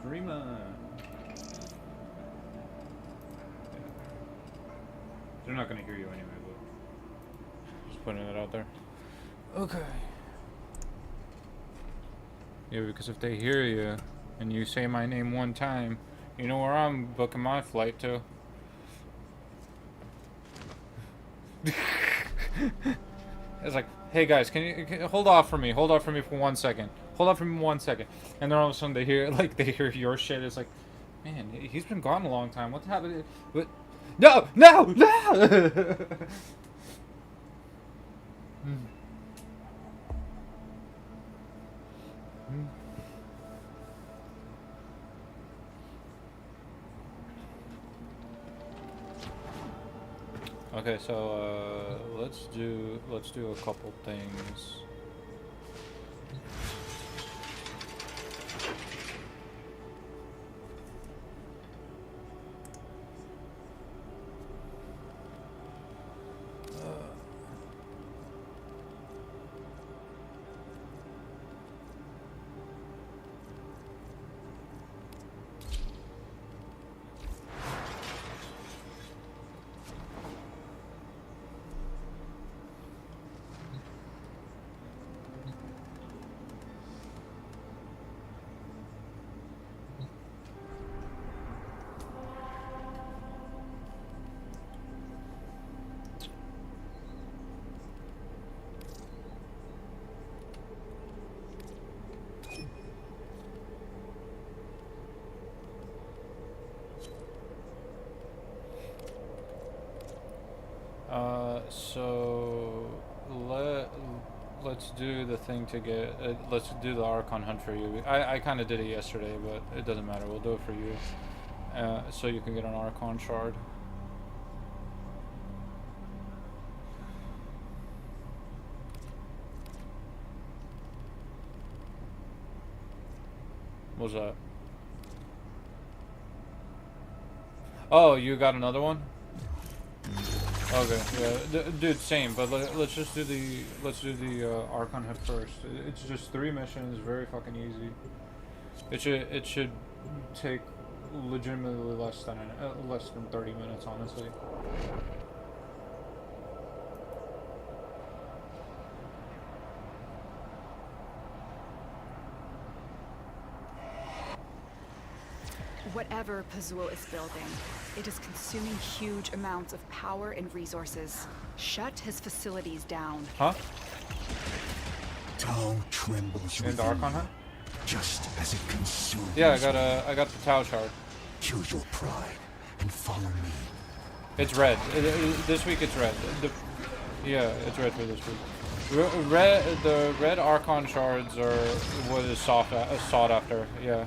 Streamer. They're not gonna hear you anyway, but just putting it out there. Okay. Yeah, because if they hear you and you say my name one time, you know where I'm booking my flight to. It's like, hey guys, can you hold off for me? Hold off for me for 1 second. Hold off for me 1 second. And then all of a sudden they hear your shit. It's like, man, he's been gone a long time. What happened? But no, no, no. Okay, so let's do a couple things. So let's do the thing to get. Let's do the Archon hunt for you. I kind of did it yesterday, but it doesn't matter. We'll do it for you, so you can get an Archon shard. What's that? Oh, you got another one? Okay, yeah, dude, same. But let's just do the Archon hunt first. It's just 3 missions, very fucking easy. It should take legitimately less than 30 minutes, honestly. Whatever Pazuo is building, it is consuming huge amounts of power and resources. Shut his facilities down. Huh? Tau trembles In the Archon hunt? just as it consumes. Yeah, I got the Tau shard. Choose your pride and follow me. It's red. This week it's red. Yeah, it's red for this week. The red Archon shards are what is sought after. Yeah.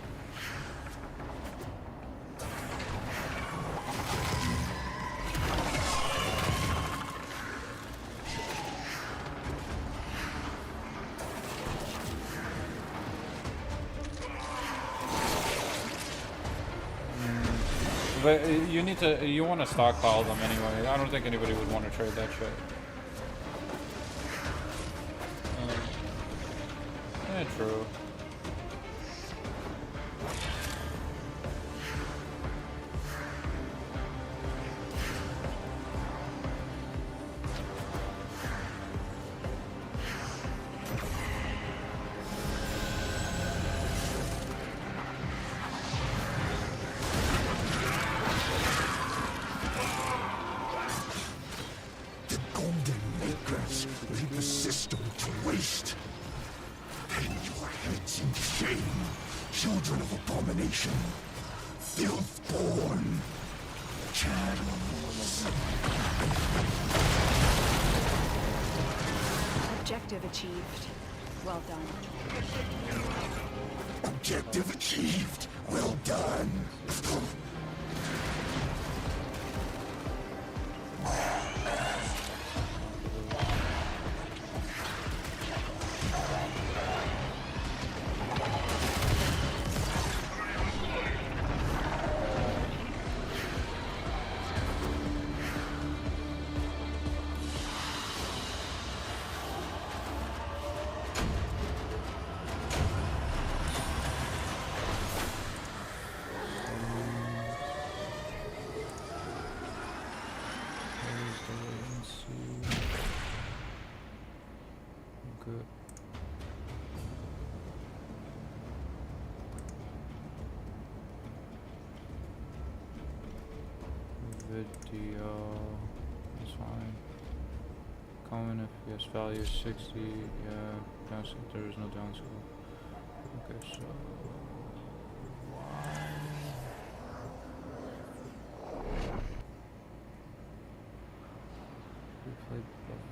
But you want to stockpile them anyway. I don't think anybody would want to trade that shit. Yeah, true. Children of abomination, filth-born, shadows. Objective achieved. Well done. Objective achieved. Well done. video. That's fine. Common FPS value is 60. Yeah, there is no downscale. Okay, so replay buff.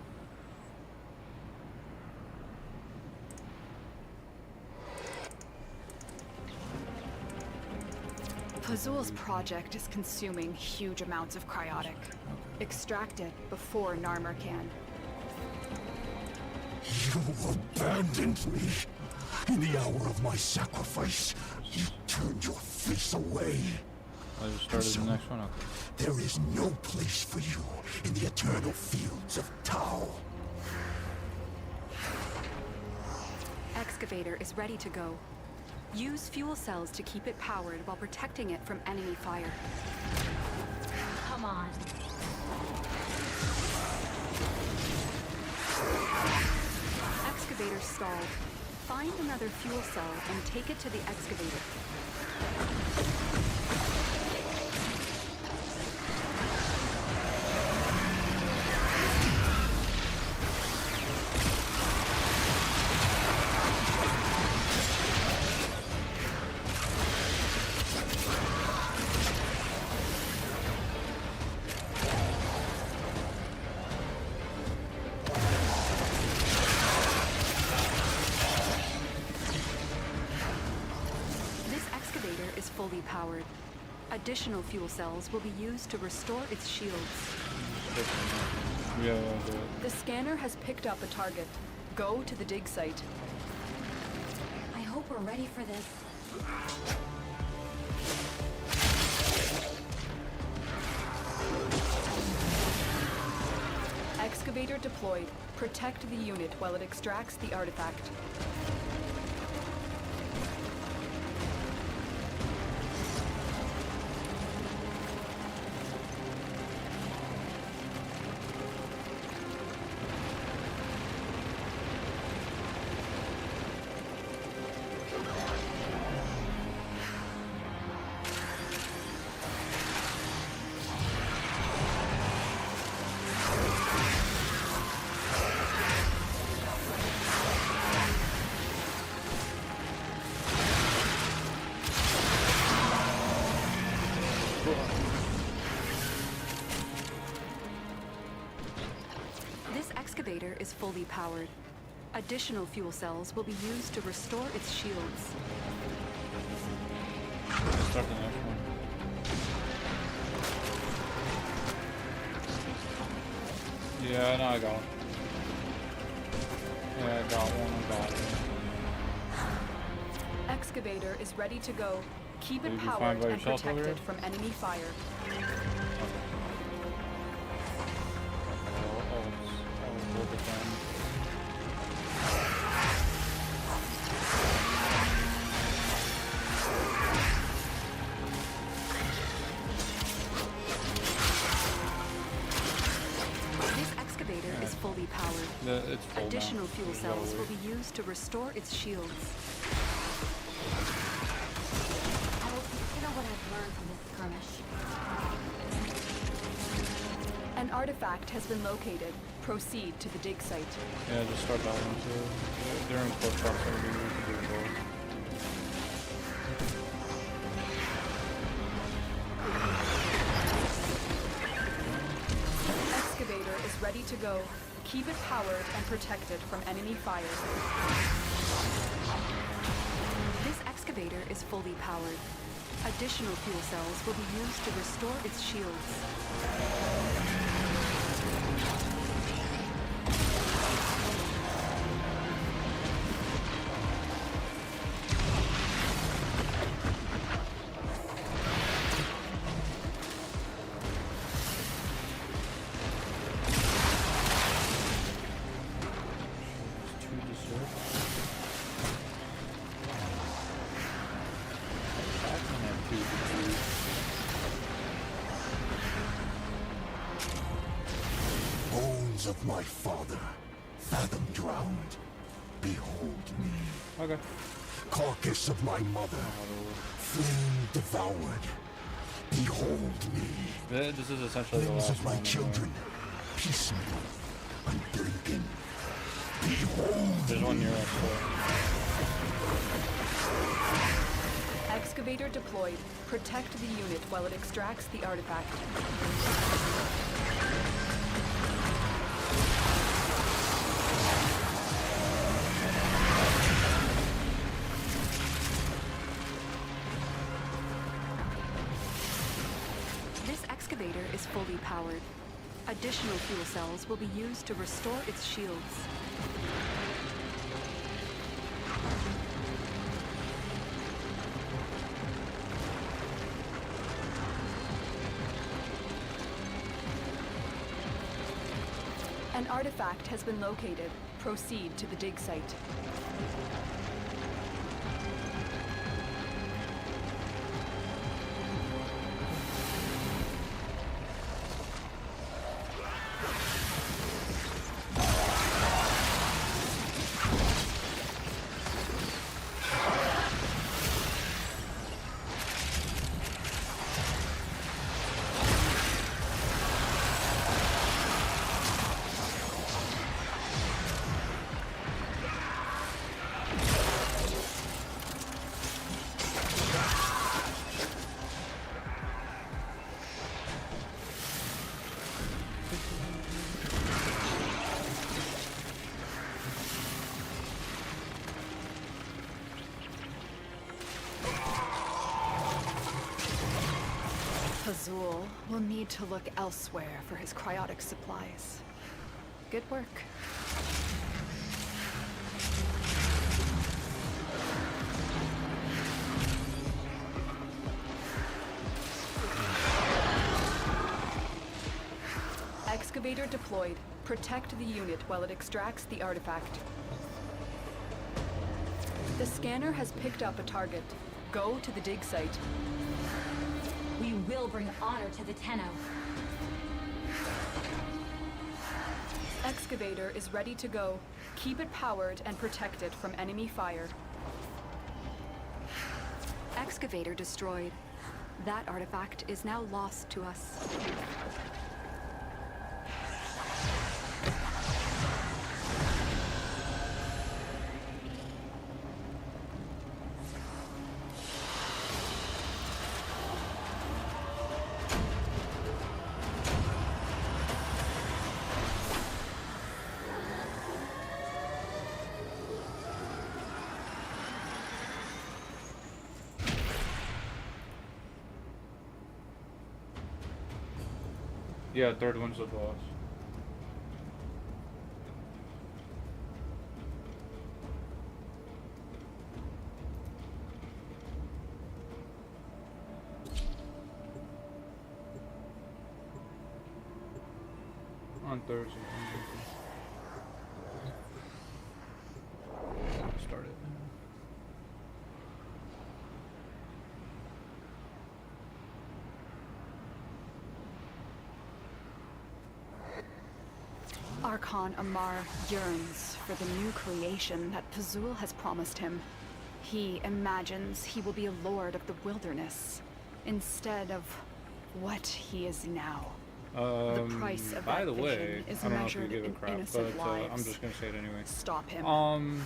Fazul's project is consuming huge amounts of cryotic. Extract it before Narmer can. You abandoned me. In the hour of my sacrifice, you turned your face away. I just started the next one. Okay. There is no place for you in the eternal fields of Tau. Excavator is ready to go. Use fuel cells to keep it powered while protecting it from enemy fire. Come on. Excavator stalled. Find another fuel cell and take it to the excavator. Fully powered. Additional fuel cells will be used to restore its shields. Yeah, the scanner has picked up a target. Go to the dig site. I hope we're ready for this. Excavator deployed. Protect the unit while it extracts the artifact. Excavator is fully powered. Additional fuel cells will be used to restore its shields. Start the next one. Yeah, no, I got one. Yeah, I got one. I got it. Excavator is ready to go. Keep Did it you find powered by and yourself over protected here? from enemy fire. I'll look at them. This excavator is fully powered. It's full Additional now. fuel You gotta cells will wait. be used to restore its shields. I will consider what I've learned from this skirmish. An artifact has been located. Proceed to the dig site. Yeah, just start that one too. They're in close proximity. We can do both. Excavator is ready to go. Keep it powered and protected from enemy fire. This excavator is fully powered. Additional fuel cells will be used to restore its shields. It's two desserts. I can have two desserts. Bones of my father, fathom drowned. Behold me. Okay. Carcass of my mother, flame devoured. Behold me. This is essentially the Limbs last of my one. children, piecemeal, unblinking. Behold There's one near us. Excavator deployed. Protect the unit while it extracts the artifact. This excavator is fully powered. Additional fuel cells will be used to restore its shields. An artifact has been located. Proceed to the dig site. Azul will need to look elsewhere for his cryotic supplies. Good work. Excavator deployed. Protect the unit while it extracts the artifact. The scanner has picked up a target. Go to the dig site. We will bring honor to the Tenno. Excavator is ready to go. Keep it powered and protected from enemy fire. Excavator destroyed. That artifact is now lost to us. Yeah, third one's the boss. On Thursday. Start it. Archon Amar yearns for the new creation that Pazul has promised him. He imagines he will be a lord of the wilderness, instead of what he is now. The price of by that the way, vision is I don't know if you measured give a in crap, innocent but lives. I'm just gonna say it anyway. Stop him. In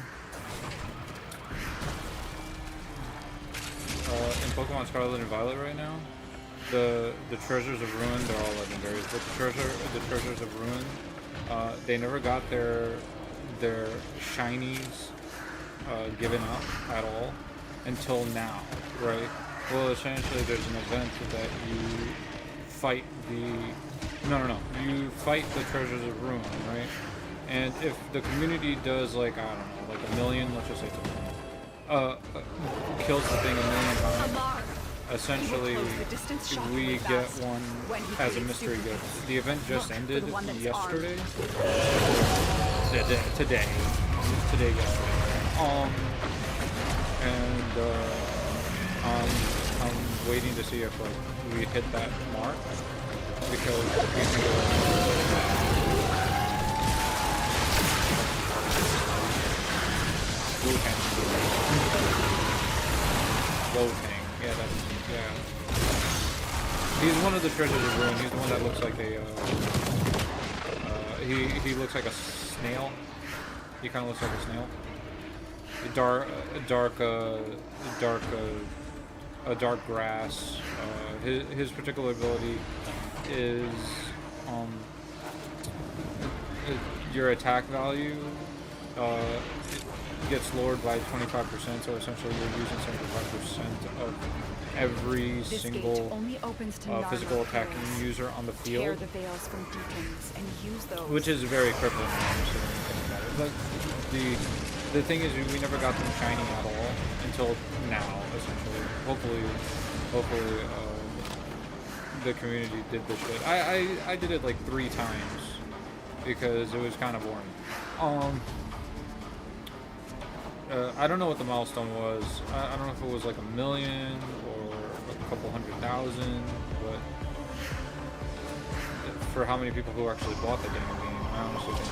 Pokemon Scarlet and Violet right now, the treasures of ruin, they're all legendaries, but the treasures of ruin, they never got their shinies given up at all until now, right? Well, essentially, there's an event that you fight you fight the treasures of ruin, right? And if the community does, like, I don't know, like 1 million, let's just say it's 1 million, kills the thing 1 million times, Amar! essentially we get one as a mystery gift. The event just ended yesterday. Today, yesterday. And I'm waiting to see if like we hit that mark because we can go. Wotan. Yeah, that's, yeah. He's one of the treasures of ruin. He's the one that looks like a he looks like a snail. He kind of looks like a snail. A dark grass. His particular ability is your attack value gets lowered by 25%. So essentially, you're using 75% of every This single gate only opens to physical Narmer attacking heroes. user on the Tear field, the veils from deacons and use those. which is very crippling. Honestly, when you think about it. But the thing is, we never got them shiny at all until now. Essentially, hopefully, the community did this shit. I did it like 3 times because it was kind of boring. I don't know what the milestone was. I don't know if it was like 1 million or a couple 100,000, but for how many people who actually bought the damn game, I honestly think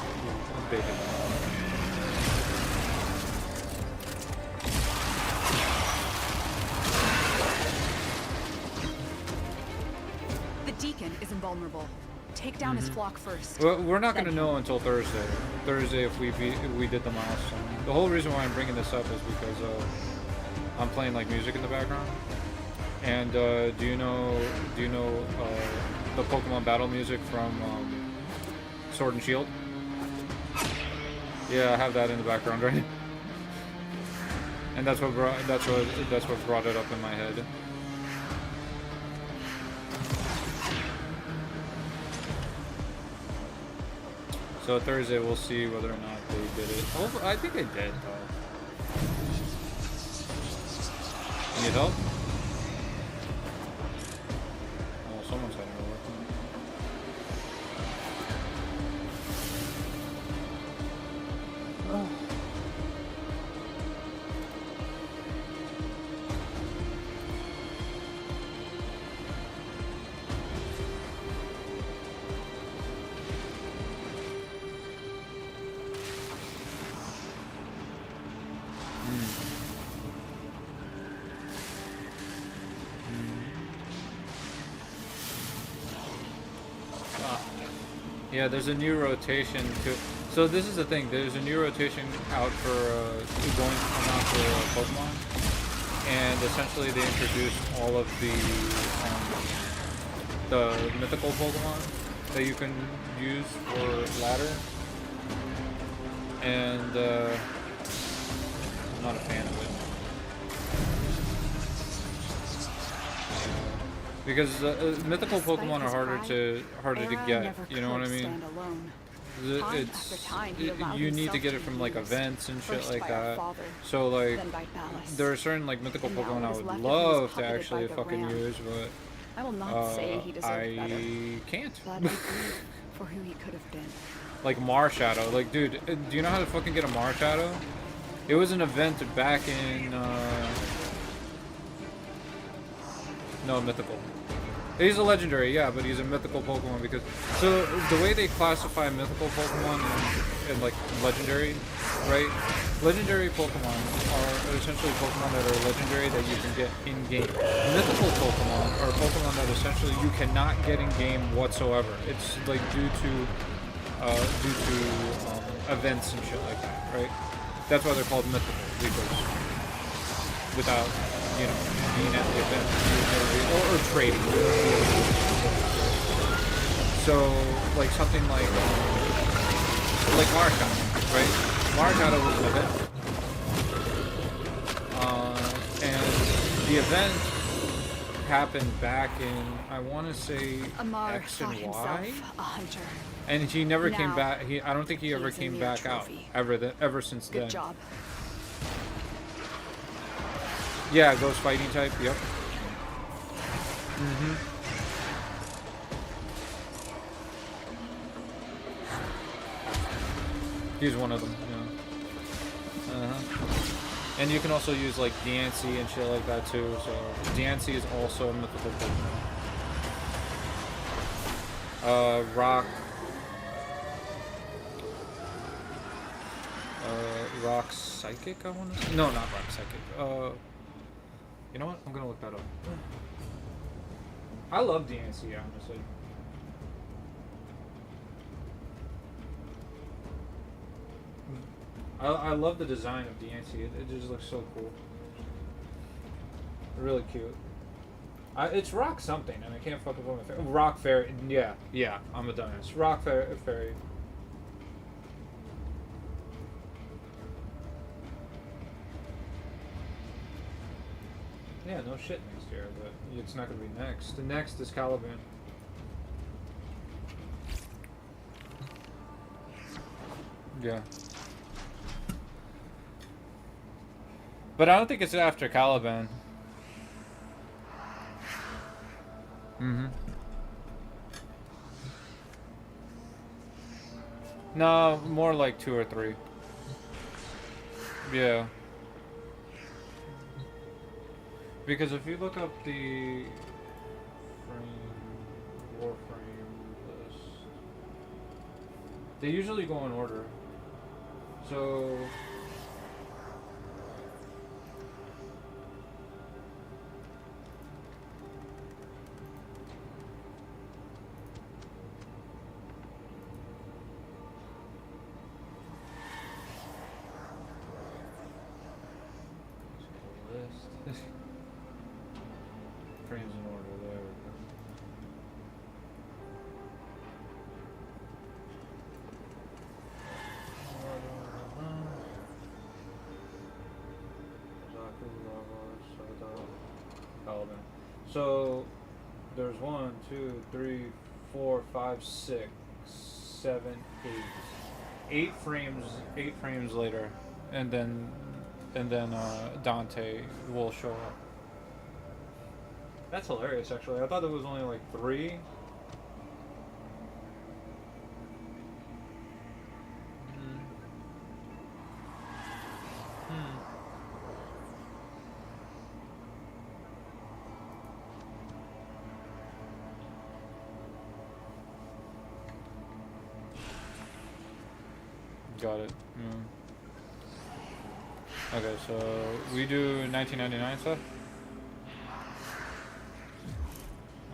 they did not. The deacon is invulnerable. Take down his flock first. Well, we're not going to Then know until Thursday. Thursday, if we did the milestone. The whole reason why I'm bringing this up is because I'm playing like music in the background. And do you know the Pokemon battle music from Sword and Shield? Yeah, I have that in the background right now. And that's what brought it up in my head. So Thursday we'll see whether or not they did it. Oh, I think they did though. Need help? Oh, someone's having to work. Oh. Yeah, there's a new rotation to. So this is the thing. There's a new rotation out for going to come out for Pokemon, and essentially they introduced all of the mythical Pokemon that you can use for ladder, and I'm not a fan of it. Because mythical Pokemon are harder to get. You know what I mean? You need to get it from like events and shit like that. So like there are certain like mythical Pokemon I would love to actually fucking use, but I will not say he deserved better. I can't. But I grieve for who he could have been. Like Marshadow, like dude, do you know how to fucking get a Marshadow? It was an event back in no, mythical. He's a legendary, yeah, but he's a mythical Pokemon because... So, the way they classify mythical Pokemon and like, legendary, right? Legendary Pokemon are essentially Pokemon that are legendary that you can get in-game. Mythical Pokemon are Pokemon that essentially you cannot get in-game whatsoever. It's, like, due to events and shit like that, right? That's why they're called mythical, because without... you know, being at the event, or trading. So, like something like Marshadow, right? Marshadow was an event. And the event happened back in, I want to say, Amar X and thought Y. himself a hunter. And he never came Now, back. I don't think he ever he's a came mere back out trophy. ever since then. Good job. Yeah, ghost fighting type. Yep. He's one of them. Yeah. And you can also use like Diancie and shit like that too. So Diancie is also a mythical Pokemon. Rock. Rock Psychic. I want to. No, not Rock Psychic. You know what? I'm gonna look that up. I love DNC, honestly. I love the design of DNC. It just looks so cool. Really cute. It's Rock something, and I can't fucking put my face. Rock Fairy. Yeah, yeah. I'm a dumbass. Rock Fairy. Yeah, no shit next year, but it's not gonna be next. The next is Caliban. Yeah. But I don't think it's after Caliban. Mm-hmm. No, more like 2 or 3. Yeah. Because if you look up the Warframe list, they usually go in order. So list. Frames in order, there we go. Caliban. So there's 1, 2, 3, 4, 5, 6, 7, 8. 8 frames later, and then Dante will show up. That's hilarious, actually. I thought there was only like 3. Got it. Okay, so we do 1999 stuff?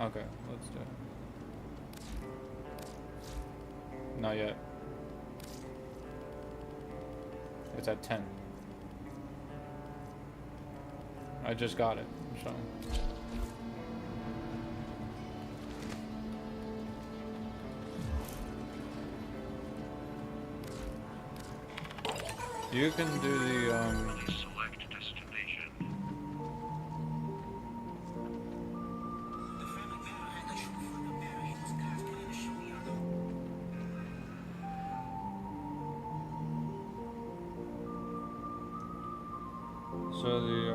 Okay, let's do it. Not yet. It's at 10. I just got it, so. You can do the, Select destination. so the,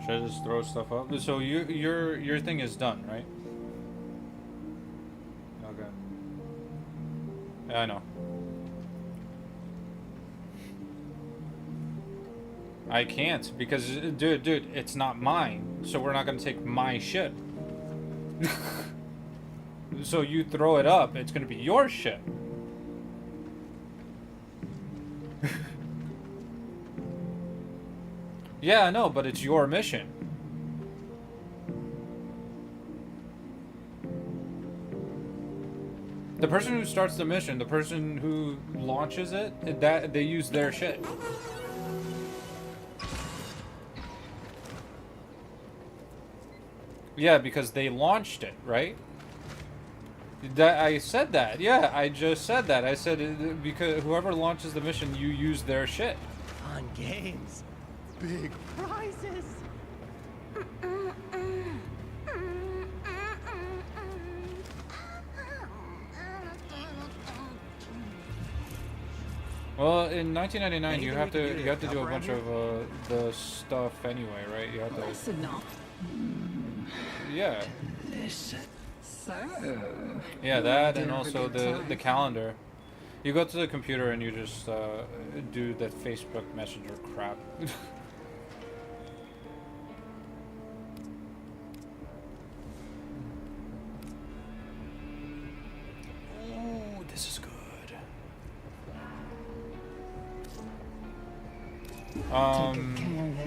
should I just throw stuff up? So your thing is done, right? Okay. Yeah, I know. I can't because dude, it's not mine. So we're not gonna take my shit. So you throw it up, it's gonna be your shit. Yeah, I know, but it's your mission. The person who starts the mission, the person who launches it, that they use their shit. Yeah, because they launched it, right? That I said that. Yeah, I just said that. I said because whoever launches the mission, you use their shit. Fun games. Big prizes. Well, in 1999, you Anything have we can to do you have to to do a help bunch around of the stuff anyway, right? You have to. Listen up. Yeah. Listen. So. Yeah, that and Dinner also a good the time? calendar. You go to the computer and you just do that Facebook Messenger crap. Ooh, this is good.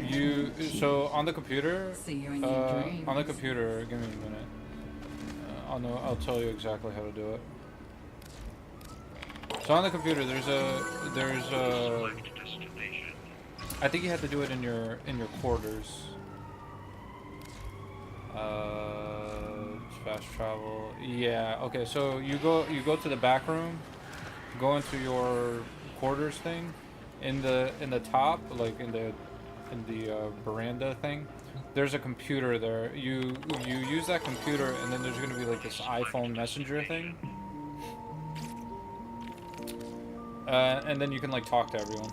You so on the computer. See you in your On the dreams. computer, give me a minute. I'll tell you exactly how to do it. So on the computer, there's a Select destination. I think you have to do it in your quarters. Fast travel. Yeah. Okay. So you go to the back room, go into your quarters thing, in the top, like in the veranda thing. There's a computer there. You use that computer, and then there's gonna be like this iPhone Messenger thing. And then you can like talk to everyone.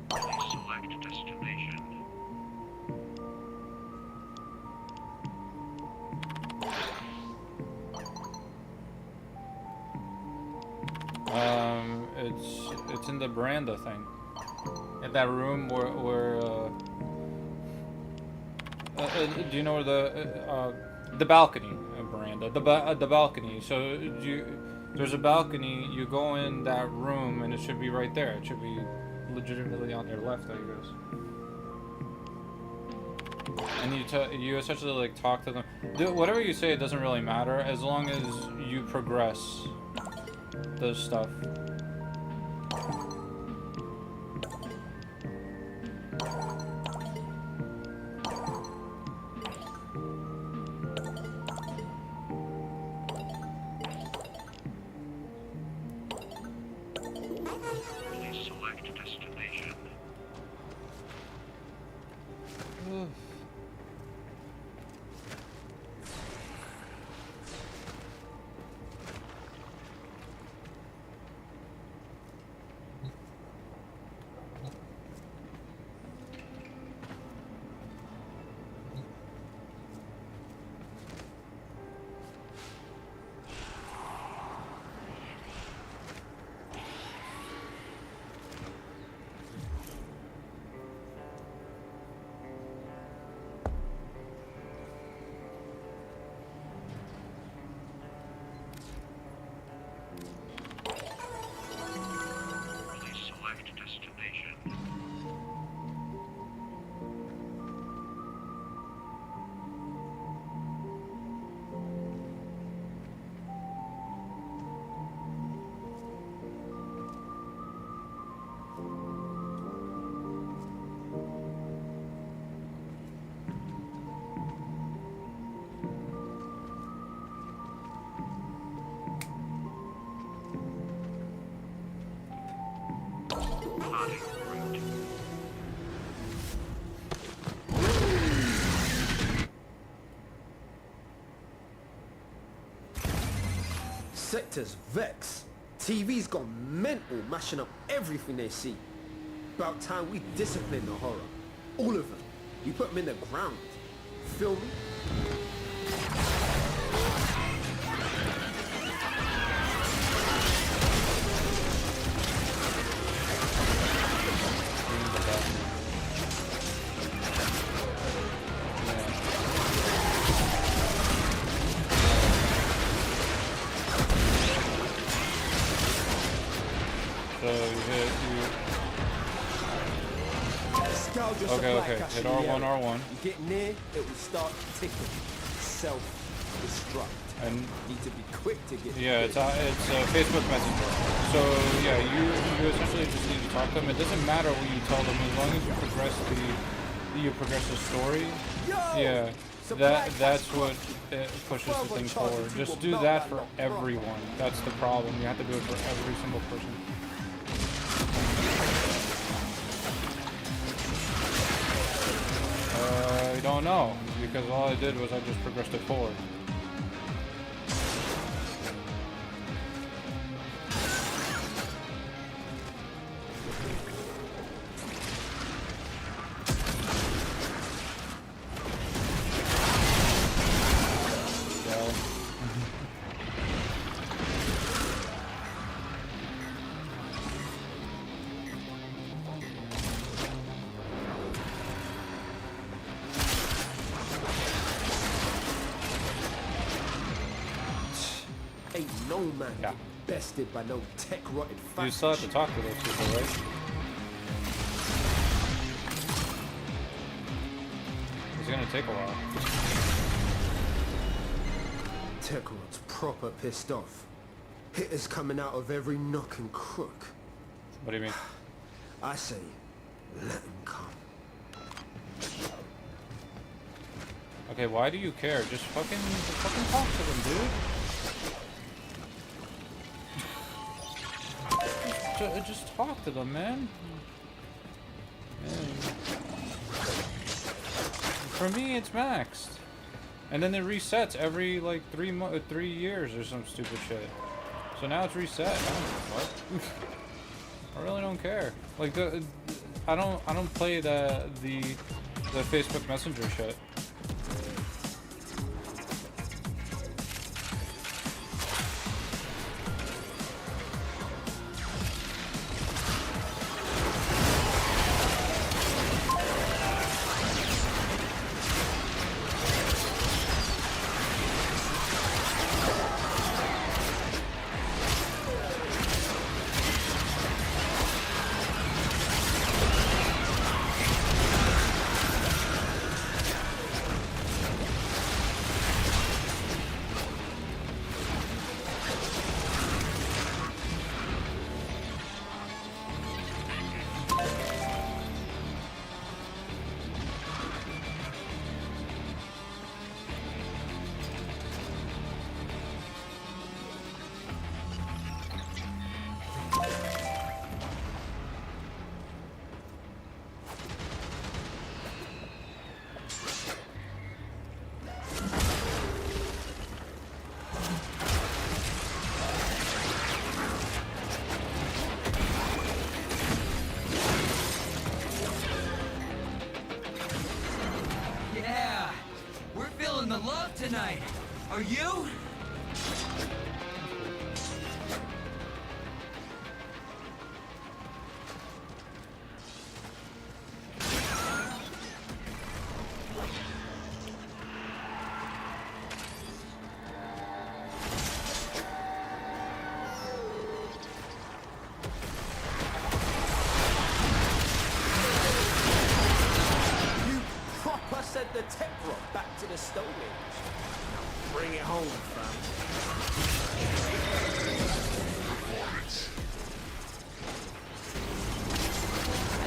Please select destination. It's in the veranda thing. In that room where do you know where the balcony veranda, the balcony. So there's a balcony. You go in that room, and it should be right there. It should be legitimately on your left, I guess. And you essentially like talk to them. Whatever you say, it doesn't really matter as long as you progress the stuff. Please select destination. Please select destination. Plotting route. Sector's Vex. TV's gone mental, mashing up everything they see. About time we discipline the horror. All of them. We put them in the ground. Feel me? So you hit Scowl your Okay, supply okay. cache Hit in the R1, area. R1. You get near, it will start ticking. Self self-destruct. And Need to be quick to get. yeah, it's Facebook Messenger. So yeah, you essentially just need to talk to them. It doesn't matter what you tell them as long as you progress the story. Yeah, that's what pushes the thing forward. Just do that for everyone. That's the problem. You have to do it for every single person. I don't know, because all I did was I just progressed it forward. Ain't no man Yeah. bested by no tech-rotted fat You still have to shit. talk to those people, right? It's gonna take a while. Tech-rot's proper pissed off. Hitters coming out of every nook and crook. What do you mean? I say, let him come. Okay, why do you care? Just fucking talk to them, dude. Just talk to them, man. For me, it's maxed, and then it resets every like 3 years or some stupid shit. So now it's reset. I don't give a fuck. I really don't care. Like I don't play the Facebook Messenger shit. Yeah, we're feeling the love tonight. Are you? You proper sent the tech rock back to the Stone Age. Now bring it home, fam.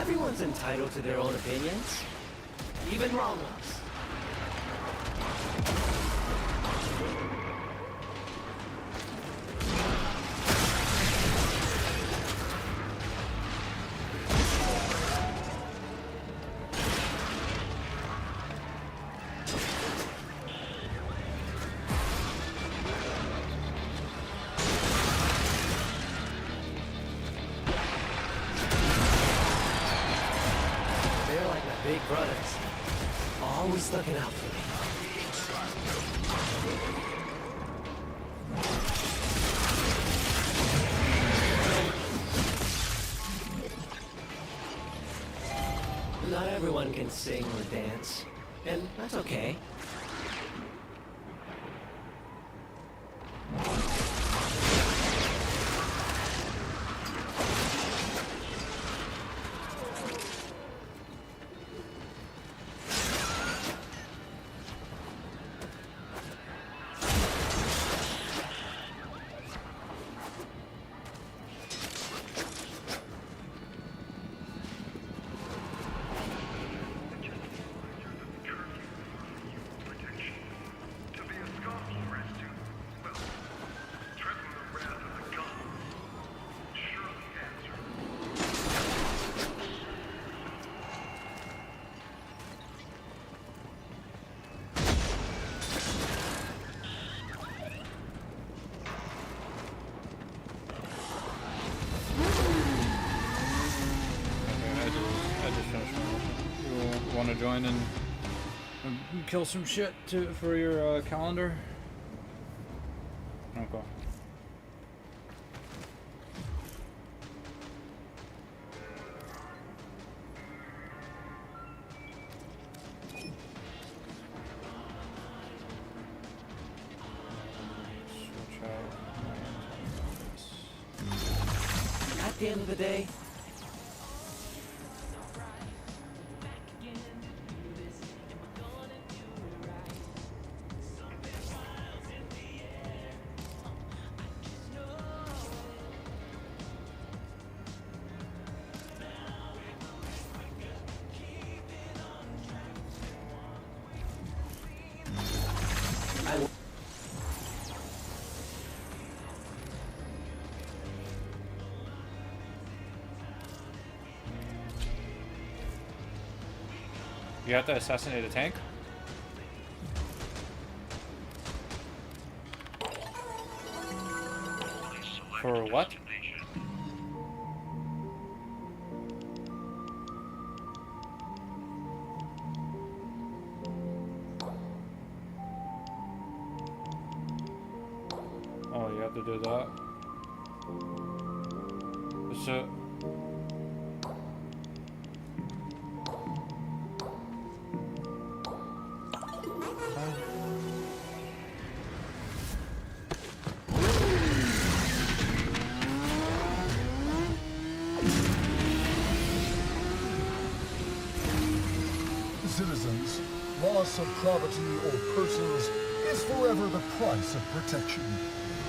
Everyone's entitled to their own opinions, even wrong ones. They're like my big brothers, always looking out for me. Not everyone can sing or dance, and that's okay. Want to join and kill some shit for your calendar? Okay. Switch out. At the end of the day, You have to assassinate a tank? For what? Oh, you have to do that. So. Citizens, loss of property or persons is forever the price of protection.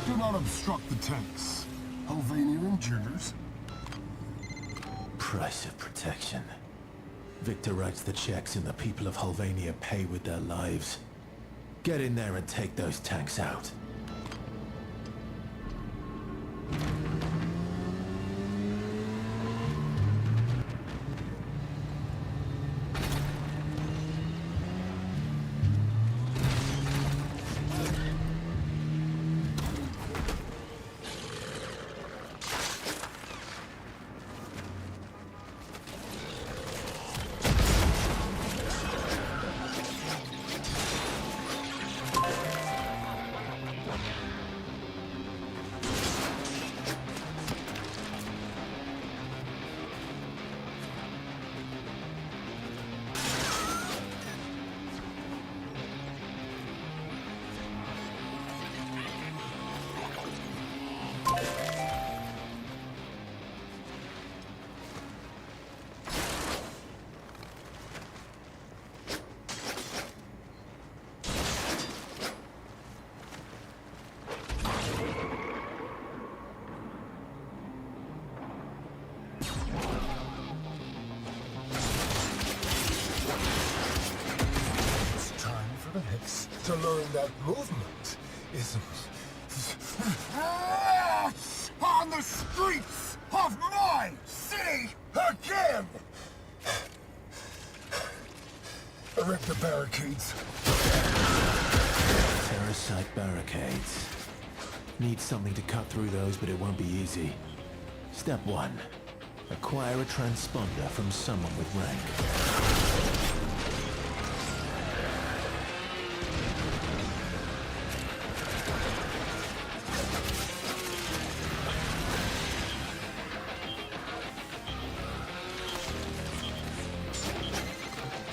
Do not obstruct the tanks. Helvania endures. price of protection. Victor writes the checks and the people of Helvania pay with their lives. Get in there and take those tanks out. To learn that movement isn't on the streets of my city again. Erect the barricades. Terracite barricades. Need something to cut through those, but it won't be easy. Step 1. Acquire a transponder from someone with rank.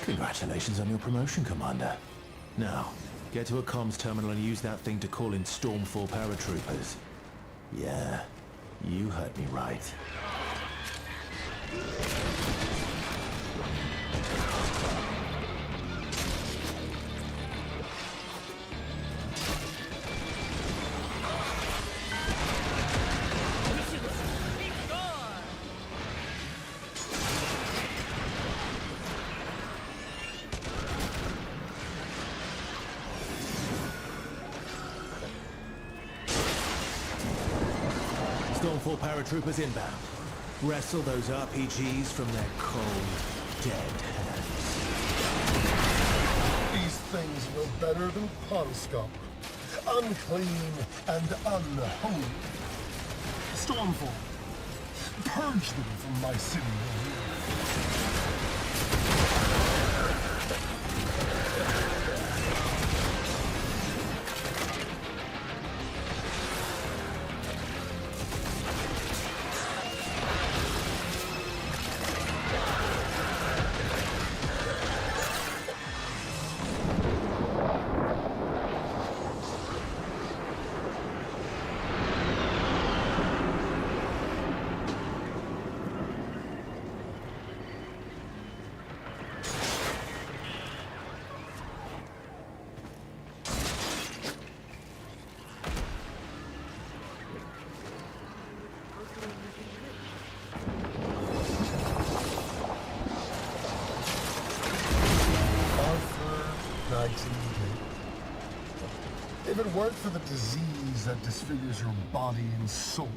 Congratulations on your promotion, Commander. Now, get to a comms terminal and use that thing to call in Stormfall paratroopers. Yeah, you heard me right. Stormfall paratroopers inbound. Wrestle those RPGs from their cold, dead hands. These things were better than pond scum. Unclean and unholy. Stormfall, purge them from my city. If it weren't for the disease that disfigures your body and soul,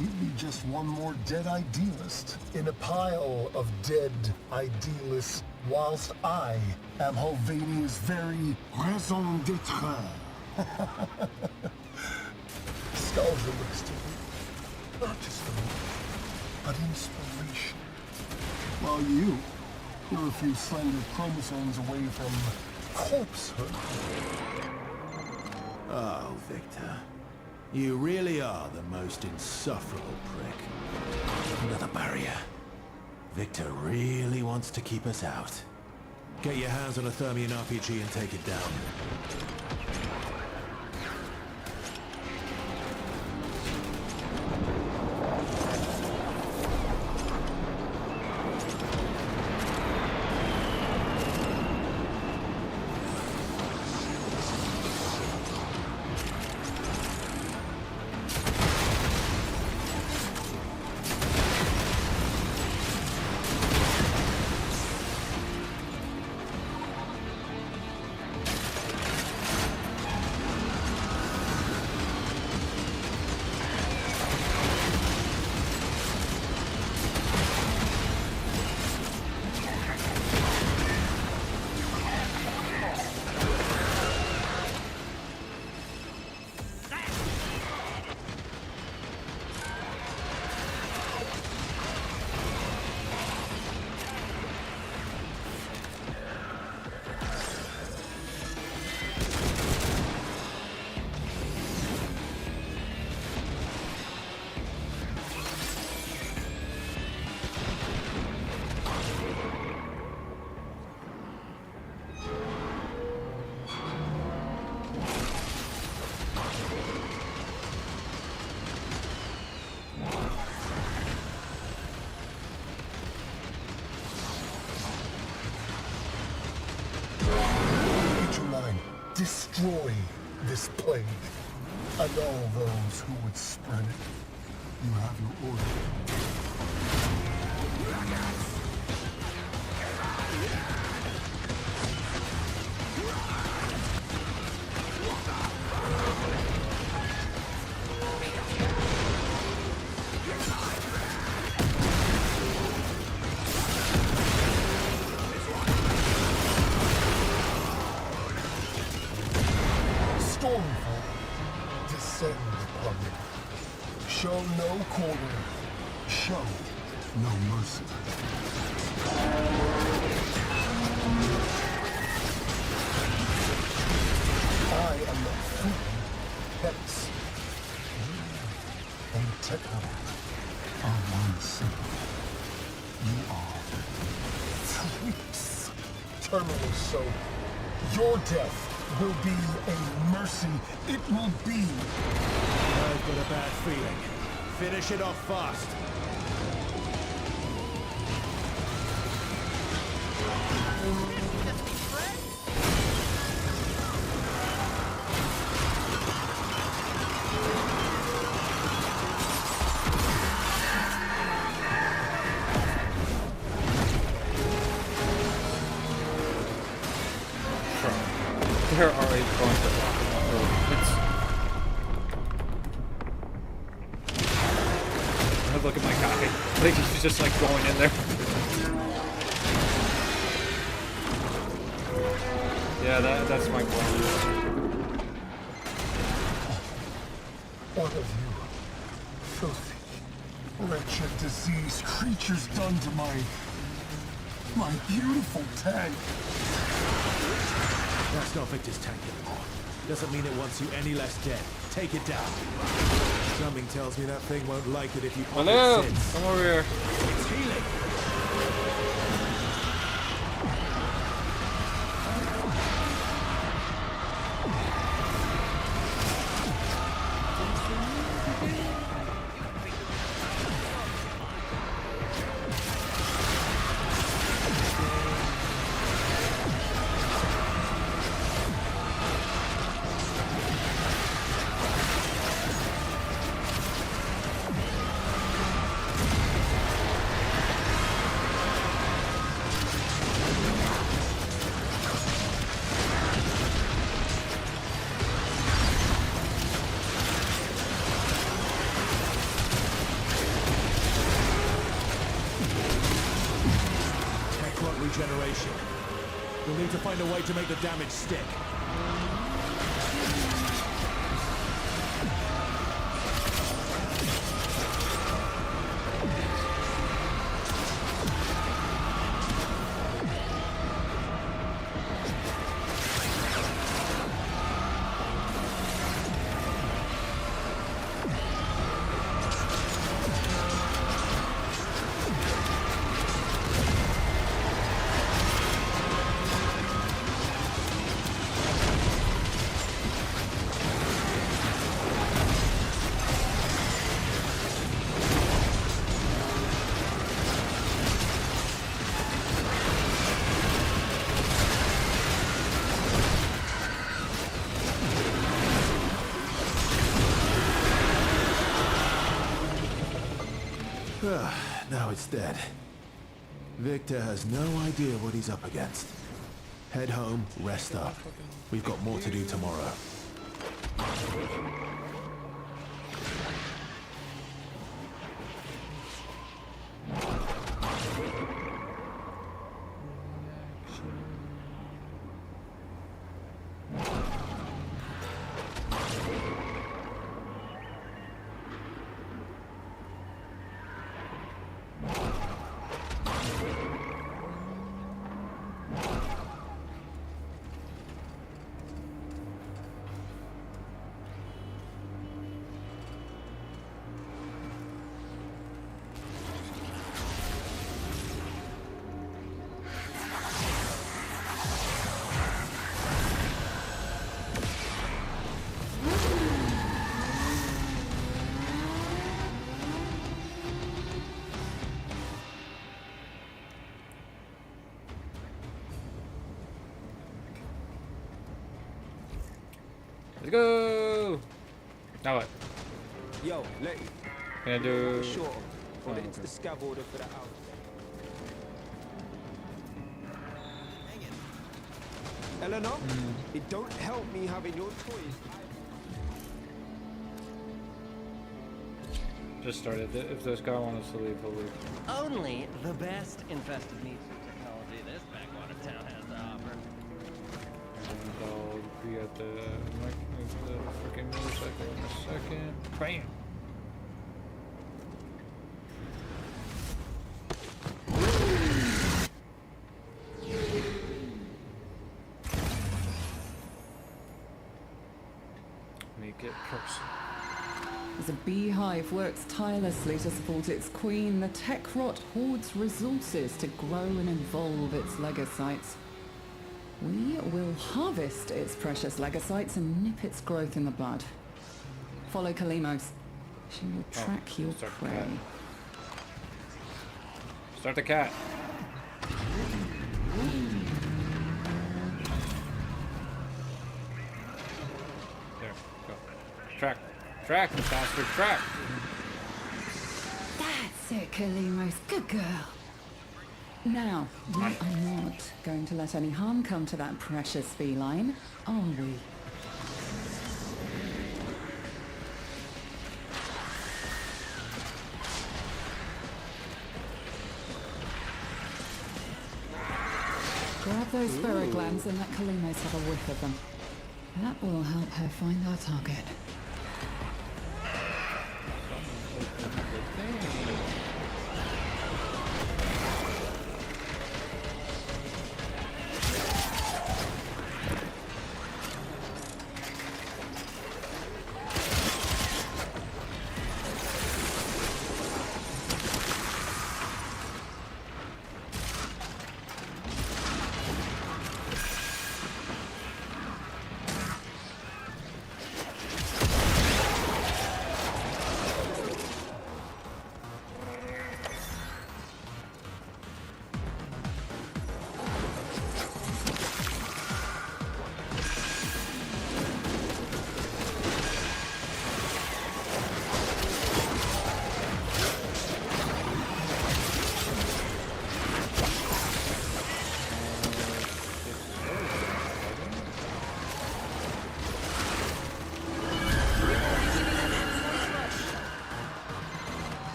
you'd be just one more dead idealist in a pile of dead idealists, whilst I am Hulvania's very raison d'etre. Nostalgia looks to me, not just a movie, but inspiration. While you're a few slender chromosomes away from corpsehood. Oh, Victor. You really are the most insufferable prick. Another barrier. Victor really wants to keep us out. Get your hands on a Thermian RPG and take it down. Destroy this plague, and all those who would spread it. You have your order. Stormfall, descend upon me. Show no quarter, show no mercy. I am the food, Hex. And the Techno are one symbol. You are freaks. Terminal so. Your death will be a mercy. It will be. I've got a bad feeling. Finish it off fast. There are a bunch of rockets. Look at my guy. Like he's just like going in there. Yeah, that's my plan. What have you, filthy, wretched, diseased creatures done to my My beautiful tank. That's not Victor's tank anymore. Doesn't mean it wants you any less dead. Take it down. Something tells me that thing won't like it if you pop Hello, its sits. come over here. It's healing. Regeneration. We'll need to find a way to make the damage stick. Now it's dead. Victor has no idea what he's up against. Head home, rest up. We've got more to do tomorrow. Let's go! Now what? Yo, Letty. Can I do... Sure. Oh, Into okay. the scab order for that house. Eleanor, it don't help me having your toys. Just started. If this guy wants to leave, he'll leave. Only the best infested meat technology this backwater town has to offer. And I'll be at the freaking motorcycle in a second. Bam! Make it personal. As a beehive works tirelessly to support its queen, the Tekrot hoards resources to grow and evolve its legocytes. We will harvest its precious legocytes and nip its growth in the bud. Follow Kalimos. She will track your start the prey. cat. Start the cat. There, go. Track. Track, the bastard, track! That's it, Kalimos. Good girl. Now, we are not going to let any harm come to that precious feline, are we? Grab those ferroglands and let Kalimos have a whiff of them. That will help her find our target.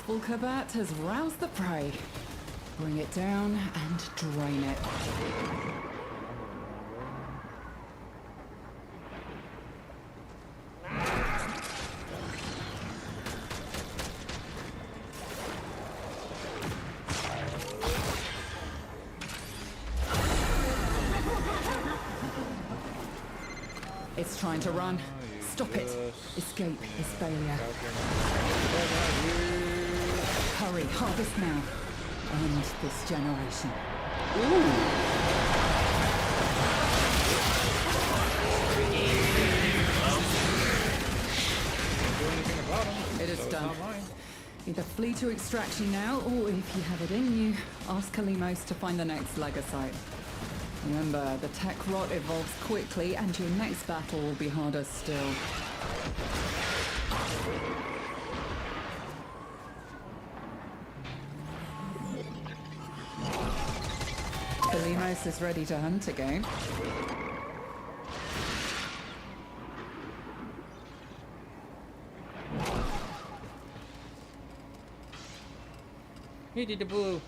wrathful Kabat has roused the prey. Bring it down and drain it. It's trying to run. Stop it. Escape is failure. Hurry, harvest now. End this generation. It is done. Either flee to extraction now, or if you have it in you, ask Kalimos to find the next Legasite. Remember, the tech rot evolves quickly, and your next battle will be harder still. Kalimos is ready to hunt again. He did the blue.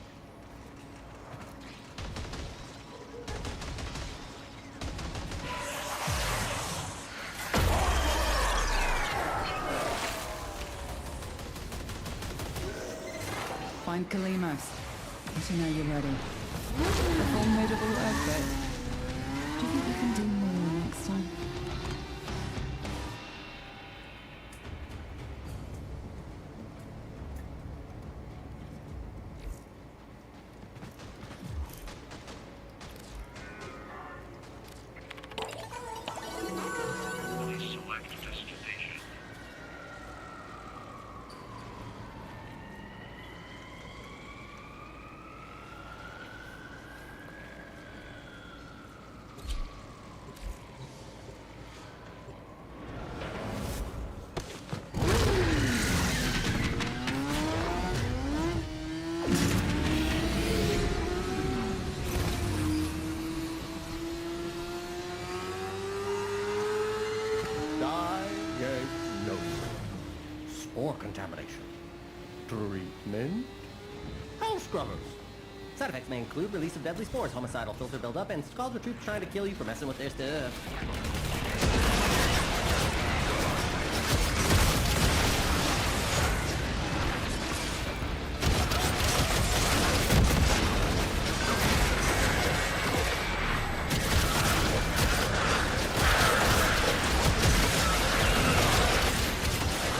Find Kalimos. Let you know you're ready. A formidable effort. Do you think we can do more next time? Please select destination. Diagnosis. Spore contamination. Treatment. House scrubbers. Side effects may include release of deadly spores, homicidal filter buildup, and skulls or troops trying to kill you for messing with their stuff.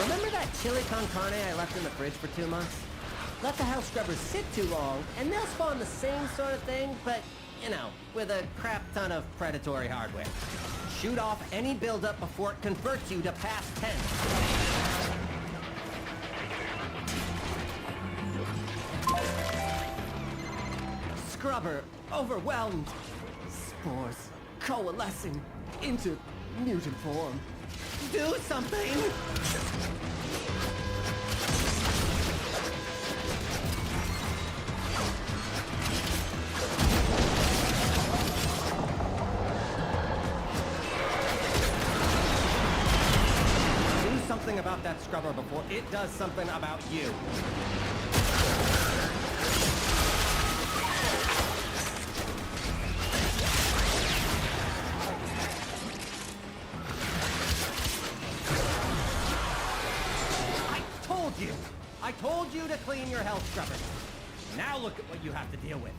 Remember that chili con carne I left in the fridge for 2 months? Let the house scrubbers sit too long, and they'll spawn the same sort of thing, but, you know, with a crap ton of predatory hardware. Shoot off any buildup before it converts you to past tense. Scrubber overwhelmed. Spores coalescing into mutant form. Do something! Do something about that scrubber before it does something about you. I told you to clean your health scrubber. Now look at what you have to deal with.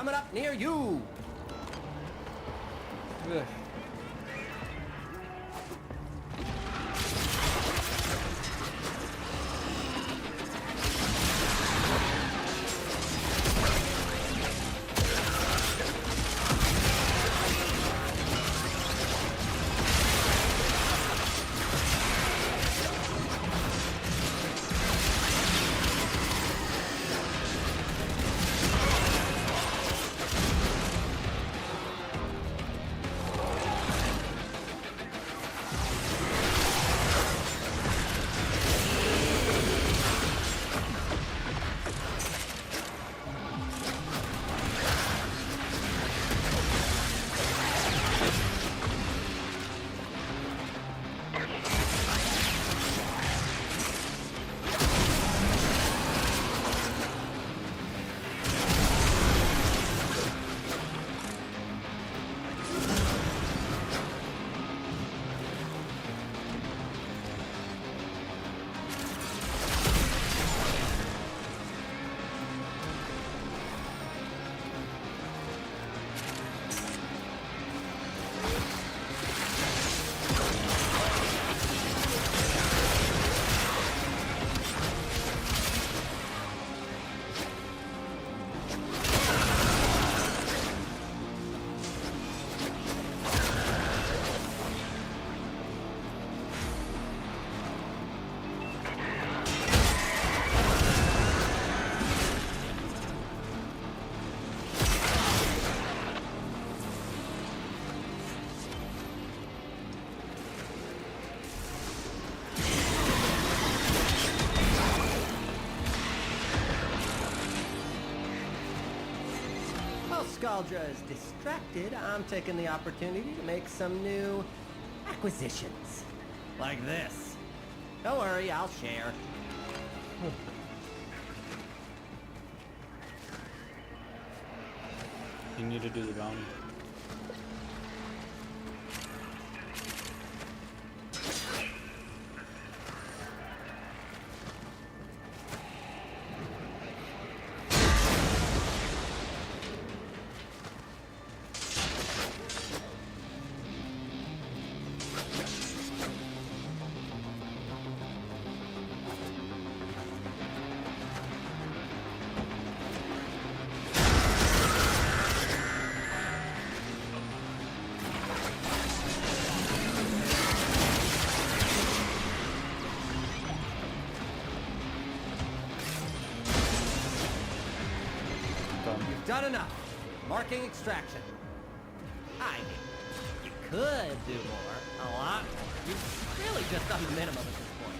coming up near you. Ugh. While Scaldra is distracted, I'm taking the opportunity to make some new acquisitions. Like this. Don't worry, I'll share. You need to do the bounty. You've done enough. Marking extraction. I mean, you could do more. A lot more. You've really just done the minimum at this point.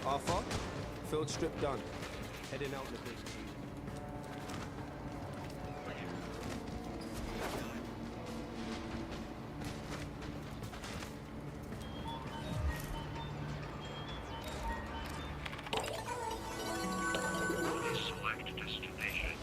Alpha, field strip done. Heading out in the business. Select destination.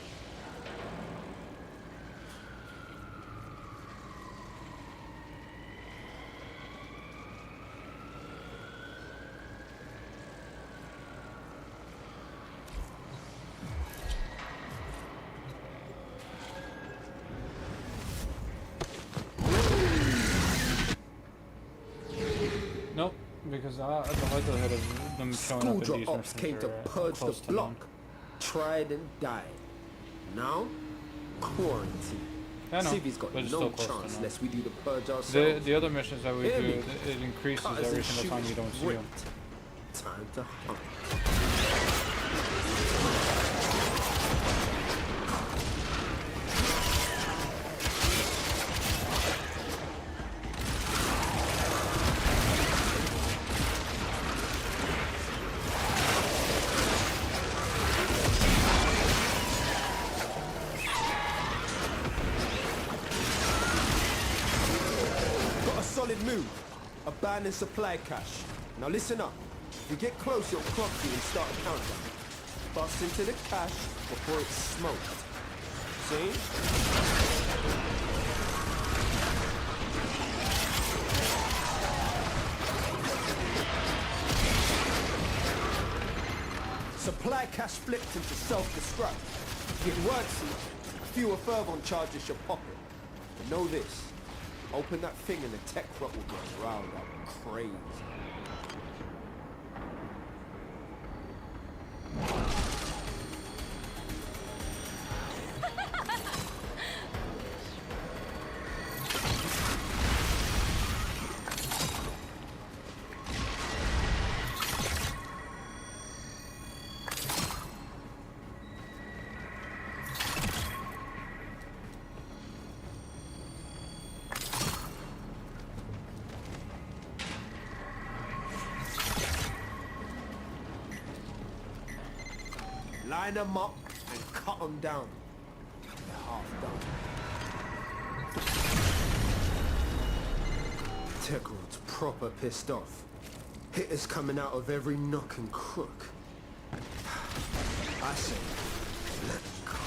because the likelihood of them showing up in School these drop-offs missions came to are purge the close to block, none. tried and died. Now, quarantine. I know, Civi's got but it's no still close to chance none. unless we do the purge ourselves. The other missions that we Hear do, me? it increases Cutters every and single time you shooters don't see them. ripped. Time to hunt. Got a solid move. Abandoned supply cache. Now listen up. If you get close, you'll clock you and start a countdown. Bust into the cache before it's smoked. See? Supply cache flipped into self-destruct. If it works, fewer Fervon charges your pocket. But know this. Open that thing and the tech rot will get riled up crazy. Line them up and cut them down. They're half done. Techrod's proper pissed off. Hitters coming out of every nook and crook. I say, let them come.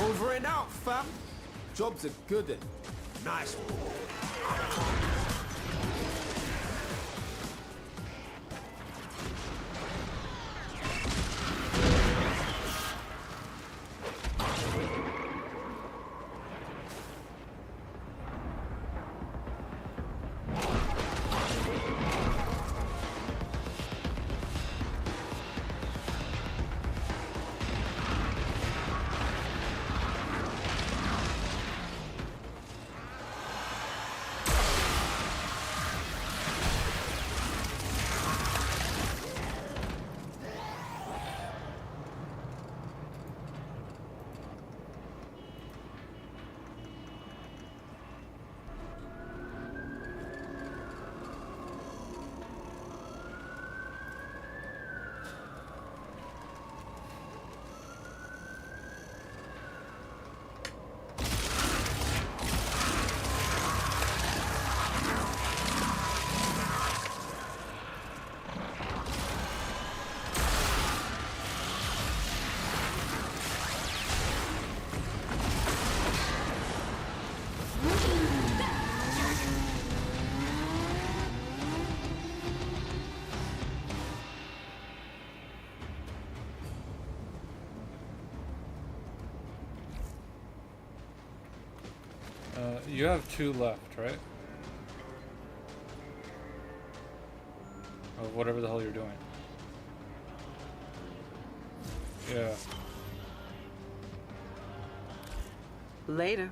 Over and out, fam. Job's a good one. Nice one. You have 2 left, right? Of whatever the hell you're doing. Yeah. Later.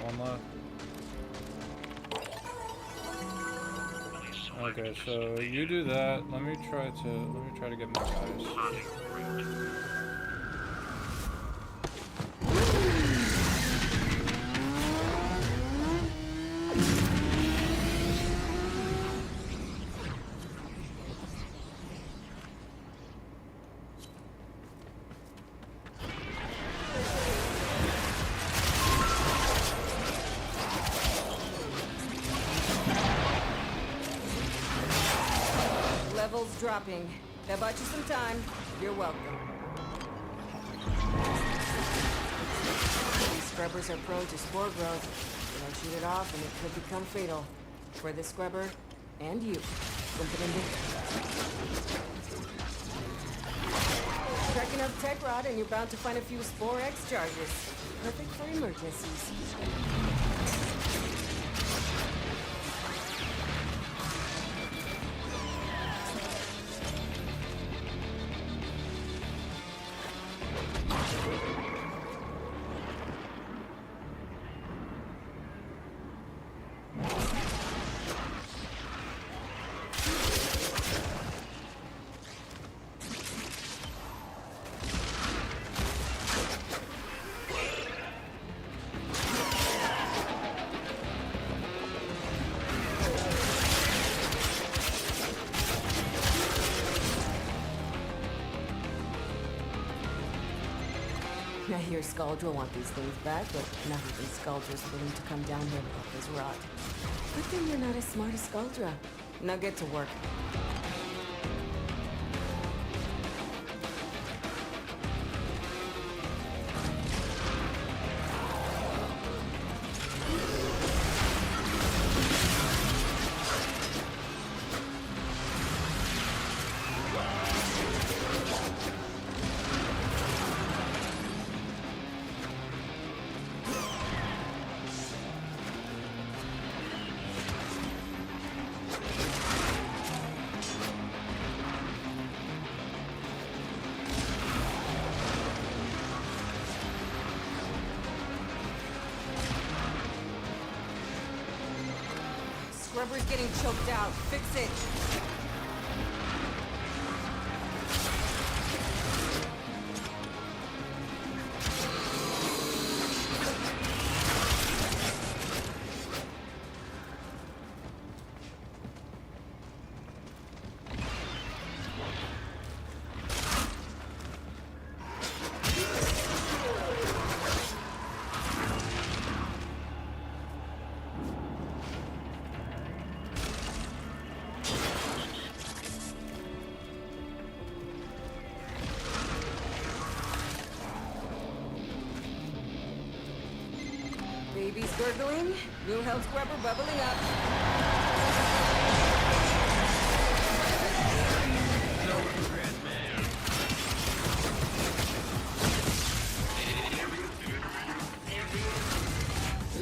1 left. Okay, so you do that. Let me try to get my guys. Levels dropping. That bought you some time. You're welcome. These scrubbers are prone to spore growth. You don't shoot it off and it could become fatal. For the scrubber and you. Limp it in there. Cracking up tech rod and you're bound to find a few Spore X charges. Perfect for emergencies. I hear Skuldra want these things back, but not even Skuldra's willing to come down here to help his rot. Good thing you're not as smart as Skuldra. Now get to work. Scrubber's getting choked out. Fix it. Baby's gurgling, new health scrubber bubbling up.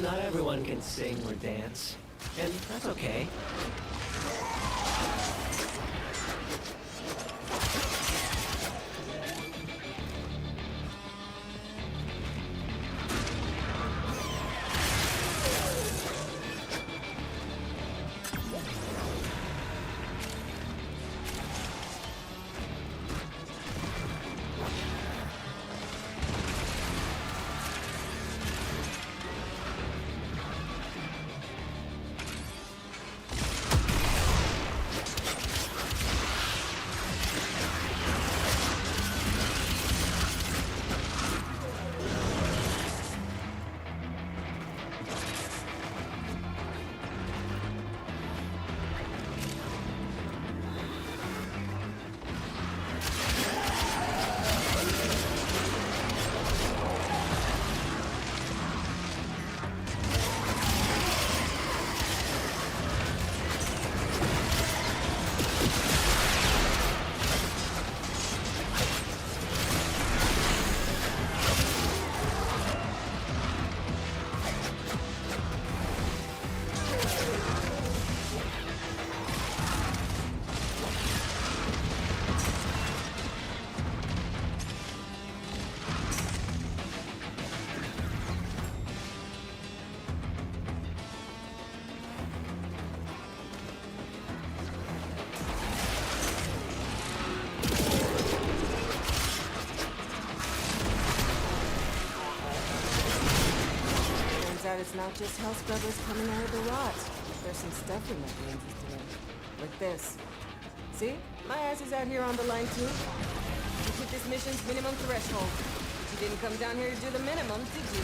Not everyone can sing or dance, and that's okay. it's not just hell scrubbers coming out of the rot. There's some stuff we might be interested in. Like this. See? My ass is out here on the line too. You hit this mission's minimum threshold. But you didn't come down here to do the minimum, did you?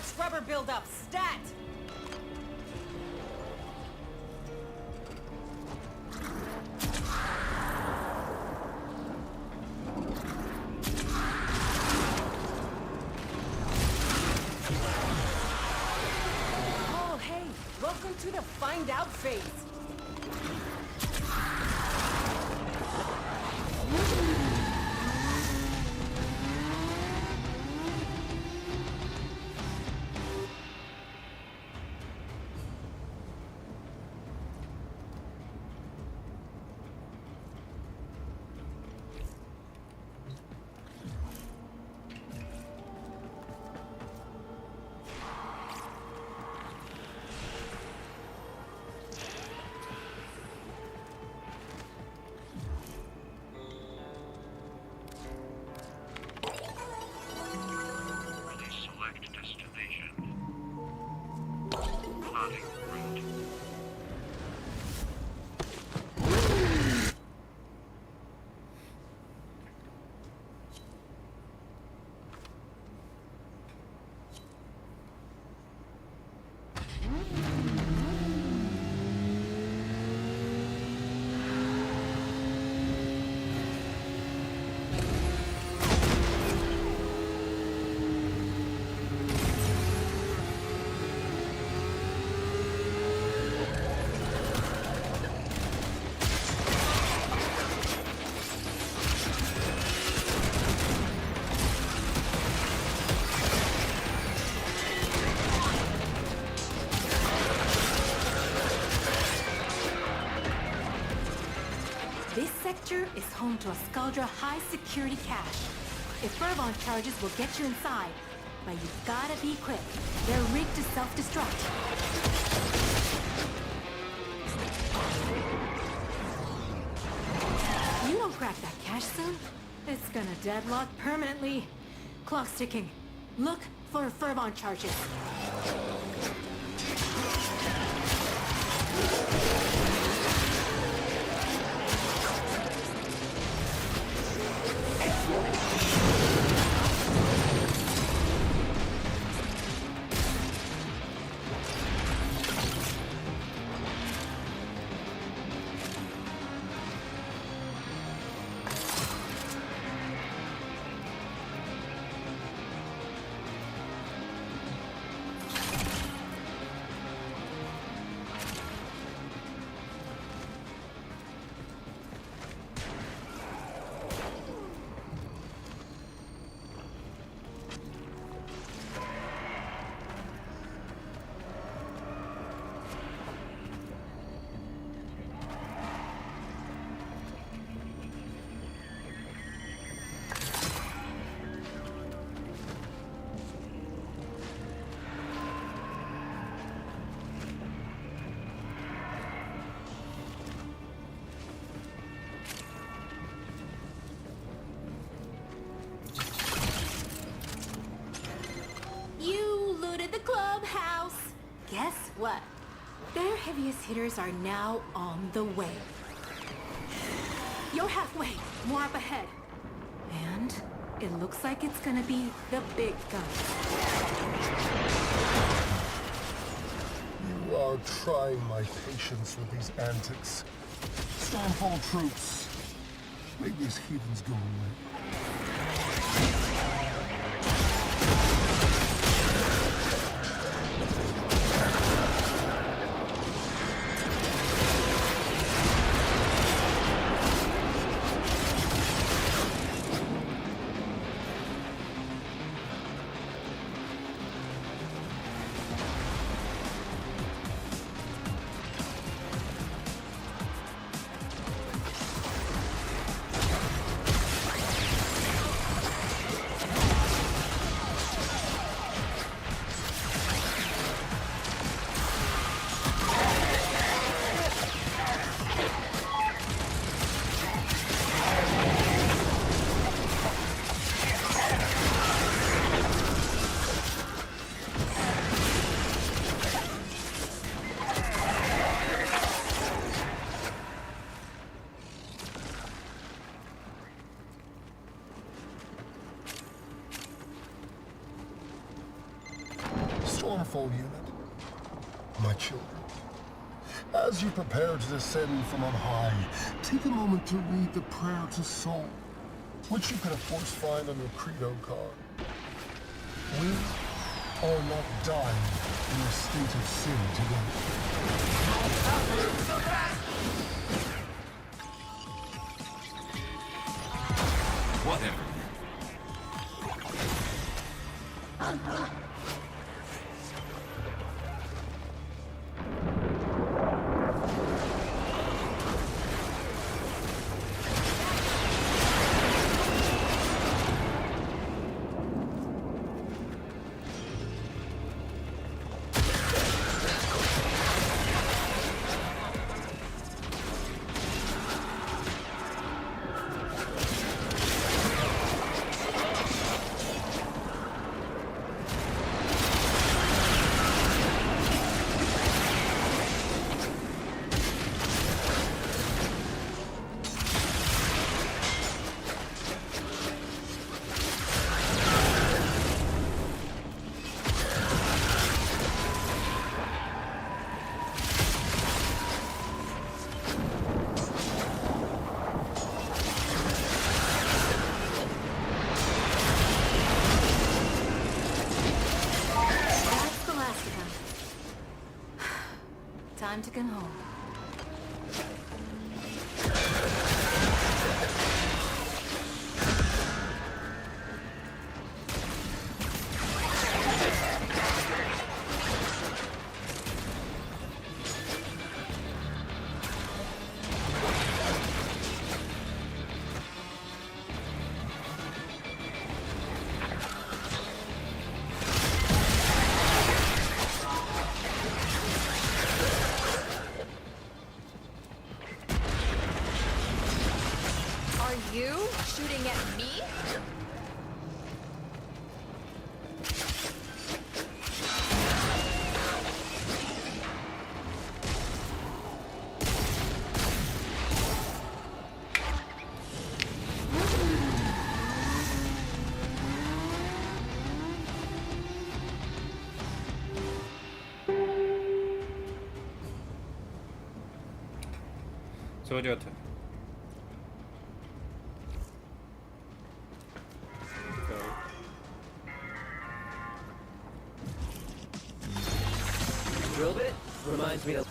Scrubber buildup, stat! Oh, hey, welcome to the find out phase. This sector is home to a Skaldra high-security cache. If Fervon charges will get you inside, but you gotta be quick. They're rigged to self-destruct. You don't crack that cache soon, it's gonna deadlock permanently. Clock's ticking. Look for Fervon charges. Guess what? Their heaviest hitters are now on the way. You're halfway, more up ahead. And it looks like it's gonna be the big guns. You are trying my patience with these antics. Stormfall troops. Make these heathens go away. full unit. My children, as you prepare to descend from on high, take a moment to read the prayer to Soul, which you can of course find on your credo card. We are not dying in a state of sin today. Whatever. Time to come home. You shooting at me? So what do you got? Drill bit reminds me of.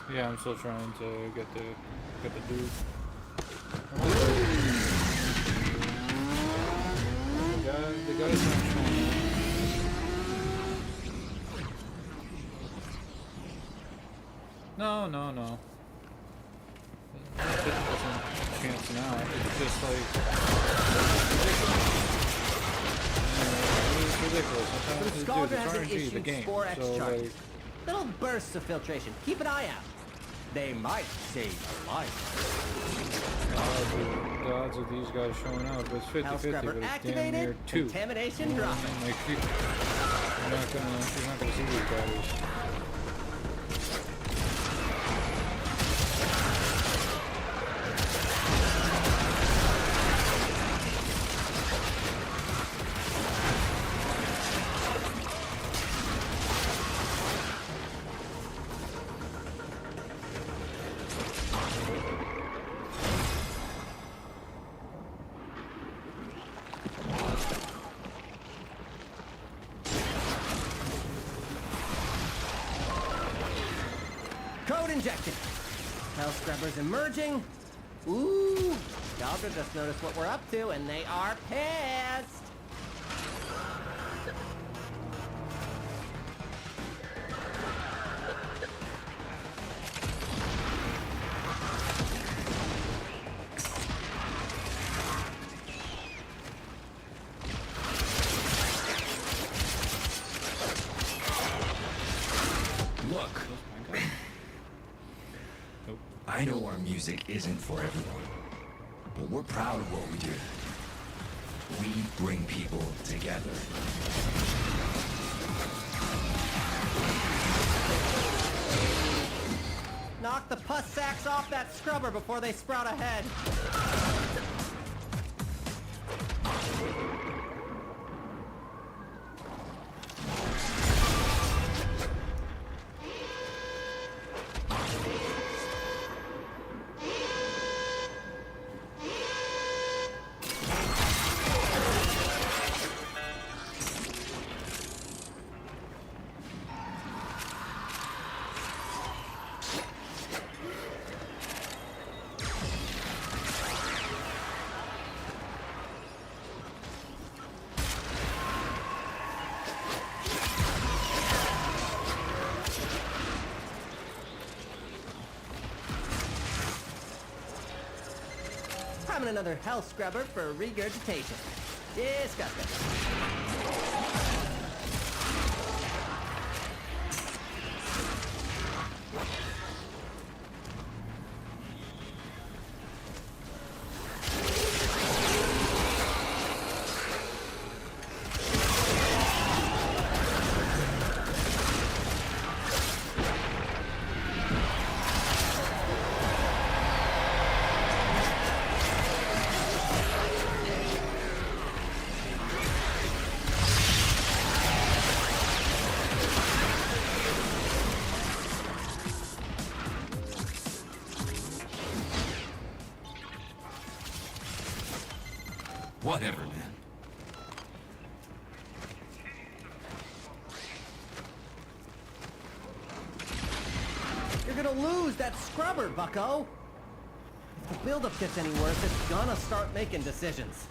Yeah, I'm still trying to get the dude. The guy's not showing up. No. 50% chance now. It's just like it's ridiculous. I'm trying to do Scaldra the hasn't RNG, the issued game. Spore X So charges. like, Little bursts of filtration. Keep an eye out. They might save your life. the odds of these guys showing up, it's 50-50, but Hellscrubber it's damn near activated. 2. Contamination dropping. Like, you're not gonna see these guys. injected. Hell Scrubbers emerging. Ooh, Skaldra just noticed what we're up to, and they are pissed. Look. I know our music isn't for everyone, but we're proud of what we do. We bring people together. Knock the pus sacks off that scrubber before they sprout a head. Having another health scrubber for regurgitation. Disgusting. Whatever, man. You're gonna lose that scrubber, bucko! If the buildup gets any worse, it's gonna start making decisions.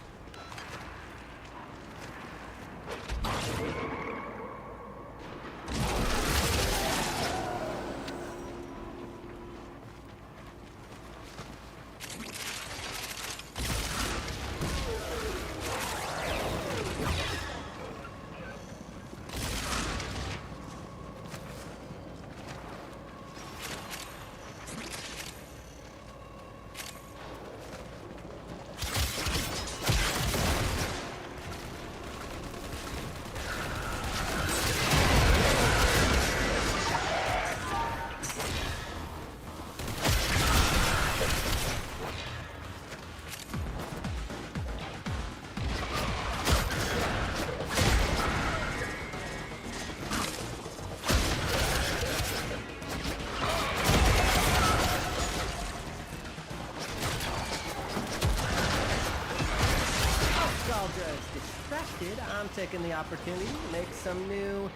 I'm taking the opportunity to make some new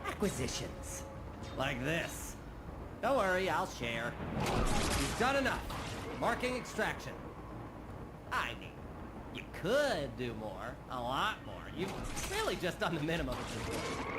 acquisitions. Like this. Don't worry, I'll share. You've done enough. Marking extraction. I mean, you could do more. A lot more. You've really just done the minimum at this point.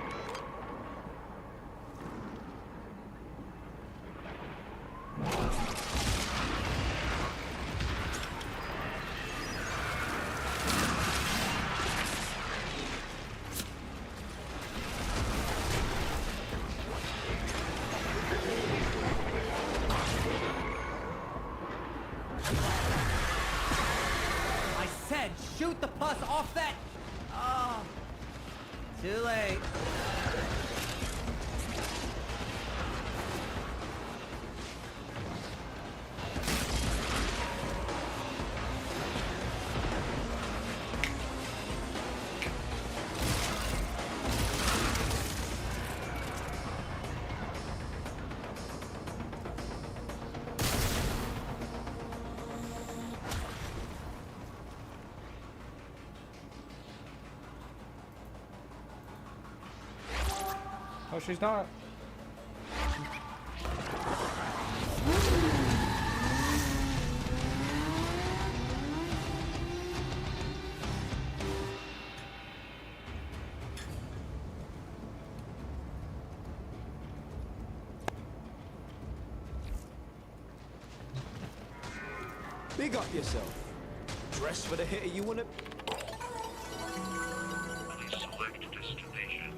Shoot the pus off that... Oh. Too late. Oh, she's not. Big up yourself. Dress for the hitter you wanna... Please select destination.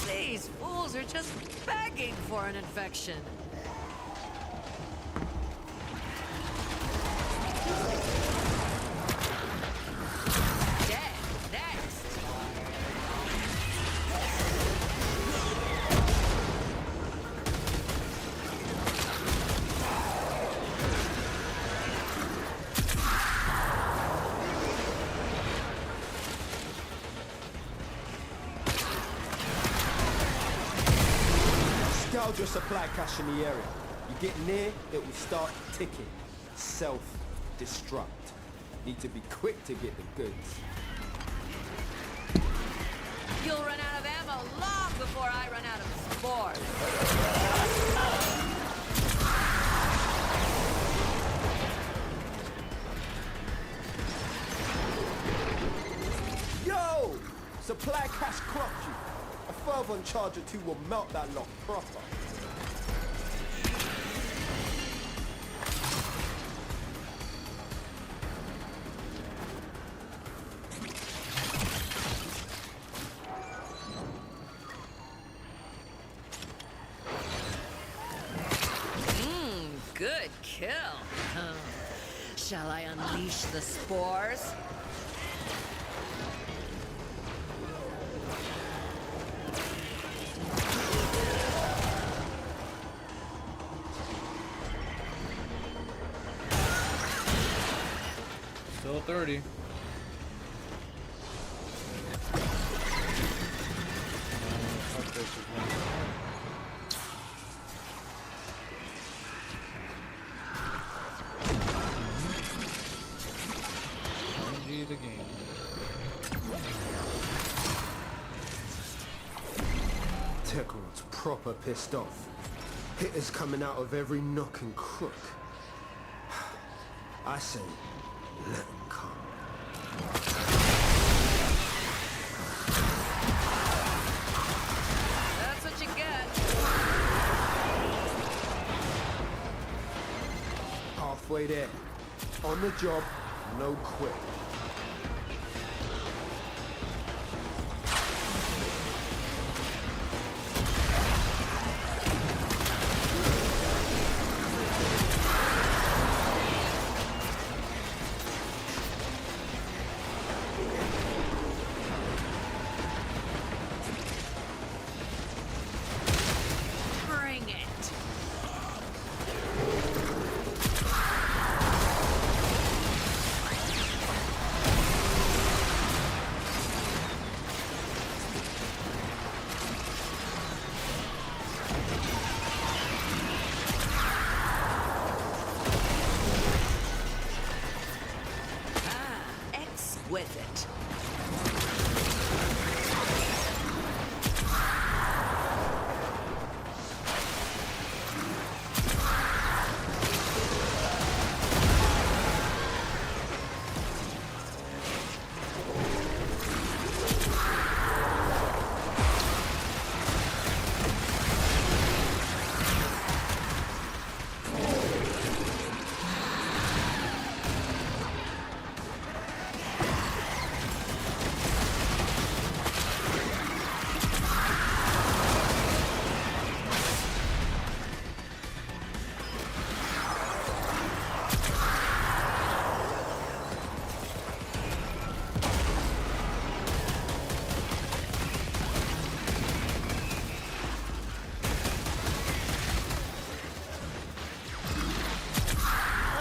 These fools are just begging for an infection. Dead next. Scourge your supply cache in the area. You get near, it will start ticking. Self-destruct. Need to be quick to get the goods. You'll run out of ammo long before I run out of spores. Yo! Supply cache cropped you. A fervent charge or two will melt that lot proper. Good kill. Shall I unleash the spores? Still 30. Fuck this again. GG the game. Techrod's proper pissed off. Hitters coming out of every nook and crook. I say, let them come. That's what you get. halfway there. On the job, no quit. Bring it. Exquisite.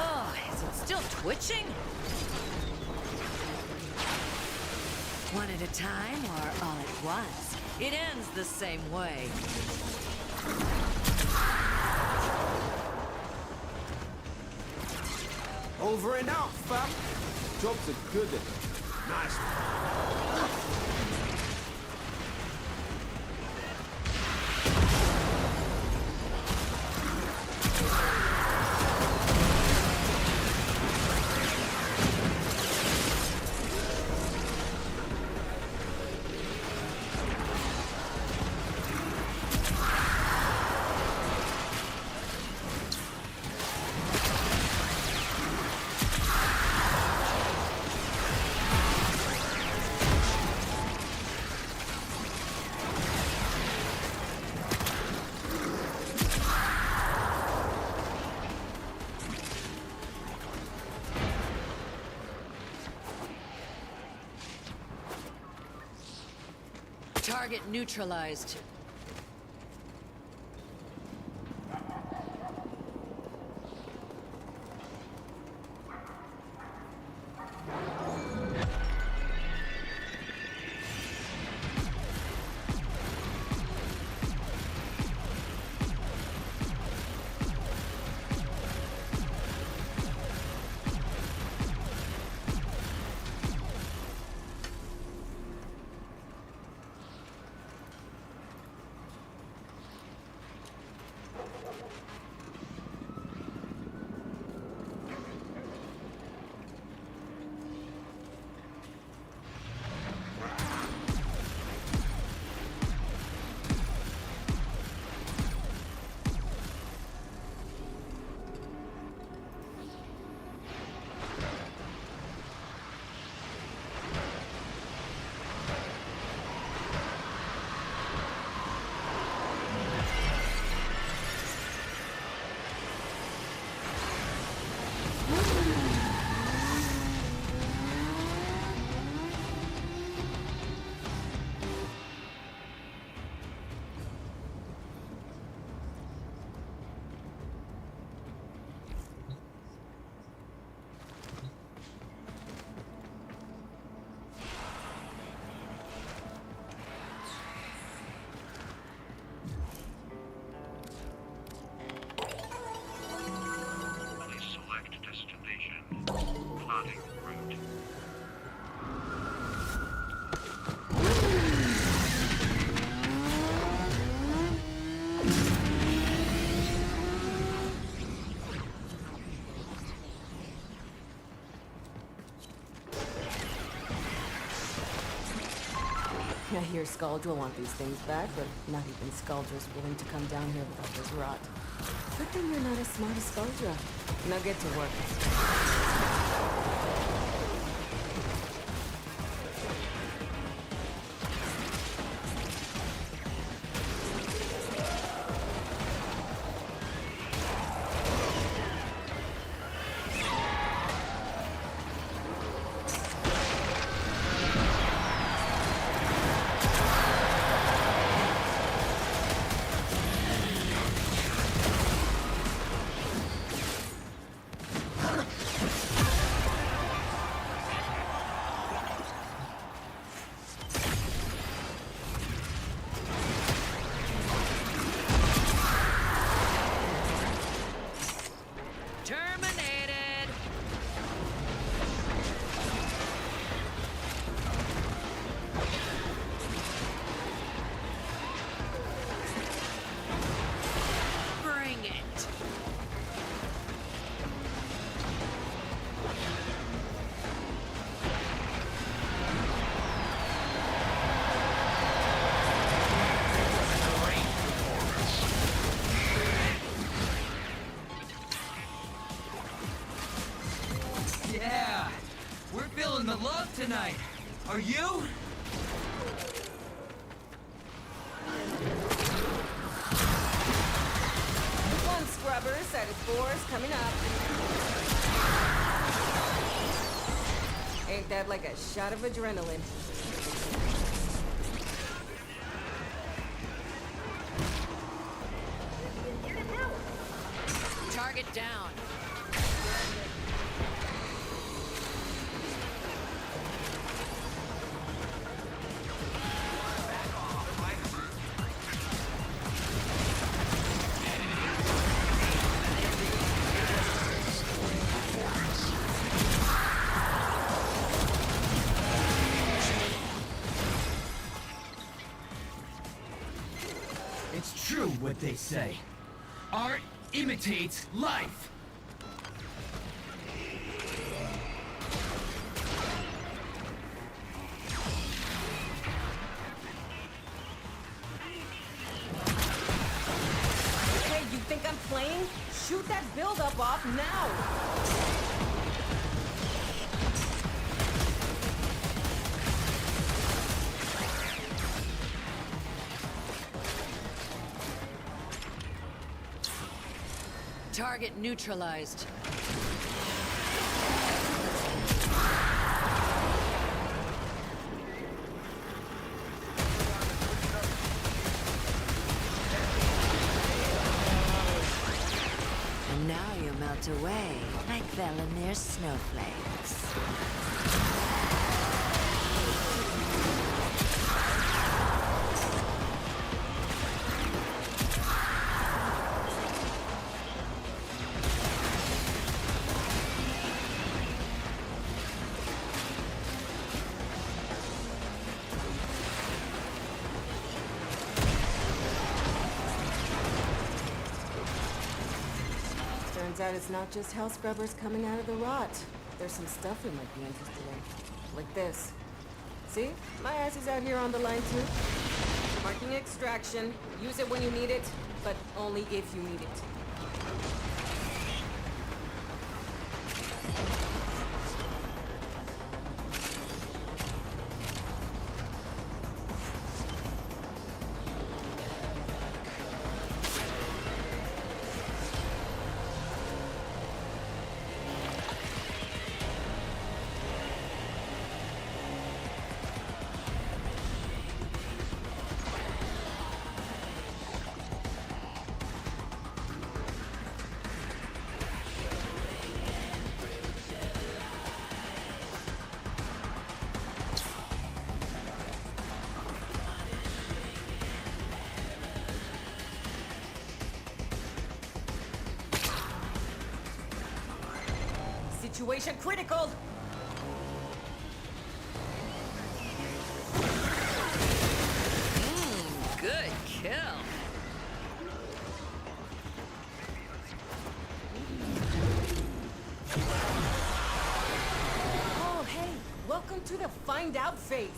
Oh, is it still twitching? One at a time or all at once? It ends the same way. Over and out, fam. Job's a good one. Nice one. Target neutralized. hear Scaldra want these things back, but not even Scaldra's willing to come down here without this rot. Good thing you're not as smart as Scaldra. Now get to work. Terminated! Bring it! Yeah! We're feeling the love tonight. Are you? One scrubber, set of 4s coming up. Ain't that like a shot of adrenaline? Target down. It's true what they say. Art imitates life. Hey, you think I'm playing? Shoot that build-up off now! Target neutralized. And now you melt away like Velanir snowflakes. Turns out it's not just hell scrubbers coming out of the rot. There's some stuff we might be interested in. Like this. See? My ass is out here on the line too. Marking extraction. Use it when you need it, but only if you need it. Situation critical! Good kill. Oh, hey! Welcome to the find out phase!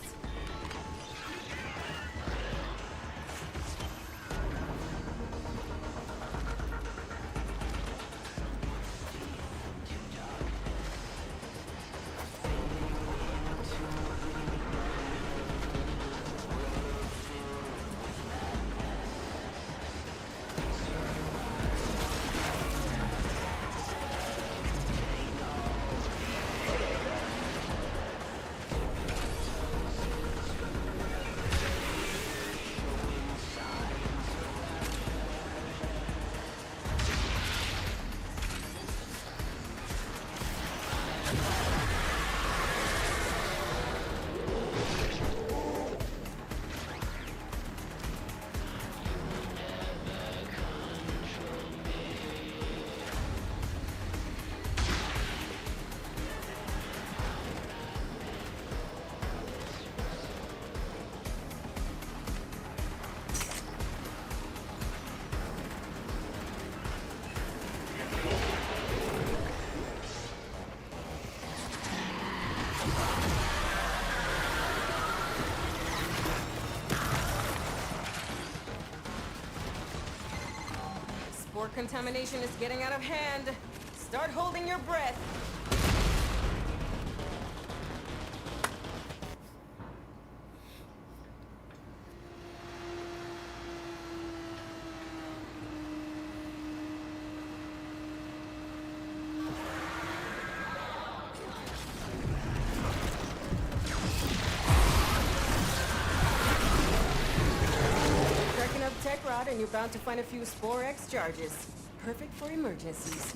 Spore contamination is getting out of hand. Start holding your breath. Cracking up tech rod and you're bound to find a few Spore X charges. Perfect for emergencies.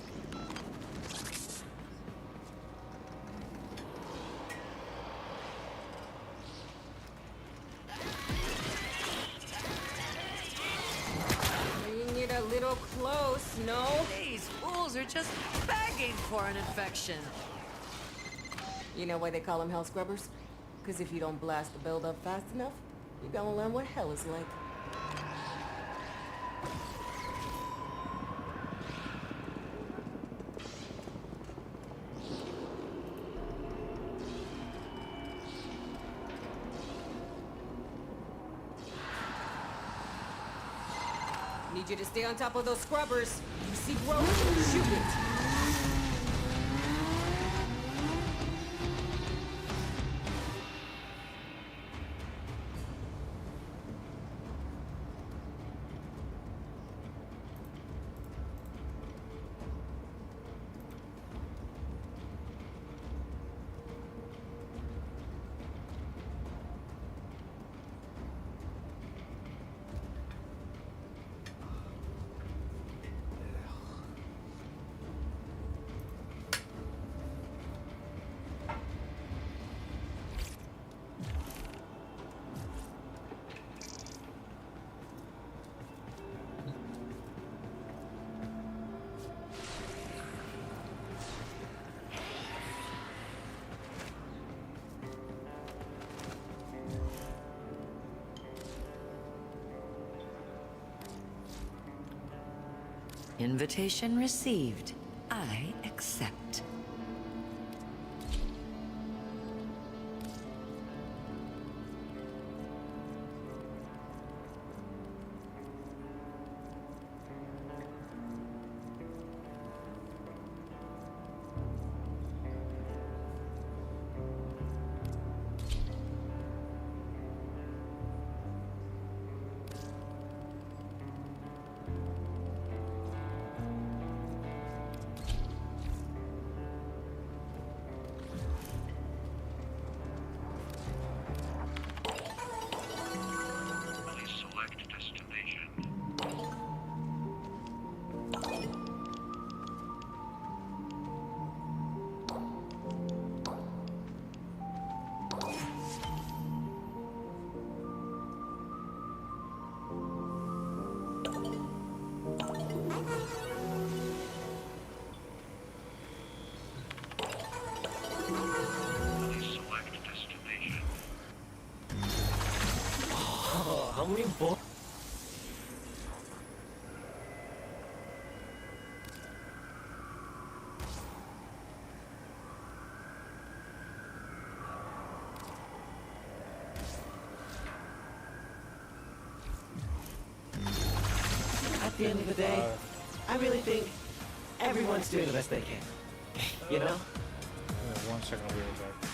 Bringing it a little close, no? These fools are just begging for an infection. You know why they call them hell scrubbers? Because if you don't blast the buildup fast enough, you're gonna learn what hell is like. Need you to stay on top of those scrubbers. You see growth, shoot it. Invitation received. I accept. Please select destination. Please select destination. How many bullets? At the end of the day, I really think everyone's doing the best they can. You know? 1 second, I'll be right back.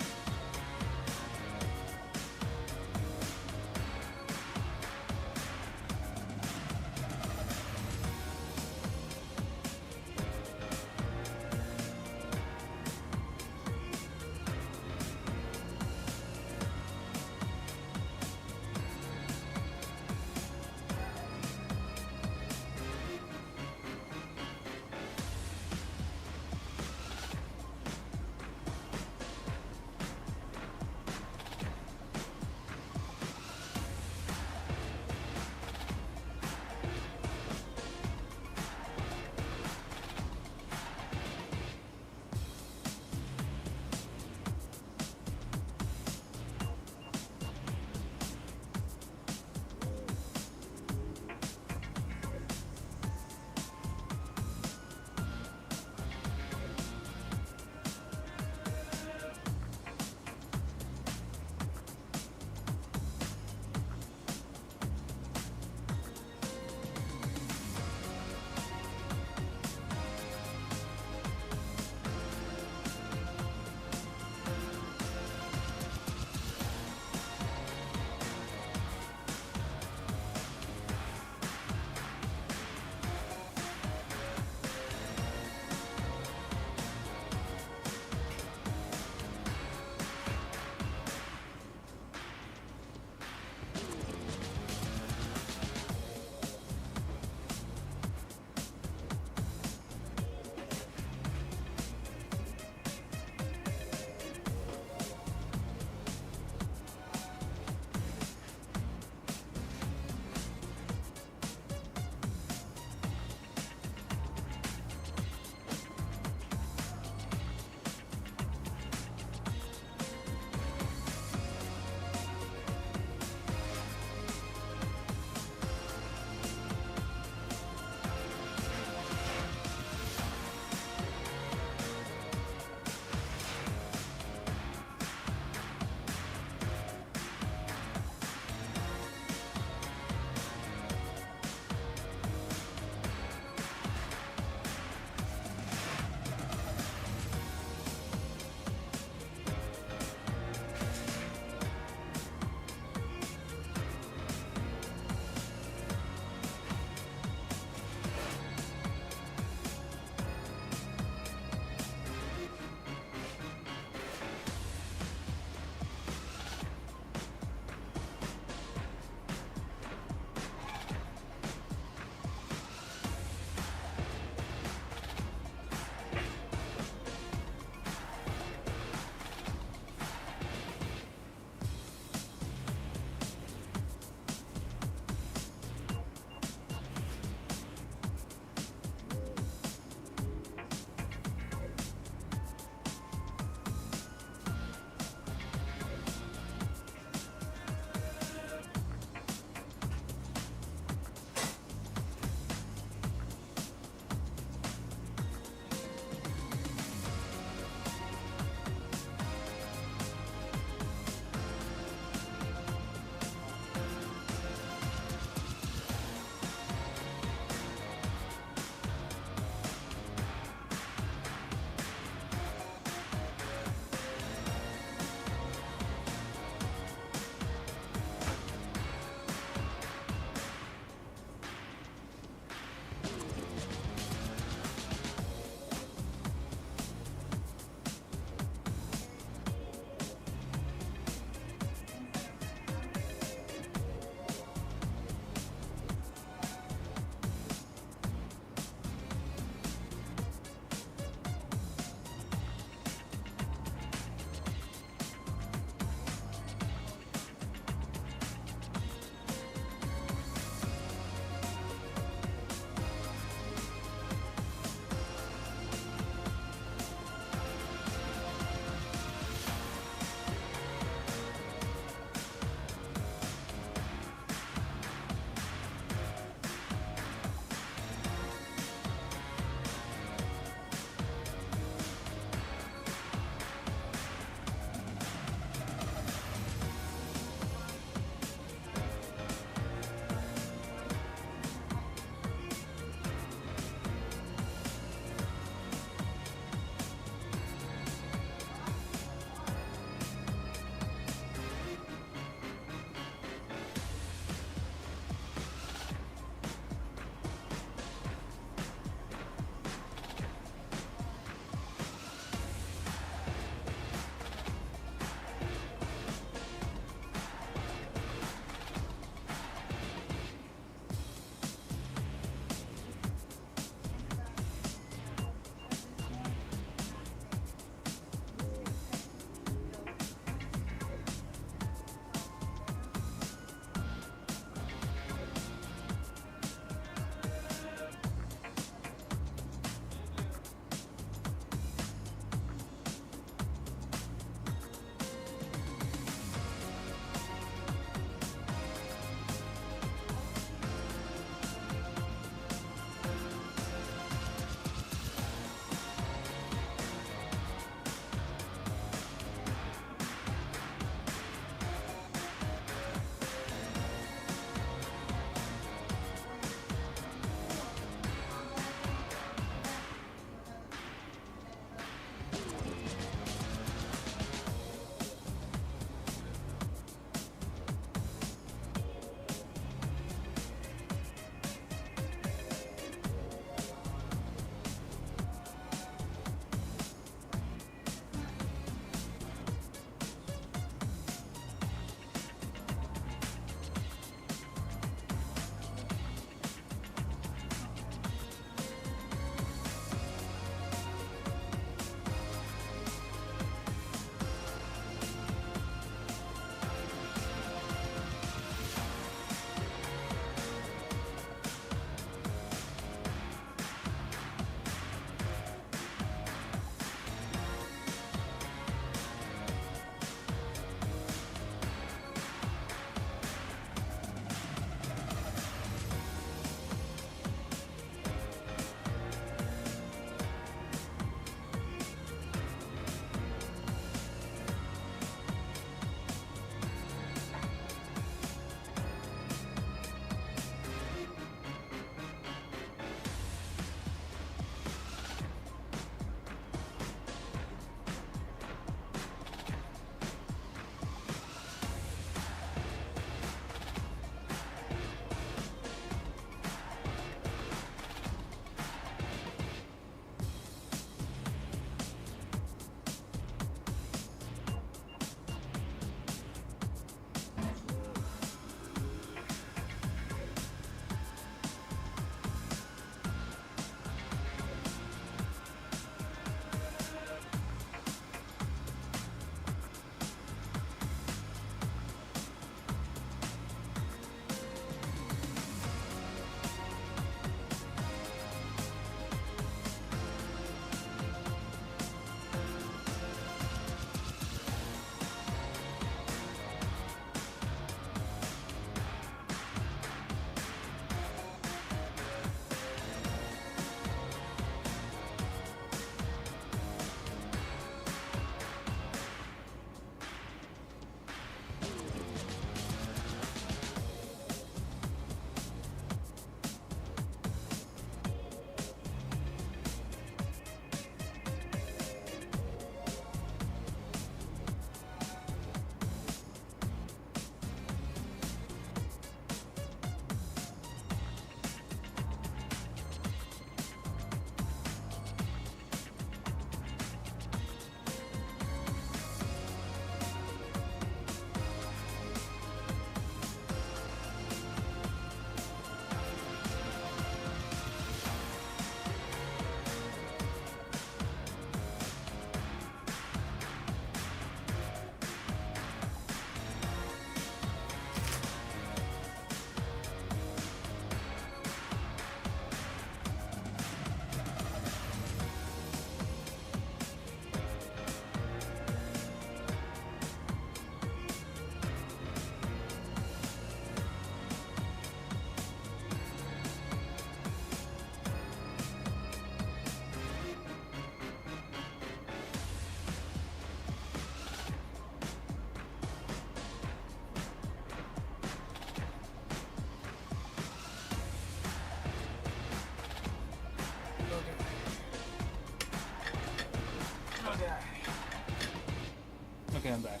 Okay, I'm back.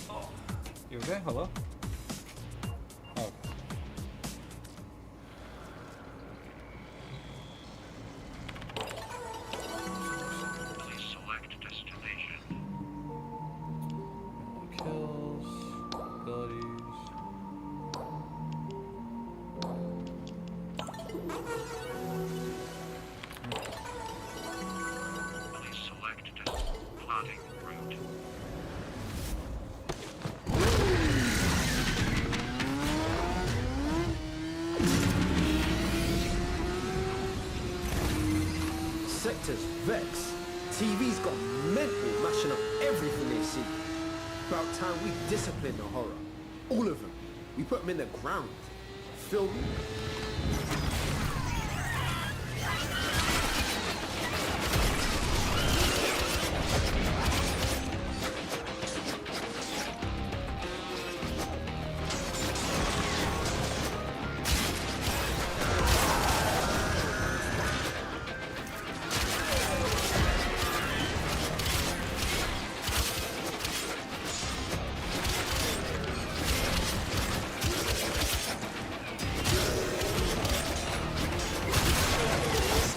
Oh. You okay? Hello? Oh, okay. Please select destination. Kills, abilities. Please select plotting route. Sectors Vex. TV's got mental mashing up everything they see. About time we discipline the horror. All of them. We put them in the ground. Feel me?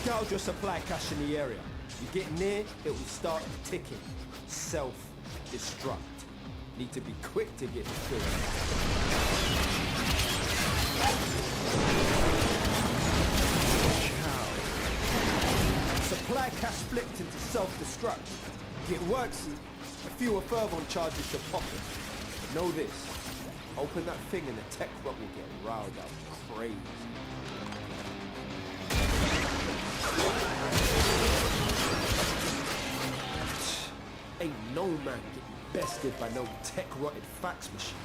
Scourge your supply cache in the area. You get near, it will start ticking. Self-destruct. Need to be quick to get the kill. Supply cache flipped into self-destruct. Get worksy, a fewer fervor charges to pop it. Know this. Open that thing and the tech rot will get riled up crazy. Ain't no man getting bested by no tech-rotted fax machine.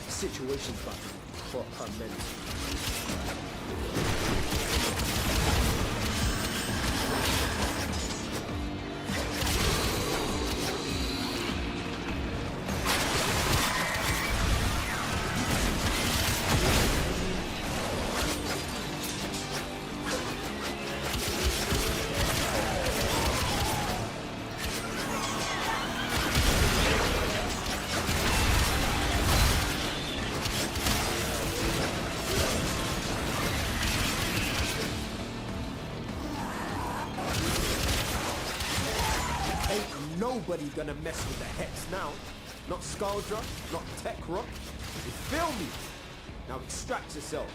Situation's about to be proper mental. Nobody gonna mess with the Hex now. Not Scaldra, not Tech-Rot. You feel me? Now extract yourself.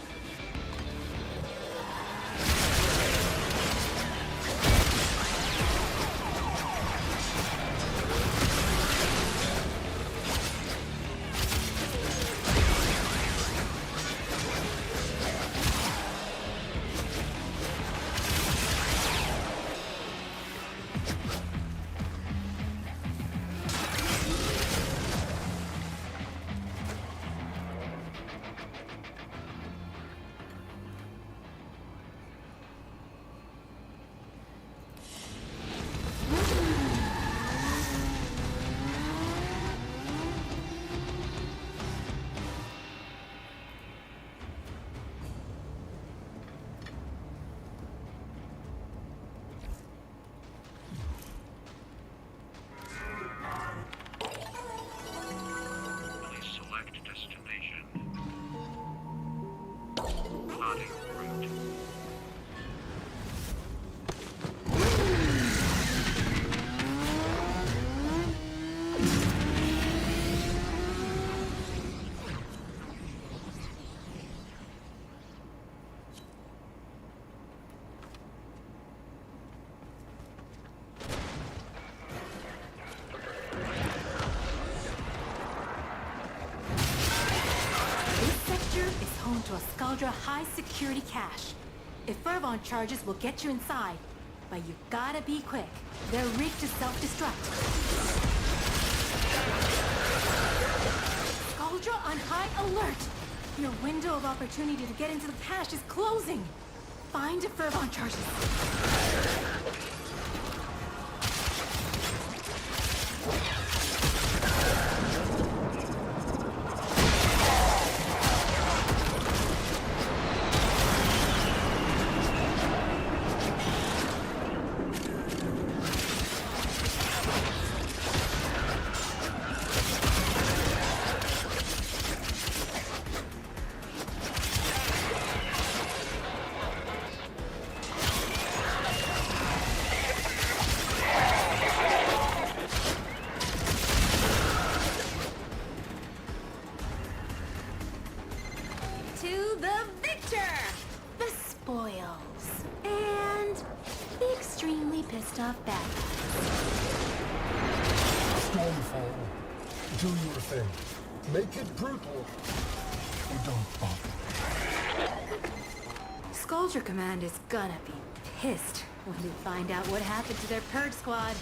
To a Scaldra high-security cache. If Fervon charges will get you inside, but you gotta be quick. They're rigged to self-destruct. on high alert! Your window of opportunity to get into the cache is closing! Find Fervon charges. To the victor! The spoils. And the extremely pissed off bad Stormfall, do your thing. Make it brutal. Or don't bother. Scoldger Command is gonna be pissed when they find out what happened to their purge squad.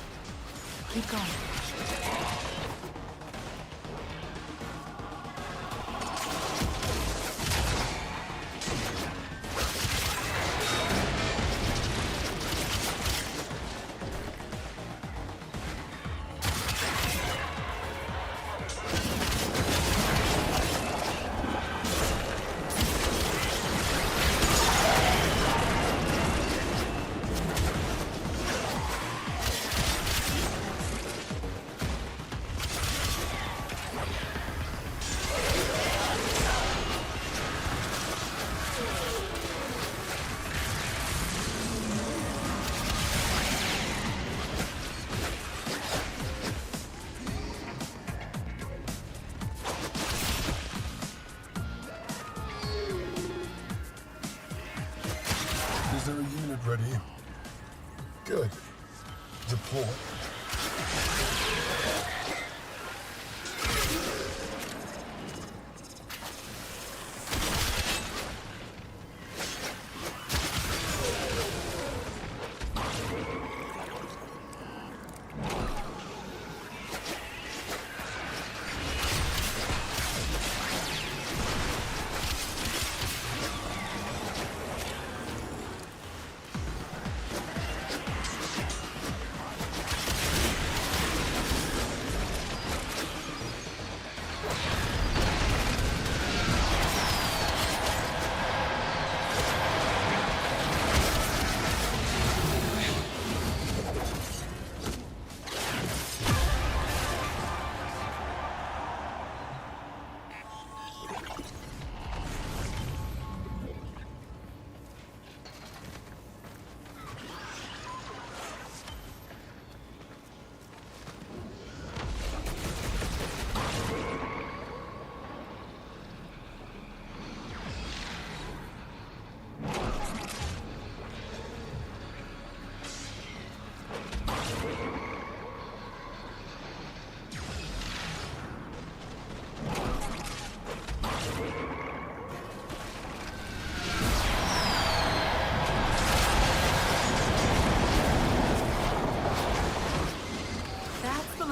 Keep going. Is there a unit ready? Good. Deploy.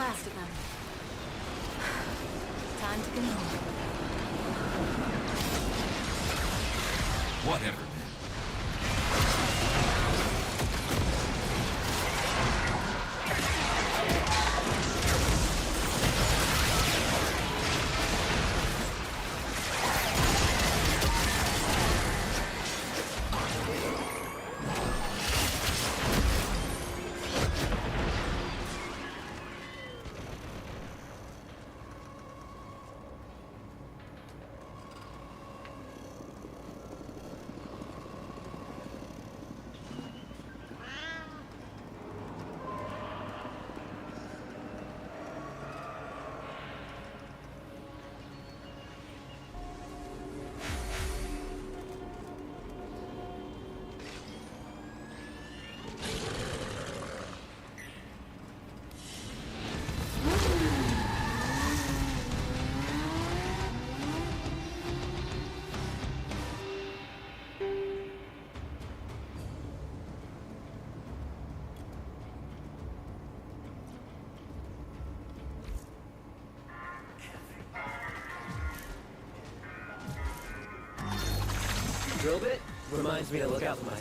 last of them. Time to go home. Whatever. Drill bit reminds me to look out for my...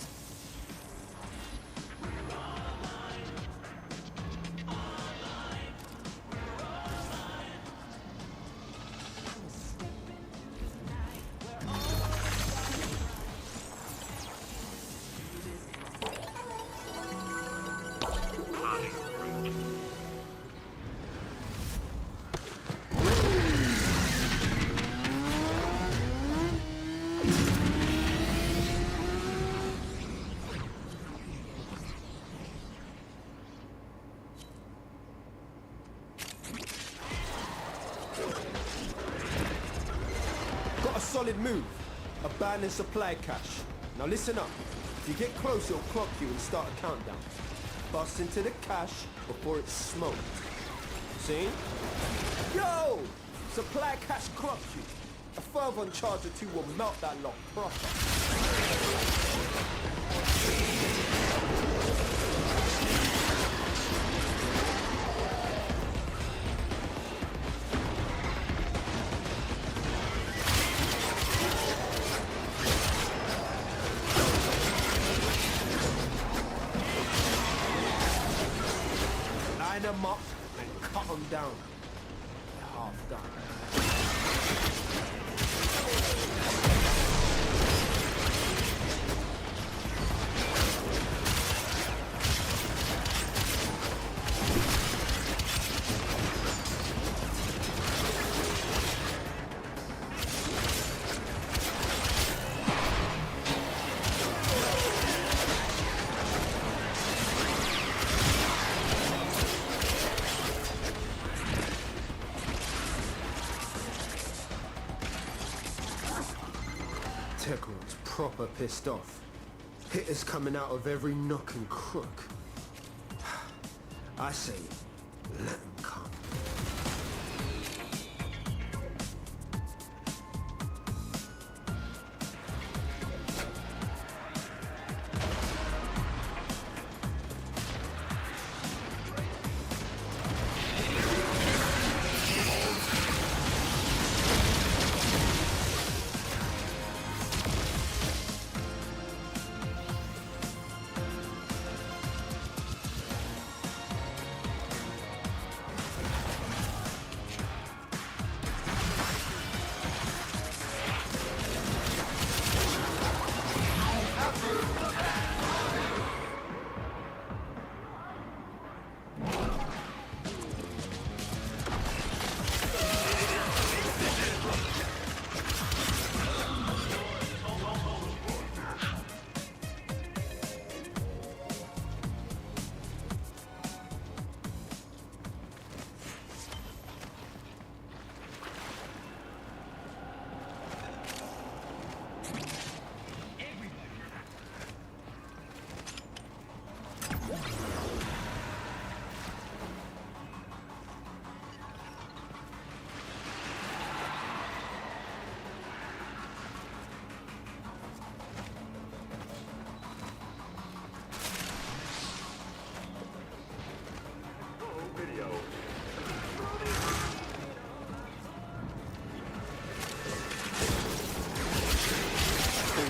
Solid move. Abandoned supply cache. Now listen up. If you get close, it'll clock you and start a countdown. Bust into the cache before it's smoked. See? Yo! Supply cache clocked you. A fervent charge or two will melt that lock proper. Line them up and cut them down. Half done. Tekrot's proper pissed off. Hitters coming out of every nook and crook. I say, let them come.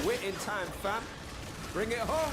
Quit in time, fam. Bring it home.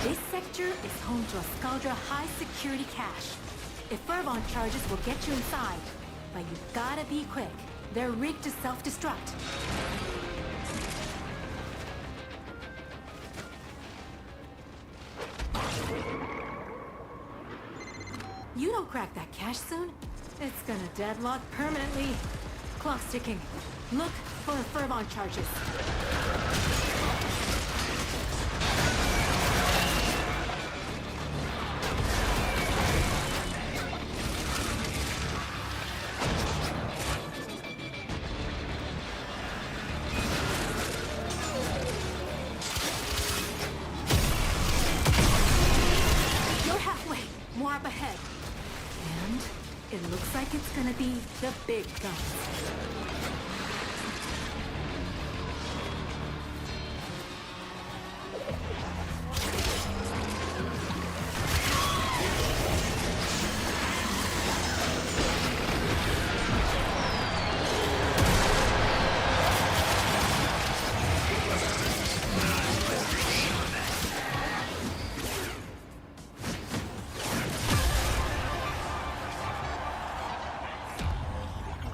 This sector is home to a Skaldra high-security cache. If Fervon charges will get you inside, but you gotta be quick. They're rigged to self-destruct. You don't crack that cache soon, it's gonna deadlock permanently. Clock's ticking. Look for the Fervon charges. You're halfway. More up ahead. And it looks like it's gonna be the big guns.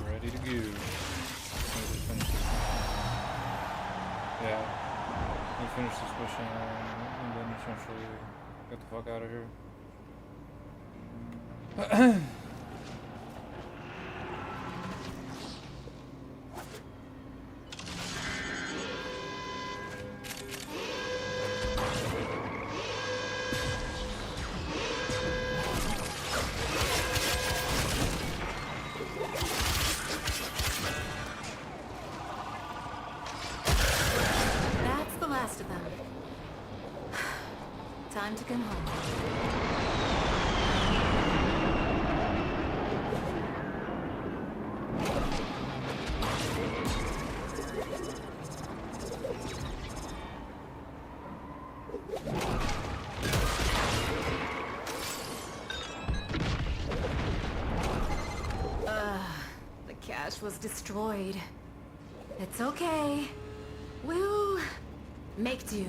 Ready to go. Let me just finish this. Yeah. Let me finish this mission and then essentially get the fuck out of here. That's the last of them. Time to come home. The cache was destroyed. It's okay. We'll make do.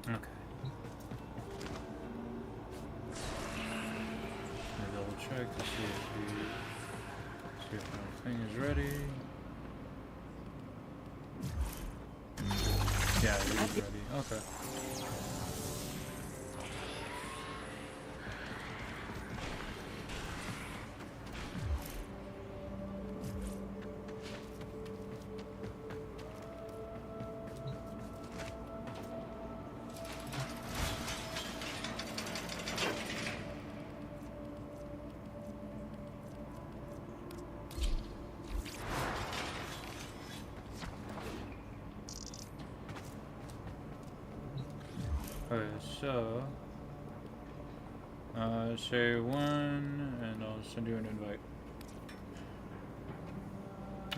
Okay. I double check to see if everything is ready. Yeah, it is ready. Okay. Okay, so say one, and I'll send you an invite.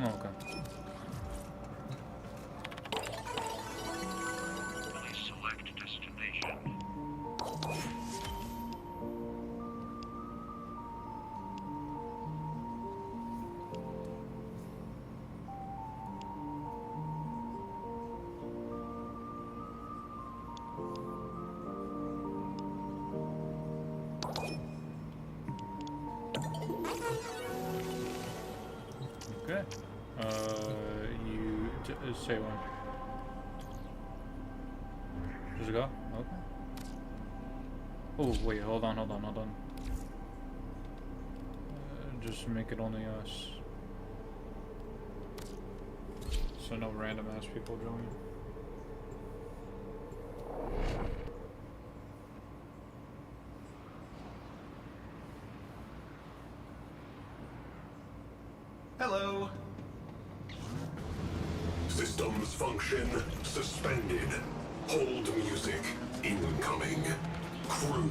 Oh, okay. Please select destination. Okay. You say one. Does it go? Okay. Oh, wait, hold on. Just make it only us. so no random ass people join. Hello. Systems function suspended. Hold music incoming. Crew,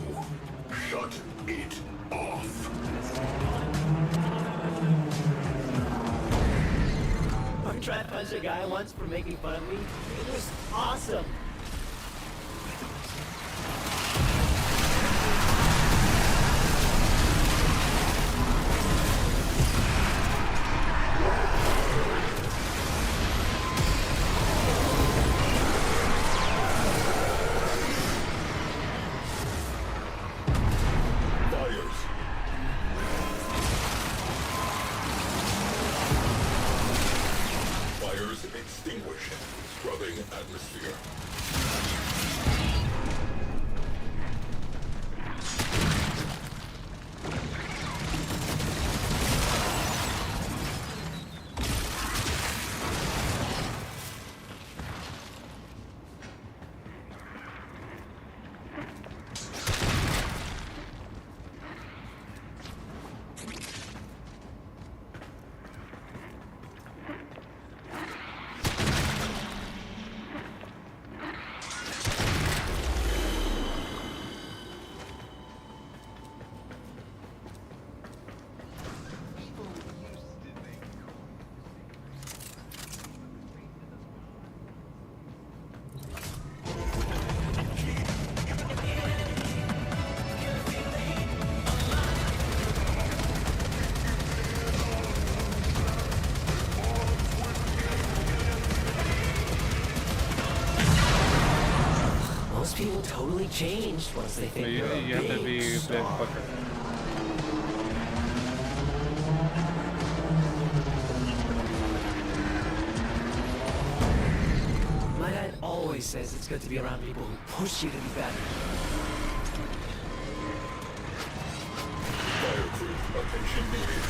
shut it off. I tried to punch a guy once for making fun of me. It was awesome. Most people totally changed once they think you they're a have to big be a bit star. quicker. My dad always says it's good to be around people who push you to be better. Fire crew, attention needed.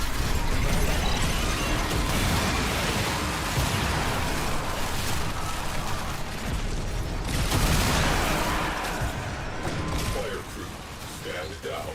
Fire crew, stand down.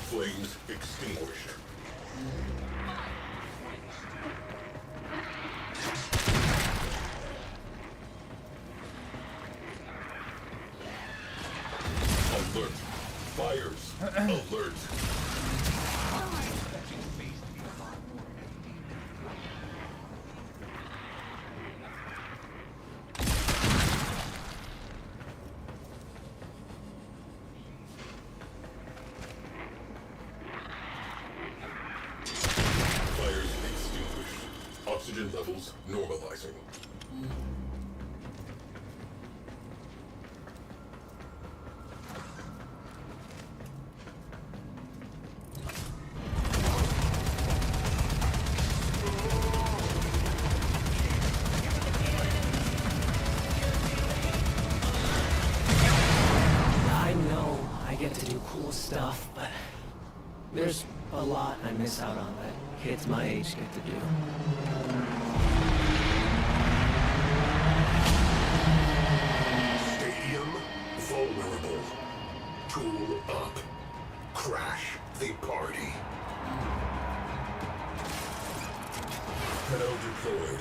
Flames extinguished. Alert. Fires. Alert. Fires extinguished. Oxygen levels normalizing. I know I get to do cool stuff, but there's a lot I miss out on that kids my age get to do. Stadium vulnerable. Tool up. Crash the party. Pedal deployed.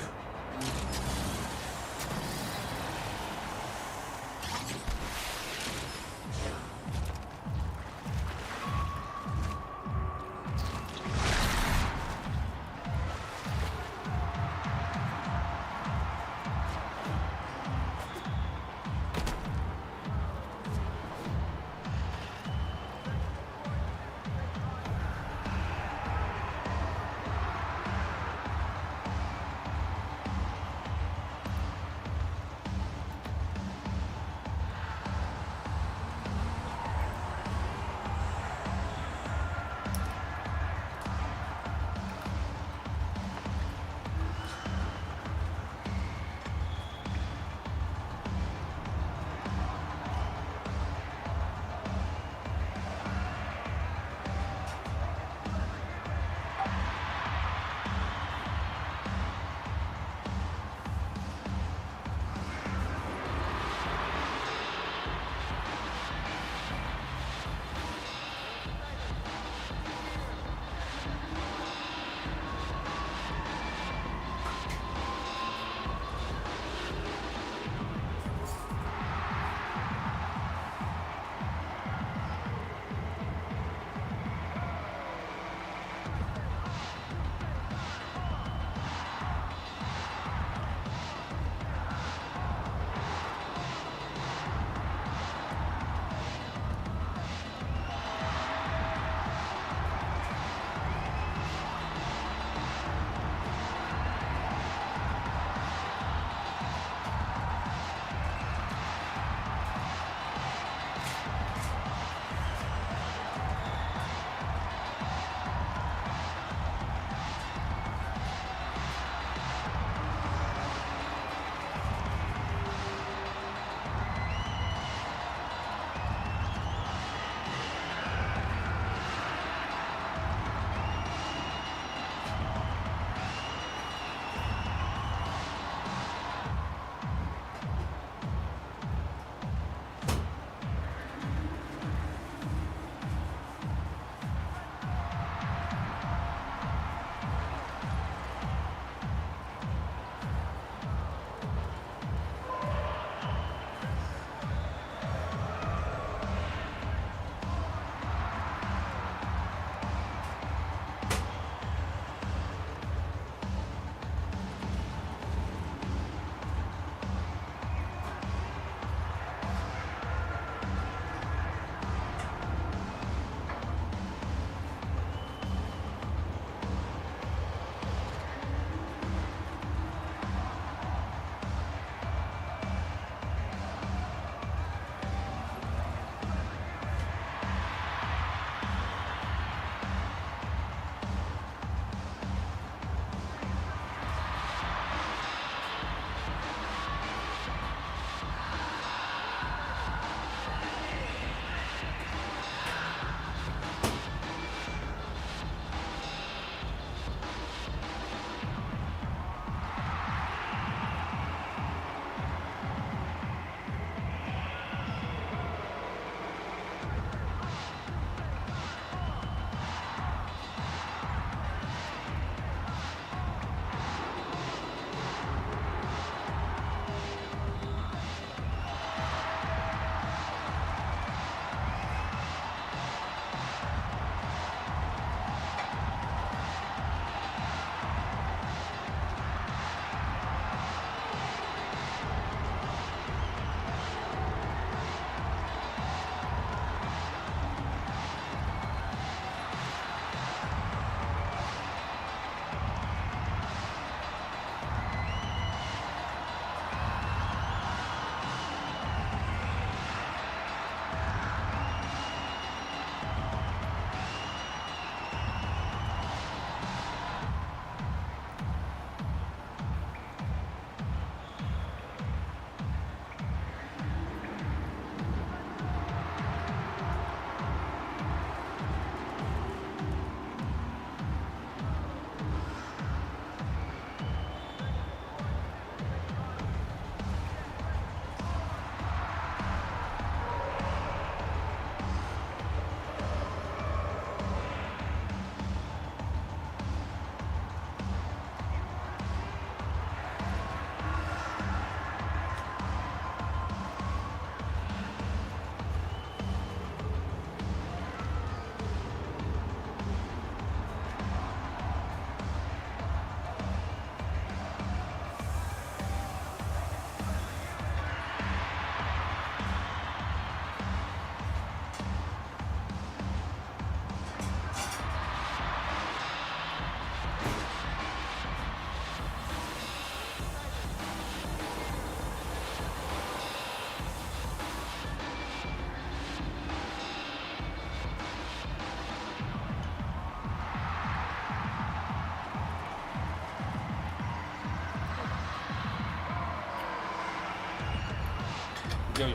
Yo.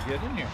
Get in here.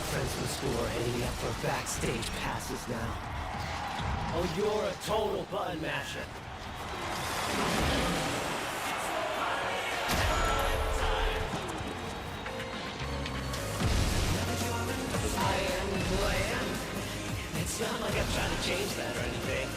Friends from school are hitting me up for backstage passes now. Oh, you're a total button masher. I am who I am. It's not like I'm trying to change that or anything.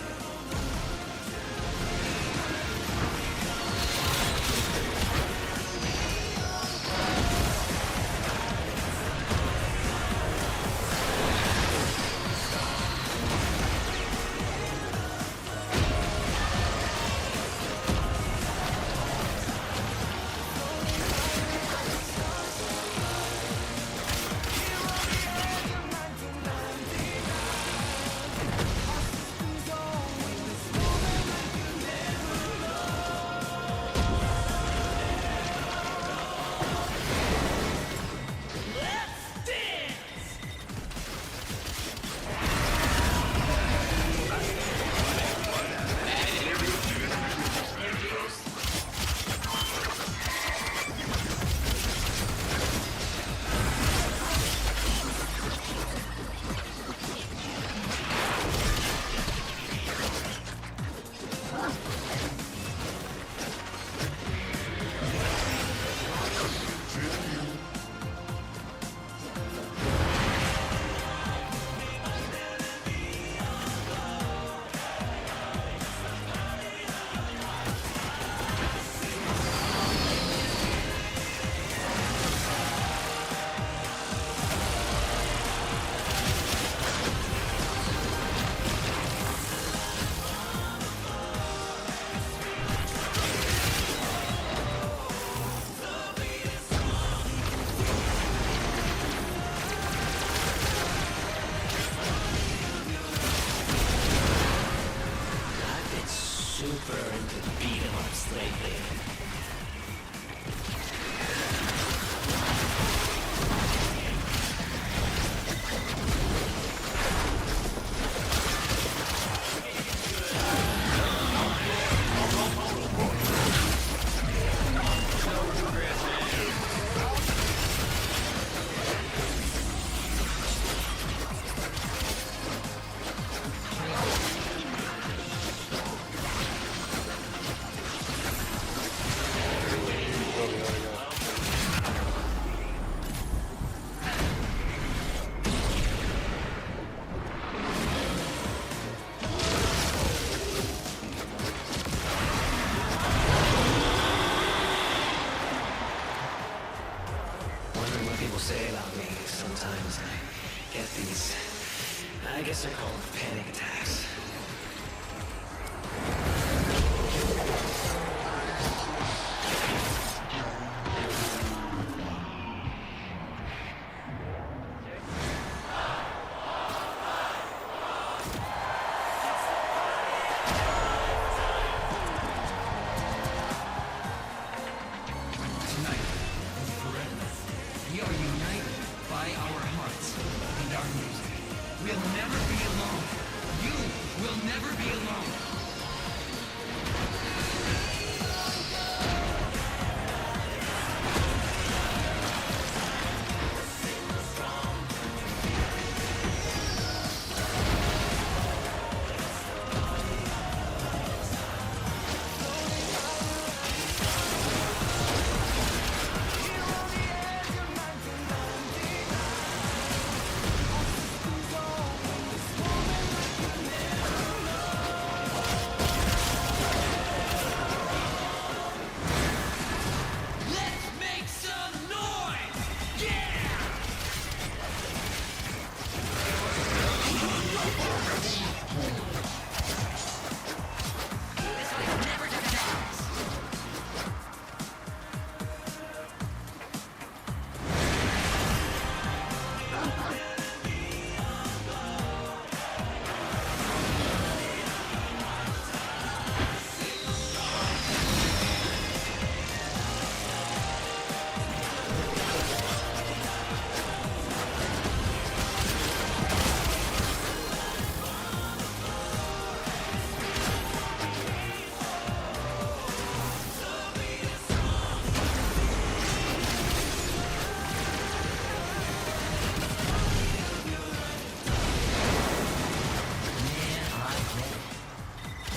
Sometimes I get these, I guess they're called panic attacks. Tonight, and forever, we are united by our hearts and our music. We'll never be alone. You will never be alone. Let's make some noise! Yeah! This way never dies.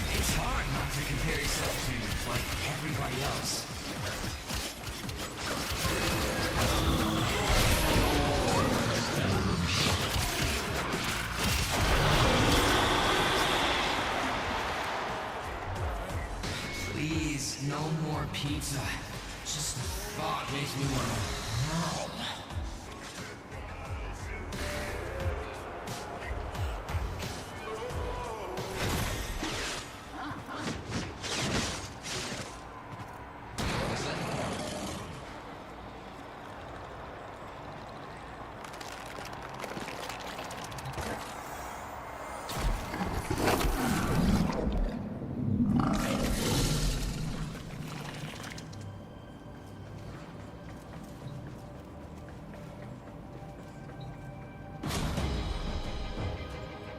It's hard not to compare yourself to, like, everybody else. Please, no more pizza. Just the thought makes me want to hurl.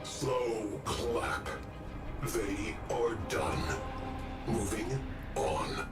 Slow clap. They are done. Moving on.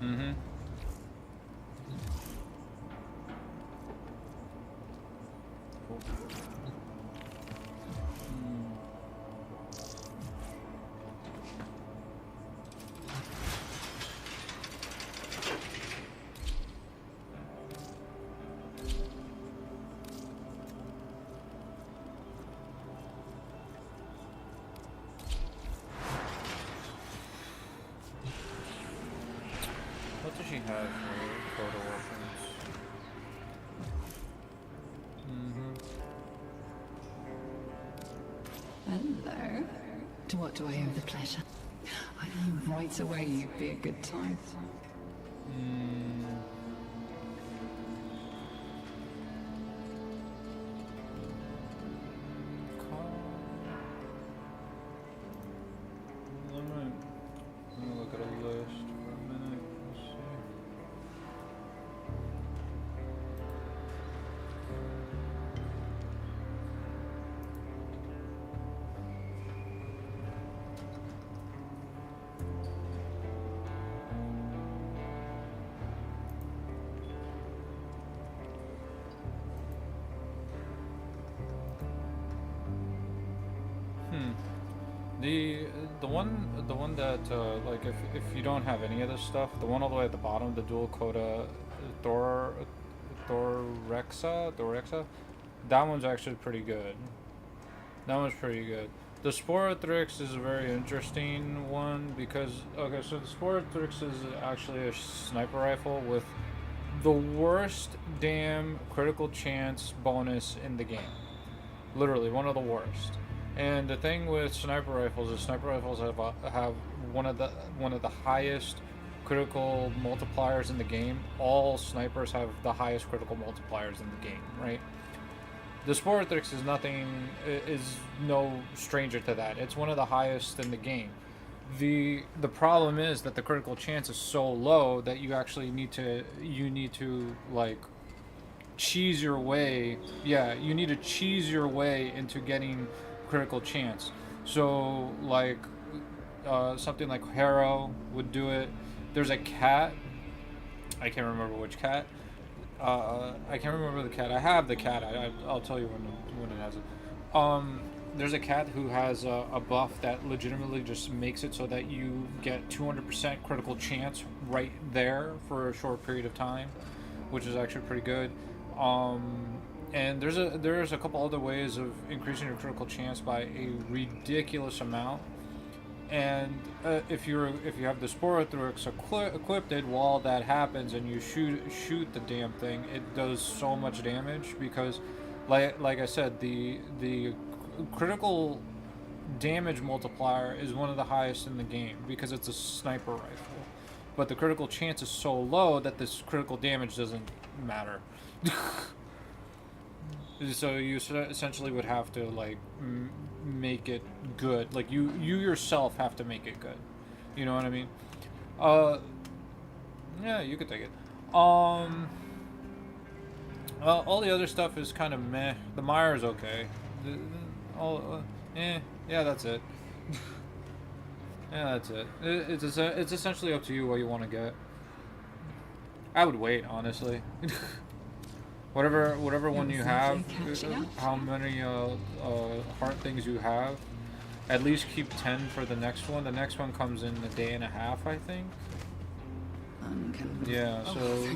Mm-hmm. Cool. What does she have for photo weapons? Hello. To what do I owe the pleasure? I knew right away you'd be a good time. Let me look at a list for a minute. Let's see. The one that like if you don't have any of this stuff, the one all the way at the bottom, the dual coda Thoraxa, that one's actually pretty good. That one's pretty good. The Sporothrix is a very interesting one because, okay, so the Sporothrix is actually a sniper rifle with the worst damn critical chance bonus in the game. Literally one of the worst. And the thing with sniper rifles is sniper rifles have one of the highest critical multipliers in the game. All snipers have the highest critical multipliers in the game, right? The Sporothrix is no stranger to that. It's one of the highest in the game. The problem is that the critical chance is so low that you actually need to like cheese your way. Yeah, you need to cheese your way into getting critical chance. So like something like Harrow would do it. There's a cat, I can't remember which cat. I can't remember the cat. I have the cat. I'll tell you when it has it. There's a cat who has a buff that legitimately just makes it so that you get 200% critical chance right there for a short period of time, which is actually pretty good. And there's a couple other ways of increasing your critical chance by a ridiculous amount. And if you have the Sporothrix equipped, while that happens and you shoot the damn thing, it does so much damage because, like I said, the critical damage multiplier is one of the highest in the game because it's a sniper rifle. But the critical chance is so low that this critical damage doesn't matter. So you essentially would have to like make it good. Like you yourself have to make it good. You know what I mean? Yeah, you could take it. All the other stuff is kind of meh. The Mire is okay. Yeah, that's it. Yeah, that's it. It's essentially up to you what you want to get. I would wait, honestly. Whatever one you have, how many heart things you have, at least keep 10 for the next one. The next one comes in a day and a half, I think. Yeah, so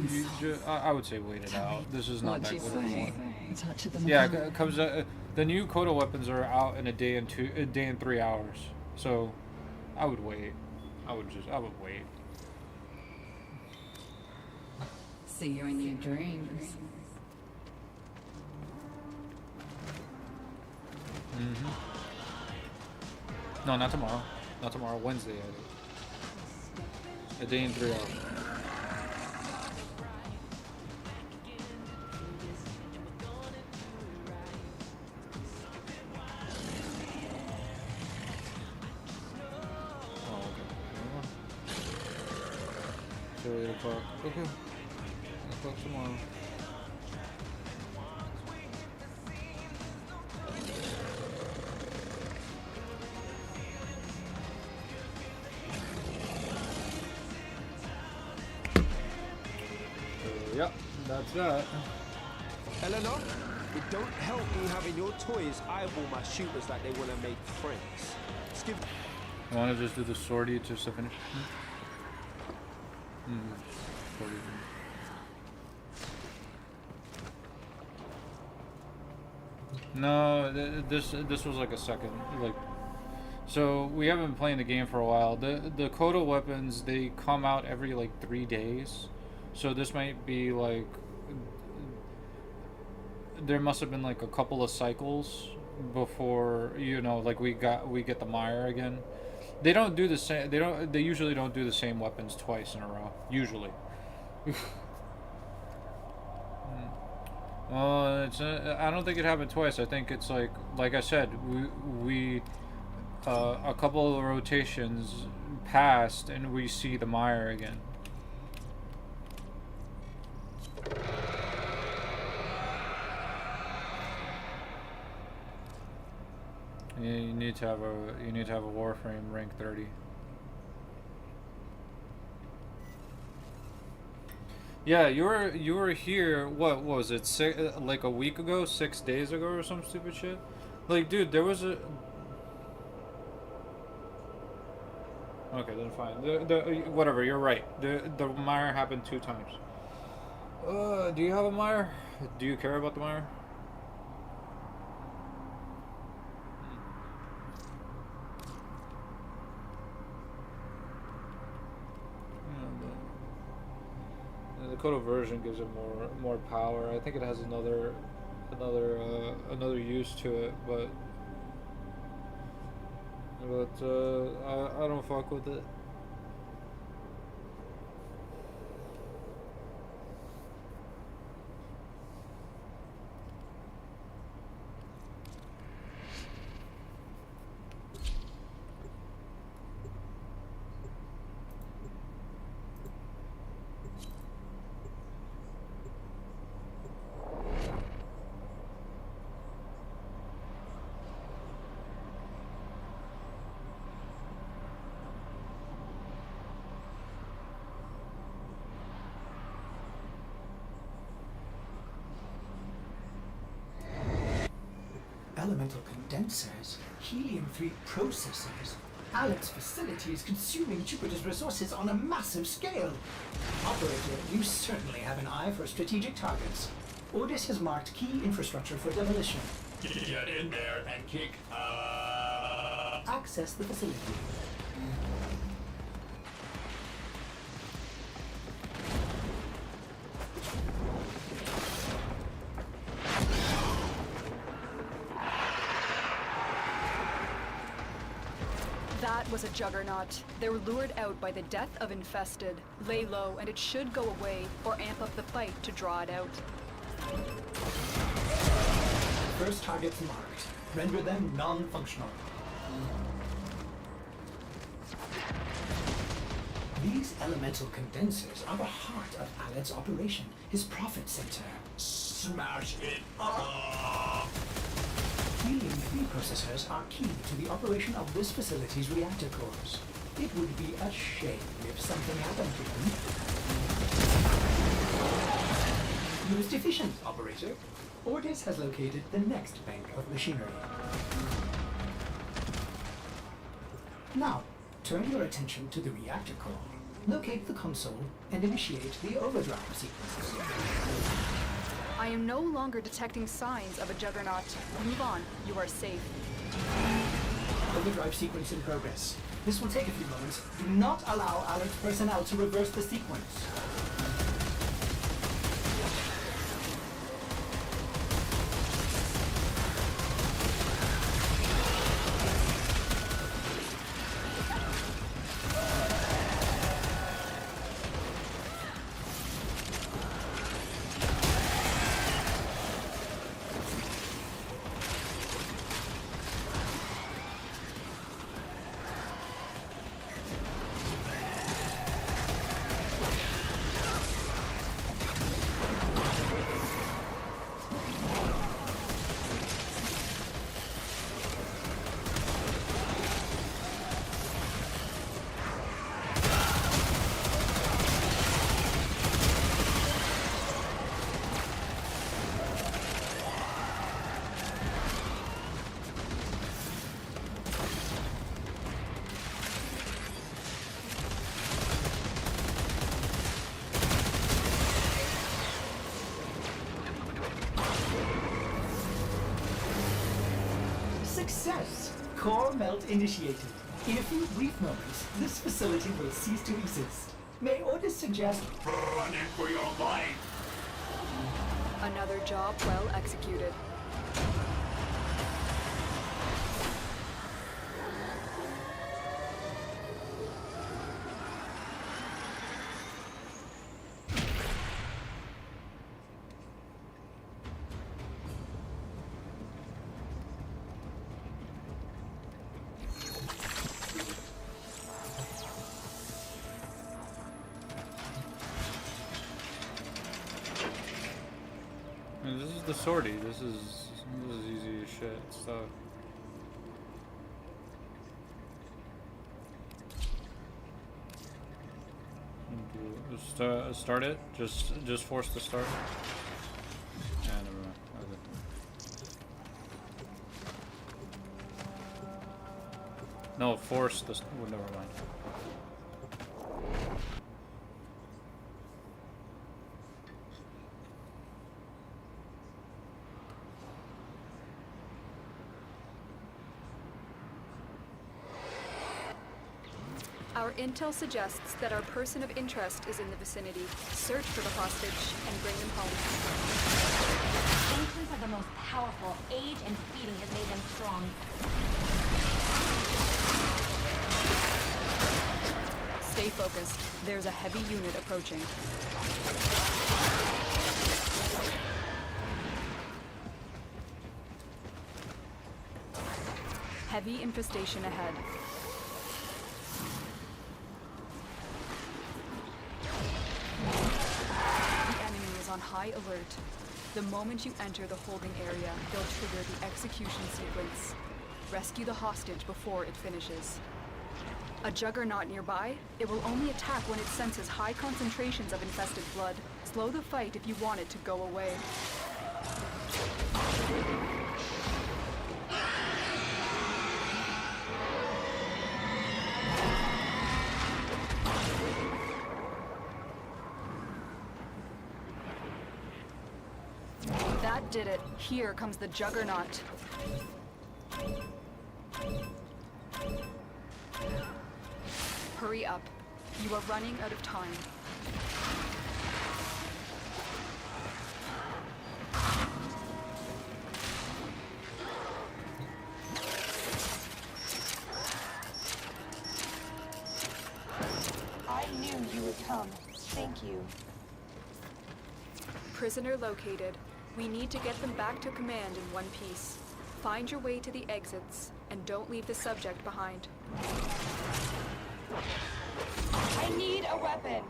I would say wait it out. This is not that good of one. Yeah, it comes. The new Coda weapons are out in a day and 3 hours. So I would wait. I would wait. See you in your dreams. No, not tomorrow. Not tomorrow. Wednesday. A day and 3 hours. Oh, okay. So 8 o'clock. Okay. 8 o'clock tomorrow. Yep, that's that. Eleanor, it don't help me having your toys eyeball my shooters like they want to make friends. Skip. I want to just do the sortie just to finish. No, this was like a second, like. So we haven't been playing the game for a while. The Coda weapons, they come out every like 3 days. So this might be like, there must have been like a couple of cycles before, you know, like we get the Mire again. They don't do the same. They usually don't do the same weapons twice in a row. Usually. I don't think it happened twice. I think it's like I said, we a couple of rotations passed and we see the Mire again. Yeah, you need to have a Warframe rank 30. Yeah, you were here. What was it? Like a week ago, 6 days ago, or some stupid shit. Like, dude, there was a. Okay, then fine. Whatever, you're right. The mire happened 2 times. Do you have a mire? Do you care about the mire? The Kodo version gives it more power. I think it has another use to it, but I don't fuck with it. Elemental condensers, helium-3 processors. Alep's facility is consuming Jupiter's resources on a massive scale. Operator, you certainly have an eye for strategic targets. Ordis has marked key infrastructure for demolition. Get in there and kick. Access the facility. That was a juggernaut. They were lured out by the death of Infested. Lay low and it should go away, or amp up the fight to draw it out. First targets marked. Render them non-functional. These elemental condensers are the heart of Aled's operation, his profit center. Smash it up! Helium-3 processors are key to the operation of this facility's reactor cores. It would be a shame if something happened to them. Most efficient, operator. Ordis has located the next bank of machinery. Now, turn your attention to the reactor core. Locate the console and initiate the overdrive sequence. I am no longer detecting signs of a juggernaut. Move on. You are safe. Overdrive sequence in progress. This will take a few moments. Do not allow Alep's personnel to reverse the sequence. Success! Core melt initiated. In a few brief moments, this facility will cease to exist. May Ordis suggest running for your life? Another job well executed. This is the sortie. This is easy as shit stuff. Start it. Just force the start. Yeah, never mind. Okay. No, force the. Well, never mind. Our intel suggests that our person of interest is in the vicinity. Search for the hostage and bring them home. Ancients are the most powerful. Age and feeding has made them strong. Stay focused. There's a heavy unit approaching. Heavy infestation ahead. The enemy is on high alert. The moment you enter the holding area, they'll trigger the execution sequence. Rescue the hostage before it finishes. A juggernaut nearby? It will only attack when it senses high concentrations of infested blood. Slow the fight if you want it to go away. That did it. Here comes the juggernaut. Hurry up. You are running out of time. I knew you would come. Thank you. Prisoner located. We need to get them back to command in one piece. Find your way to the exits, and don't leave the subject behind. I need a weapon.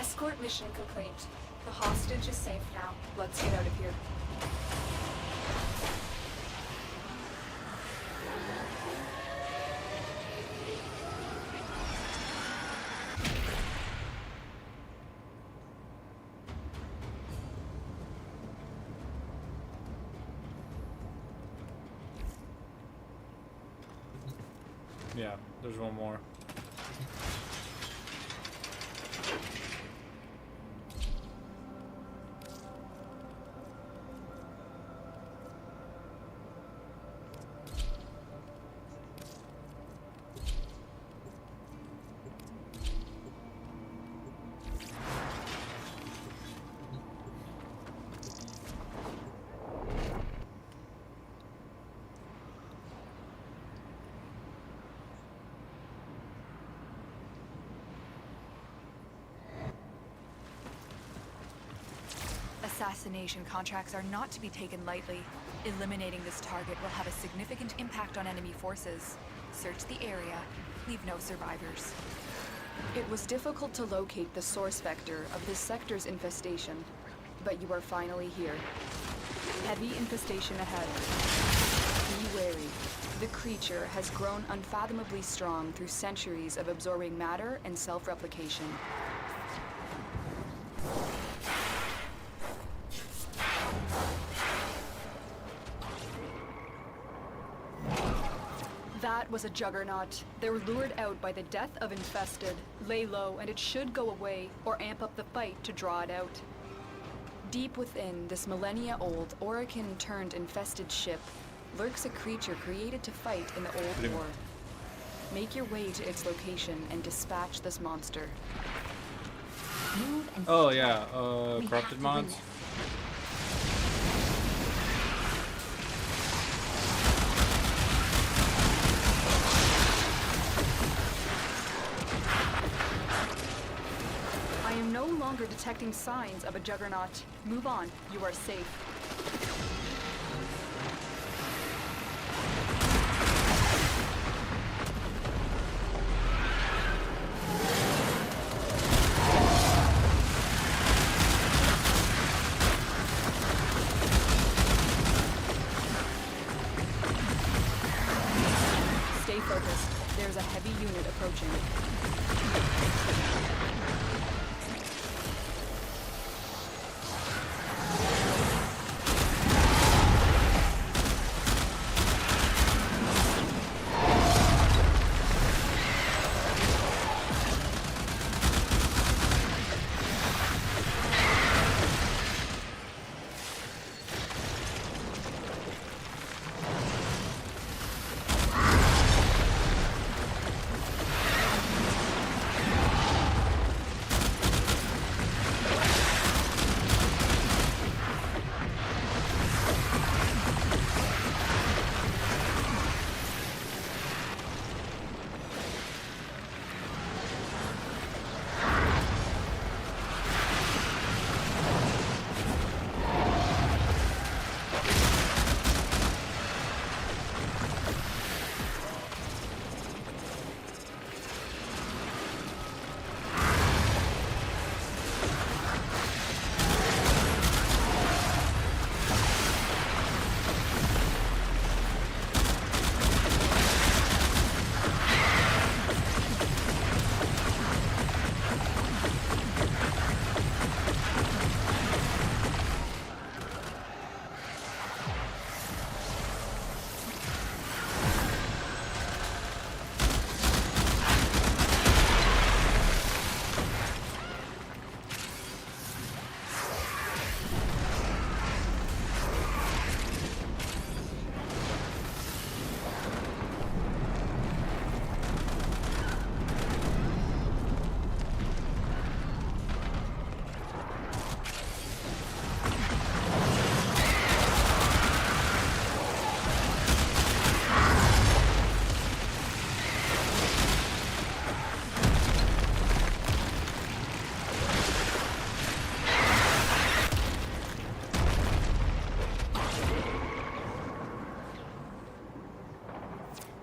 Escort mission complete. The hostage is safe now. Let's get out of here. Yeah, there's one more. Assassination contracts are not to be taken lightly. Eliminating this target will have a significant impact on enemy forces. Search the area. Leave no survivors. It was difficult to locate the source vector of this sector's infestation, but you are finally here. Heavy infestation ahead. Be wary. The creature has grown unfathomably strong through centuries of absorbing matter and self-replication. That was a juggernaut. They were lured out by the death of infested. Lay low and it should go away, or amp up the fight to draw it out. Deep within this millennia-old Orokin-turned-infested ship lurks a creature created to fight in the old war. Make your way to its location and dispatch this monster. Oh yeah, corrupted mods. longer detecting signs of a juggernaut. Move on. You are safe. Stay focused. There's a heavy unit approaching.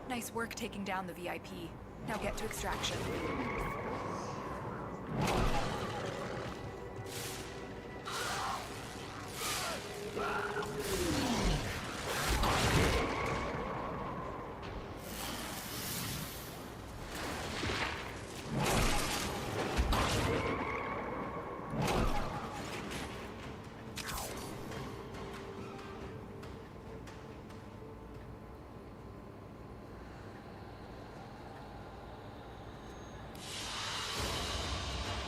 Nice work taking down the VIP. Now get to extraction.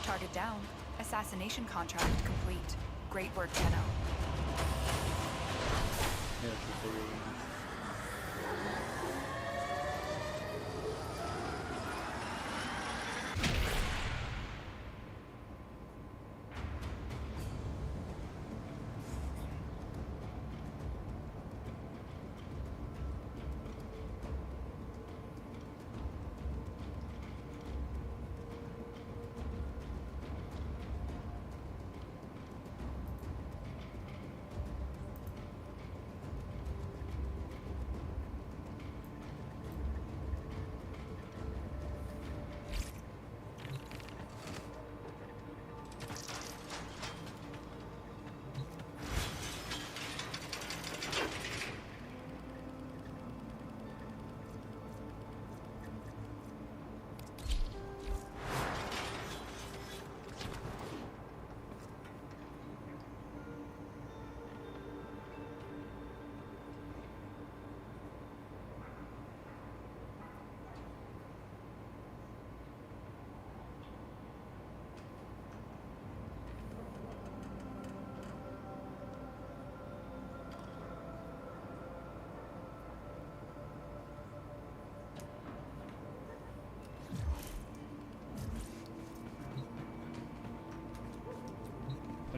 Target down. Assassination contract complete. Great work, Tenno.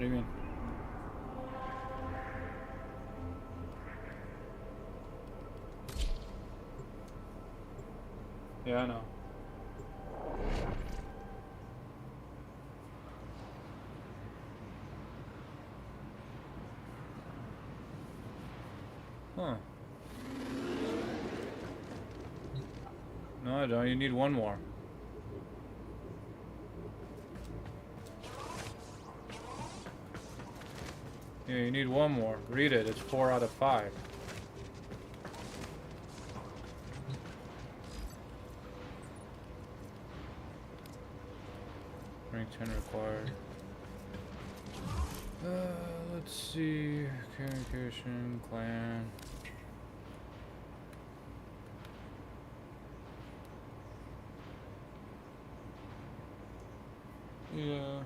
What do you mean? Yeah, I know. Huh. No, I don't. You need one more. Yeah, you need one more. Read it. It's 4 out of 5. Rank 10 required. Let's see. Communication, clan. Yeah.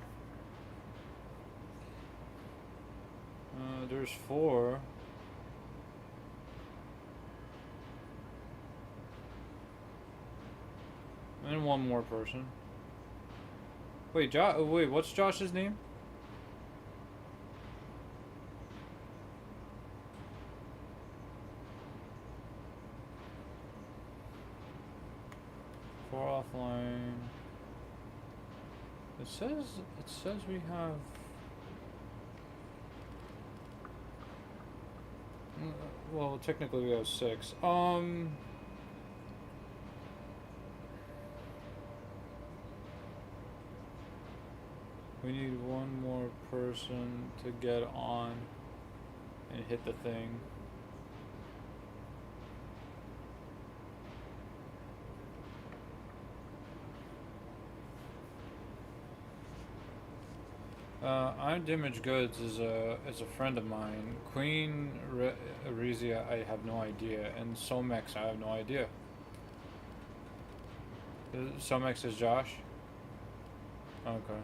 There's 4. And one more person. Wait, wait, what's Josh's name? Offline. It says we have. Well, technically we have 6. We need one more person to get on and hit the thing. I'm Damaged Goods is a friend of mine. Queen Arizia, I have no idea, and Somex, I have no idea. Somex is Josh? Okay.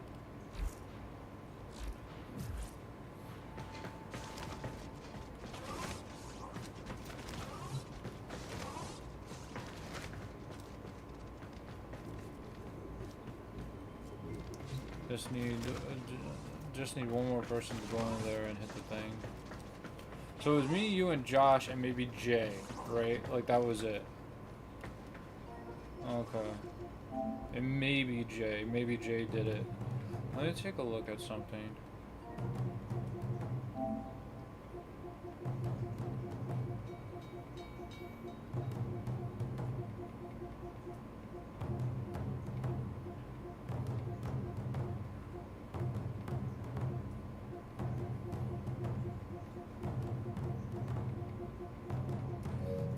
Just need one more person to go in there and hit the thing. So it was me, you, and Josh, and maybe Jay, right? Like that was it. Okay. And maybe Jay. Maybe Jay did it. Let me take a look at something.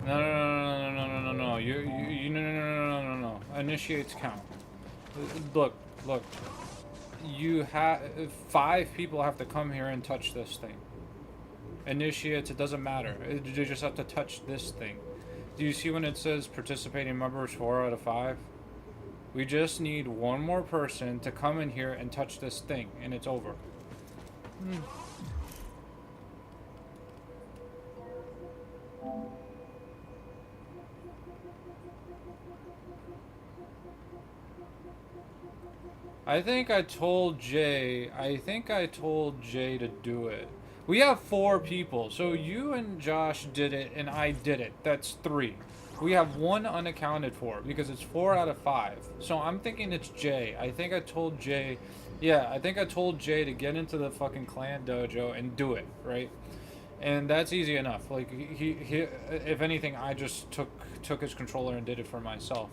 No. Initiates count. Look. You have 5 people have to come here and touch this thing. Initiates, it doesn't matter. You just have to touch this thing. Do you see when it says participating members 4 out of 5? We just need one more person to come in here and touch this thing, and it's over. I think I told Jay to do it. We have 4 people, so you and Josh did it and I did it. That's 3. We have 1 unaccounted for because it's 4 out of 5. So I'm thinking it's Jay. I think I told Jay to get into the fucking clan dojo and do it, right? And that's easy enough. Like he if anything, I just took his controller and did it for myself.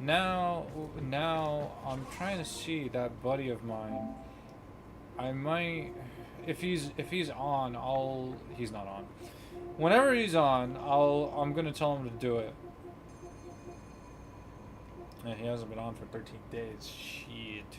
Now I'm trying to see that buddy of mine. I might, if he's on, he's not on. Whenever he's on, I'm gonna tell him to do it. Yeah, he hasn't been on for 13 days. Shit.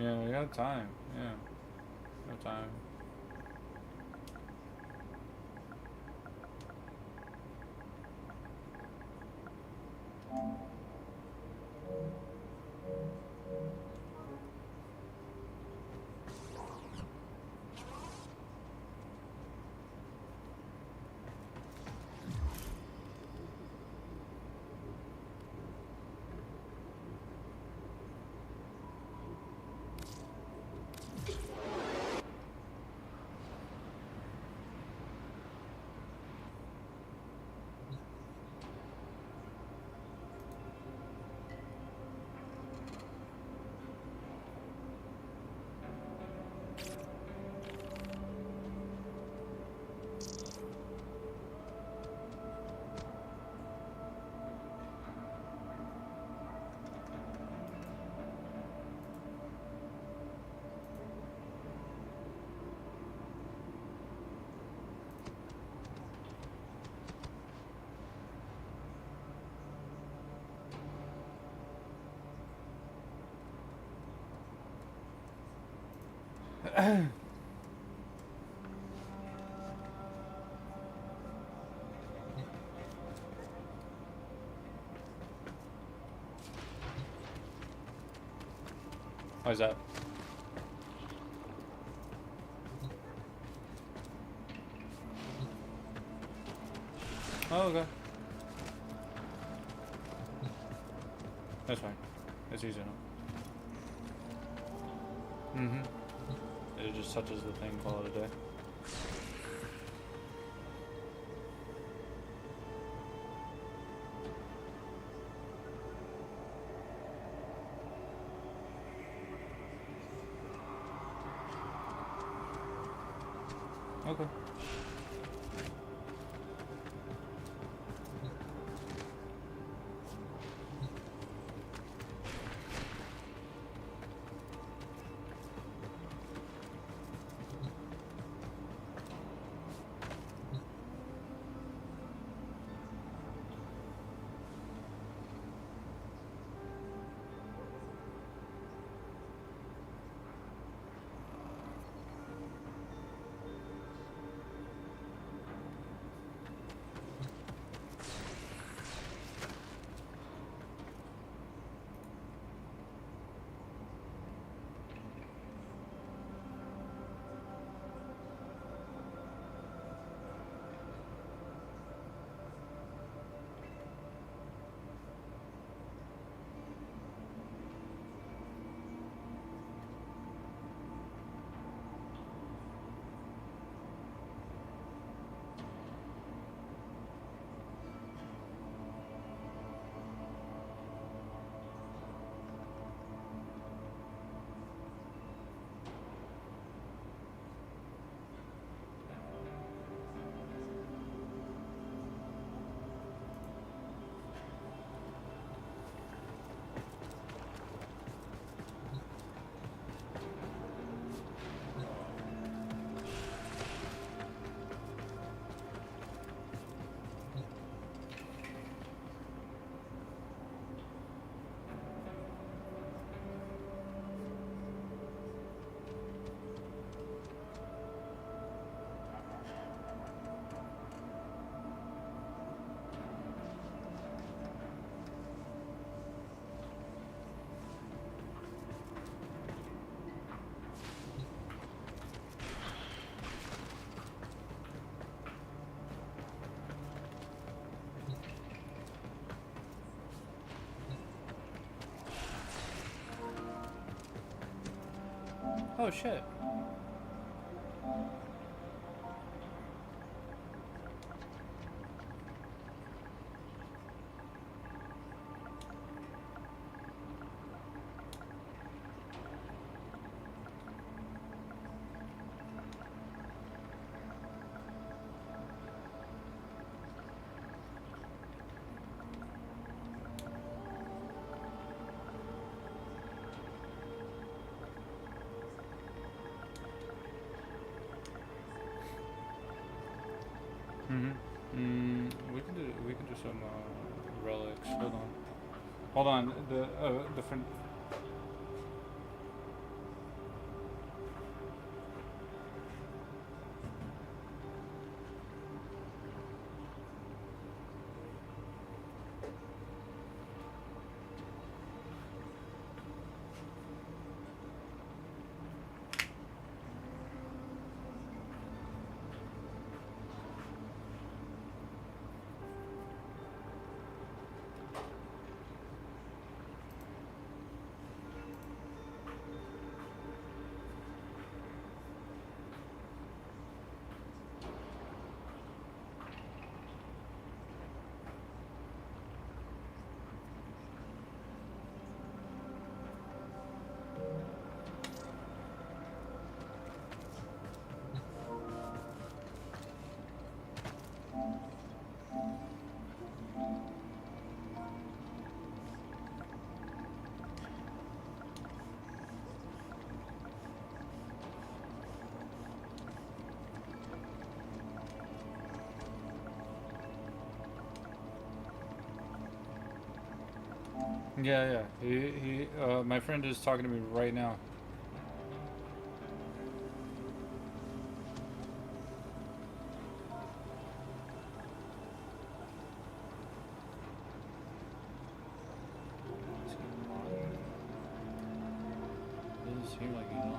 Yeah, we got time. Yeah. Got time. Why is that? Oh, okay. That's fine. It's easy enough. Mm-hmm. It just touches the thing, call it a day. Okay. Oh shit. We can do some relics. Hold on. The friend. Yeah. My friend is talking to me right now. seem like he's not.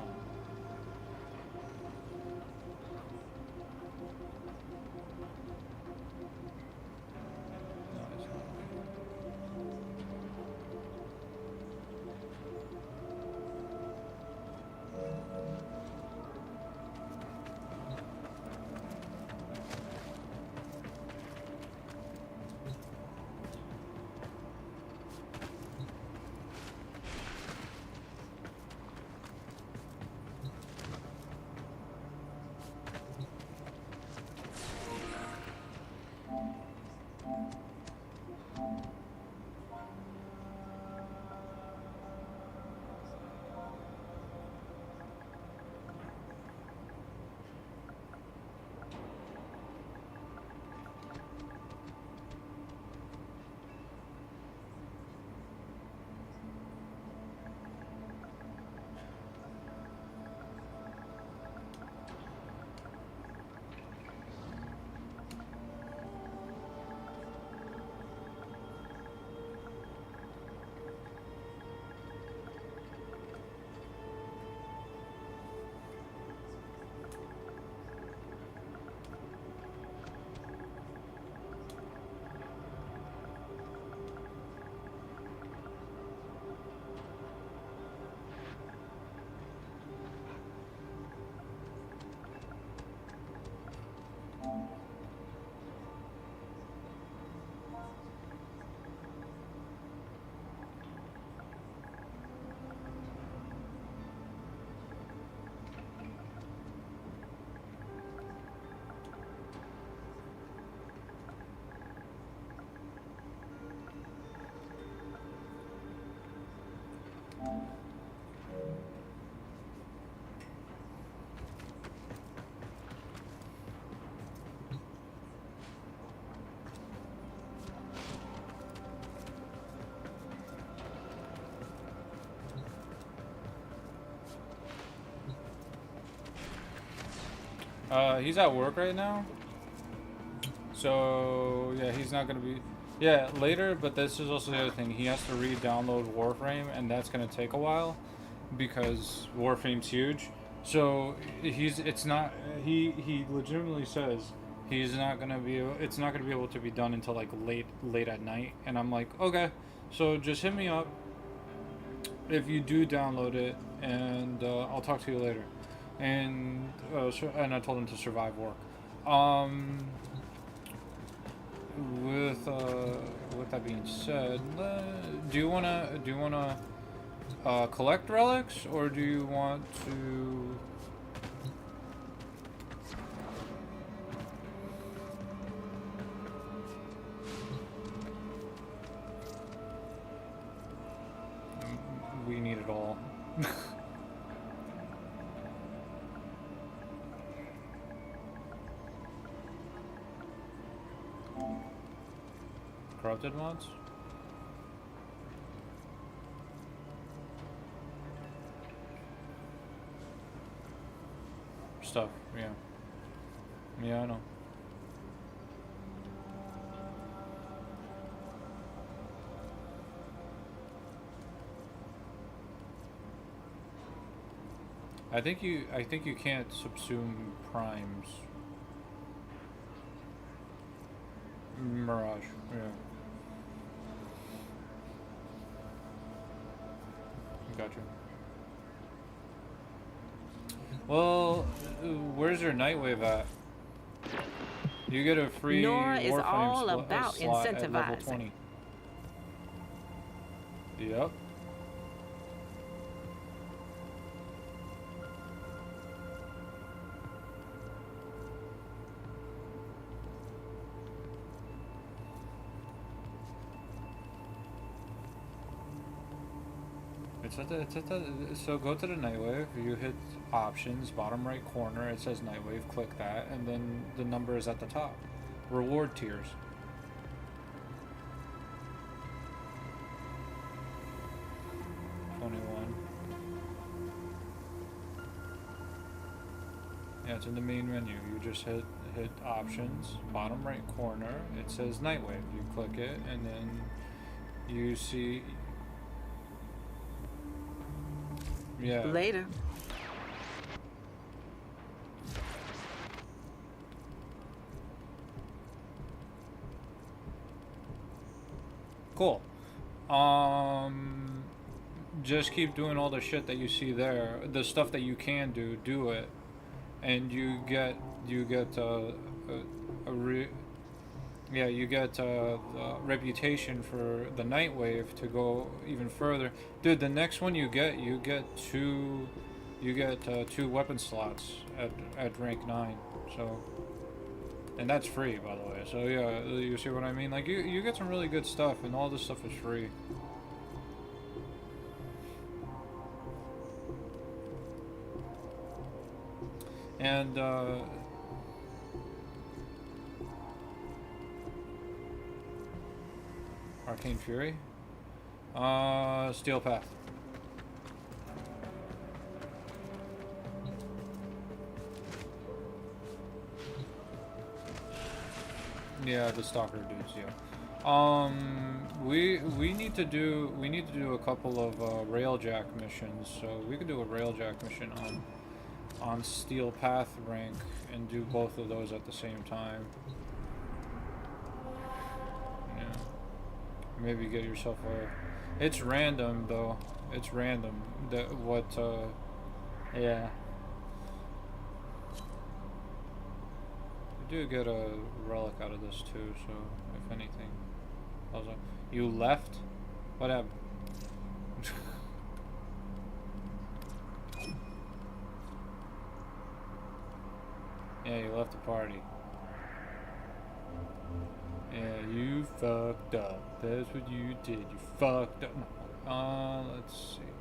He's at work right now. So, yeah, he's not going to be... Yeah, later, but this is also the other thing. He has to re-download Warframe, and that's going to take a while because Warframe's huge. So, it's not... He legitimately says he's not going to be... It's not going to be able to be done until, like, late at night. And I'm like, okay, so just hit me up if you do download it, and I'll talk to you later. And I told him to survive work. With that being said, do you wanna collect relics, or do you want to? We need it all. Corrupted mods? Stuff, yeah. Yeah, I know. I think you can't subsume primes. Mirage, yeah. Gotcha. Well, where's your Nightwave at? You get a free Nora is Warframe all about slot at level incentivizing. 20. Yep. So go to the Nightwave, you hit options, bottom right corner, it says Nightwave, click that, and then the number is at the top. Reward tiers. Yeah, it's in the main menu. You just hit options, bottom right corner, it says Nightwave. You click it, and then you see Yeah. Later. Cool. Just keep doing all the shit that you see there. The stuff that you can do, do it, and you get a reputation for the Nightwave to go even further. Dude, the next one you get two weapon slots at rank 9. So, and that's free, by the way. So yeah, you see what I mean? Like you get some really good stuff, and all this stuff is free. And Arcane Fury, Steel Path. Yeah, the Stalker dudes. Yeah. We need to do a couple of Railjack missions. So we could do a Railjack mission on Steel Path rank and do both of those at the same time. Yeah. Maybe get yourself a... It's random though. It's random. That what yeah. You do get a relic out of this too, so if anything. Also, you left? What happened? Yeah, you left the party. Yeah, you fucked up. That's what you did. You fucked up. Let's see.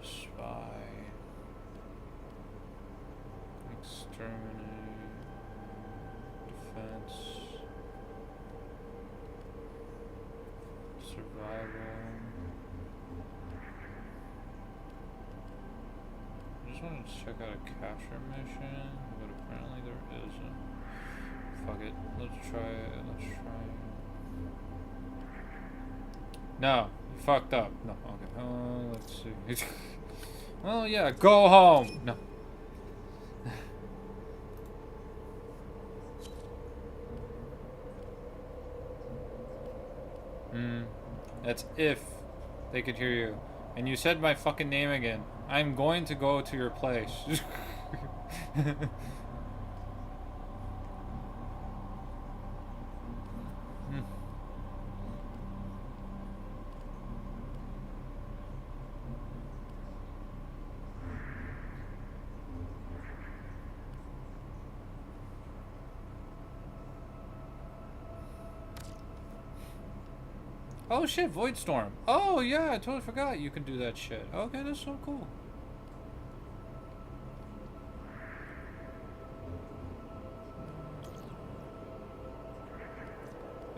Spy. Exterminate. Defense. Survival. I just wanted to check out a capture mission, but apparently there isn't. Fuck it. Let's try it. Let's try it. No, you fucked up. No, okay. Let's see. Well, yeah, go home. No. That's if they could hear you. And you said my fucking name again. I'm going to go to your place. Oh shit, Voidstorm. Oh yeah, I totally forgot you can do that shit. Okay, that's so cool.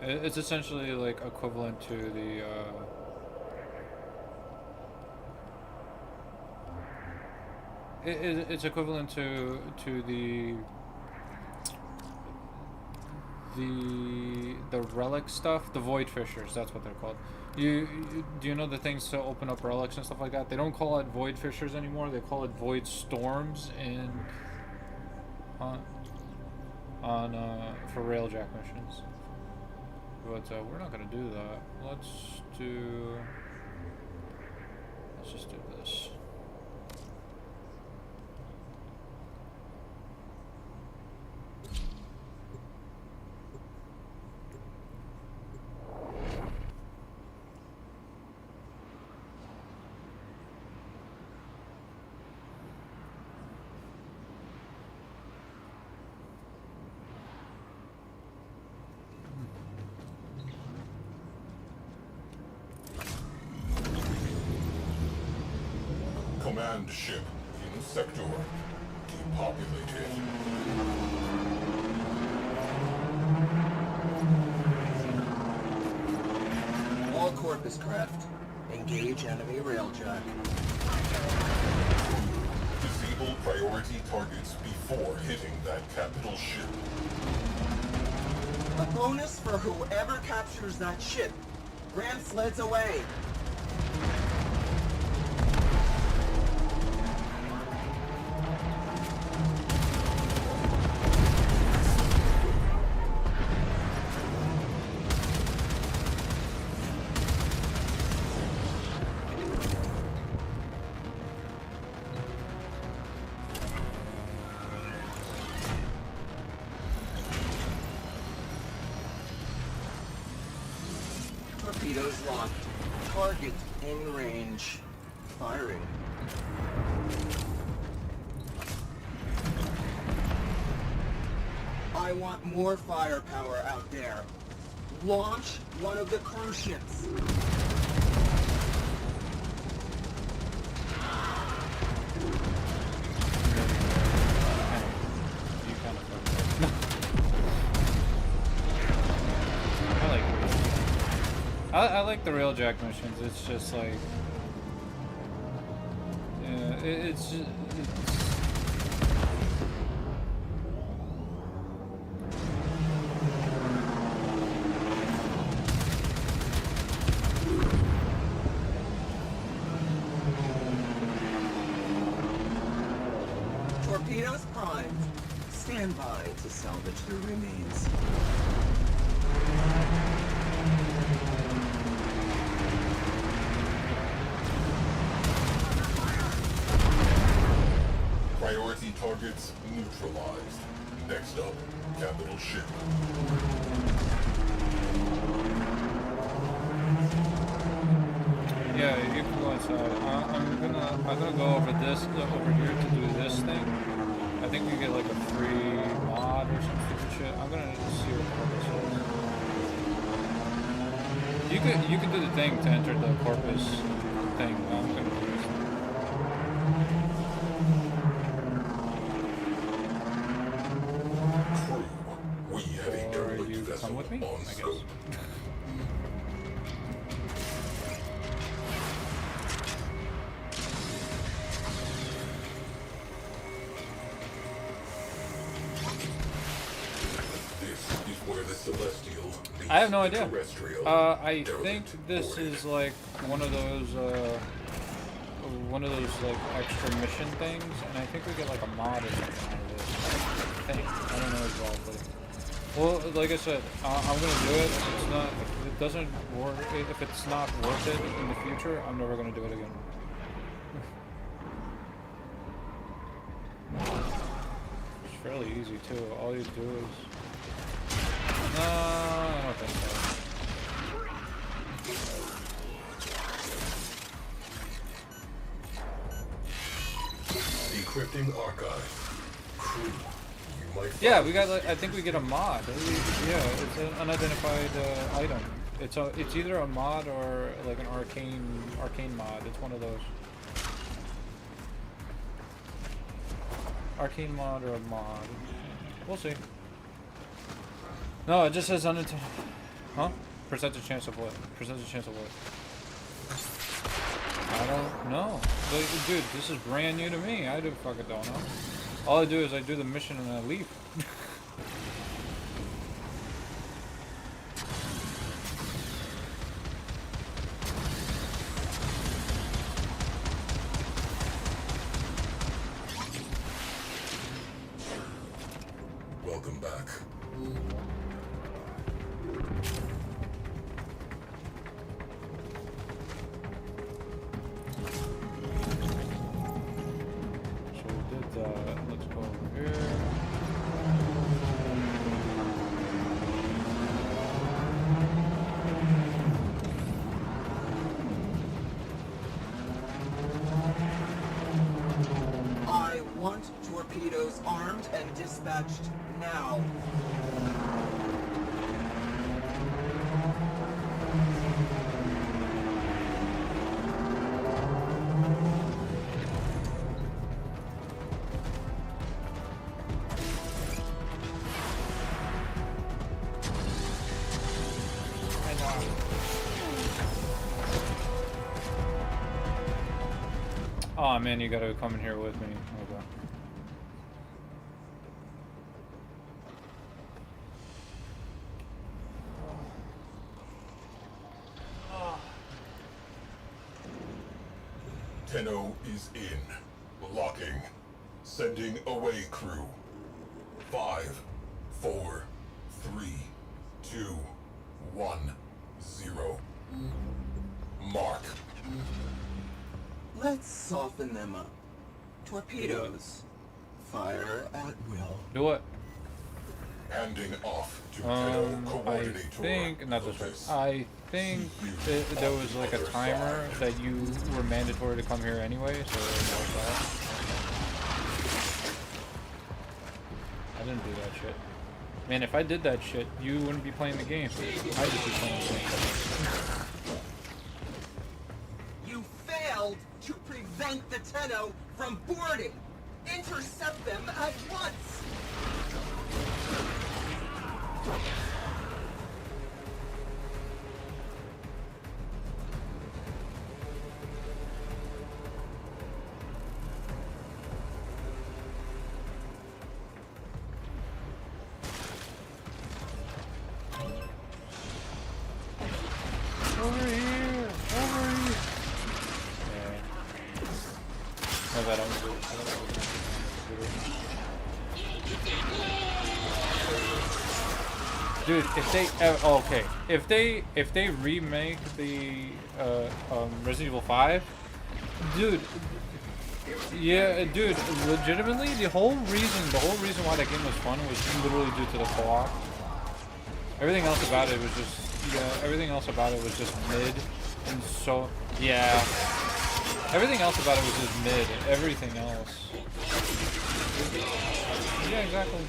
It's essentially like equivalent to the it's equivalent to the relic stuff, the Void Fishers, that's what they're called. Do you know the things to open up relics and stuff like that? They don't call it Void Fishers anymore. They call it Void Storms in for Railjack missions. But we're not gonna do that. Let's just do this. Command ship in sector depopulated. All Corpus craft. Engage enemy railjack. Disable priority targets before hitting that capital ship. A bonus for whoever captures that ship. Ram sleds away. Torpedoes locked. Target in range. Firing. I want more firepower out there. Launch one of the cruise ships. You kind of fucked up. I like the railjack missions. It's just like, yeah, it's Torpedoes primed. Stand by to salvage the remains. Priority targets neutralized. Next up, capital ship. yeah. You can go inside. I'm gonna go over this over here to do this thing. I think we get like a free mod or some stupid shit. I'm gonna see what the purpose is. You could do the thing to enter the corpus thing. I'm gonna do this. We have a derelict You vessel come with me, on I scope. guess. This is where the celestial meets I have no the idea. terrestrial. I Derelict think this boarded. is like one of those like extra mission things, and I think we get like a mod or something out of this. I think. I don't know exactly. Well, like I said, I'm gonna do it. If it's not, if it doesn't work, if it's not worth it in the future, I'm never gonna do it again. It's fairly easy too. All you do is. No, I don't think so. Decrypting archive. Crew, you might Yeah, find we got. Like, I think we get a mod. Yeah, it's an unidentified item. It's either a mod or like an arcane mod. It's one of those. Arcane mod or a mod. We'll see. No, it just says unintended. Huh? Percentage chance of what? Percentage chance of what? I don't know. But, dude, this is brand new to me. I fucking don't know. All I do is I do the mission and I leave. Welcome back. So we did that. Let's go over here. I want torpedoes armed and dispatched now. Oh man, you gotta come in here with me. Okay. Tenno is in. Locking. Sending away crew. 5, 4, 3, 2, 1, 0. Mark. Let's soften them up. Torpedoes. Fire at will. Do what? Handing off to I think not this one. I think there was like a timer that you were mandatory to come here anyway, so like that. I didn't do that shit. Man, if I did that shit, you wouldn't be playing the game. I'd just be playing the game. You failed to prevent the Tenno from boarding! Intercept them at once! Over here! Over here! Yeah. No, that was good. Dude, if they if they remake the Resident Evil 5, dude, yeah, dude, legitimately the whole reason why that game was fun was literally due to the co-op. Everything else about it was just mid, and so yeah, everything else about it was just mid. Everything else, yeah, exactly.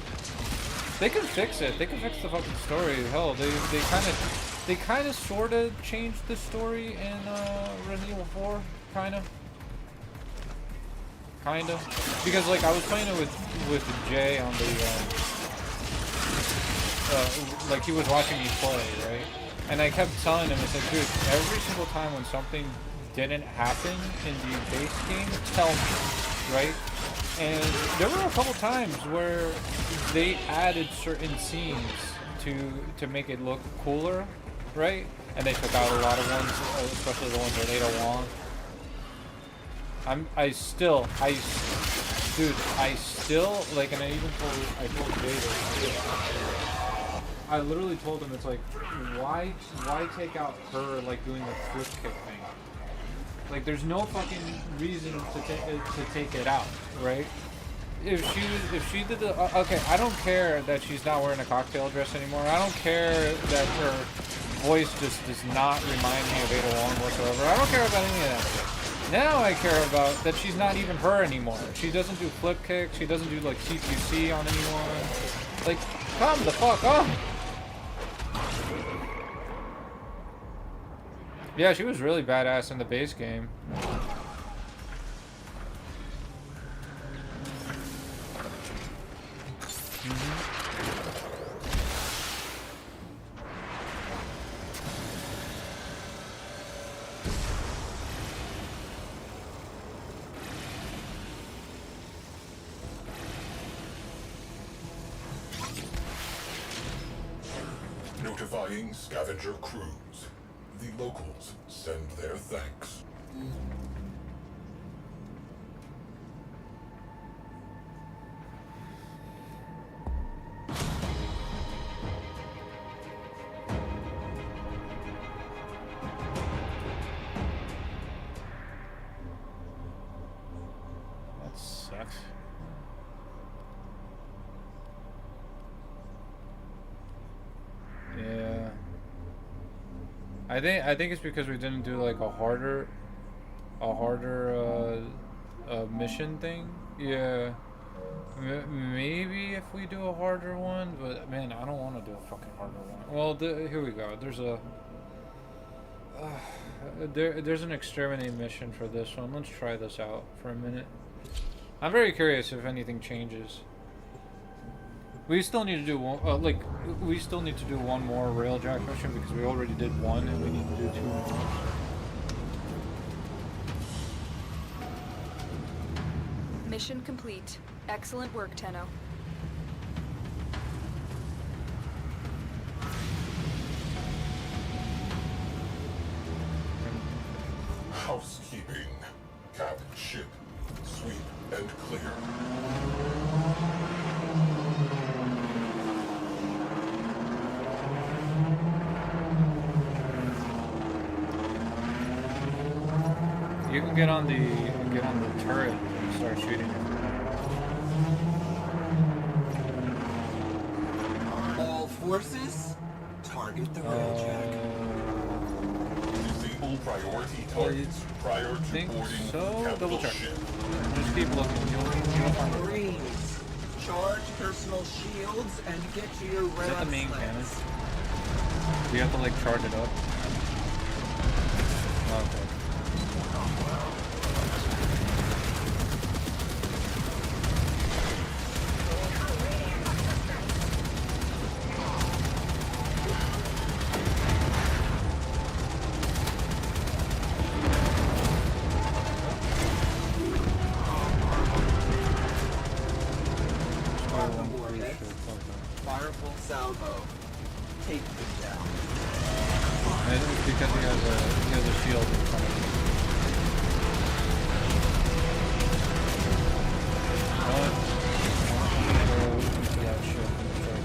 They can fix it. They can fix the fucking story. Hell, they kind of sort of changed the story in Resident Evil 4, kind of. Because like I was playing it with Jay on the like he was watching me play, right? And I kept telling him, it's like, dude, every single time when something didn't happen in the base game, tell me, right? And there were a couple times where they added certain scenes to make it look cooler, right? And they took out a lot of ones, especially the ones where they don't want. I still, like, and I told Jada, I literally told him, it's like, why take out her, like, doing the flip kick thing? Like, there's no fucking reason to take it out, right? If she did the okay, I don't care that she's not wearing a cocktail dress anymore. I don't care that her voice just does not remind me of Ada Wong whatsoever. I don't care about any of that shit. Now I care about that she's not even her anymore. She doesn't do flip kicks. She doesn't do like CQC on anyone. Like, come the fuck on. Yeah, she was really badass in the base game. Notifying scavenger crews. The locals send their thanks. That sucks. Yeah. I think it's because we didn't do like a harder mission thing. Yeah. Maybe if we do a harder one, but man, I don't want to do a fucking harder one. Well, here we go. There's a there's an exterminate mission for this one. Let's try this out for a minute. I'm very curious if anything changes. We still need to do one, we still need to do one more Railjack mission because we already did one and we need to do 2 more. Mission complete. Excellent work, Tenno. Housekeeping. Cap ship. Sweep and clear. You can get on the turret and start shooting it. forces, target the railjack. Disable priority targets prior to think boarding so. capital Double check. ship. Just keep looking. You'll find it. Marines, charge personal shields and get to your Is that the main sleds. cannon? Do you have to like charge it up? Okay. On the warhead. Fireful salvo. Take them down. I think it's because he has a shield in front of him. Go into that ship and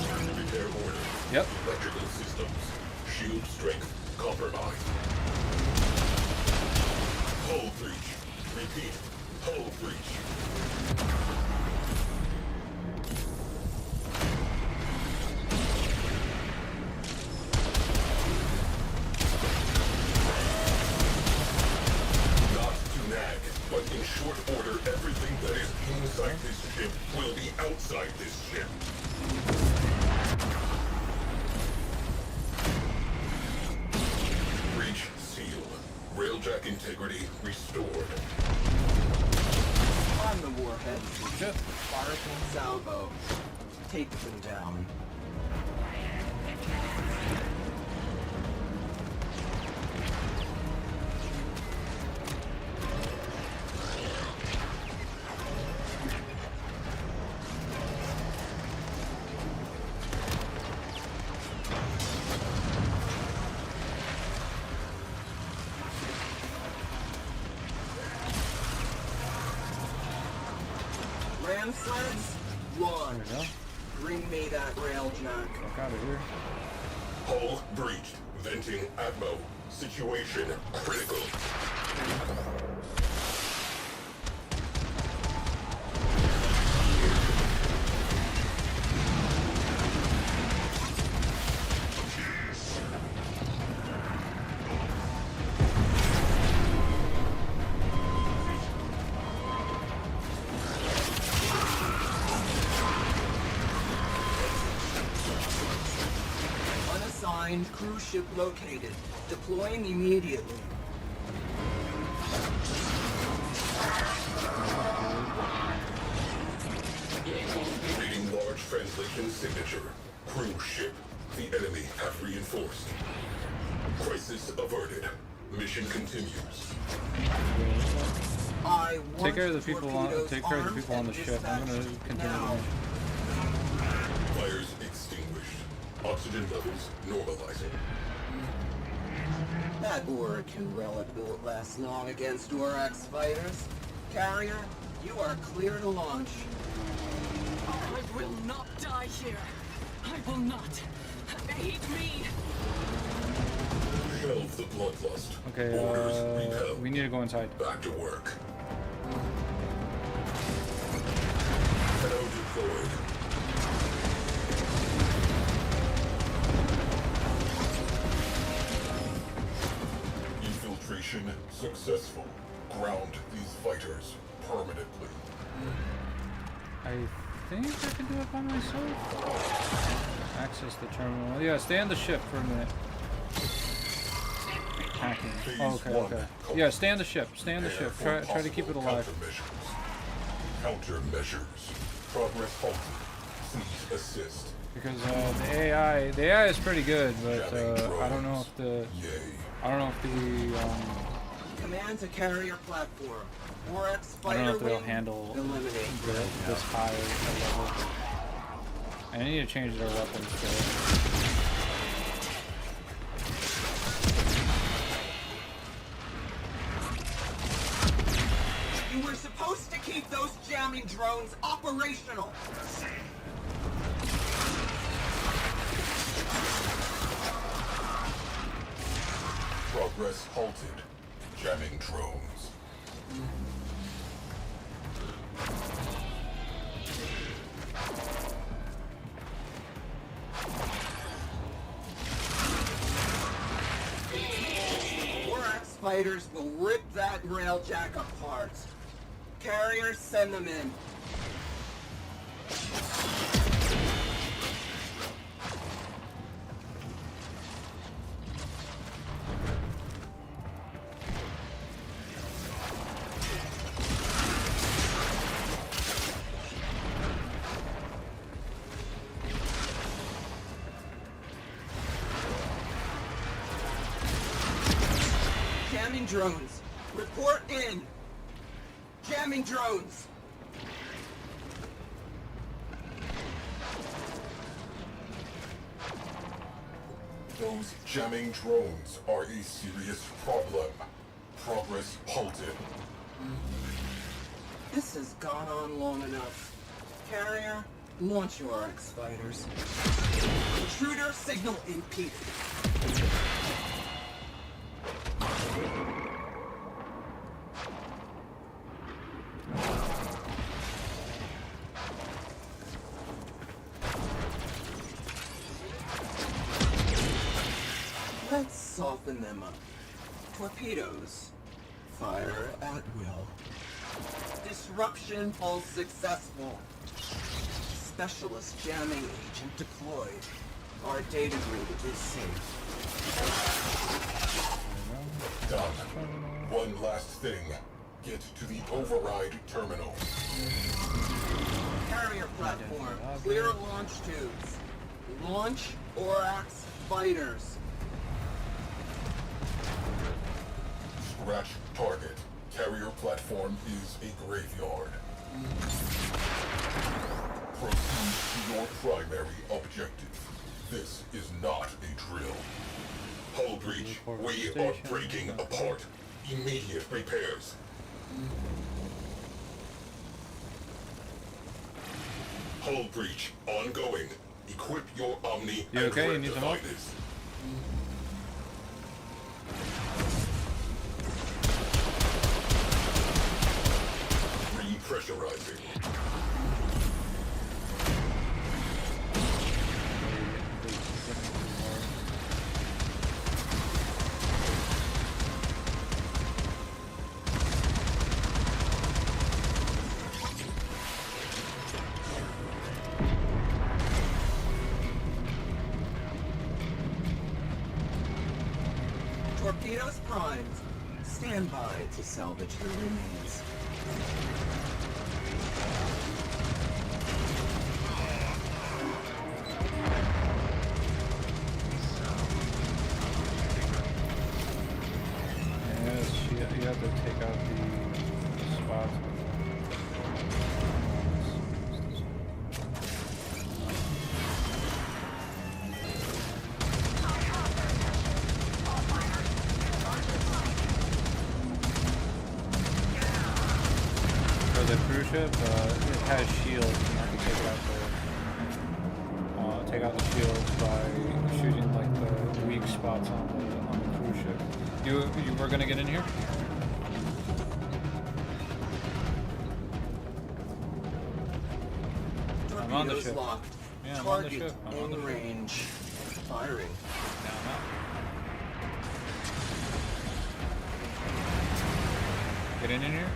try to Repair order. Yep. Electrical systems. Shield strength compromised. Hull breach. Repeat. Hull breach. Not to nag, but in short order, everything that is inside this ship will be outside this ship. Breach sealed. Railjack integrity restored. On the warhead. Fireful salvo. Take them down. Ram sleds, one. Bring me that railjack. Fuck out of here. Hull breached. Venting Atmo. Situation critical. Unassigned cruise ship located. Deploying immediately. Reading large translation signature. Cruise ship. The enemy have reinforced. Crisis averted. Mission continues. I want Take care of the people on. torpedoes Take care of the armed people on the and ship. I'm gonna dispatched continue. now. Fires extinguished. Oxygen levels normalizing. That Oroku relic won't last long against Dorax fighters. Carrier, you are clear to launch. I will not die here. I will not. Aid me. Shelve the bloodlust. Okay, Orders repel. we need to go inside. Back to work. Hello deployed. Infiltration successful. Ground these fighters permanently. I think I can do it by myself. Access the terminal. Yeah, stay on the ship for a minute. Hacking. Oh, okay, okay. Yeah, stay on the ship. Stay on the ship. Try to keep it alive. Countermeasures. Progress halted. Please assist. Because the AI is pretty good, but I don't know if the Command to carrier platform. Dorax I fighter don't know if they'll wing. handle Eliminate. this high a level. I need to change their weapons too. You were supposed to keep those jamming drones operational. Progress halted. Jamming drones. spiders will rip that railjack apart. Carriers, send them in. Jamming drones. Report in. Jamming drones. Those jamming drones are a serious problem. Progress halted. This has gone on long enough. Carrier, launch your RX fighters. Intruder signal impeded. Let's soften them up. Torpedoes. Fire at will. Disruption pulse successful. Specialist jamming agent deployed. Our data grid is safe. Done. One last thing. Get to the override terminal. Carrier platform. Clear launch tubes. Launch Orax fighters. Scratch target. Carrier platform is a graveyard. Proceed to your primary objective. This is not a drill. Hull breach. We are breaking apart. Immediate repairs. Hull breach ongoing. Equip your Omni You and okay? You need some help? rectify this. Repressurizing. Torpedoes primed. Stand by to salvage the remains. Yes, you have to take out the spots. For the cruise ship, it has shields. You have to take out the shields by shooting like the weak spots on the cruise ship. You were gonna get in here? I'm on the Torpedoes ship. locked. Yeah, I'm on the Target ship. I'm on the in ship. range. Firing. Now I'm out. Get in here?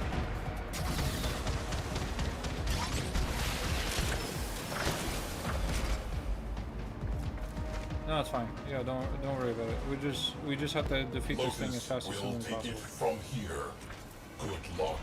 No, it's fine. Yeah, don't worry about it. We just have to defeat this thing as fast as We'll soon as take possible. it from here. Good luck.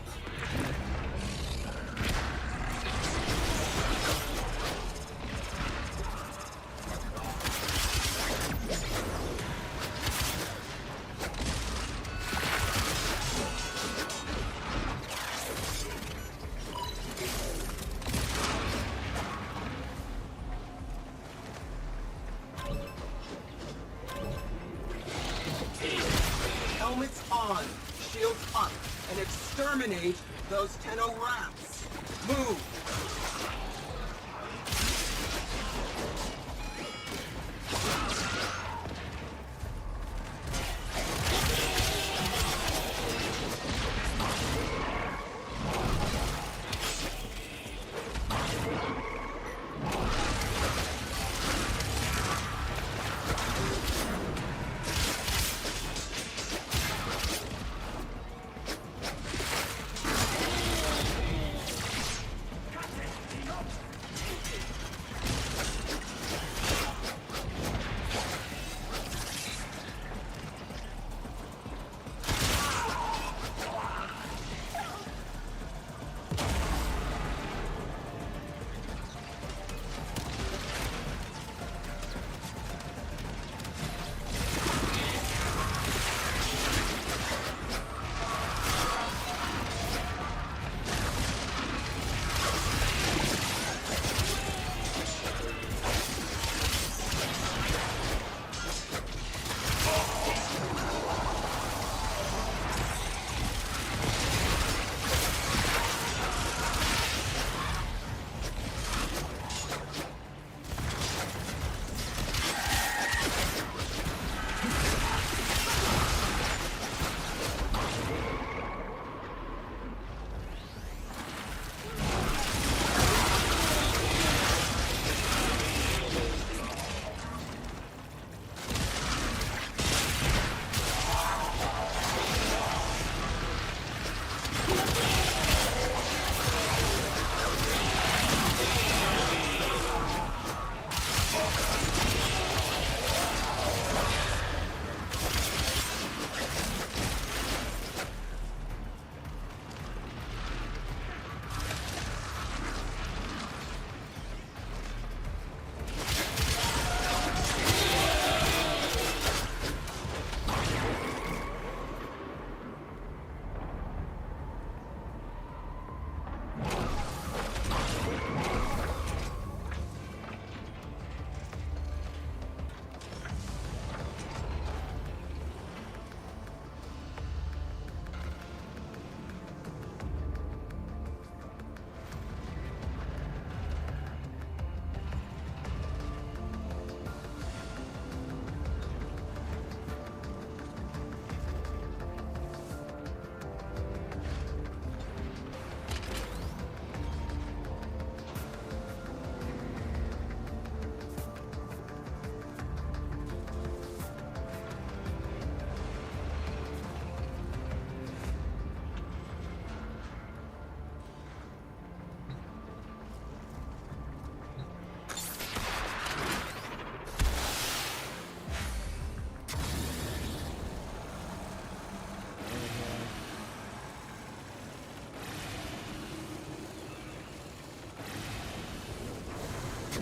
Helmets on. Shields up. And exterminate those Tenno rats. Move.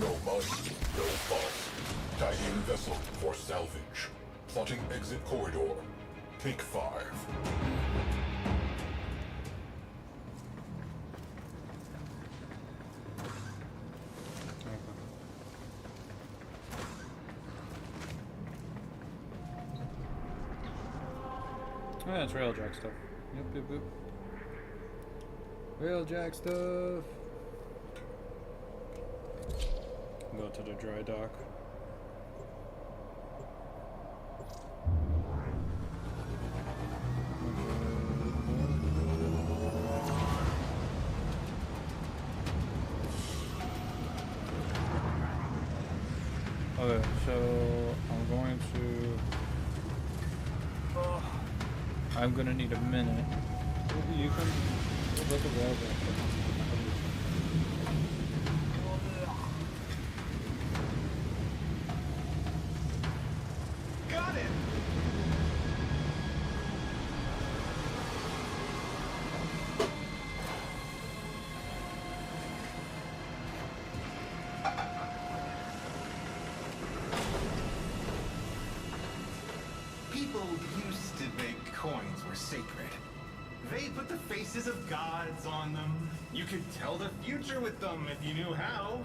No money, no fuss. Tagging vessel for salvage. Plotting exit corridor. Take 5. Oh, yeah, it's Railjack stuff. Yep. Railjack stuff. Go to the dry dock. Okay, so I'm gonna need a minute. You can look at Railjack. Got it! People used to think coins were sacred. They put the faces of gods on them. You could tell the future with them if you knew how.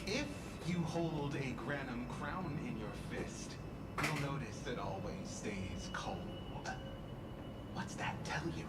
If you hold a Granum crown in your fist, you'll notice it always stays cold. What's that tell you?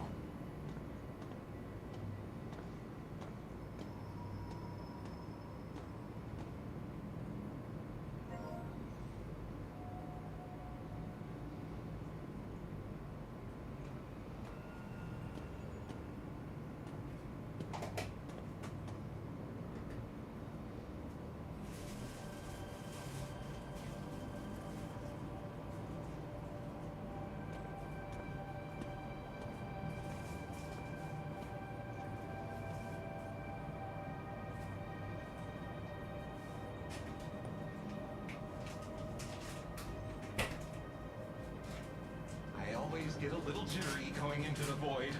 I always get a little jittery going into the void.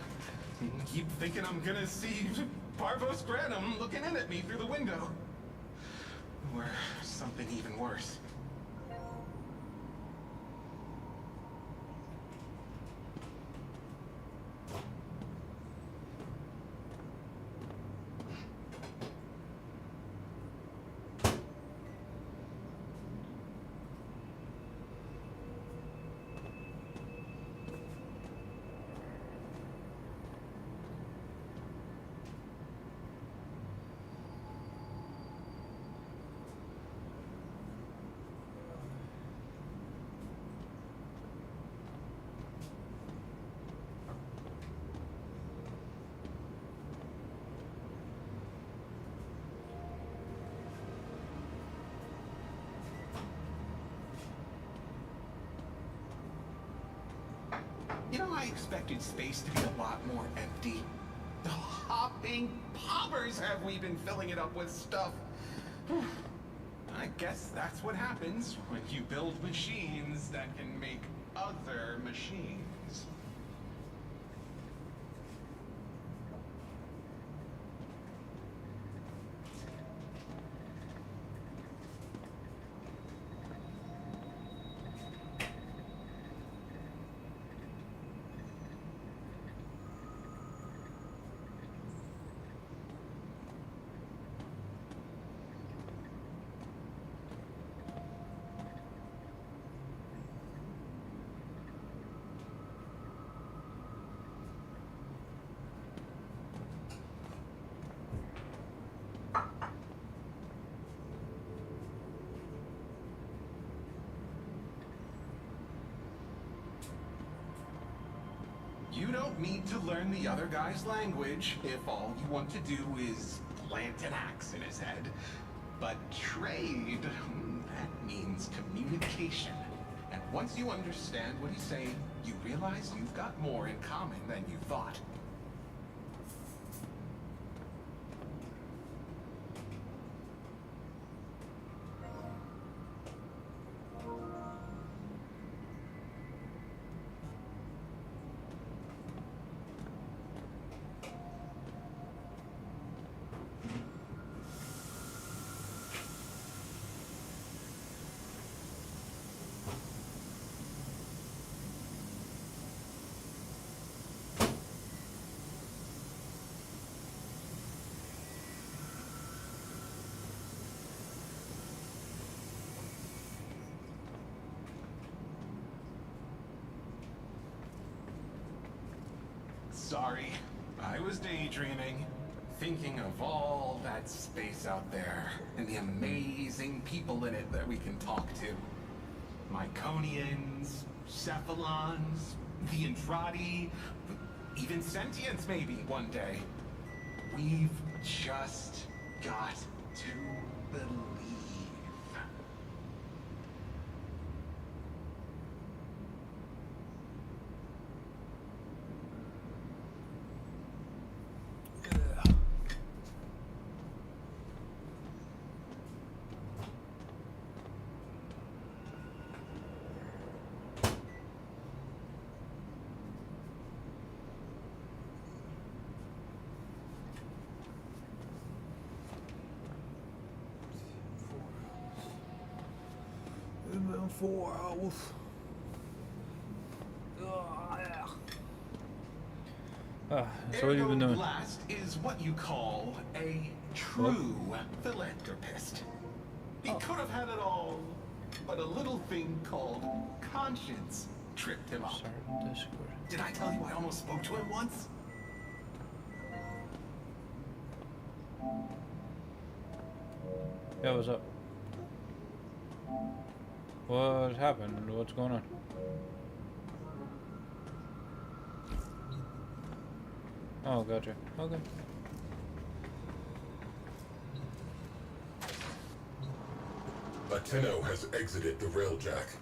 Keep thinking I'm gonna see Parvos Granum looking in at me through the window. Or something even worse. You know, I expected space to be a lot more empty. The hopping poppers have we been filling it up with stuff. I guess that's what happens when you build machines that can make other machines. You don't need to learn the other guy's language if all you want to do is plant an axe in his head. But trade, that means communication. And once you understand what he's saying, you realize you've got more in common than you thought. sorry. I was daydreaming, thinking of all that space out there and the amazing people in it that we can talk to. Myconians, Cephalons, the Andrade, even sentients maybe one day. We've just got to believe. It's been 4 hours. So what have you been doing? Blast is what you call a true philanthropist. He could have had it all, but a little thing called conscience tripped him up. Did I tell you I almost spoke to him once? Yeah, what's up? What happened? What's going on? Oh, gotcha. Okay. A Tenno has exited the railjack.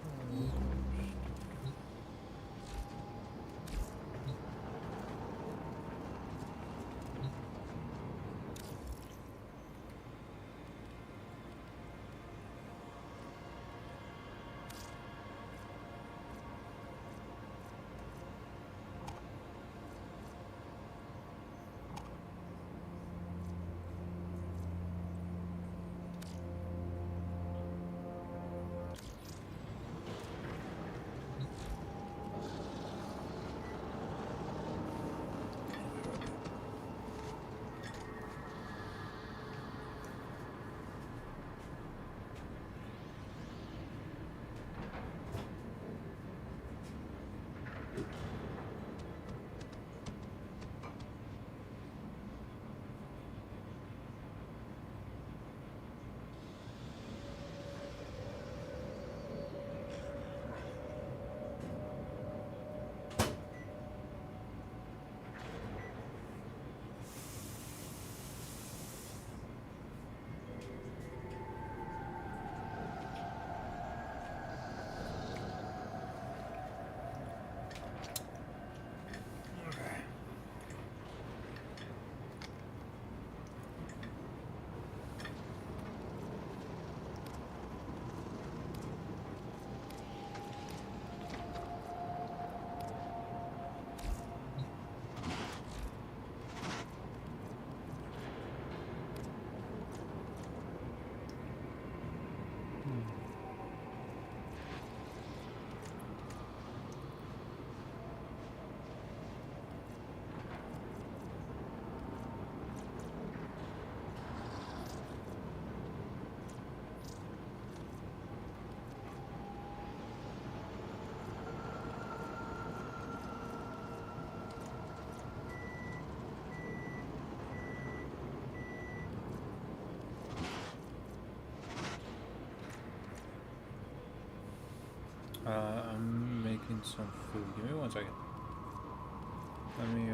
I'm making some food. Give me 1 second. Let me,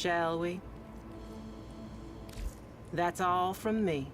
Shall we? That's all from me.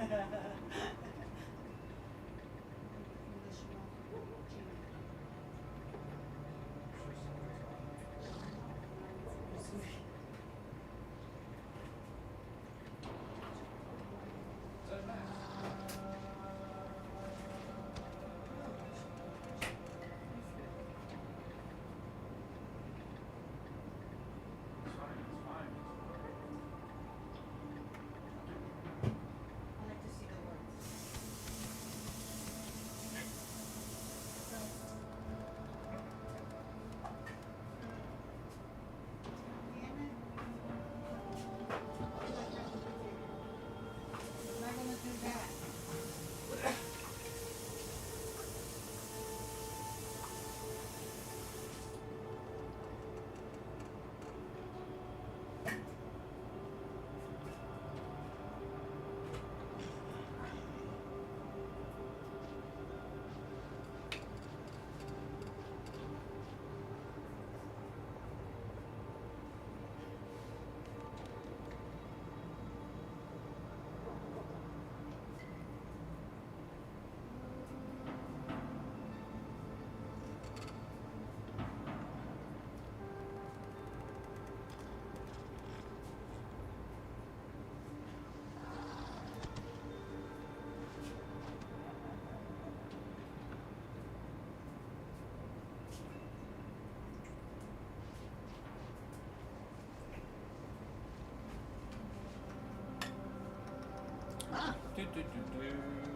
Do, do, do, do.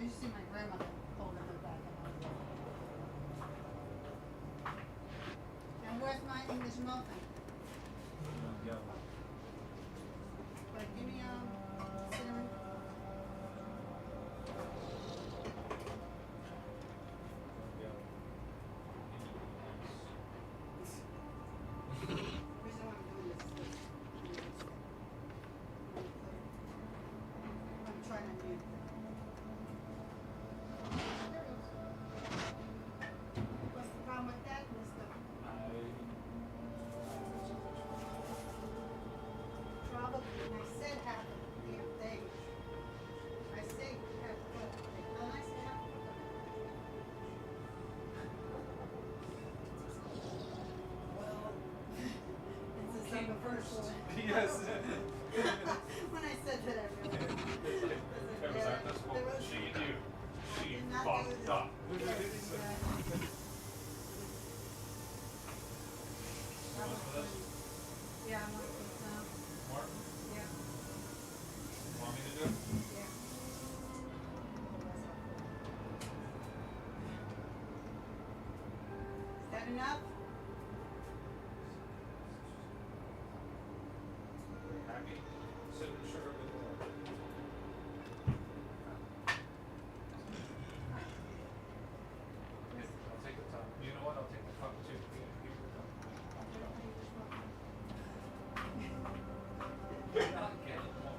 I used to see my grandmother holding her back and where's my English muffin? But give me cinnamon. Reason why I'm doing this is I'm trying to mute. What's the problem with that, mister? Probably, and I said half of the damn thing. I say half of the thing. And I say half of the thing. Well, it's December 1st. Yes. When I said that, I realized. It was like this one. She knew. She fucked up. Yeah, I'm like this now. Martin, Yeah. want me to do it? Yeah. Is that enough? Happy? Cinnamon sugar with water. I'll take the top. You know what? I'll take the cup too. Give me the cup. You're not getting one.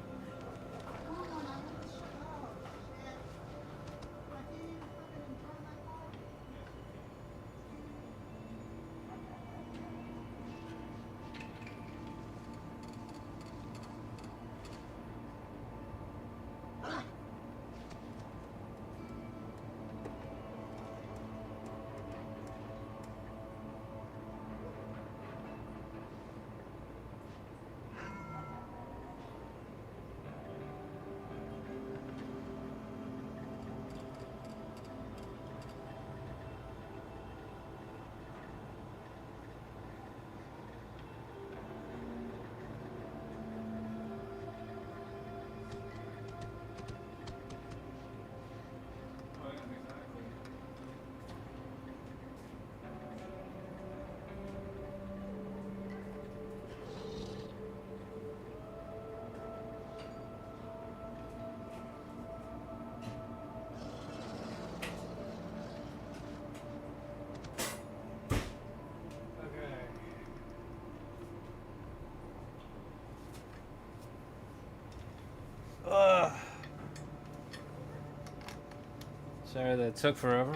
Sorry that took forever.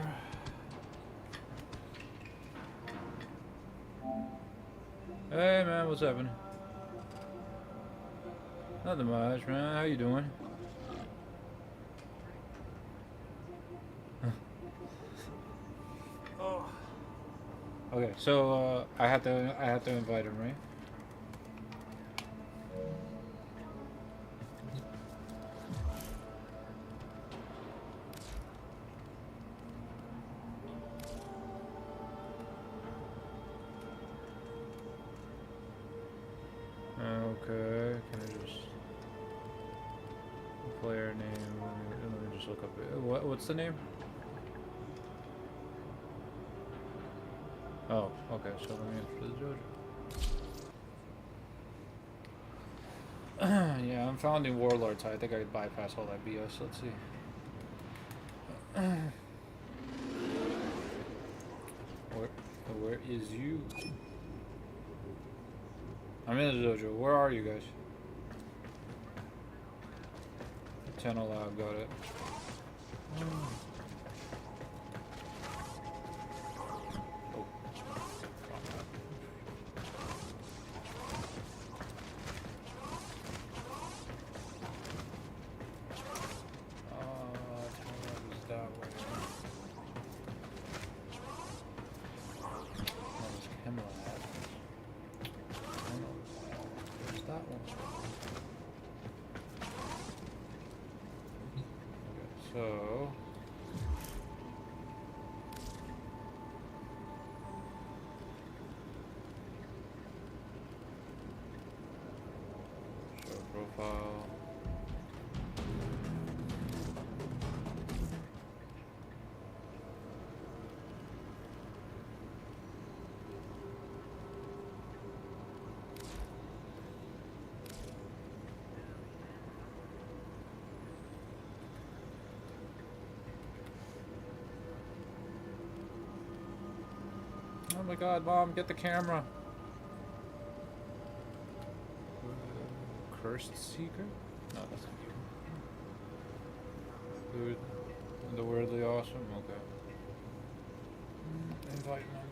Hey man, what's happening? Nothing much, man. How you doing? Okay, so I have to invite him, right? Okay, can I just player name? Let me just look up it. What's the name? Oh, okay. So let me enter the judge. Yeah, I'm founding Warlord, so I think I could bypass all that BS. Let's see. Where is you? I'm in the dojo. Where are you guys? 10 allowed, got it. So. Show profile. Oh my god, Mom, get the camera. Cursed Seeker? No, that's not you. The weirdly awesome? Okay. Invite number.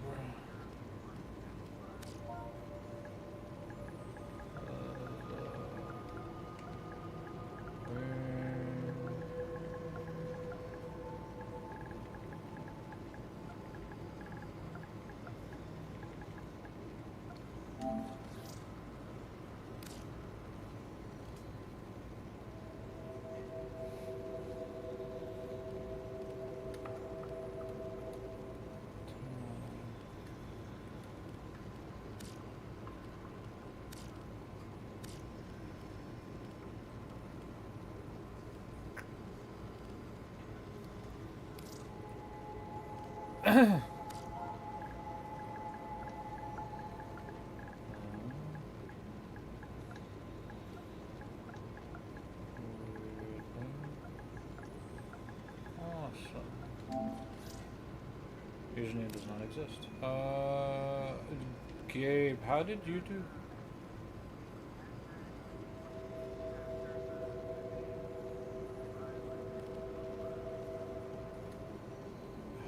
Username does not exist. Gabe, how did you do?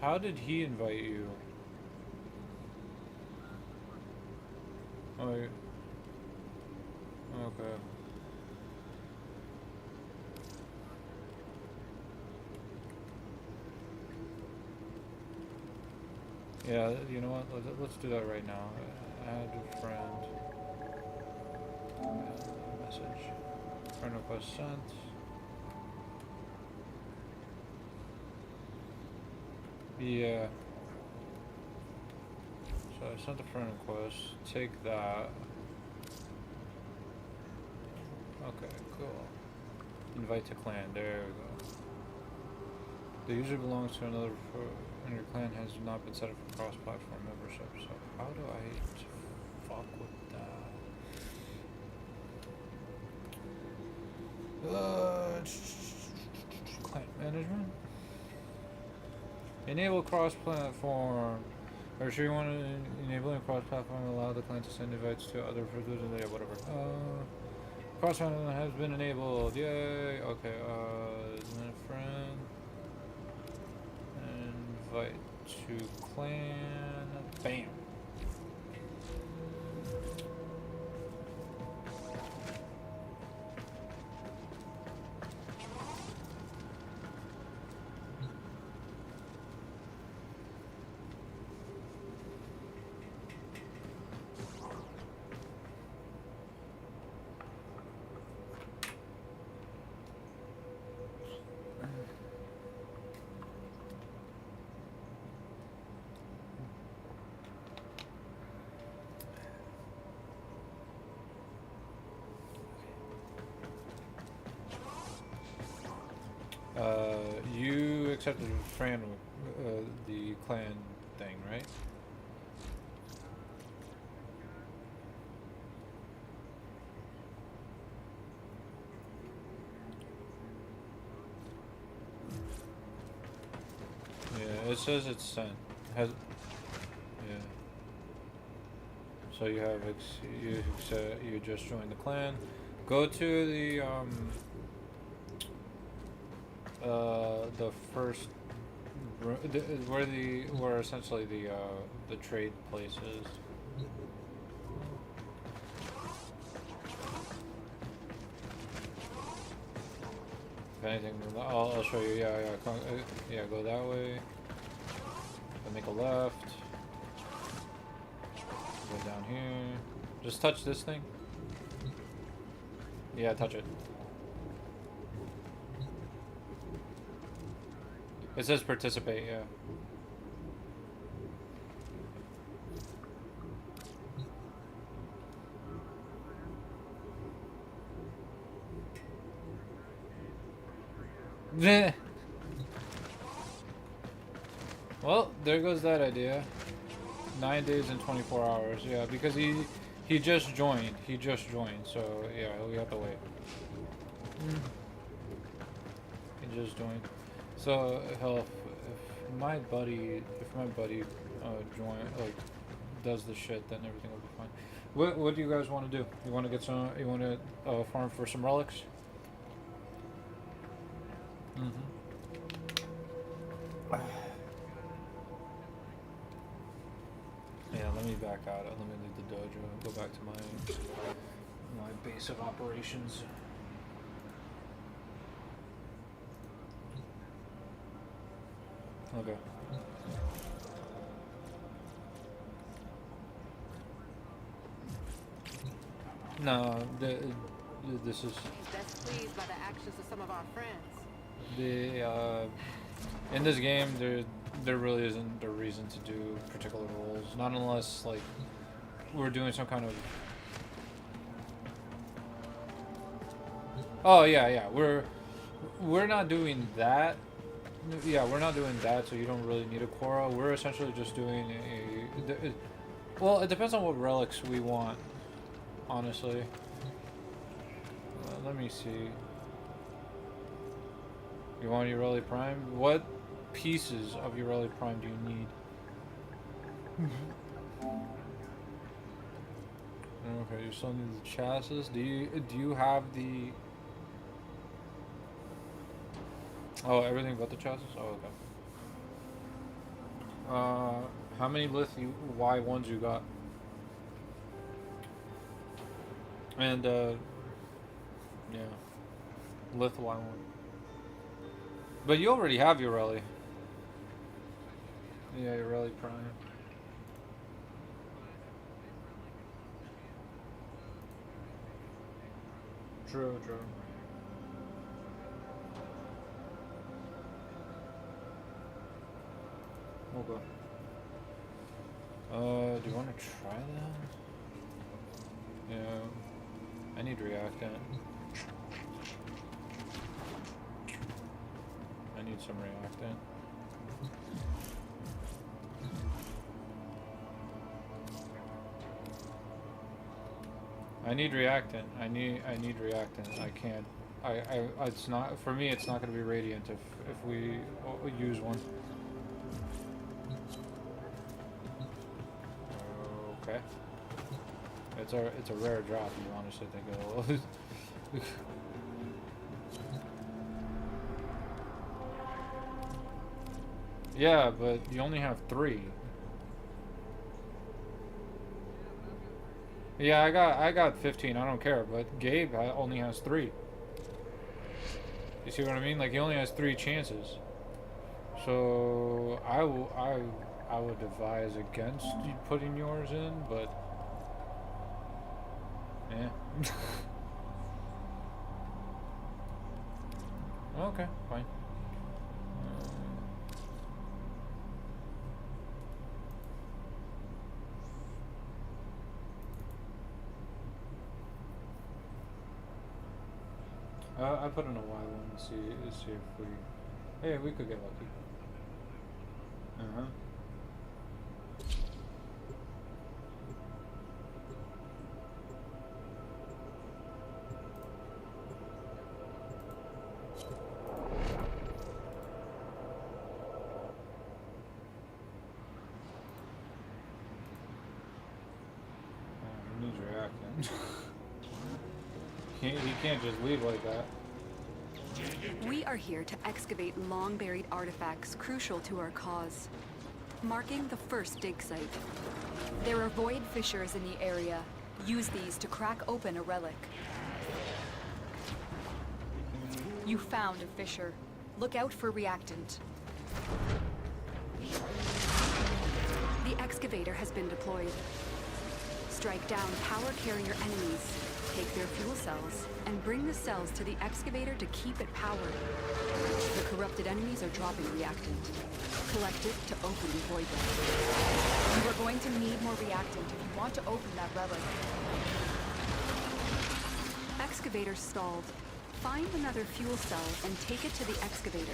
How did he invite you? Oh, okay. Yeah, you know what? Let's do that right now. Add a friend. Message. Friend request sent. Yeah. So I sent a friend request. Take that. Okay, cool. Invite to clan. There we go. The user belongs to another, and your clan has not been set up for cross-platform membership. So how do I fuck with that? Clan management. Enable cross-platform. Are you sure you want to enable a cross-platform and allow the clan to send invites to other yeah, whatever. Cross-platform has been enabled. Yay. Okay. Friend. Invite to clan. Bam. You accepted Fran, the clan thing, right? Yeah, it says it's sent. Yeah. So you have you just joined the clan. Go to the first where essentially the trade place is. If anything, I'll show you. Yeah, go that way. Then make a left. Go down here. Just touch this thing. Yeah, touch it. It says participate, yeah. Well, there goes that idea. 9 days and 24 hours. Yeah, because he just joined. He just joined. So yeah, we have to wait. He just joined. So hell, if my buddy join does the shit, then everything will be fine. What do you guys want to do? You want to get some? You want to farm for some relics? Yeah, let me back out. Let me leave the dojo and go back to my base of operations. Okay. No, this is Best pleased by the actions of some of our friends. in this game there really isn't a reason to do particular roles, not unless like we're doing some kind of we're not doing that. Yeah, we're not doing that, so you don't really need a Korra. We're essentially just doing well, it depends on what relics we want, honestly. Let me see. You want Ureli Prime? What pieces of Ureli Prime do you need? Okay, you still need the chassis. Do you have the? Oh, everything but the chassis. Oh, okay. How many Lith Y1s you got? And yeah, Lith Y1. But you already have Ureli. Yeah, Ureli Prime. True, true. Okay. Do you want to try that? Yeah. I need reactant. I need some reactant. I need reactant. I need reactant. I can't. It's not for me. It's not going to be radiant if we use one. Okay. It's a rare drop. You honestly think it'll. Yeah, but you only have 3. Yeah, I got 15. I don't care, but Gabe only has 3. You see what I mean? Like he only has 3 chances. So I would advise against you putting yours in, but yeah. Okay, fine. I put in a Y1 and see if we could get lucky. He needs reactant. He can't just leave like that. We are here to excavate long-buried artifacts crucial to our cause, marking the first dig site. There are void fissures in the area. Use these to crack open a relic. You found a fissure. Look out for reactant. The excavator has been deployed. Strike down power carrier enemies. Take their fuel cells and bring the cells to the excavator to keep it powered. The corrupt Corrupted enemies are dropping reactant. Collect it to open the void relic. You are going to need more reactant if you want to open that relic. Excavator stalled. Find another fuel cell and take it to the excavator.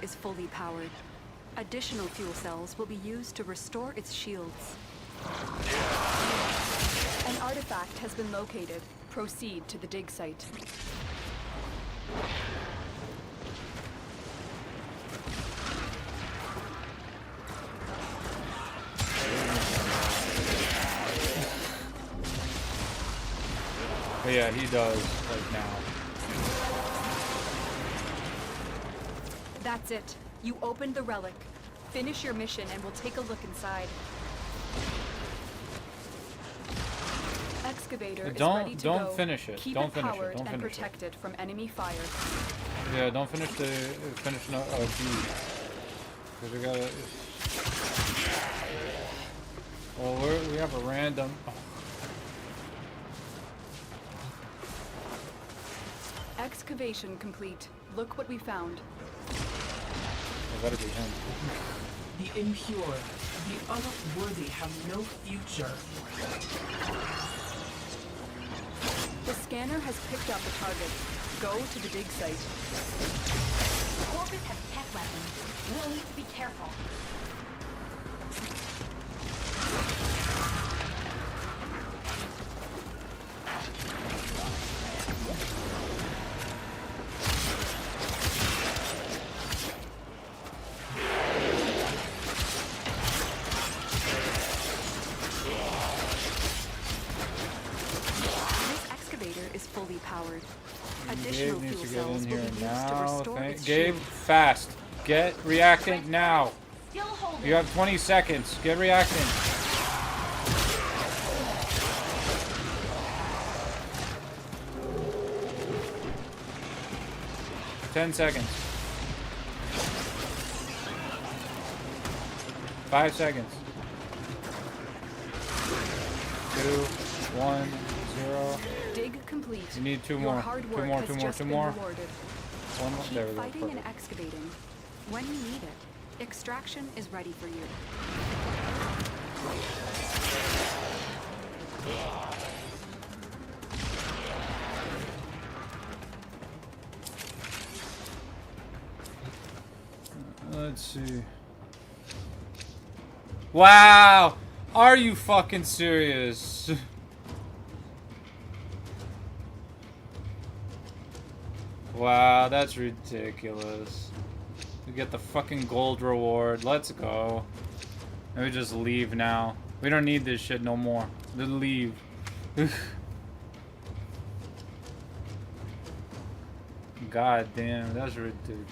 Is fully powered. Additional fuel cells will be used to restore its shields. An artifact has been located. Proceed to the dig site. But yeah, he does, like now. That's it. You opened the relic. Finish your mission and we'll take a look inside. Excavator is ready to go. Don't finish it. Keep Don't it finish powered it. Don't and finish protect it from enemy fire. Yeah, don't finish the no B. Because we gotta. Well, we have a random. Excavation complete. Look what we found. I gotta be him. The impure, the unworthy have no future. The scanner has picked up a target. Go to the dig site. Corvus have tech weapons. We'll need to be careful. Powered. Gabe needs to get in here now. Gabe, fast. Get reactant now. You have 20 seconds. Get reactant. Ten seconds. 5 seconds. 2, 1, 0. Dig complete. You need two more. Two more. One more. There we go. Fighting and excavating. When you need it, extraction is ready for you. Let's see. Wow! Are you fucking serious? Wow, that's ridiculous. We get the fucking gold reward. Let's go. And we just leave now. We don't need this shit no more. Just leave. God damn, that's ridiculous.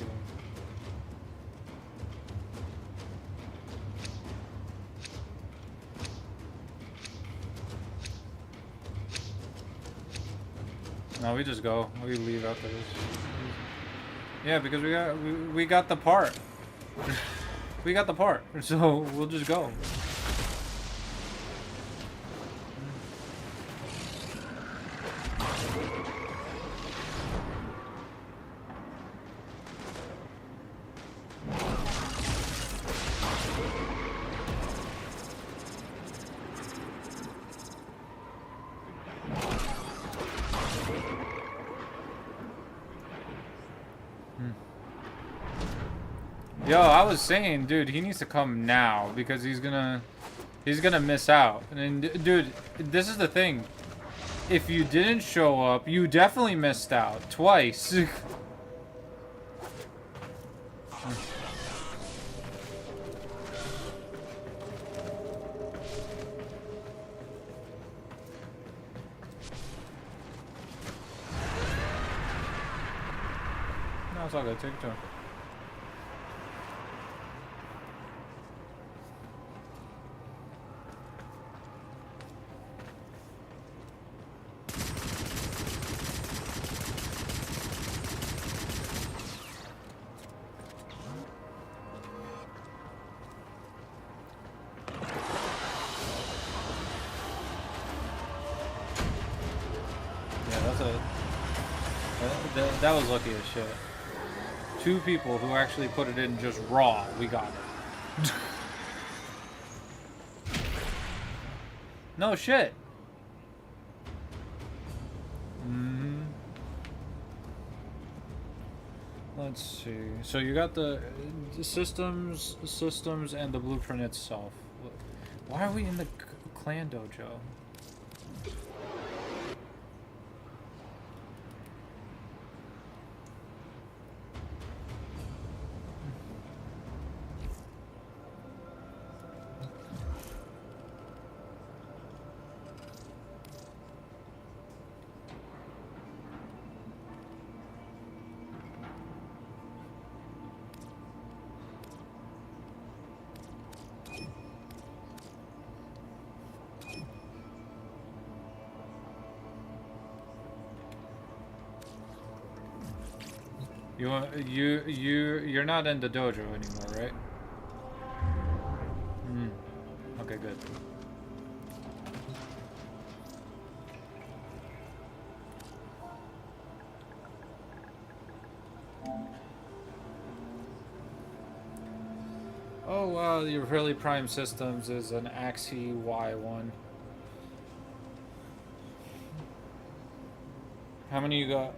No, we just go. We leave after this. Yeah, because we got the part. We got the part, so we'll just go. Yo, I was saying, dude, he needs to come now because he's gonna miss out. And dude, this is the thing. If you didn't show up, you definitely missed out twice. No, it's all good. Take your time. that was lucky as shit. 2 people who actually put it in just raw. We got it. No shit. Let's see. So you got the systems, and the blueprint itself. Why are we in the clan dojo? You're not in the dojo anymore, right? Okay, good. Oh wow, your Really Prime Systems is an Axie Y1. How many you got?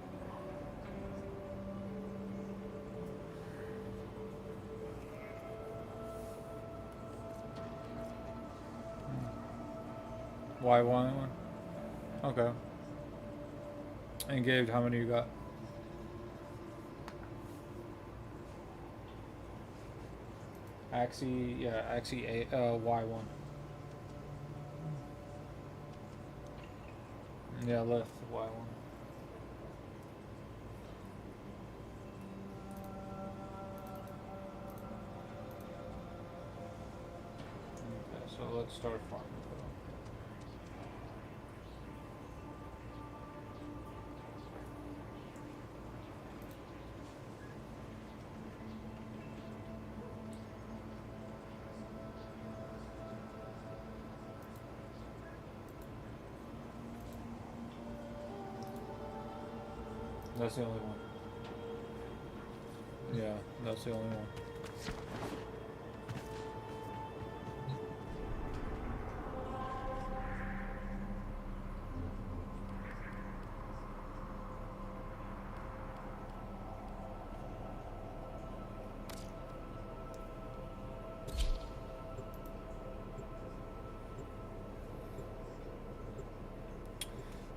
Y1? Okay. And Gabe, how many you got? Axie, yeah, Axie Y1. Yeah, left Y1. Okay, so let's start farming. That's the only one. Yeah, that's the only one.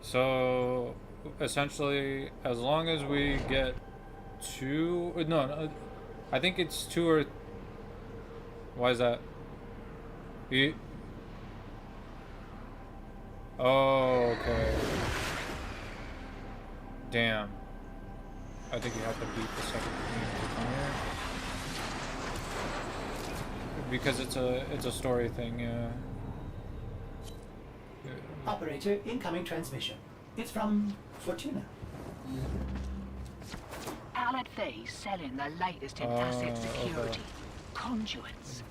So essentially, as long as we get 2, no, I think it's 2 or. Why is that? Oh, okay. Damn. I think you have to beat the second community because it's a story thing. Yeah. Operator, incoming transmission. It's from Fortuna. Alad V's selling the latest in asset security. Conduits.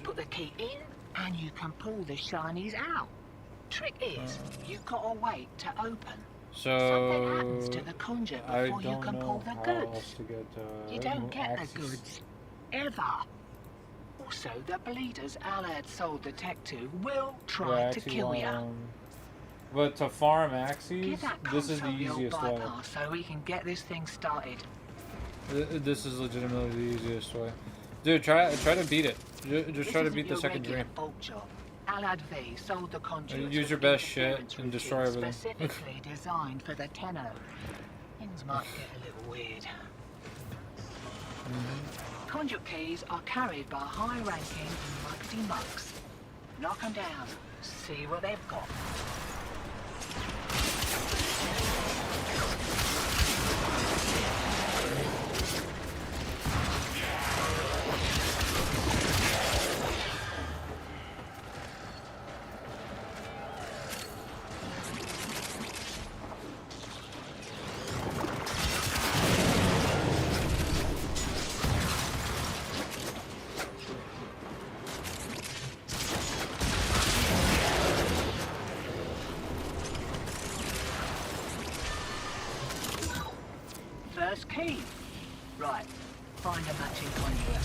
Put the key in and you can pull the shinies out. Trick is, you gotta wait to open. So something happens to the conduit before you can pull the goods. Get, you don't get the goods. Ever. Also, the bleeders Alad sold the tech to will try to kill you. But to farm Axies, this is the easiest way. So we can get this thing started. This is legitimately the easiest way. Dude, try to beat it. Just try to beat the second dream. Alad V sold the conduit. Use your best shit and destroy everything. Specifically designed for the Tenno. Things might get a little weird. Conduit keys are carried by high-ranking muckety mucks. Knock them down. See what they've got. key. Right, find a matching conduit.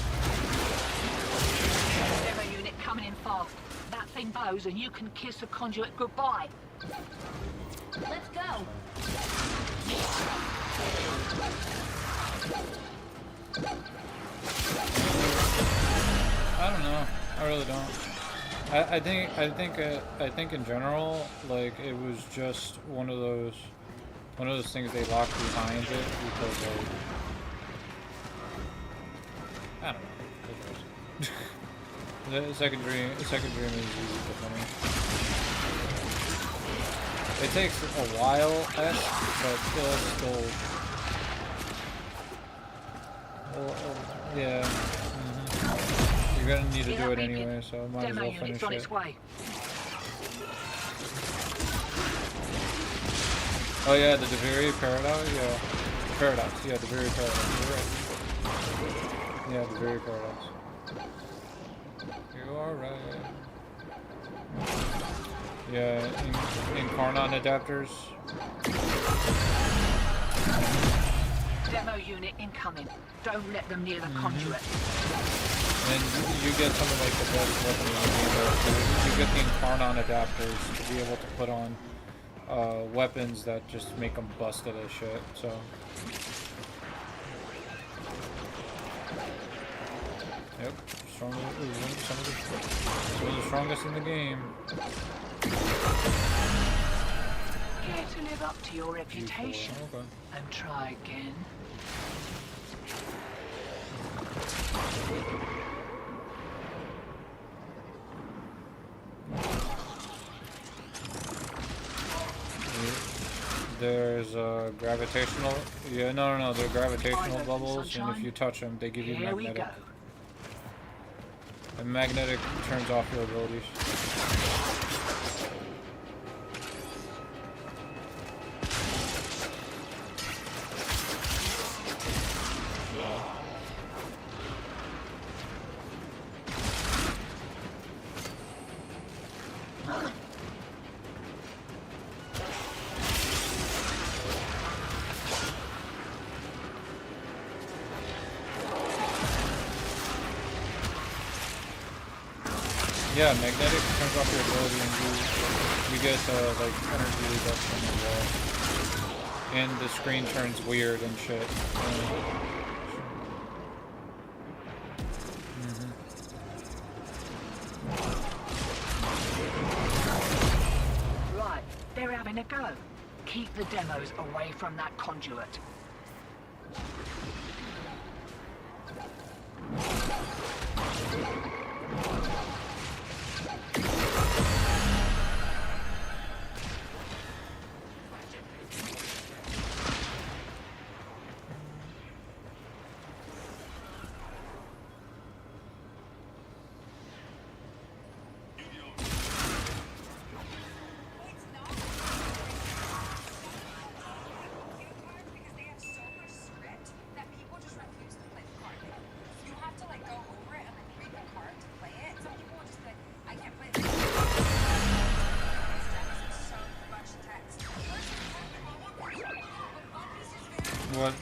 Demo unit coming in fast. That thing blows and you can kiss the conduit goodbye. Let's go. I don't know. I really don't. I think in general, like, it was just one of those things they locked behind it because, like, I don't know. The second dream is easy to funny. It takes a while, but still. Yeah. You're gonna need to do it anyway, so might as well finish it. Oh yeah, the Deviri paradox. Yeah, paradox. Yeah, Deviri paradox. You're right. Yeah, Deviri paradox. You are right. Yeah, Incarnon adapters. Demo unit incoming. Don't let them near the conduit. And you get some of like the best weapons in the game. You get the Incarnon adapters to be able to put on weapons that just make them busted as shit. So. Yep, some of the strongest in the game. Care to live up to your reputation and try again. There's gravitational. Yeah, no. They're gravitational bubbles, and if you touch them, they give you magnetic. And magnetic turns off your abilities. Yeah, magnetic turns off your ability and you get like energy reduction as well. And the screen turns weird and shit. Right, they're having a go. Keep the demos away from that conduit. What?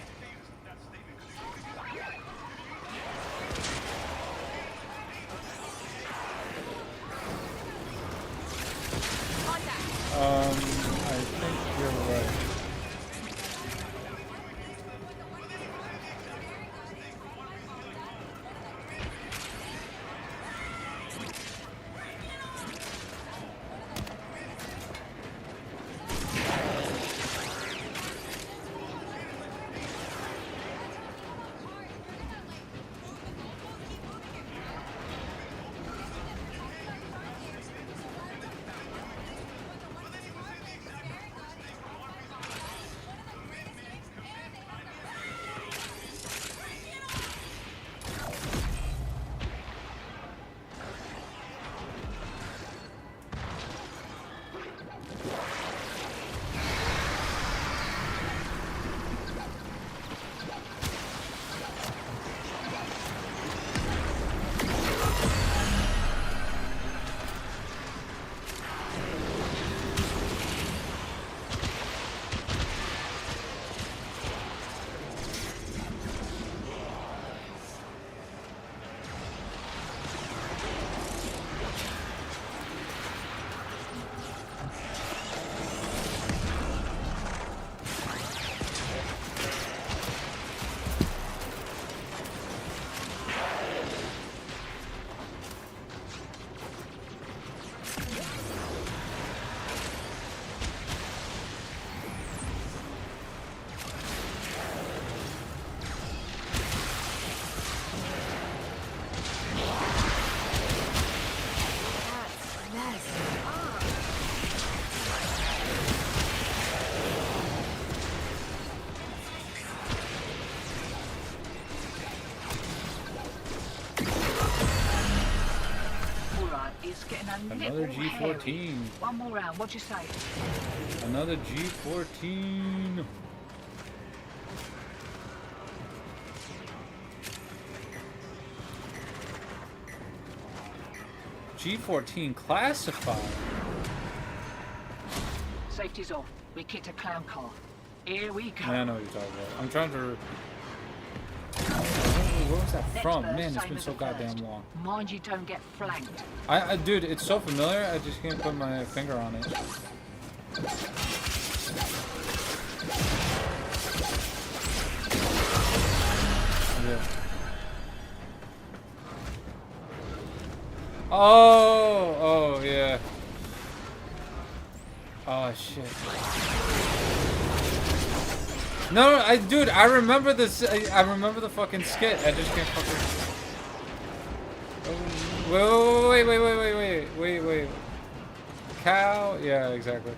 I think you're right. Another G14. Hairy. One more round, what'd you say? Another G14. G14 classified. Safety's off. We kicked a clown car. Here we go. Yeah, I know what you're talking about. I'm trying to... Where was that from? Man, it's been so goddamn long. Mind you don't get flanked. Dude, it's so familiar, I just can't put my finger on it. Yeah. Oh, yeah. Oh, shit. No, dude, I remember this. I remember the fucking skit. I just can't fucking. Wait. Cow? Yeah, exactly.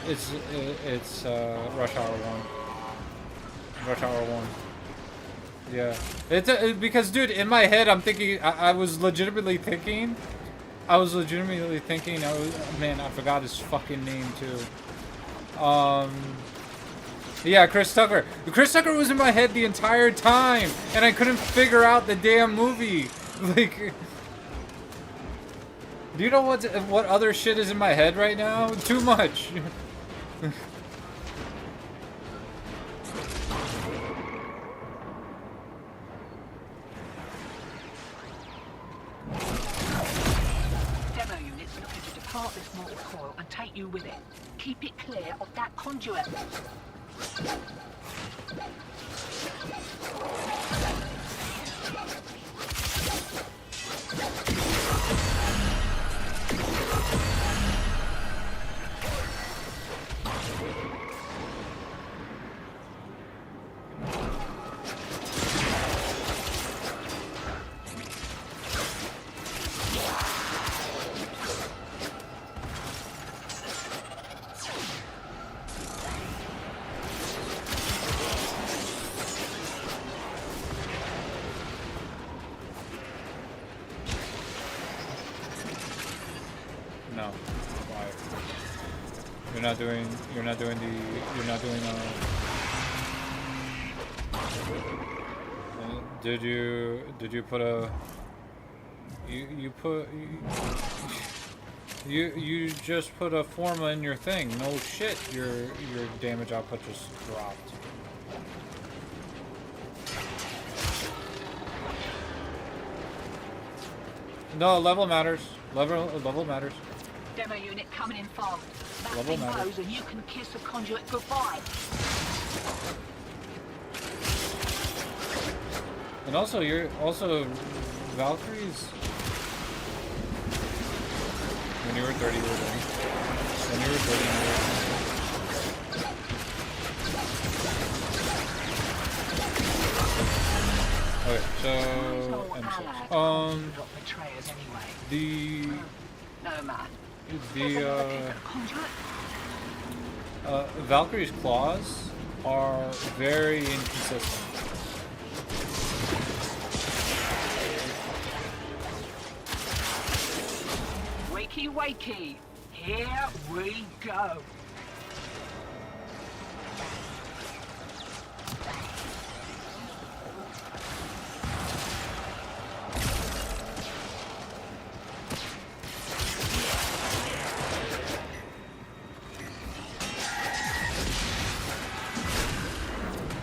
It's Rush Hour 1. Rush Hour 1. Yeah. It's because, dude, in my head, I'm thinking. I was legitimately thinking. Man, I forgot his fucking name too. Yeah, Chris Tucker. Chris Tucker was in my head the entire time, and I couldn't figure out the damn movie. Like, do you know what other shit is in my head right now? Too much. Demo units looking to depart this mortal coil and take you with it. Keep it clear of that conduit. No. Why? You're not doing did you put a you just put a forma in your thing. No shit, your damage output just dropped. No, level matters. Level matters. Demo unit coming in fast. That Level thing matters. goes and you can kiss the conduit goodbye. And also, Valkyries. When you were 30, you were doing. When you were 30, you were. Okay, Valkyrie's claws are very inconsistent. Wakey, wakey. Here we go.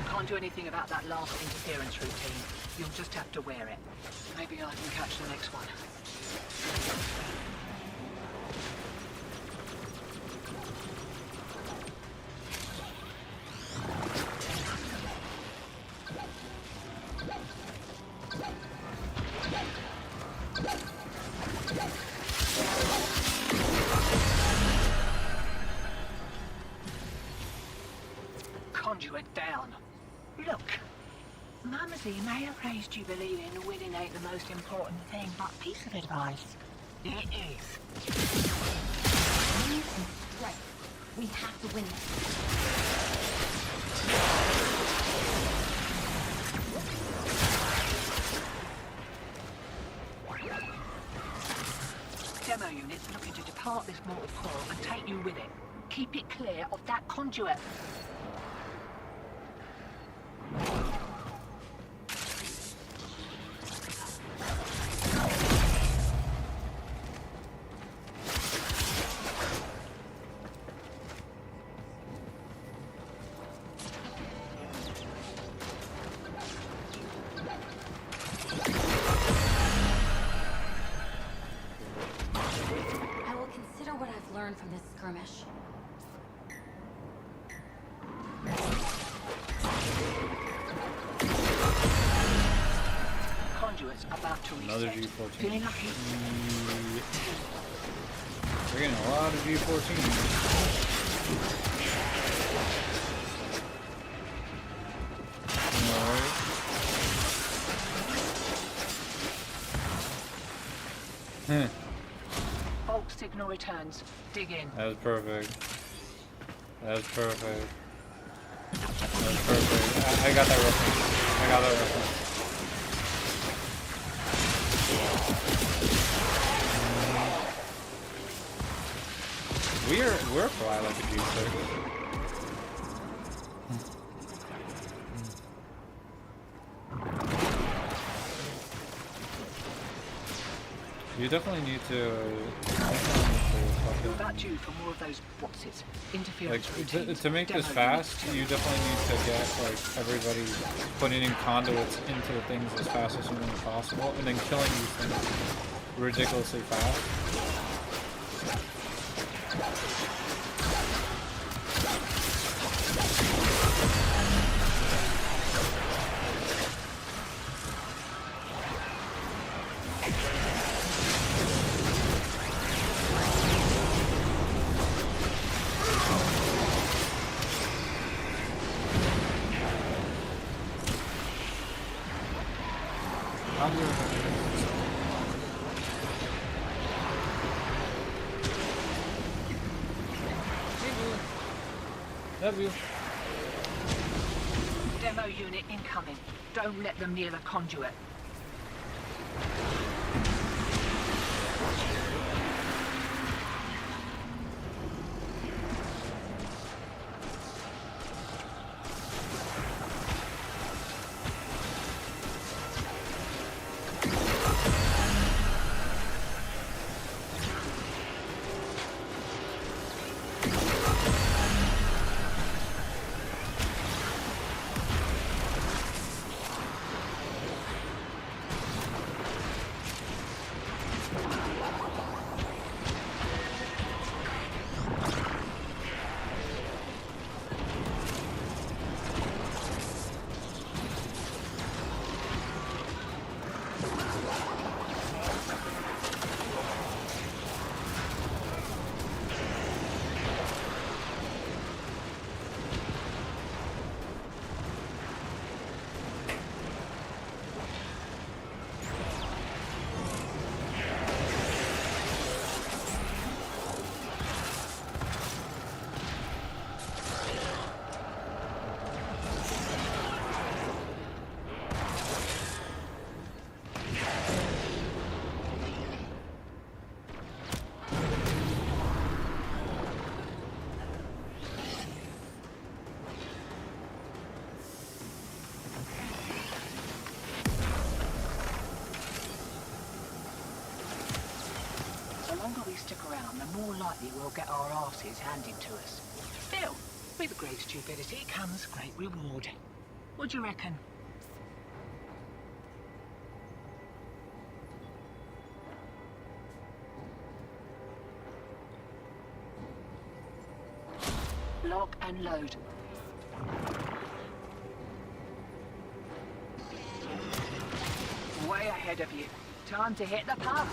Can't do anything about that last interference routine. You'll just have to wear it. Maybe I can catch the next one. Conduit down. Look, Mumsy may have raised you believing winning ain't the most important thing, but piece of advice, it is. Move and strike. We have to win this. demo unit's looking to depart this mortal coil and take you with it. Keep it clear of that conduit. I will consider what I've learned from this skirmish. Conduits about to reset. Another G14. Feeling lucky? We're getting a lot of G14. Bulk signal returns. Dig in. That was perfect. That was perfect. That was perfect. I got that reference. I got that reference. We're fly like a G6. You definitely need to. You're about due for more of those what's-its interference Like routines. to make this Demo fast, you definitely need to get like everybody putting in conduits into things as fast as humanly possible, and then killing these things ridiculously fast. Love you. Demo unit incoming. Don't let them near the conduit. The longer we stick around, the more likely we'll get our asses handed to us. Still, with great stupidity comes great reward. What do you reckon? Lock and load. Way ahead of you. Time to hit the pub.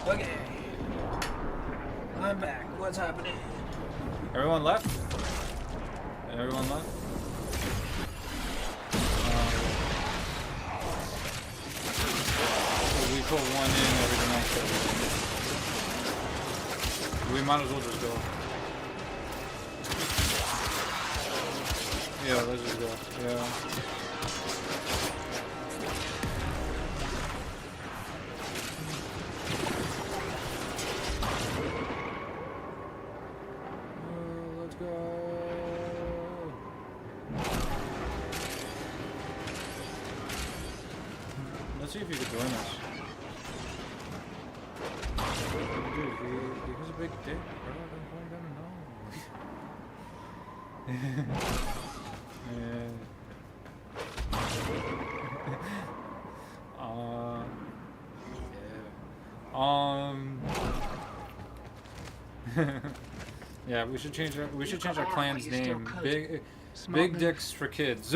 Okay. I'm back. What's happening? Everyone left? Everyone left? We put one in, everything else. We might as well just go. Yeah, let's just go. Yeah. Let's go. Let's see if you could join us. Dude, he has a big dick, bro. Don't point down the nose. Yeah, we should change our clan's name. Big Dicks for Kids.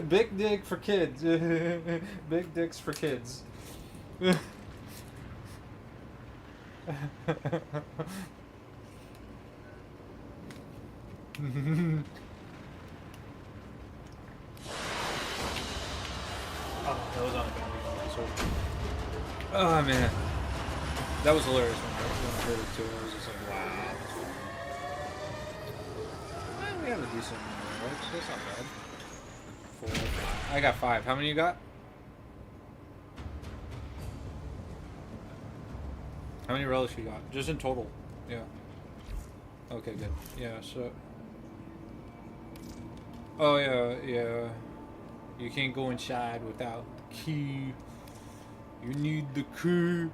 Big Dick for Kids. Big Dicks for Kids. Oh, that was on the oh man, that was hilarious when I heard it too. I was just like, wow. Well, we have a decent number, right? So that's not bad. 4, 5. I got 5. How many you got? How many relics you got? Just in total. Yeah. Okay, good. Yeah, so. Oh yeah, yeah. You can't go inside without the key. You need the key.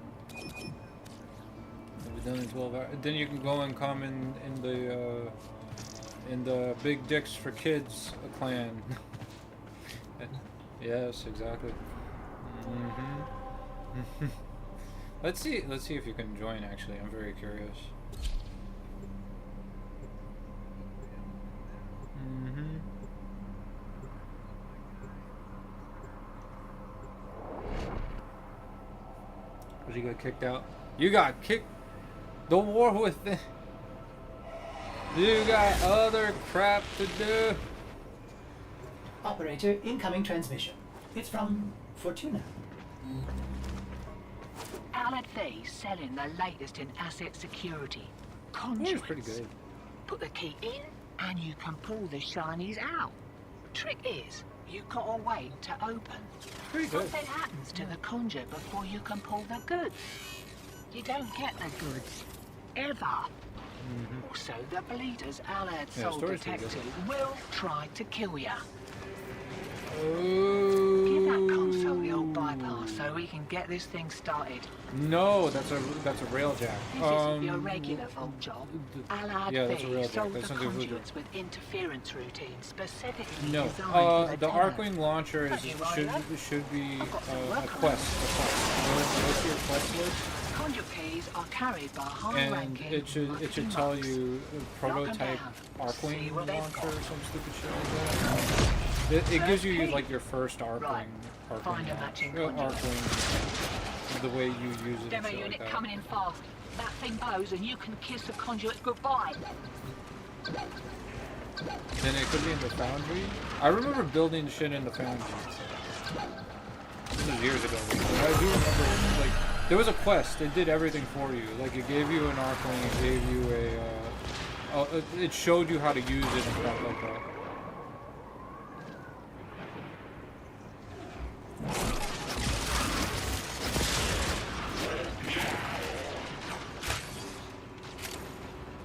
Have we done in 12 hours? Then you can go and come in the Big Dicks for Kids clan. Yes, exactly. Let's see if you can join. Actually, I'm very curious. But you got kicked out. You got kicked. The war with it. You got other crap to do. Operator, incoming transmission. It's from Fortuna. Alad Faye selling the latest in asset security. Conduits. Pretty good. Put the key in, and you can pull the shinies out. Trick is, you gotta wait to open. Pretty good. What then happens to the conduit before you can pull the goods? You don't get the goods. Ever. Also, the bleeders Alad sold detective will try to kill ya. Give that console the old bypass so we can get this thing started. No, that's a railjack. This isn't your regular vault job. Alad that's a Faye railjack. sold That's the not the conduits with interference routines specifically No, designed for the Tenno. Arcwing launcher should be a quest. What's your quest list? Conduit keys are carried by high And ranking. it should tell you prototype Arcwing launcher or some stupid shit like that. It gives you like your first Arcwing the way you use it. Demo and shit unit like that. coming in fast. That thing blows and you can kiss the conduit goodbye. Then it could be in the foundry. I remember building shit in the foundry. This was years ago. But I do remember, like, there was a quest. It did everything for you. Like, it gave you an Arcwing. It gave you it showed you how to use it and stuff like that.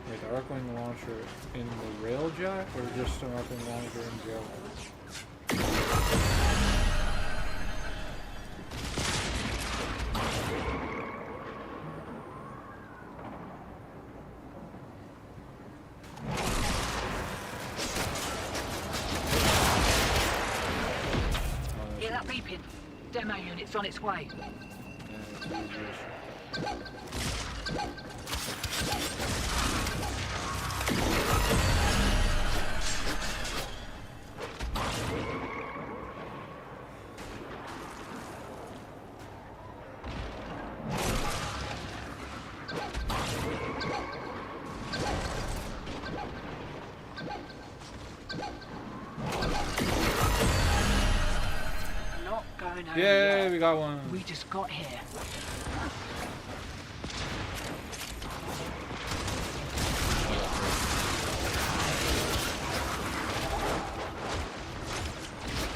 Wait, the Arcwing launcher in the railjack, or just an Arcwing launcher in jail? Hear that beeping? Demo unit's on its way. Yeah, we got one. We just got here.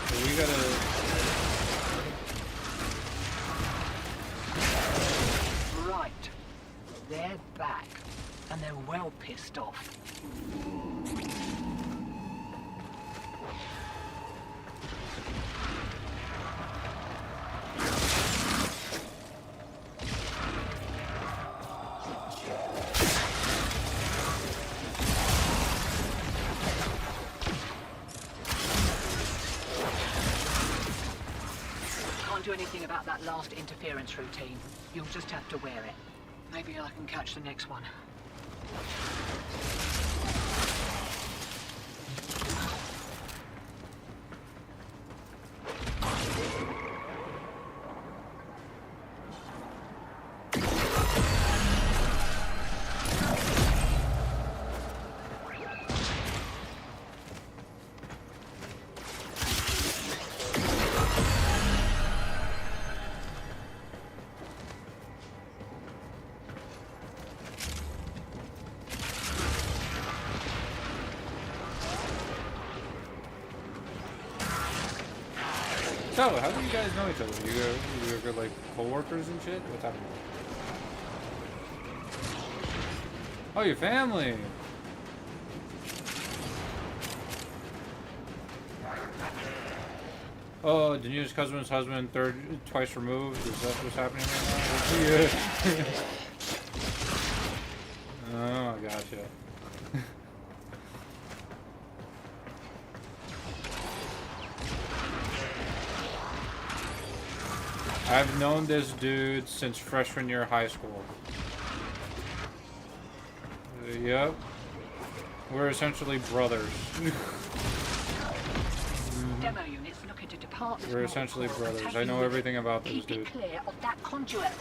So we gotta. Right. They're back. And they're well pissed off. Can't do anything about that last interference routine. You'll just have to wear it. Maybe I can catch the next one. So, how do you guys know each other? You're like co-workers and shit? What's happening? Oh, your family! Oh, Daenerys' cousin's husband, twice removed? Is that what's happening right now? Yeah. Oh, gotcha. I've known this dude since freshman year of high school. Yep. We're essentially brothers. Demo units looking to depart this We're essentially brothers. I know everything about this Keep dude. it clear of that conduit.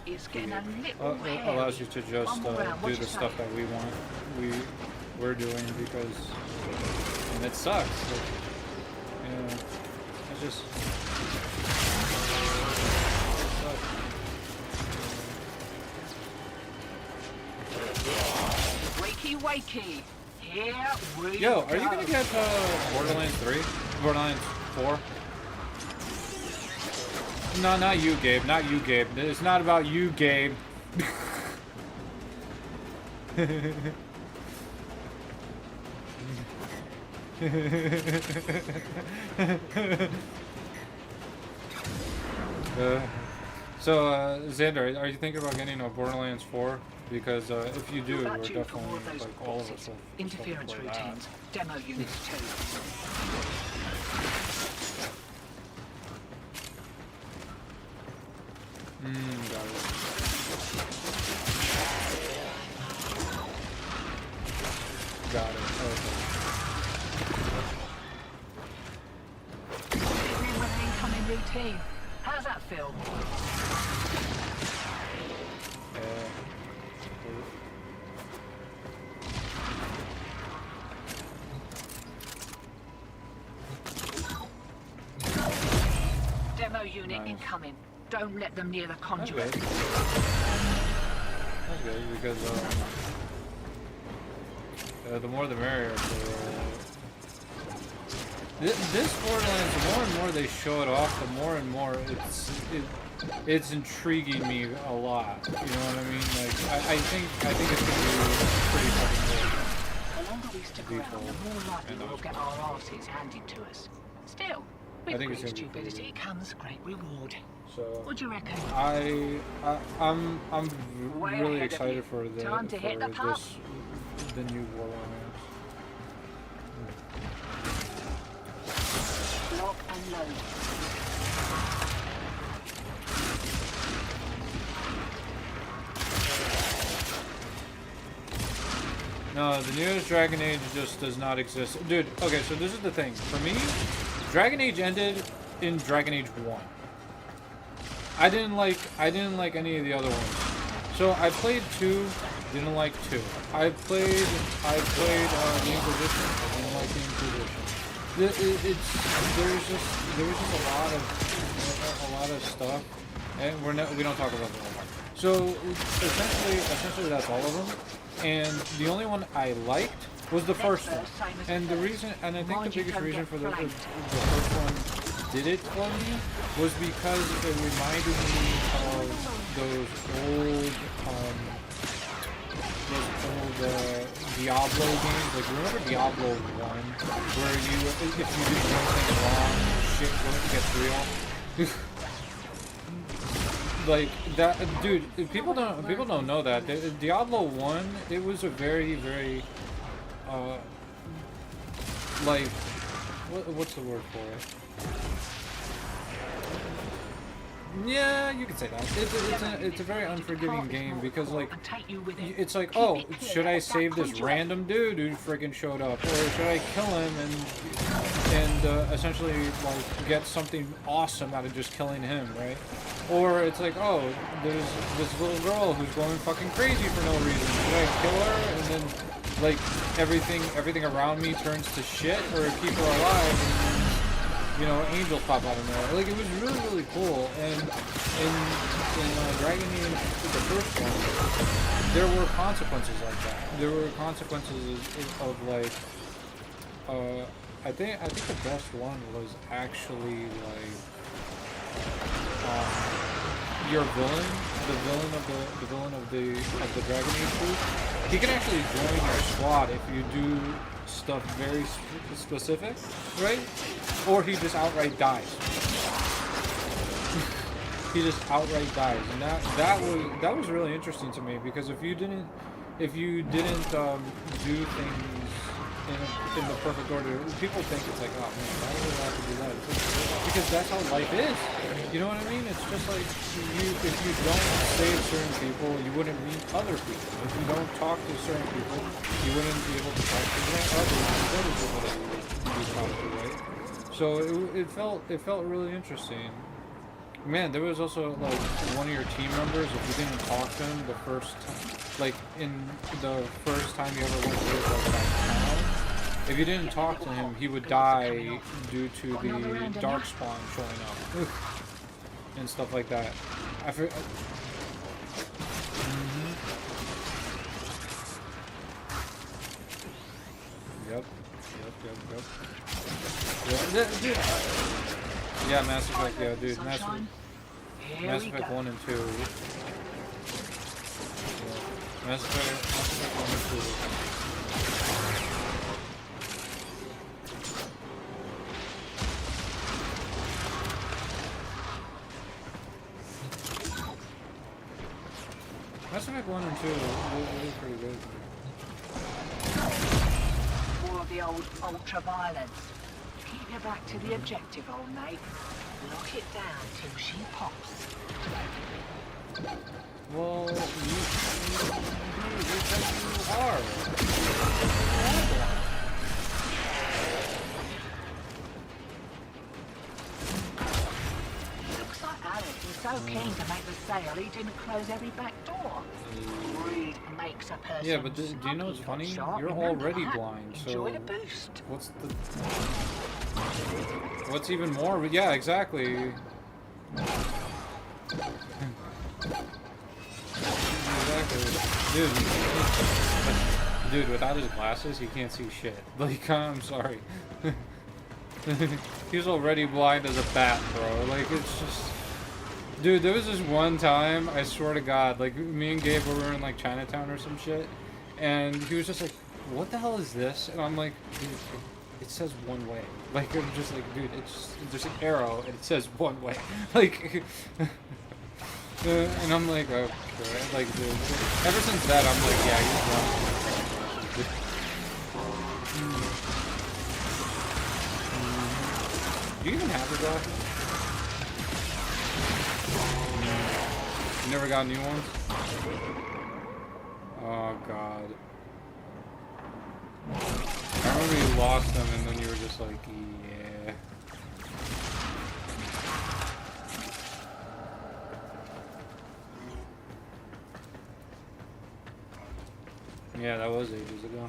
It's getting a little hairy. Allows you to just do the stuff that we want. We're doing because, and it sucks. But, you know, it's just. Wakey, wakey. Here we Yo, go. are you gonna get Borderlands 3? Borderlands 4? No, not you, Gabe. Not you, Gabe. It's not about you, Gabe. Xander, are you thinking about getting a Borderlands 4? Because if you do, we're definitely, like, all of us will Interference play that. routines. Demo units 2. Got it. Got it. Okay. Evening with an incoming routine. How's that feel? Demo unit incoming. Don't let them near the conduit. That's good because the more the merrier. So, this Borderlands, the more and more they show it off, the more and more it's intriguing me a lot. You know what I mean? Like I think it's gonna be pretty fucking cool. The longer we stick around, the more likely we'll get our asses handed to us. Still, with think it's great gonna be pretty stupidity comes great reward. So what do you reckon? I'm Way really ahead of excited you. for the Time to hit the pub. the new Borderlands. Lock and load. No, the newest Dragon Age just does not exist. Dude, okay, so this is the thing. For me, Dragon Age ended in Dragon Age 1. I didn't like any of the other ones. So I played 2, didn't like 2. I played the Inquisition, I didn't like the Inquisition. There was just a lot of stuff, and we don't talk about that anymore. So essentially that's all of them. And the only one I liked was the first one. And the reason, and I think the biggest reason for the first one did it for me was because it reminded me of those old Diablo games. Like, remember Diablo 1, where if you do anything wrong, shit gets real. Like that, dude. People don't know that Diablo 1. It was a very, like, what's the word for it? Yeah, you could say that. It's a very unforgiving game because, like, it's like, oh, should I save this random dude who freaking showed up, or should I kill him and essentially like get something awesome out of just killing him, right? Or it's like, oh, there's this little girl who's going fucking crazy for no reason. Should I kill her and then like everything around me turns to shit, or keep her alive? And, you know, angels pop out of nowhere. Like, it was really, really cool. And in Dragon Age, the first one, there were consequences like that. There were consequences of like, I think the best one was actually like, your villain, the villain of the Dragon Age group. He can actually join your squad if you do stuff very specific, right? Or he just outright dies. He just outright dies, and that was really interesting to me, because if you didn't do things in the perfect order, people think it's like, oh man, why do we have to do that? Because that's how life is. You know what I mean? It's just like, if you don't save certain people, you wouldn't meet other people. If you don't talk to certain people, you wouldn't be able to talk to other people that you talk to, right? So it felt really interesting. Man, there was also like one of your team members, if you didn't talk to him the first time, like in the first time you ever went to that town, if you didn't talk to him, he would die due to the Darkspawn showing up and stuff like that. Yep. Yeah, dude. Yeah, Mass Effect, yeah, dude. Mass Effect 1 and 2. Yeah. Mass Effect 1 and 2. Mass Effect 1 and 2 are really pretty good. More of the old ultra-violence. Keep your back to the objective, old mate. Lock it down till she pops. Well, you are. Looks like Alex was so keen to make the sale, he didn't close every back door. Greed makes a person. Yeah, but do you know what's funny? You're already blind, so enjoy the boost. What's even more? Yeah, exactly. Dude, without his glasses, he can't see shit. Like, I'm sorry. He's already blind as a bat, bro. Like, it's just... Dude, there was this one time, I swear to God, like, me and Gabe were in, like, Chinatown or some shit, and he was just like, what the hell is this? And I'm like, dude, it says one way. Like, I'm just like, dude, there's an arrow, and it says one way. Like... and I'm like, okay, like, dude, ever since that, I'm like, yeah, he's wrong. Do you even have the glasses? You never got new ones? Oh, God. I remember you lost them and then you were just like, yeah. Yeah, that was ages ago.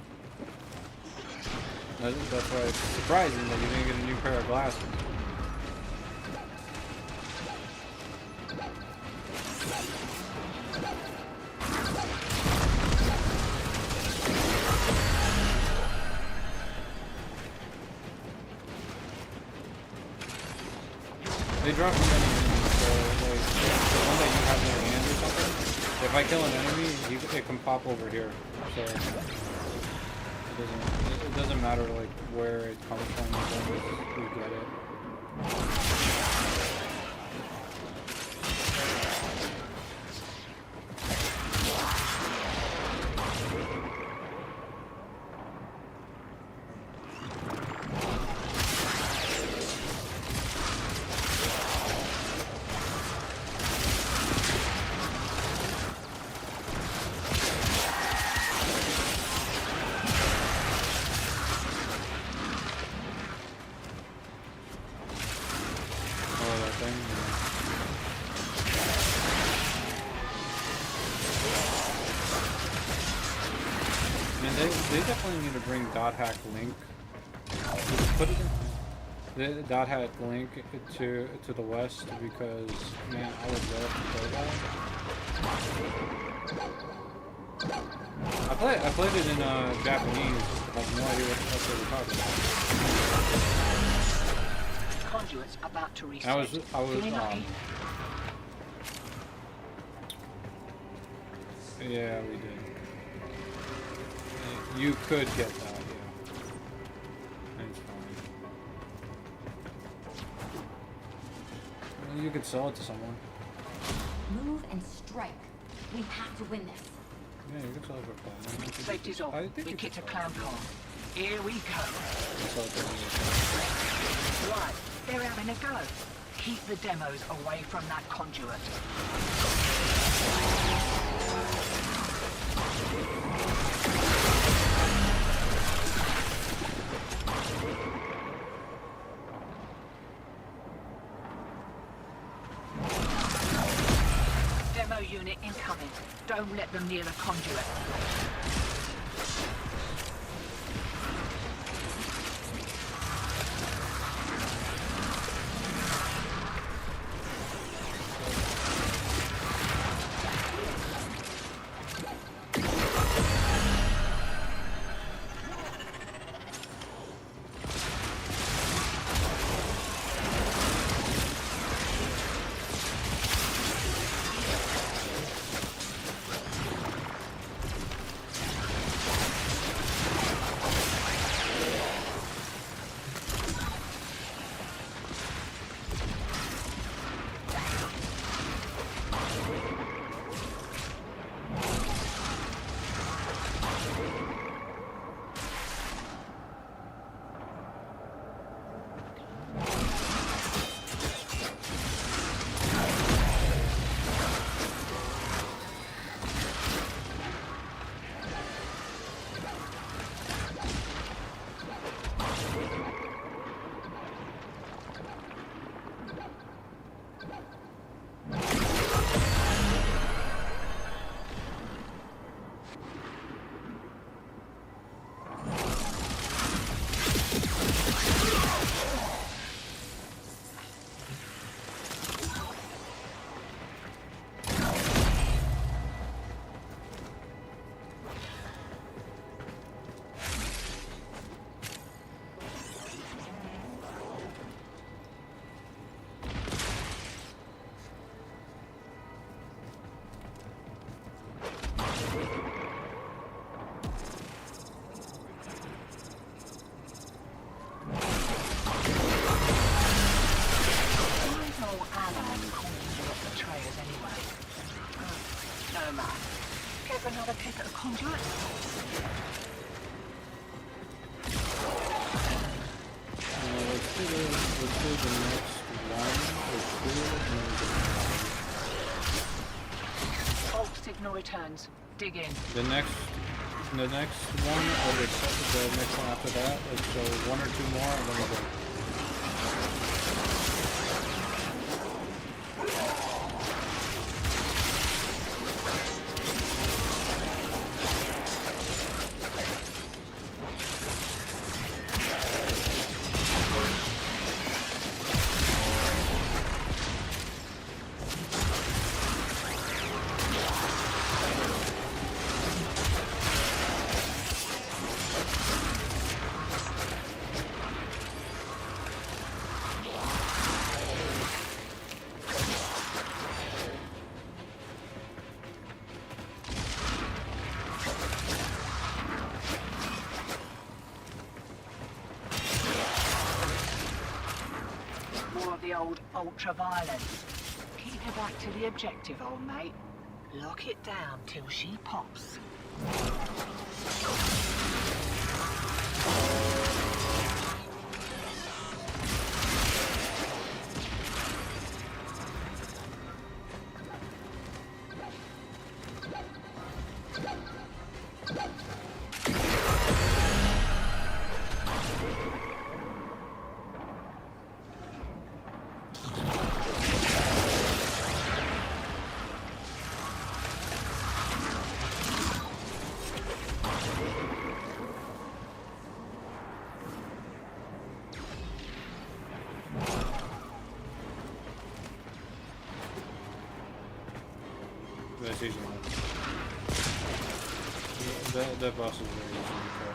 That's why it's surprising that you didn't get a new pair of glasses. They drop from enemies, so like the one that you have in your hand or something. If I kill an enemy, it can pop over here. So it doesn't matter like where it comes from as long as we get it. They definitely need to bring Dot Hack Link. Put it in, the Dot Hack Link to the west because man, I would love to play that. I played it in Japanese. I have no idea what they were talking about. Conduit's about to reset. I was yeah, we did. You could get that, yeah. It's fine. Well, you could sell it to someone. Move and strike. We have to win this. Yeah, you could sell it for platinum. Safety's off. We get to ClownCon. Here we go. Right, they're having a go. Keep the demos away from that conduit. Demo unit incoming. Don't let them near the conduit. Another kick at a conduit? Let's do the next one or two. Alt signal returns. Dig in. The next the next one, or the next one after that, let's go 1 or 2 more, and then we'll go. The old ultra-violence. Keep your back to the objective, old mate. Lock it down till she pops. That's easy enough. That boss is very easy to kill.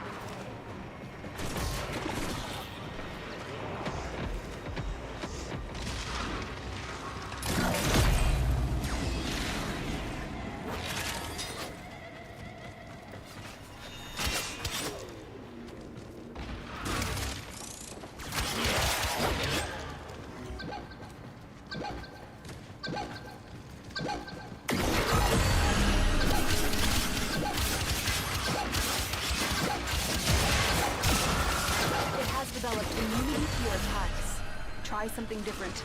Developed immunity to your attacks. Try something different.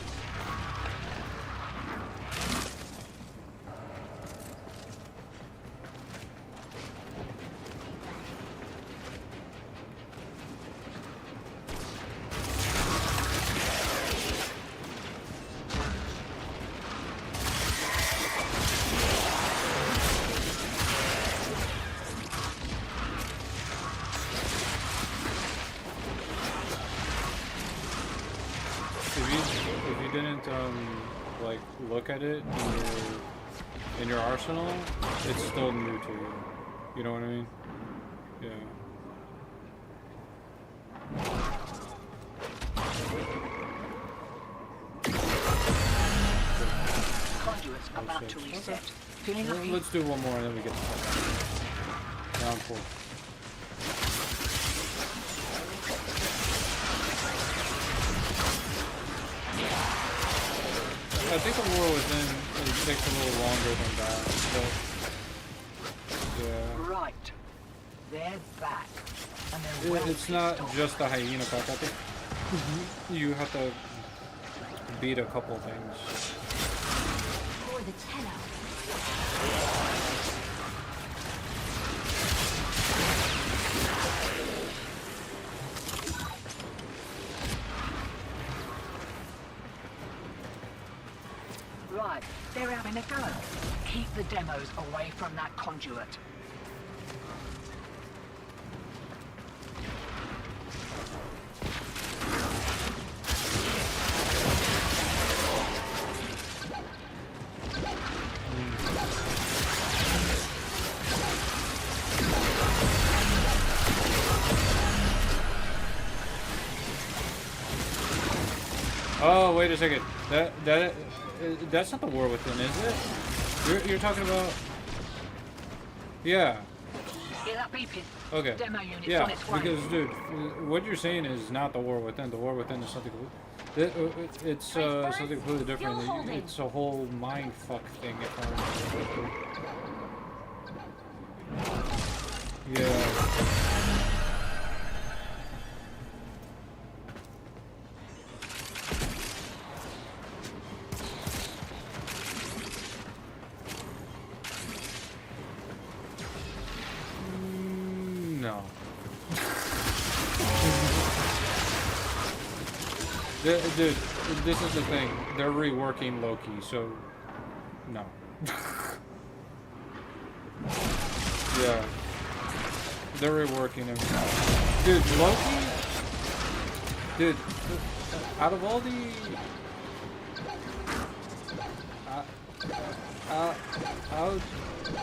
If you didn't like look at it in your arsenal, it's still new to you. You know what I mean? Yeah. Conduits about to reset. Feeling Well, let's do one more and then we get to round 4. I think the War Within takes a little longer than that, but yeah. Right. They're back. And they're It's not just the hyena pack. I think you have to beat a couple things. For the Tenno. Right, they're having a go. Keep the demos away from that conduit. Oh, wait a second. That's not the War Within, is it? You're talking about? Yeah. Hear that beeping? Okay. Demo units Yeah, on its way. because dude, what you're saying is not the War Within. The War Within is something. It's something completely different. It's a whole mind fuck thing. If I remember correctly. Yeah. Dude, this is the thing. They're reworking Loki, so no. Yeah, they're reworking him. Dude, Loki. Dude, out of all the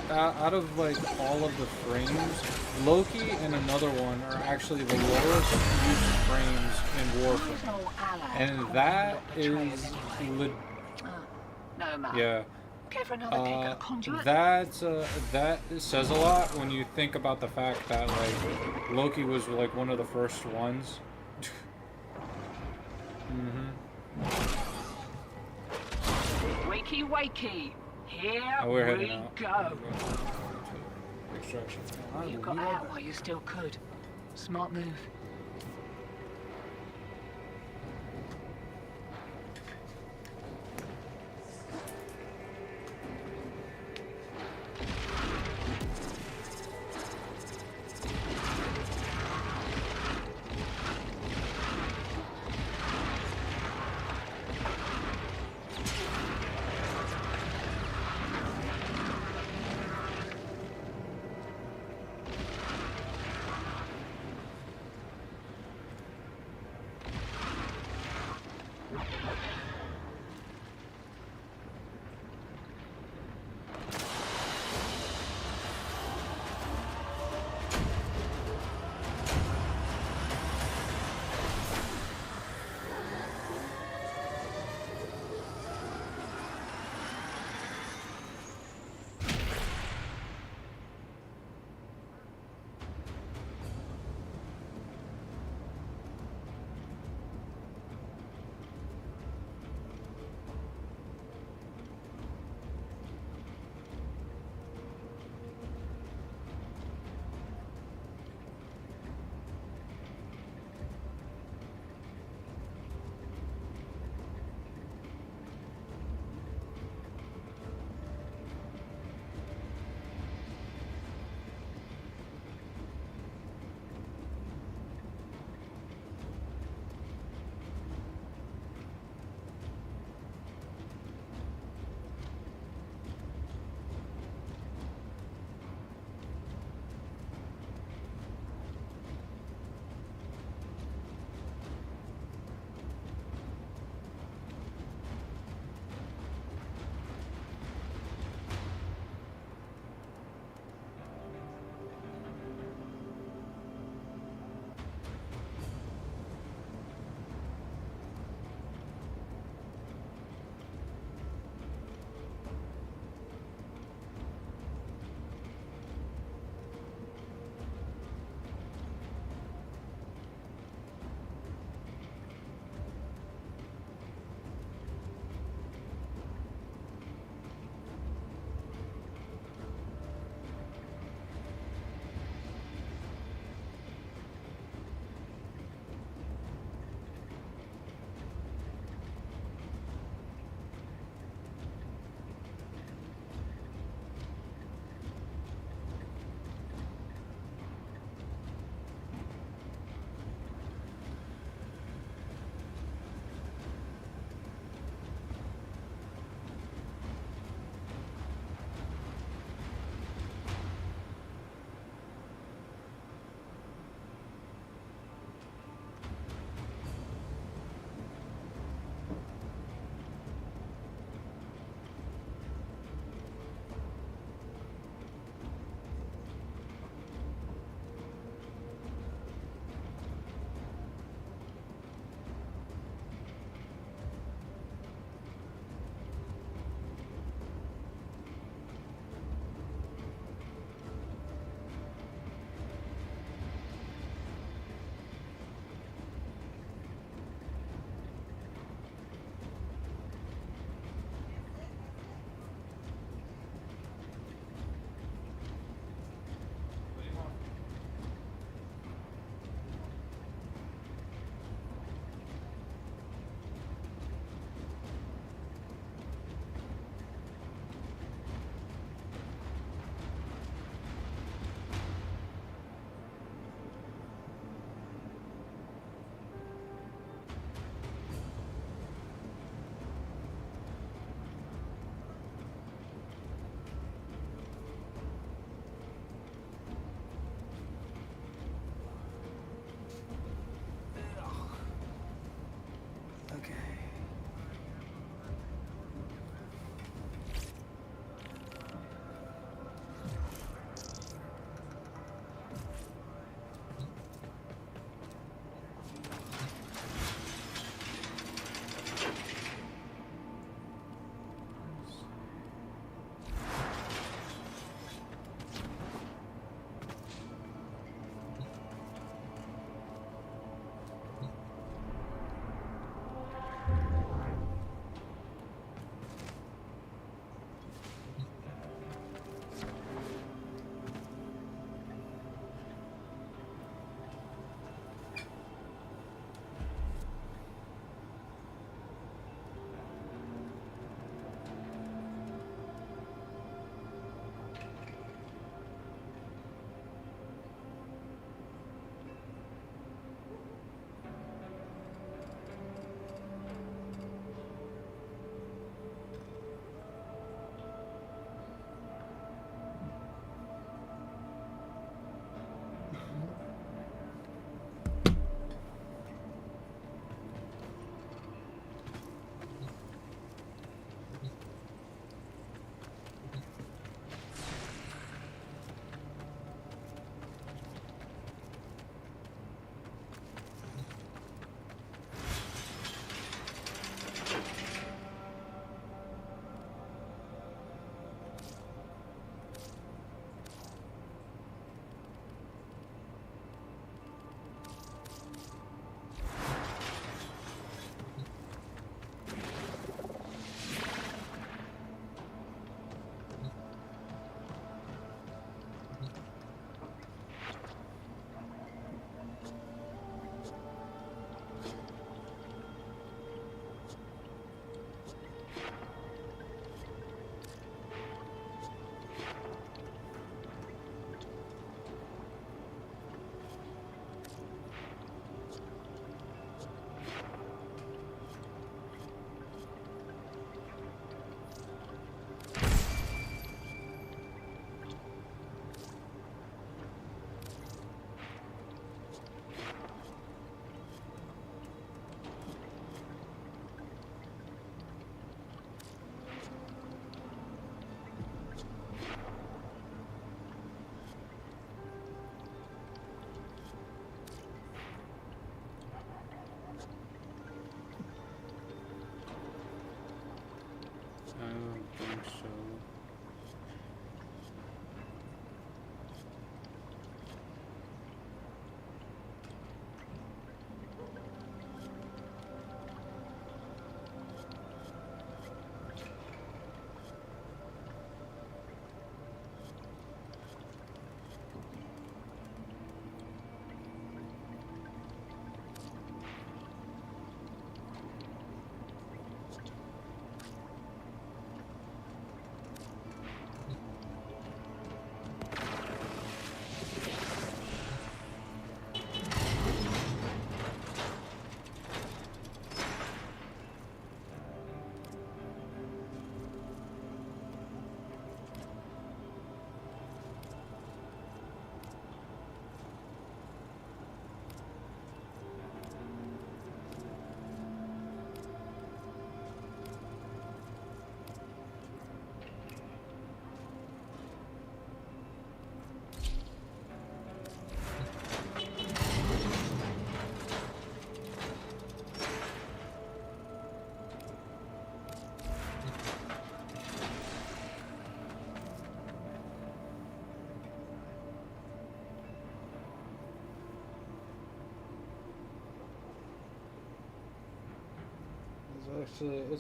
out of like all of the frames, Loki and another one are actually the lowest used frames in Warframe, and that is No, man. yeah. Care for another pick at Conduit? That says a lot when you think about the fact that like Loki was like one of the first ones. Wakey, wakey. Here we're we heading out. go. Extraction. You got out while you still could. Smart move.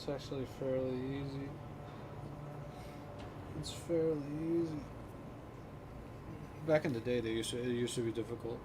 actually fairly easy. It's fairly easy. Back in the day, it used to be difficult.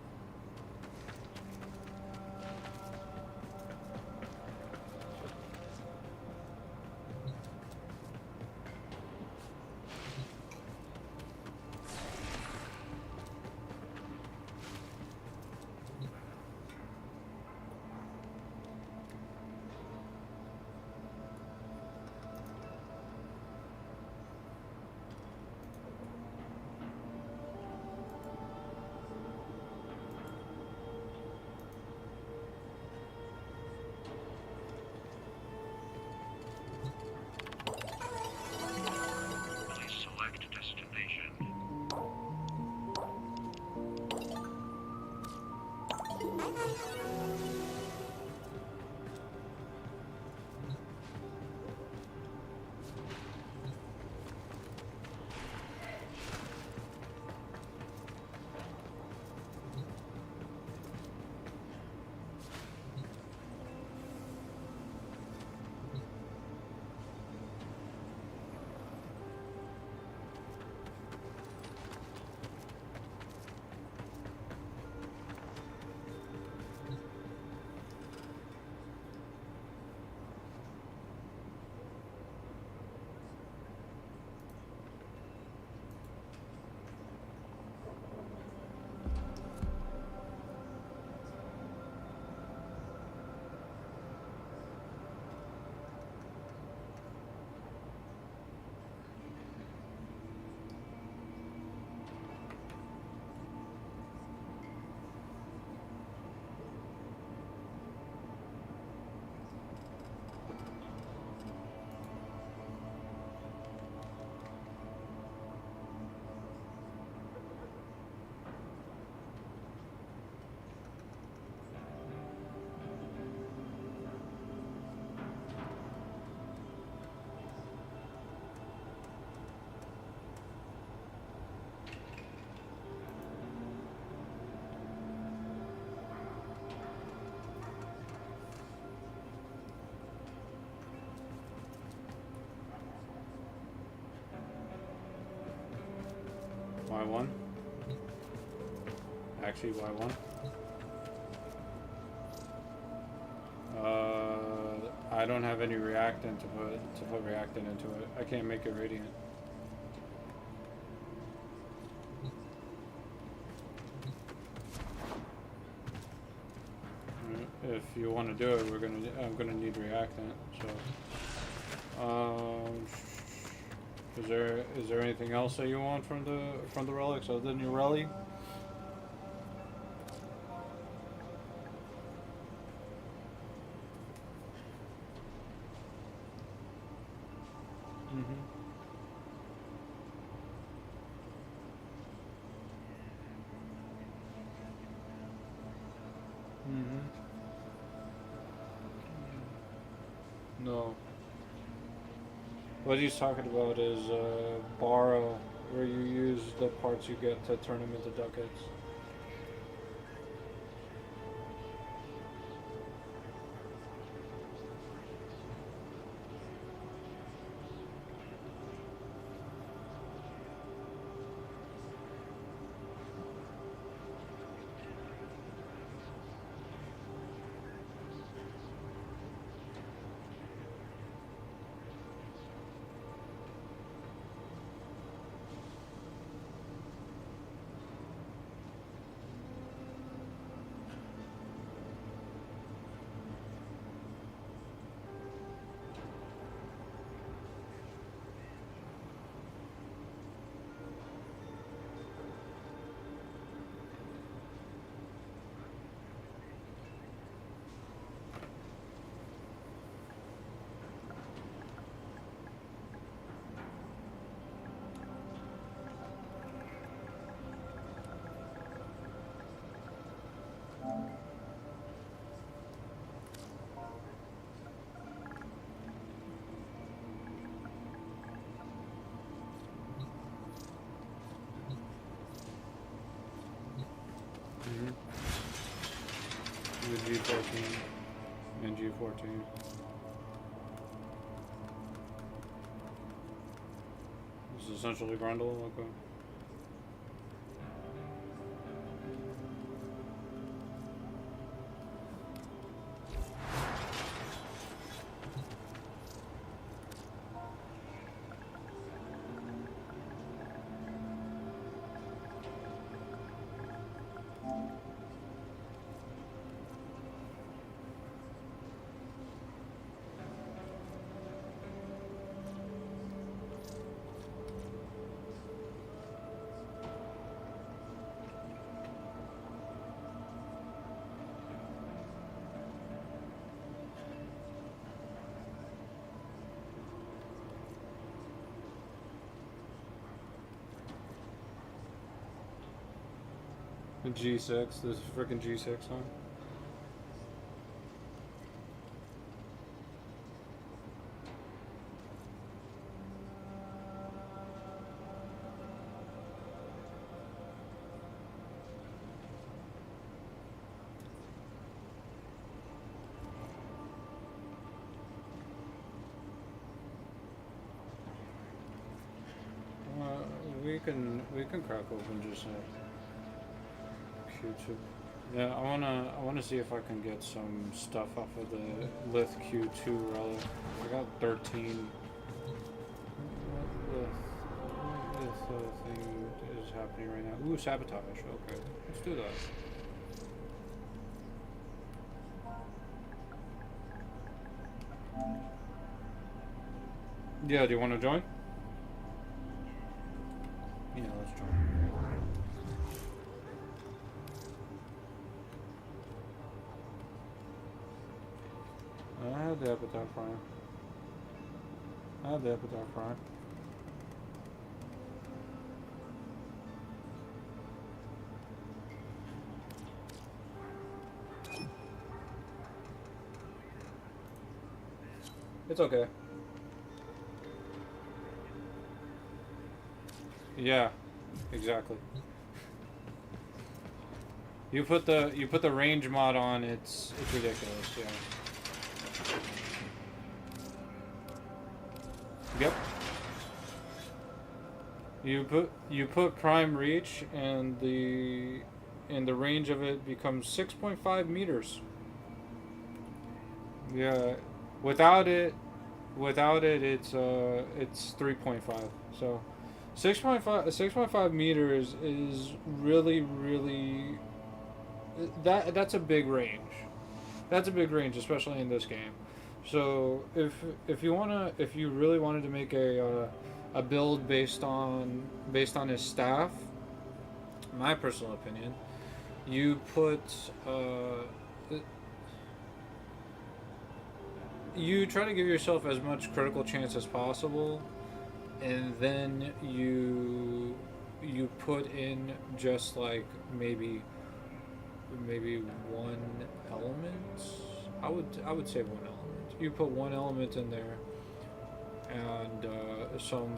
Y1. Actually, Y1. I don't have any reactant to put reactant into it. I can't make it radiant. If you want to do it, I'm gonna need reactant. So, is there anything else that you want from the relics other than your rally? No. What he's talking about is borrow, where you use the parts you get to turn them into ducats. With G14 and G14. It's essentially Grundle. Okay. G6, this freaking G6, huh? We can crack open just Q2. Yeah, I wanna see if I can get some stuff off of the Lith Q2 relic. I got 13. What Lith thing is happening right now? Ooh, sabotage. Okay, let's do that. Yeah, do you want to join? Yeah, let's join. I had the epitaph prime. It's okay. Yeah, exactly. You put the range mod on, it's ridiculous, yeah. Yep. You put prime reach and the range of it becomes 6.5 meters. Yeah, without it it's 3.5. So 6.5 meters is really that's a big range. That's a big range, especially in this game. So if you really wanted to make a build based on his staff, my personal opinion, you put you try to give yourself as much critical chance as possible, and then you put in just like maybe one element. I would say one element. You put one element in there, and some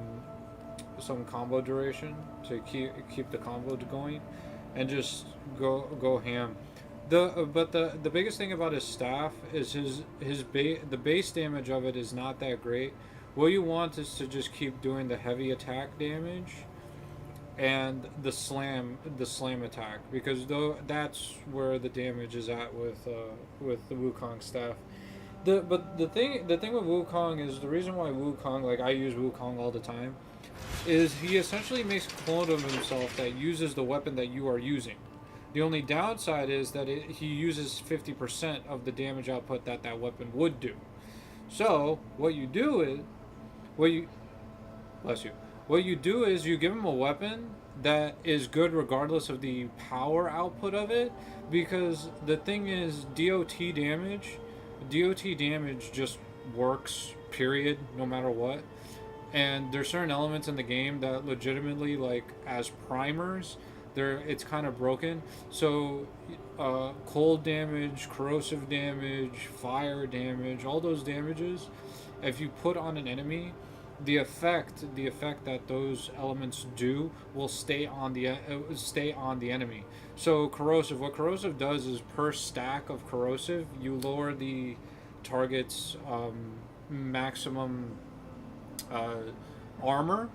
combo duration to keep the combo going, and just go ham. But the biggest thing about his staff is the base damage of it is not that great. What you want is to just keep doing the heavy attack damage and the slam attack, because that's where the damage is at with the Wukong staff. But the thing with Wukong is, the reason why Wukong, like I use Wukong all the time, is he essentially makes a clone of himself that uses the weapon that you are using. The only downside is that he uses 50% of the damage output that weapon would do. So what you do is you give him a weapon that is good regardless of the power output of it, because the thing is, DOT damage just works, period, no matter what. And there's certain elements in the game that legitimately, like as primers, it's kind of broken. So cold damage, corrosive damage, fire damage, all those damages, if you put on an enemy, the effect that those elements do will stay on the enemy. So corrosive, what corrosive does is, per stack of corrosive, you lower the target's maximum armor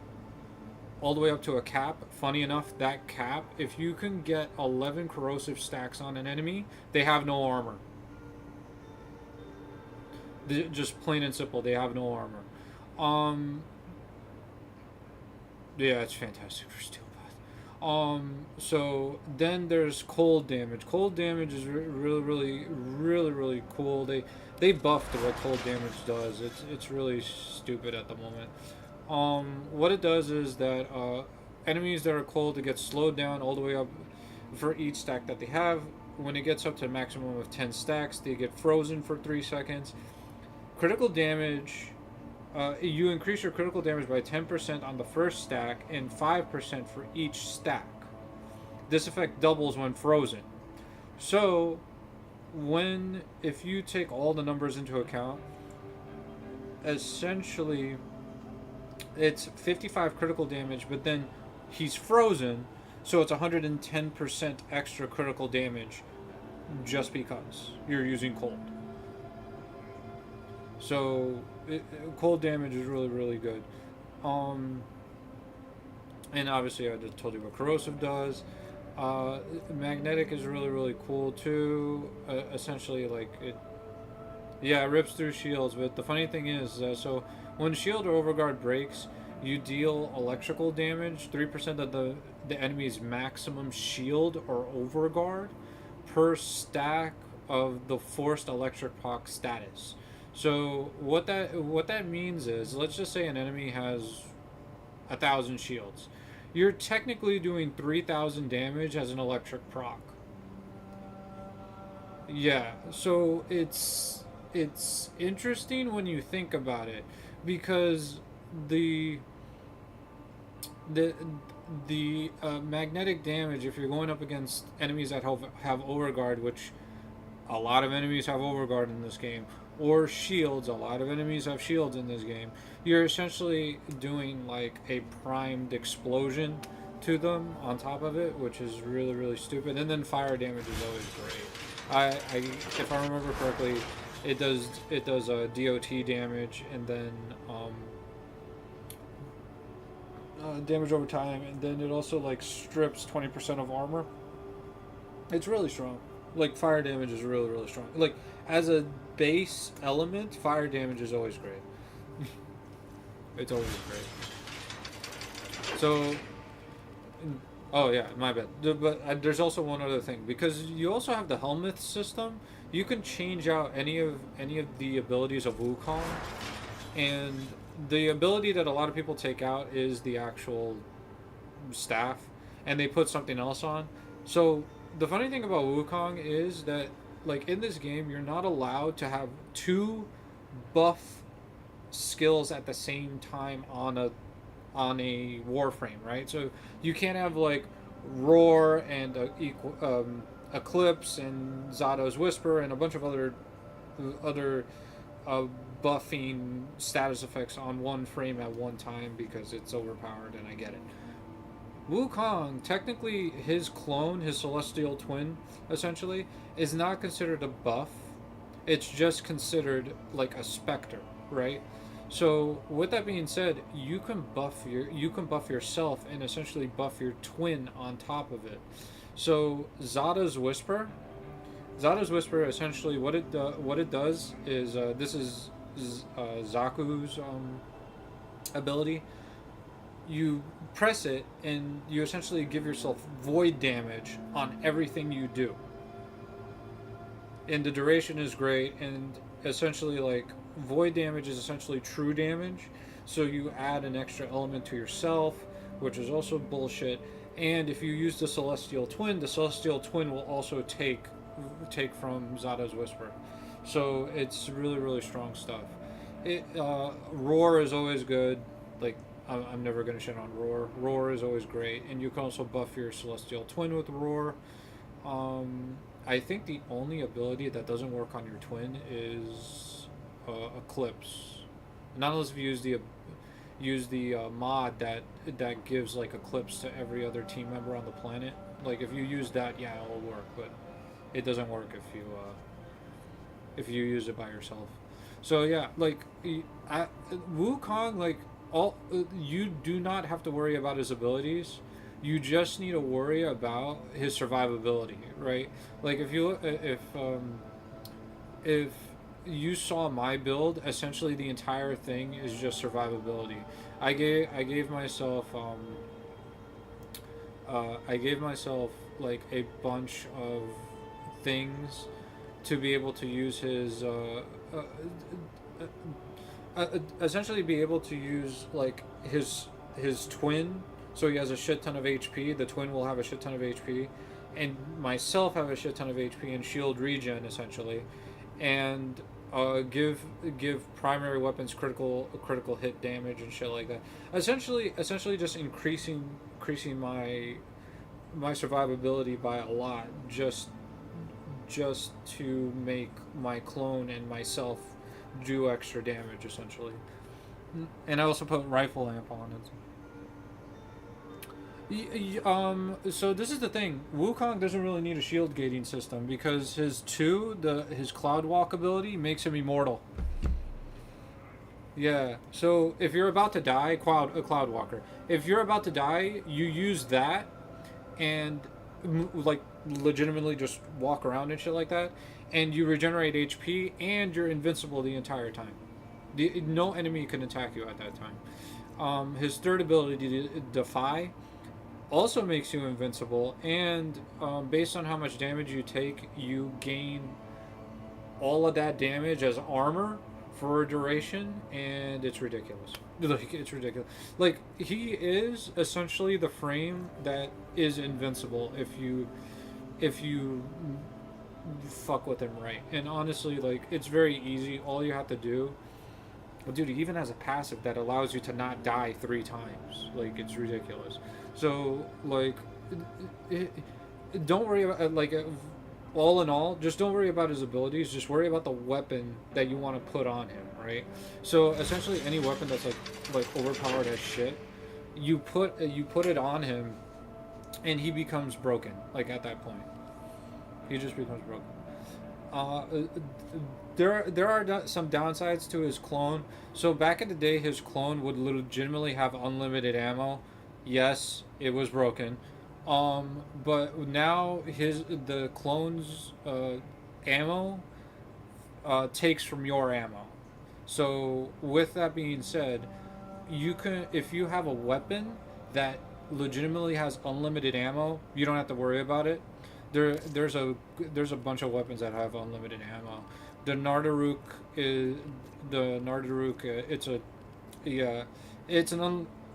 all the way up to a cap. Funny enough, that cap, if you can get 11 corrosive stacks on an enemy, they have no armor. Just plain and simple, they have no armor. Yeah, it's fantastic for Steel Path. So then there's cold damage. Cold damage is really cool. They buffed what cold damage does. It's really stupid at the moment. What it does is that enemies that are cold, they get slowed down all the way up for each stack that they have. When it gets up to a maximum of 10 stacks, they get frozen for 3 seconds. Critical damage, you increase your critical damage by 10% on the first stack and 5% for each stack. This effect doubles when frozen. So, if you take all the numbers into account, essentially it's 55 critical damage, but then he's frozen, so it's 110% extra critical damage just because you're using cold. So cold damage is really good. And obviously I just told you what corrosive does. Magnetic is really cool too. Essentially, like it rips through shields, but the funny thing is, so when shield or overguard breaks, you deal electrical damage, 3% of the enemy's maximum shield or overguard per stack of the forced electric proc status. So what that means is, let's just say an enemy has 1,000 shields. You're technically doing 3,000 damage as an electric proc. Yeah, so it's interesting when you think about it, because the magnetic damage, if you're going up against enemies that have overguard, which a lot of enemies have overguard in this game, or shields, a lot of enemies have shields in this game, you're essentially doing like a primed explosion to them on top of it, which is really stupid. And then fire damage is always great. If I remember correctly, it does DOT damage, and then damage over time, and then it also like strips 20% of armor. It's really strong. Like, fire damage is really strong. Like, as a base element, fire damage is always great. It's always great. So, oh yeah, my bad. But there's also one other thing, because you also have the helmet system. You can change out any of the abilities of Wukong, and the ability that a lot of people take out is the actual staff, and they put something else on. So the funny thing about Wukong is that, like, in this game, you're not allowed to have 2 buff skills at the same time on a Warframe, right? So you can't have like Roar and Eclipse and Zato's Whisper and a bunch of other buffing status effects on one frame at one time, because it's overpowered, and I get it. Wukong, technically his clone, his celestial twin, essentially, is not considered a buff. It's just considered like a specter, right? So with that being said, you can buff yourself and essentially buff your twin on top of it. So Zato's Whisper essentially what it does is, this is Zaku's ability. You press it and you essentially give yourself void damage on everything you do, and the duration is great. And essentially, like, void damage is essentially true damage, so you add an extra element to yourself, which is also bullshit. And if you use the Celestial Twin will also take from Zato's Whisper. So it's really strong stuff. Roar is always good. Like, I'm never going to shit on Roar. Roar is always great, and you can also buff your Celestial Twin with Roar. I think the only ability that doesn't work on your twin is Eclipse. Not unless you use the mod that gives like Eclipse to every other team member on the planet. Like, if you use that, yeah, it'll work, but it doesn't work if you use it by yourself. So yeah, like Wukong, like, you do not have to worry about his abilities. You just need to worry about his survivability, right? Like if you saw my build, essentially the entire thing is just survivability. I gave myself like a bunch of things to be able to use his essentially be able to use like his twin, so he has a shit ton of HP. The twin will have a shit ton of HP, and myself have a shit ton of HP and shield regen essentially, and give primary weapons critical hit damage and shit like that. Essentially just increasing my survivability by a lot, just to make my clone and myself do extra damage essentially. And I also put rifle amp on it. So this is the thing. Wukong doesn't really need a shield gating system because his Cloud Walk ability makes him immortal. Yeah. So if you're about to die, Cloud Walker. If you're about to die, you use that and like legitimately just walk around and shit like that, and you regenerate HP and you're invincible the entire time. No enemy can attack you at that time. His third ability, Defy, also makes you invincible, and based on how much damage you take, you gain all of that damage as armor for a duration, and it's ridiculous. Like, it's ridiculous. Like, he is essentially the frame that is invincible if you fuck with him right. And honestly, like, it's very easy. All you have to do, well, dude, he even has a passive that allows you to not die 3 times. Like, it's ridiculous. So, like, don't worry about, like, all in all, just don't worry about his abilities. Just worry about the weapon that you want to put on him, right? So, essentially, any weapon that's, like overpowered as shit, you put it on him, and he becomes broken, like, at that point. He just becomes broken. There are some downsides to his clone. So back in the day, his clone would legitimately have unlimited ammo. Yes, it was broken. But now the clone's ammo takes from your ammo. So with that being said, you can, if you have a weapon that legitimately has unlimited ammo, you don't have to worry about it. There's a bunch of weapons that have unlimited ammo. The Nardaruk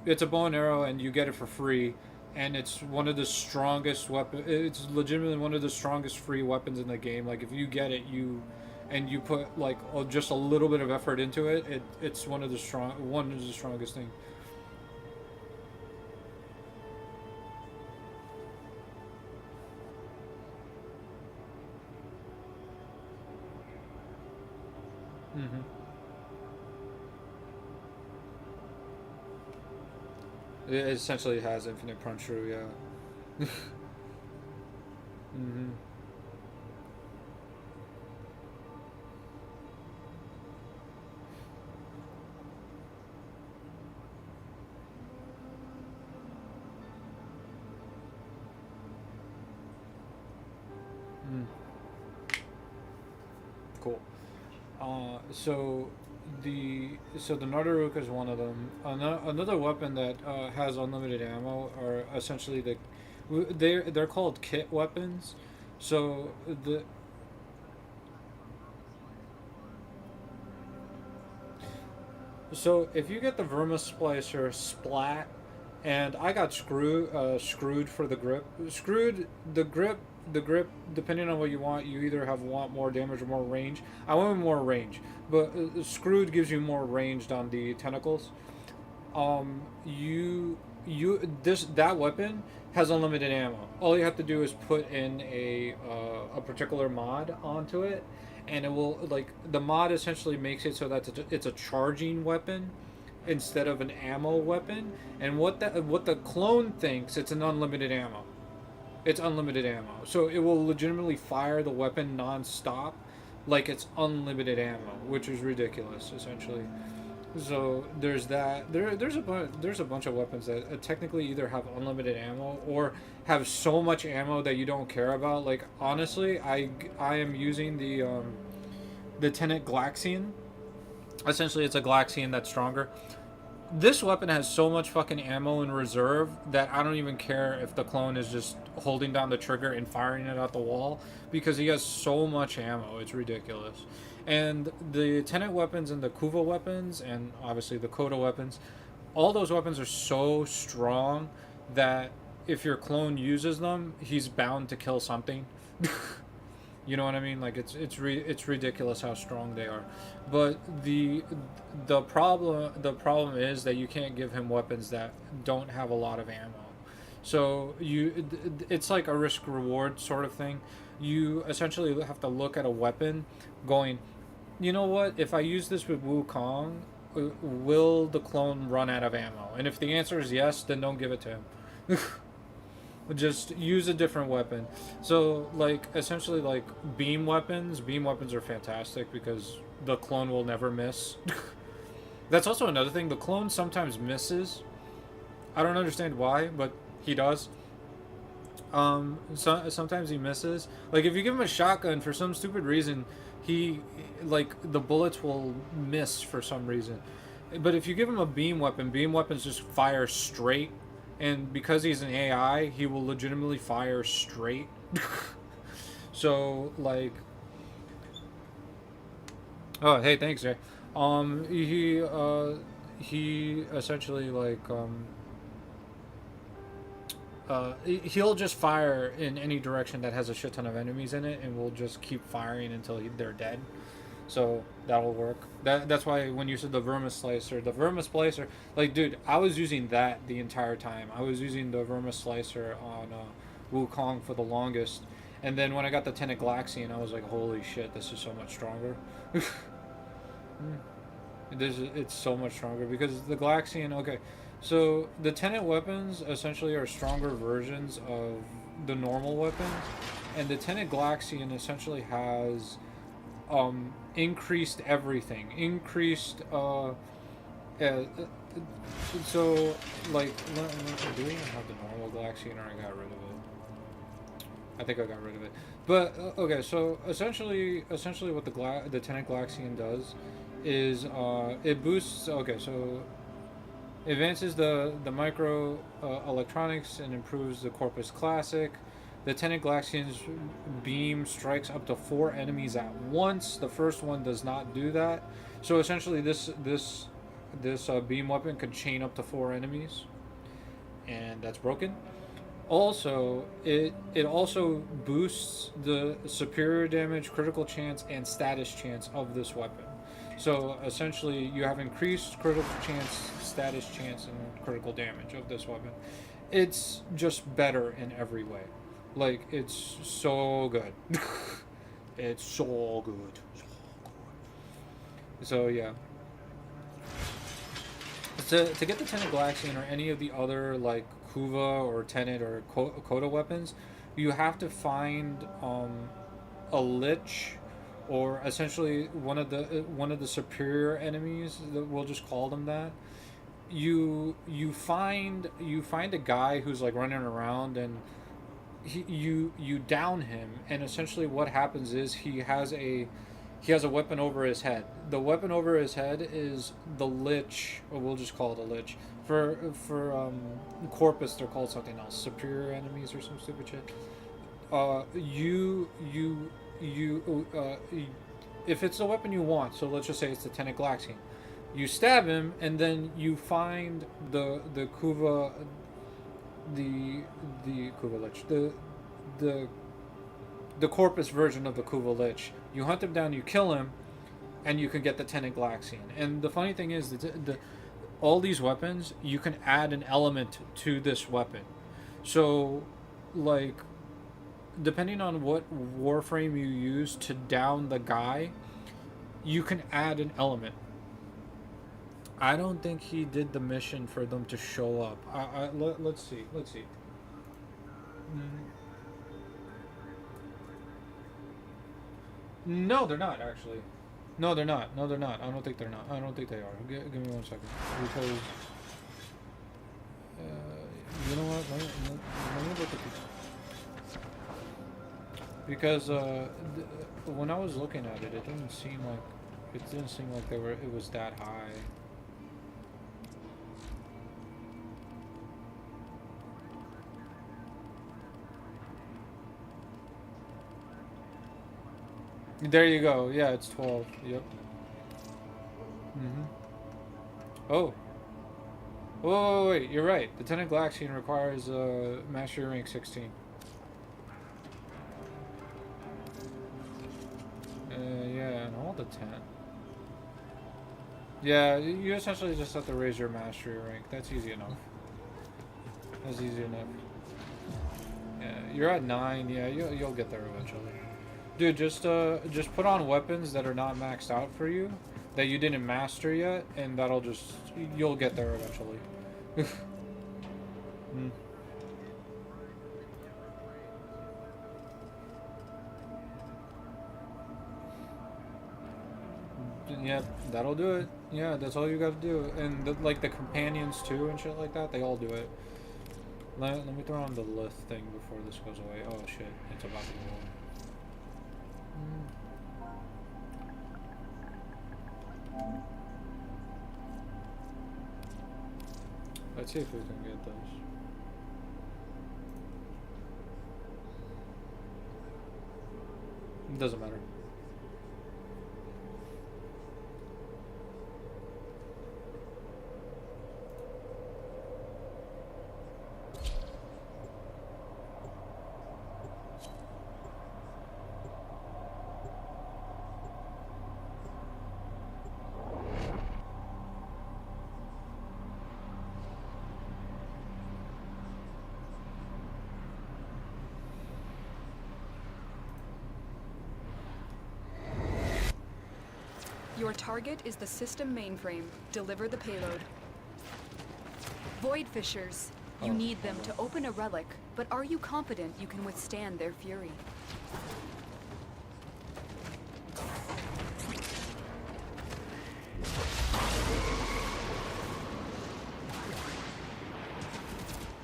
it's a bow and arrow, and you get it for free, and it's one of the strongest weapon. It's legitimately one of the strongest free weapons in the game. Like, if you get it, you put like just a little bit of effort into it, it's one of the strongest things. Mm-hmm. It essentially has infinite punch through, yeah. Mm-hmm. Cool. So the Nardaruk is one of them. Another weapon that has unlimited ammo are essentially they're called kit weapons. So if you get the Verma Splicer Splat, and I got screwed for the grip. The grip, depending on what you want, you either want more damage or more range. I want more range, but Screwed gives you more range on the tentacles. That weapon has unlimited ammo. All you have to do is put in a particular mod onto it, and it will, like, the mod essentially makes it so that it's a charging weapon instead of an ammo weapon. And what the clone thinks, it's an unlimited ammo. It's unlimited ammo. So it will legitimately fire the weapon non-stop like it's unlimited ammo, which is ridiculous, essentially. So there's that. There's a bunch of weapons that technically either have unlimited ammo or have so much ammo that you don't care about. Like honestly, I am using the Tenet Glaxian. Essentially, it's a Glaxian that's stronger. This weapon has so much fucking ammo in reserve that I don't even care if the clone is just holding down the trigger and firing it out the wall, because he has so much ammo. It's ridiculous. And the Tenet weapons and the Kuva weapons and obviously the Koda weapons, all those weapons are so strong that if your clone uses them, he's bound to kill something. You know what I mean? Like it's ridiculous how strong they are. But the problem is that you can't give him weapons that don't have a lot of ammo. So it's like a risk reward sort of thing. You essentially have to look at a weapon going, you know what, if I use this with Wukong, will the clone run out of ammo? And if the answer is yes, then don't give it to him. Just use a different weapon. So like essentially like beam weapons are fantastic because the clone will never miss. That's also another thing, the clone sometimes misses. I don't understand why, but he does. Sometimes he misses. Like if you give him a shotgun for some stupid reason, he like the bullets will miss for some reason. But if you give him a beam weapon, beam weapons just fire straight, and because he's an AI, he will legitimately fire straight. So like, oh hey, thanks Jay. He essentially like he'll just fire in any direction that has a shit ton of enemies in it, and we'll just keep firing until they're dead. So that'll work. That's why when you said the Vermislicer, like dude, I was using that the entire time. I was using the Vermislicer on Wukong for the longest, and then when I got the Tenet Glaxian, I was like, holy shit, this is so much stronger. It's so much stronger because the Glaxian. Okay, so the Tenet weapons essentially are stronger versions of the normal weapons, and the Tenet Glaxian essentially has increased everything. So like, do we even have the normal Glaxian, or I got rid of it? I think I got rid of it. But okay, so essentially what the Tenet Glaxian does is it boosts. Okay, so advances the micro electronics and improves the Corpus Classic. The Tenet Glaxian's beam strikes up to 4 enemies at once. The first one does not do that. So essentially, this beam weapon could chain up to 4 enemies, and that's broken. Also, it also boosts the superior damage, critical chance, and status chance of this weapon. So essentially, you have increased critical chance, status chance, and critical damage of this weapon. It's just better in every way. Like, it's so good. It's so good. So yeah. To get the Tenet Glaxian or any of the other like Kuva or Tenet or Koda weapons, you have to find a Lich, or essentially one of the superior enemies. We'll just call them that. You find a guy who's like running around, and you down him, and essentially what happens is he has a weapon over his head. The weapon over his head is the Lich, or we'll just call it a Lich. For Corpus, they're called something else, superior enemies or some stupid shit. If it's the weapon you want, so let's just say it's the Tenet Glaxian, you stab him, and then you find the Kuva. The Kuva Lich, the Corpus version of the Kuva Lich. You hunt him down, you kill him, and you can get the Tenet Glaxian. And the funny thing is that all these weapons, you can add an element to this weapon. So, like, depending on what warframe you use to down the guy, you can add an element. I don't think he did the mission for them to show up. Let's see. No, they're not, actually. No, they're not. No, they're not. I don't think they're not. I don't think they are. Give me 1 second. Because... you know what? Let me look at this. Because when I was looking at it, it didn't seem like it was that high. There you go. Yeah, it's 12. Yep. Oh. Oh, wait, you're right. The Tenet Galaxian requires Mastery Rank 16. Yeah, and all the 10. Yeah, you essentially just have to raise your Mastery Rank. That's easy enough. That's easy enough. Yeah, you're at 9. Yeah, you'll get there eventually. Dude, just put on weapons that are not maxed out for you, that you didn't master yet, and you'll get there eventually. Yeah, that'll do it. Yeah, that's all you gotta do. And like the companions too and shit like that, they all do it. Let me throw on the lith thing before this goes away. Oh shit, it's about to go away. Let's see if we can get those. It doesn't matter. Your target is the system mainframe. Deliver the payload. Void Fissures. You need them to open a relic, but are you confident you can withstand their fury?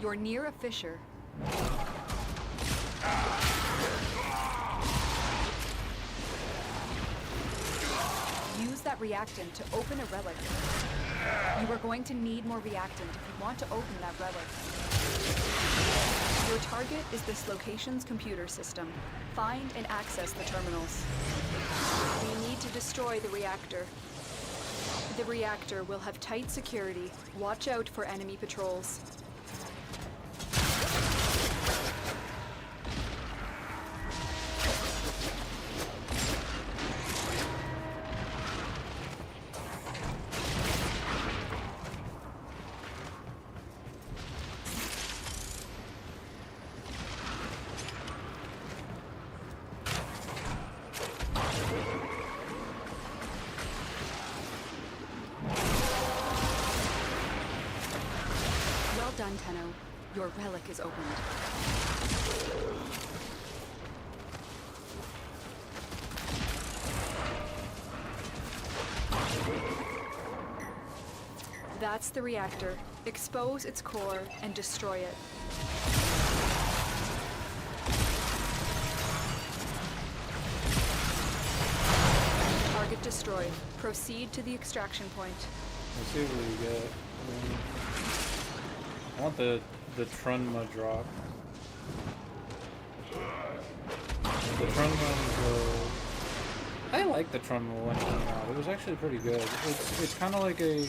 You're near a fissure. Use that reactant to open a relic. You are going to need more reactant if you want to open that relic. Your target is this location's computer system. Find and access the terminals. We need to destroy the reactor. The reactor will have tight security. Watch out for enemy patrols. Done, Tenno. Your relic is opened. That's the reactor. Expose its core and destroy it. Target destroyed. Proceed to the extraction point. Let's see what we get. I want the Trunma drop. The Trunma I like the Trunma when it came out. It was actually pretty good. It's kind of like a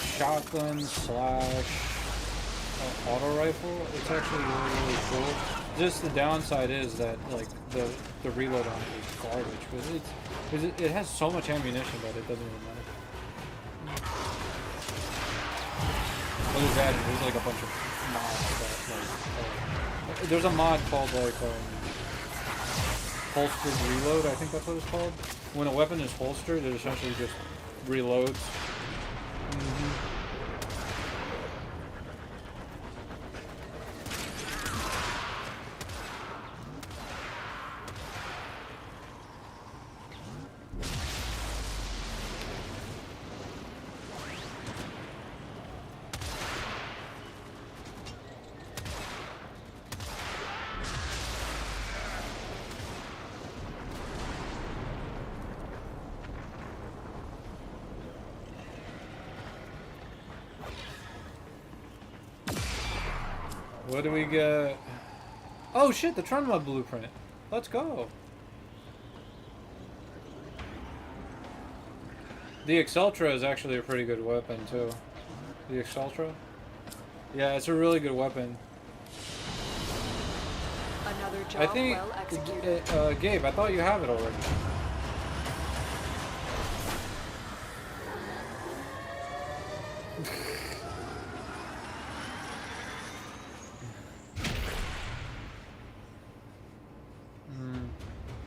shotgun slash auto rifle. It's actually really cool. Just the downside is that like the reload on it is garbage, because it has so much ammunition that it doesn't even matter. Other than that, there's like a bunch of mods that like there's a mod called like holstered reload, I think that's what it's called. When a weapon is holstered, it essentially just reloads. What do we get? Oh shit, the Trunma blueprint. Let's go. The Exultra is actually a pretty good weapon too. The Exultra? Yeah, it's a really good weapon. Another job I think, well executed. Gabe, I thought you have it already.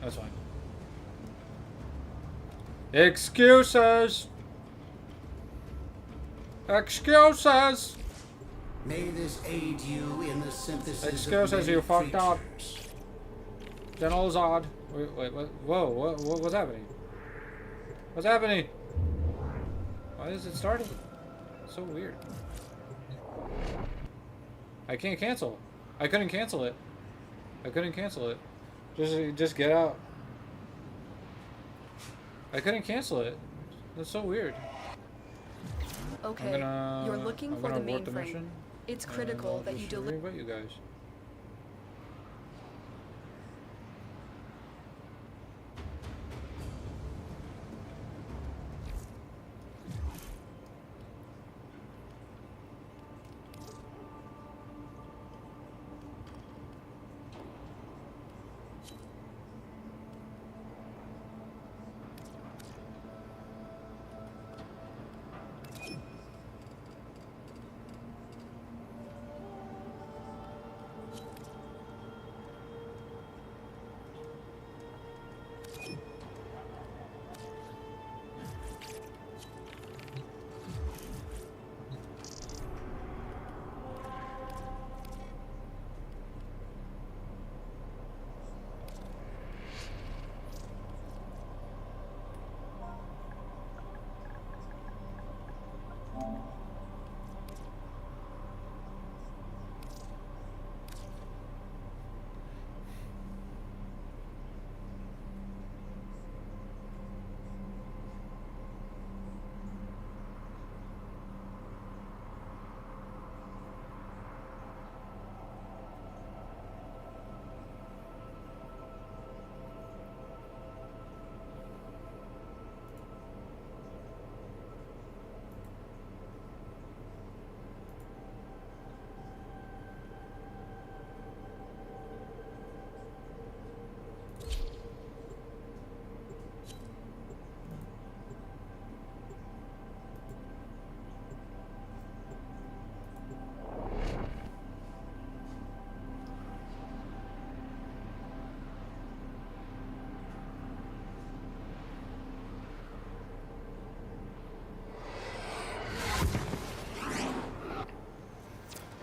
That's fine. Excuses! Excuses! May this aid you in the synthesis Excuses, of you many fucked up. creatures. General Zod. Wait, what? Whoa, what's happening? What's happening? Why is it starting? So weird. I can't cancel. I couldn't cancel it. I couldn't cancel it. Just get out. I couldn't cancel it. That's so weird. Okay, you're looking for the mainframe. It's critical that you deliver. What you guys?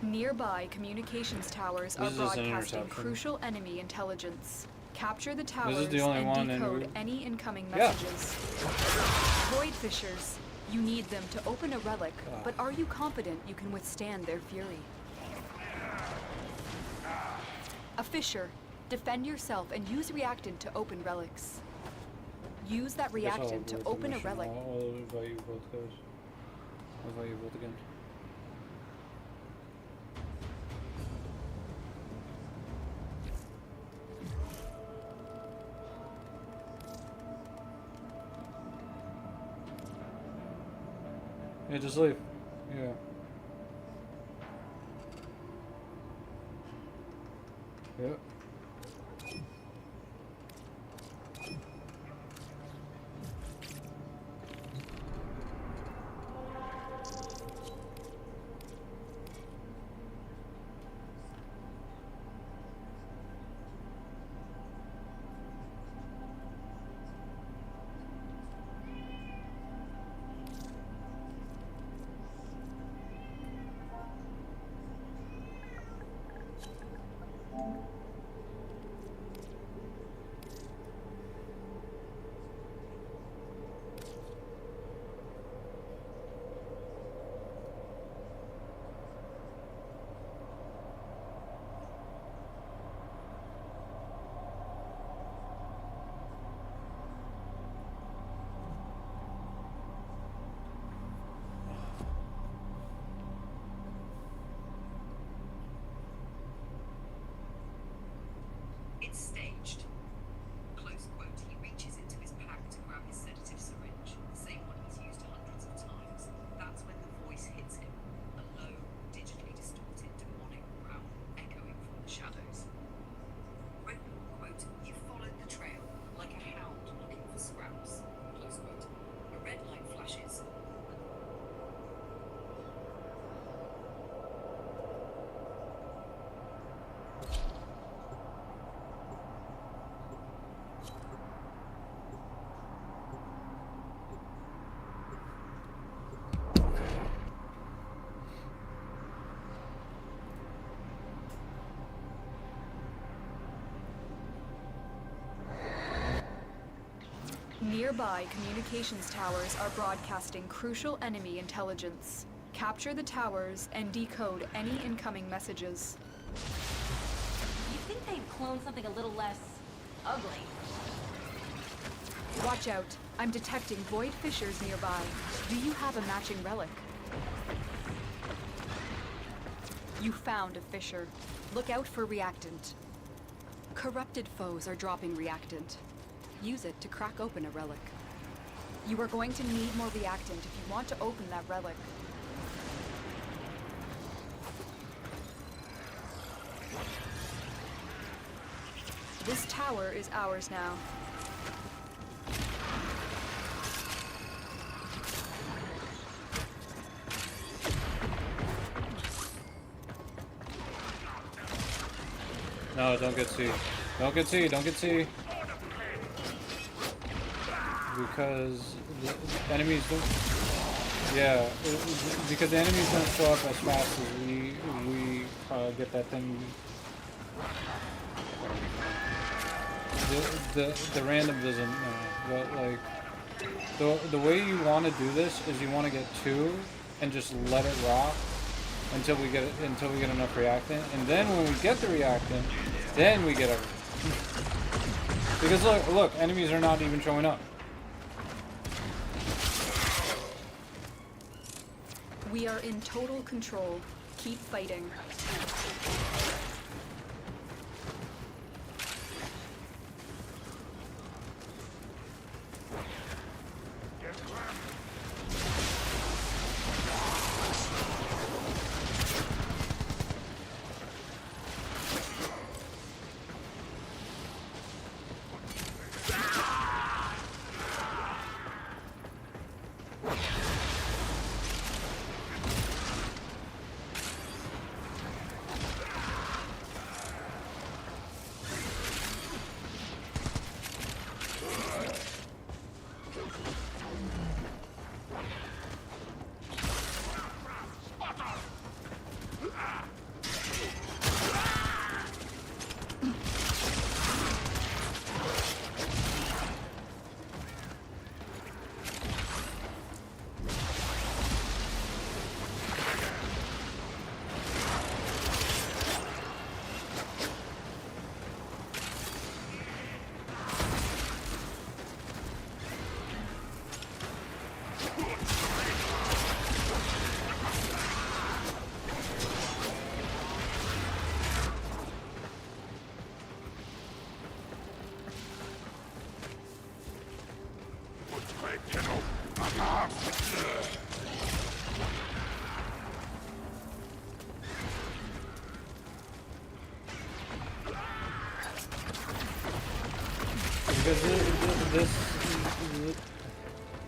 Nearby communications towers are This is an broadcasting interception. crucial enemy intelligence. Capture the This towers is the only and one, and decode we- any incoming Yeah. messages. Void Fissures. You need them to open a relic, but are you confident you can withstand their fury? A fissure. Defend yourself and use reactant to open relics. Use that Guess I'll reactant to abort the open a mission. relic. I'll invite you both, guys. I'll invite you both again. Yeah, just leave. Yeah. Yep. It's staged. Close quote, he reaches into his pack to grab his sedative syringe, the same one he's used hundreds of times. That's when the voice hits him, a low, digitally distorted, demonic growl echoing from the shadows. Written, quote, you followed the trail like a hound looking for scraps, close quote. A red light flashes. Nearby communications towers are broadcasting crucial enemy intelligence. Capture the towers and decode any incoming messages. You think they'd clone something a little less ugly? Watch out. I'm detecting void fissures nearby. Do you have a matching relic? You found a fissure. Look out for reactant. Corrupted foes are dropping reactant. Use it to crack open a relic. You are going to need more reactant if you want to open that relic. This tower is ours now. No, don't get C. Don't get C, don't get C. Because the enemies don't... Yeah, because the enemies don't show up as fast as we get that thing. The random doesn't know, but like the way you want to do this is you want to get 2 and just let it rock until we get enough reactant, and then when we get the reactant, then we get everything. Because look, enemies are not even showing up. We are in total control. Keep fighting.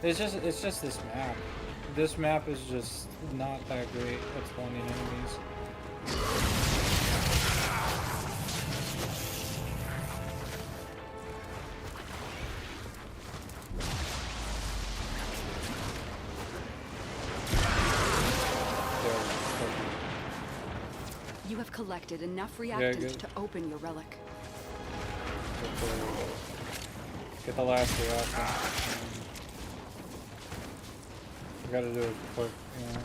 Because it's just this map. This map is just not that great at spawning enemies. You have collected enough reactant to open your relic. Get the last reactant. We gotta do it quick, you know.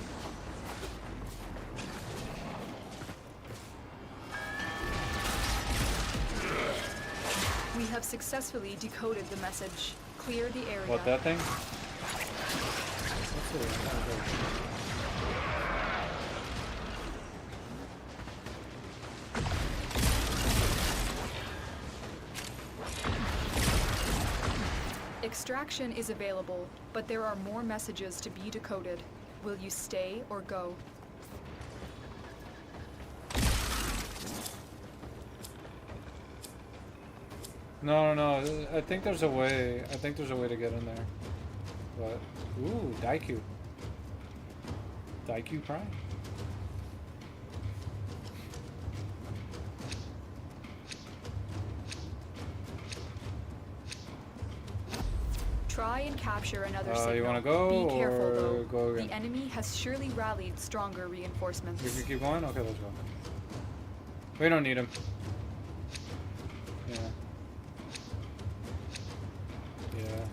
We have successfully decoded the message. Clear the area. What, that thing? Extraction is available, but there are more messages to be decoded. Will you stay or go? No, no, no. I think there's a way. I think there's a way to get in there. But ooh, Daiku. Daiku Prime. Try and capture another signal. You wanna go Be careful, or though. go again? The enemy has surely rallied stronger reinforcements. We can keep going? Okay, let's go. We don't need him. Yeah. Yeah.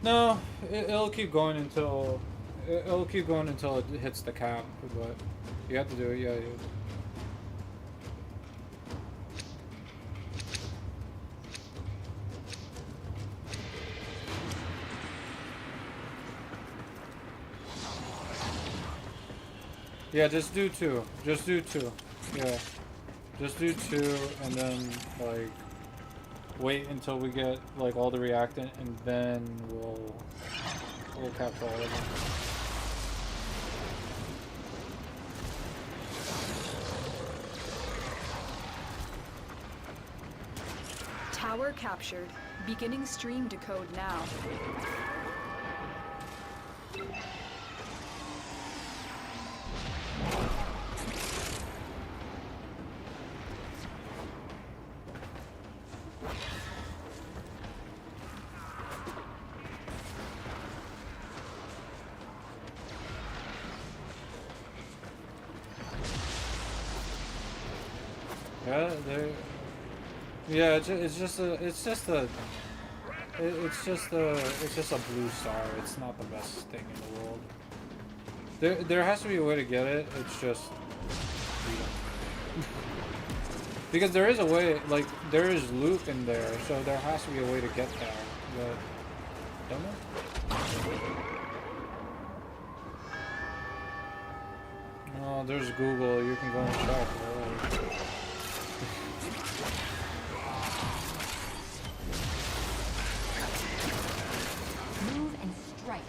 No, it'll keep going until it hits the cap, but you have to do it, yeah. Yeah, just do 2. Just do 2. Yeah. Just do 2 and then like wait until we get like all the reactant and then we'll capture all of them. Tower captured. Beginning stream decode now. Yeah, it's just a blue star. It's not the best thing in the world. There has to be a way to get it. It's just because there is a way. Like there is loot in there, so there has to be a way to get there. But don't know. Oh, there's Google. You can go and check. Right?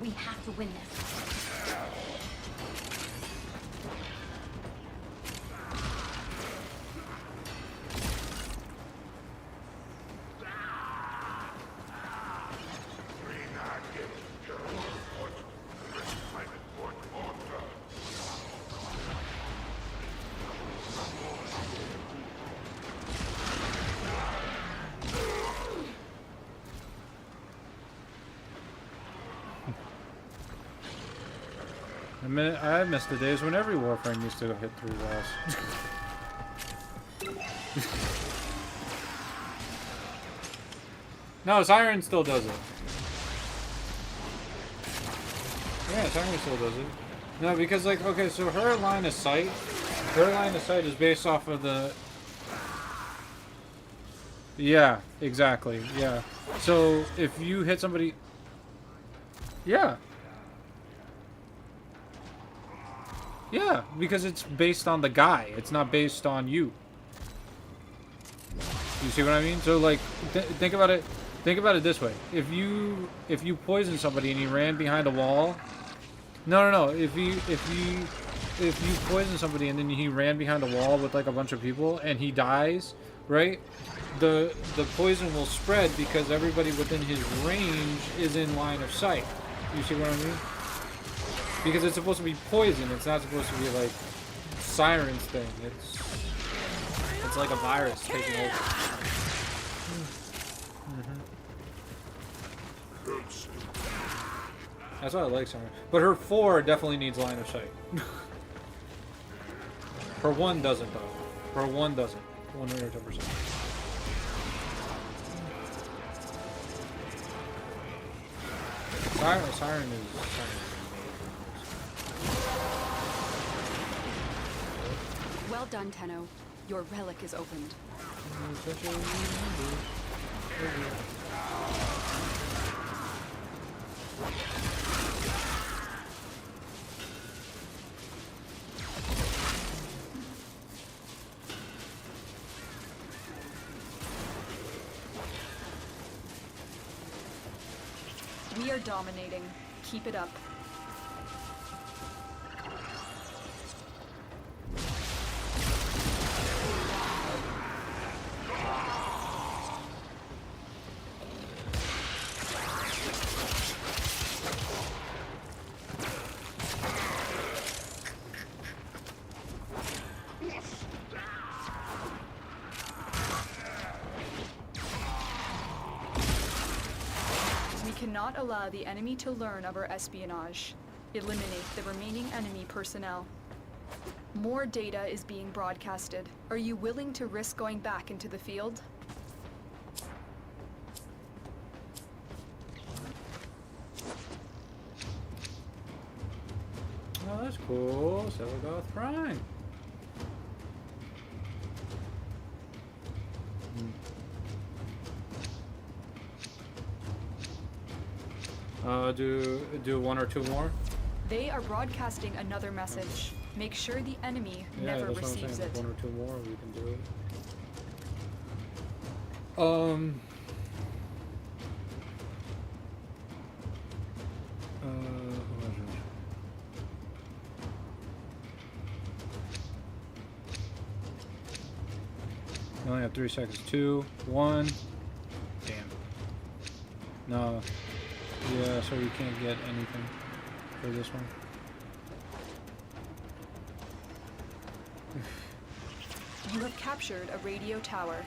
We have to win this. I miss the days when every Warframe used to hit 3 walls. No, Siren still does it. Yeah, Siren still does it. No, because like, okay, so her line of sight is based off of the... Yeah, exactly, yeah. So, if you hit somebody... Yeah. Yeah, because it's based on the guy. It's not based on you. You see what I mean? So like, think about it. Think about it this way: if you poison somebody and he ran behind a wall, no. If you poison somebody and then he ran behind a wall with like a bunch of people and he dies, right? The poison will spread because everybody within his range is in line of sight. You see what I mean? Because it's supposed to be poison, it's not supposed to be like Siren's thing. It's like a virus taking over. That's why I like Siren. But her 4 definitely needs line of sight. Her 1 doesn't though. Her 1 doesn't. 110%. Siren is. Well done, Tenno. Your relic is opened. are dominating. Keep it up. Cannot allow the enemy to learn of our espionage. Eliminate the remaining enemy personnel. More data is being broadcasted. Are you willing to risk going back into the field? Oh, that's cool. Selgoth Prime. Do one or two more? They are broadcasting another message. Make sure the enemy never that's receives what I'm saying. it. One or two more, we can do it. We only have 3 seconds. 2, 1. Damn. No. Yeah, so we can't get anything for this one. You have captured a radio tower.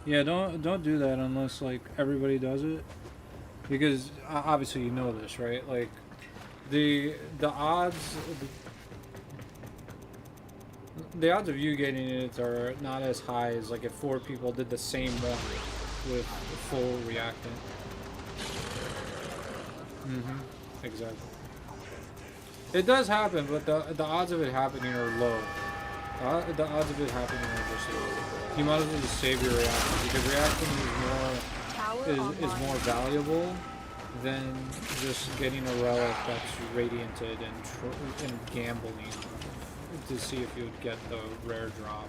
Yeah, don't do that unless like everybody does it, because obviously you know this, right? Like the odds of you getting it are not as high as like if 4 people did the same one with full reactant. Exactly. It does happen, but the odds of it happening are low. The odds of it happening are just low. You might as well just save your reaction, because reacting is more valuable than just getting a relic that's radianted and gambling to see if you would get the rare drop.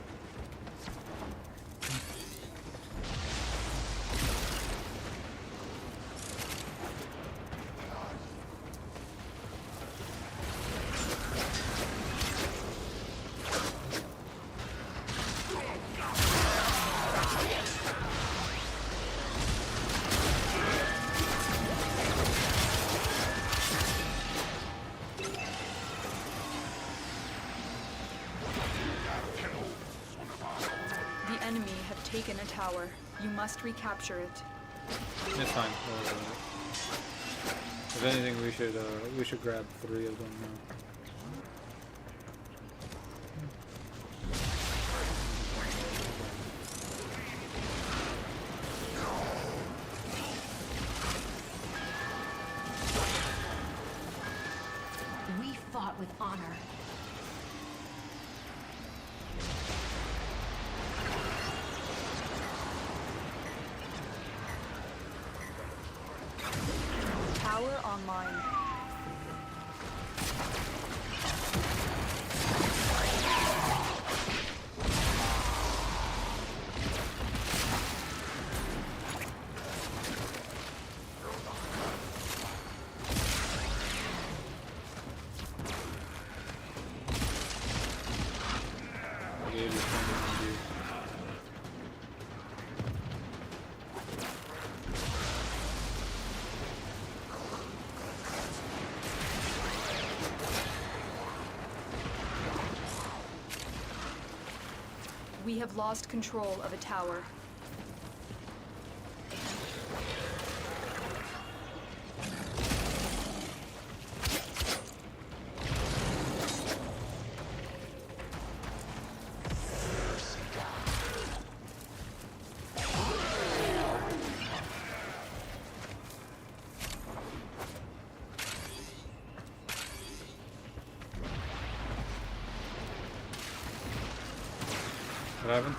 Taken a tower. You must recapture it. It's fine. If anything, we should grab 3 of them now. We fought with honor. Tower online. We have lost control of a tower. What happened?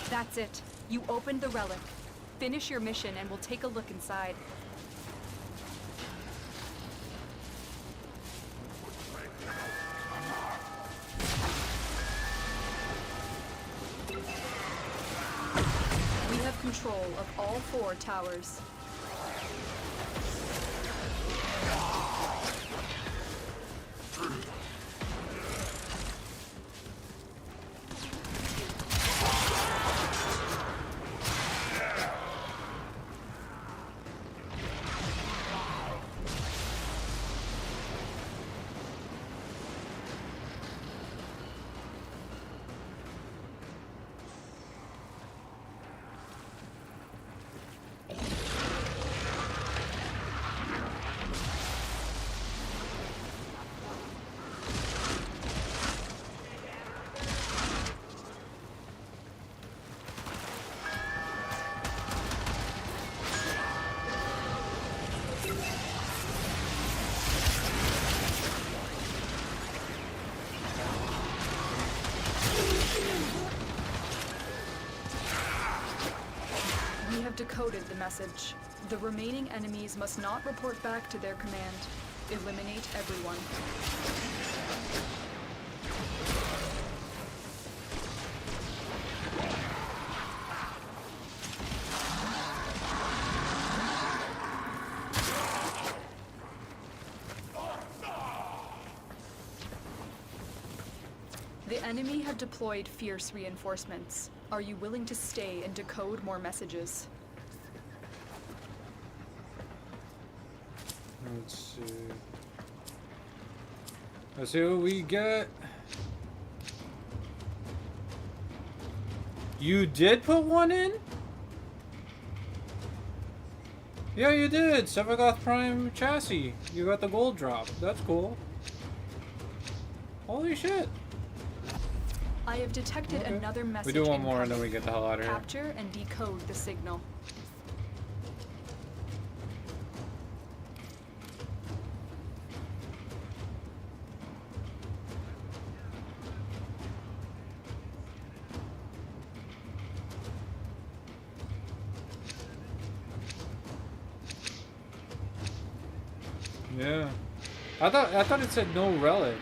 That That's it. You opened the relic. Finish your mission and we'll take a look inside. We have control of all 4 towers. We have decoded the message. The remaining enemies must not report back to their command. Eliminate everyone. The enemy have deployed fierce reinforcements. Are you willing to stay and decode more messages? Let's see. Let's see what we get. You did put one in? Yeah, you did. Sevagoth Prime chassis. You got the gold drop. That's cool. Holy shit. I have detected another message. We do one more and then incoming. we get the hell out of here. Capture and decode the signal. Yeah. I thought it said no relic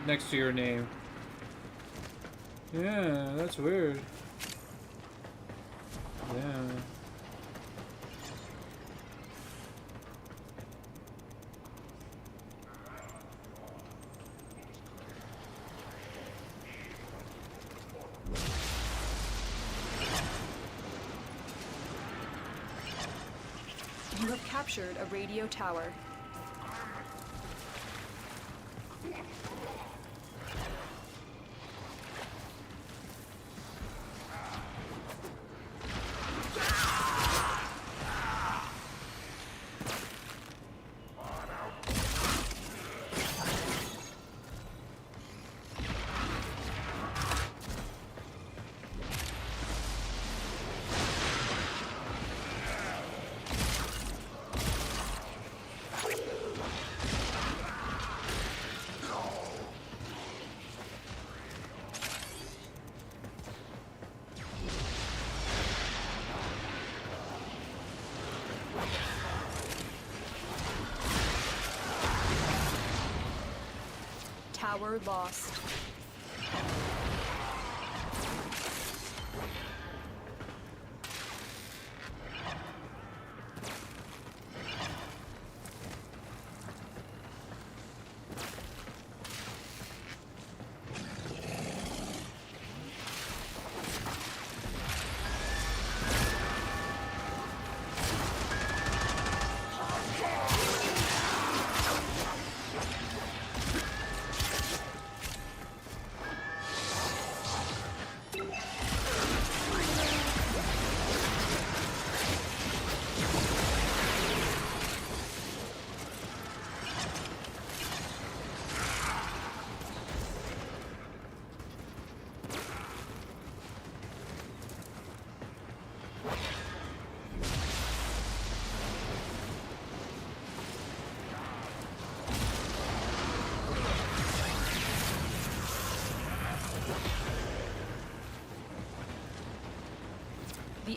next to your name. Yeah, that's weird. Yeah. You have captured a radio tower. Tower lost.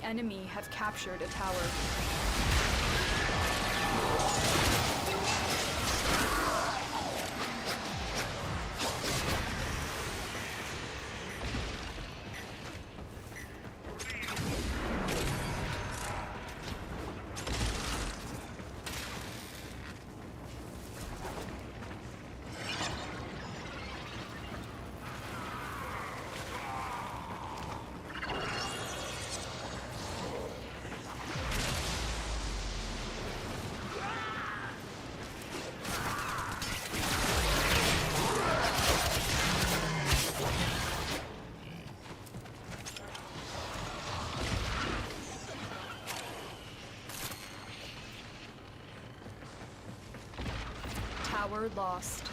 The enemy have captured a tower. Tower lost.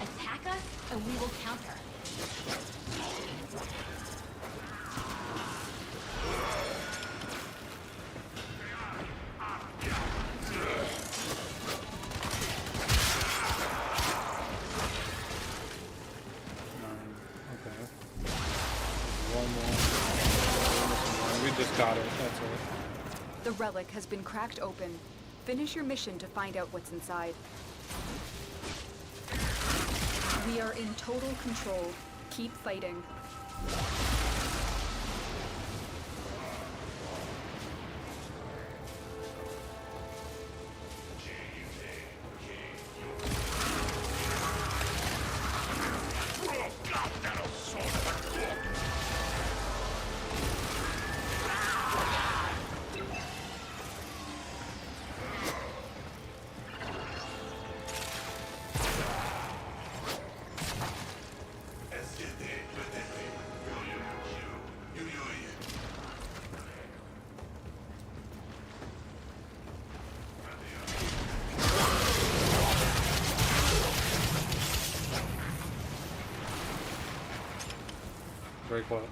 Attack us, and we will counter. Okay. One more. We just got it. That's it. The relic has been cracked open. Finish your mission to find out what's inside. We are in total control. Keep fighting. Very quiet.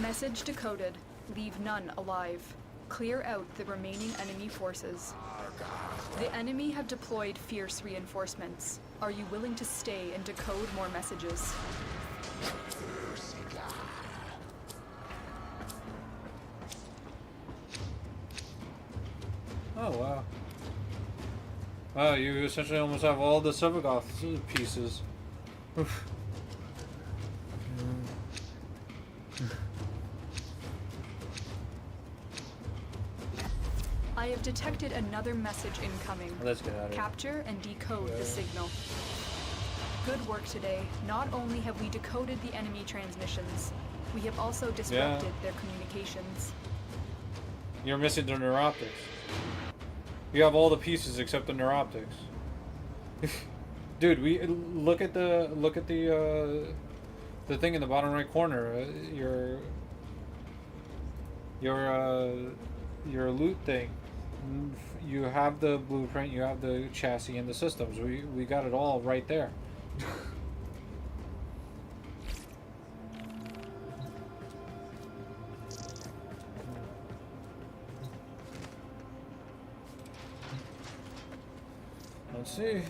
Message decoded. Leave none alive. Clear out the remaining enemy forces. The enemy have deployed fierce reinforcements. Are you willing to stay and decode more messages? Oh, wow. Wow, you essentially almost have all the Sevagoth pieces. Oof. I have detected another message incoming. Let's get out of here. Capture and decode the signal. Good work today. Not only have we decoded the enemy transmissions, we have also disrupted their communications. You're missing the neuroptics. You have all the pieces except the neuroptics. Dude, we look at the thing in the bottom right corner. Your loot thing. You have the blueprint, you have the chassis and the systems. We got it all right there. Let's see.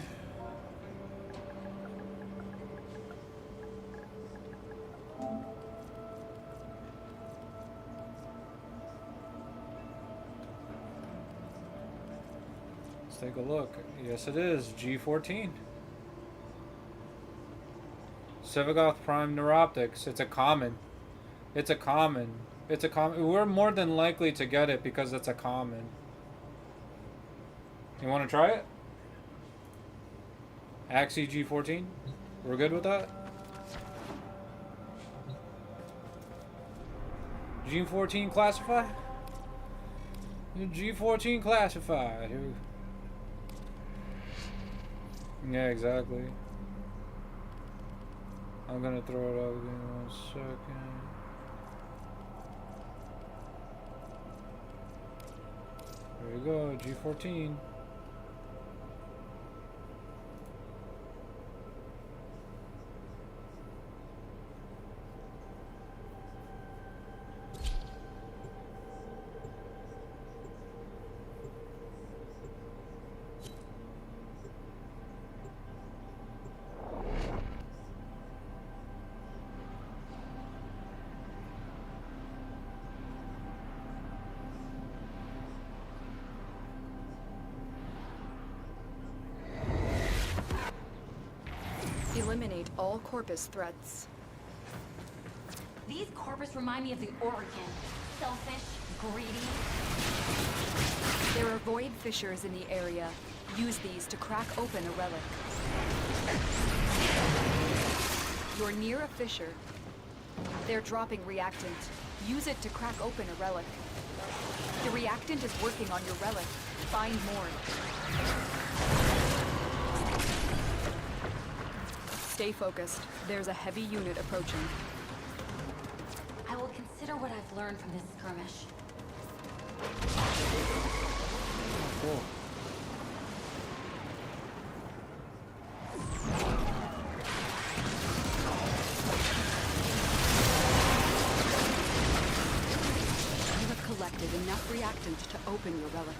Let's take a look. Yes, it is. G14. Sevagoth Prime Neuroptics. It's a common. It's a common. It's a common. We're more than likely to get it because it's a common. You want to try it? Axie G14? We're good with that? G14 classified? G14 classified. Yeah, exactly. I'm gonna throw it up in 1 second. There we go, G14. eliminate all Corpus threats. These Corpus remind me of the Origin. Selfish, greedy. There are void fissures in the area. Use these to crack open a relic. You're near a fissure. They're dropping reactant. Use it to crack open a relic. The reactant is working on your relic. Find more. Stay focused. There's a heavy unit approaching. I will consider what I've learned from this skirmish. Cool. You have collected enough reactant to open your relic.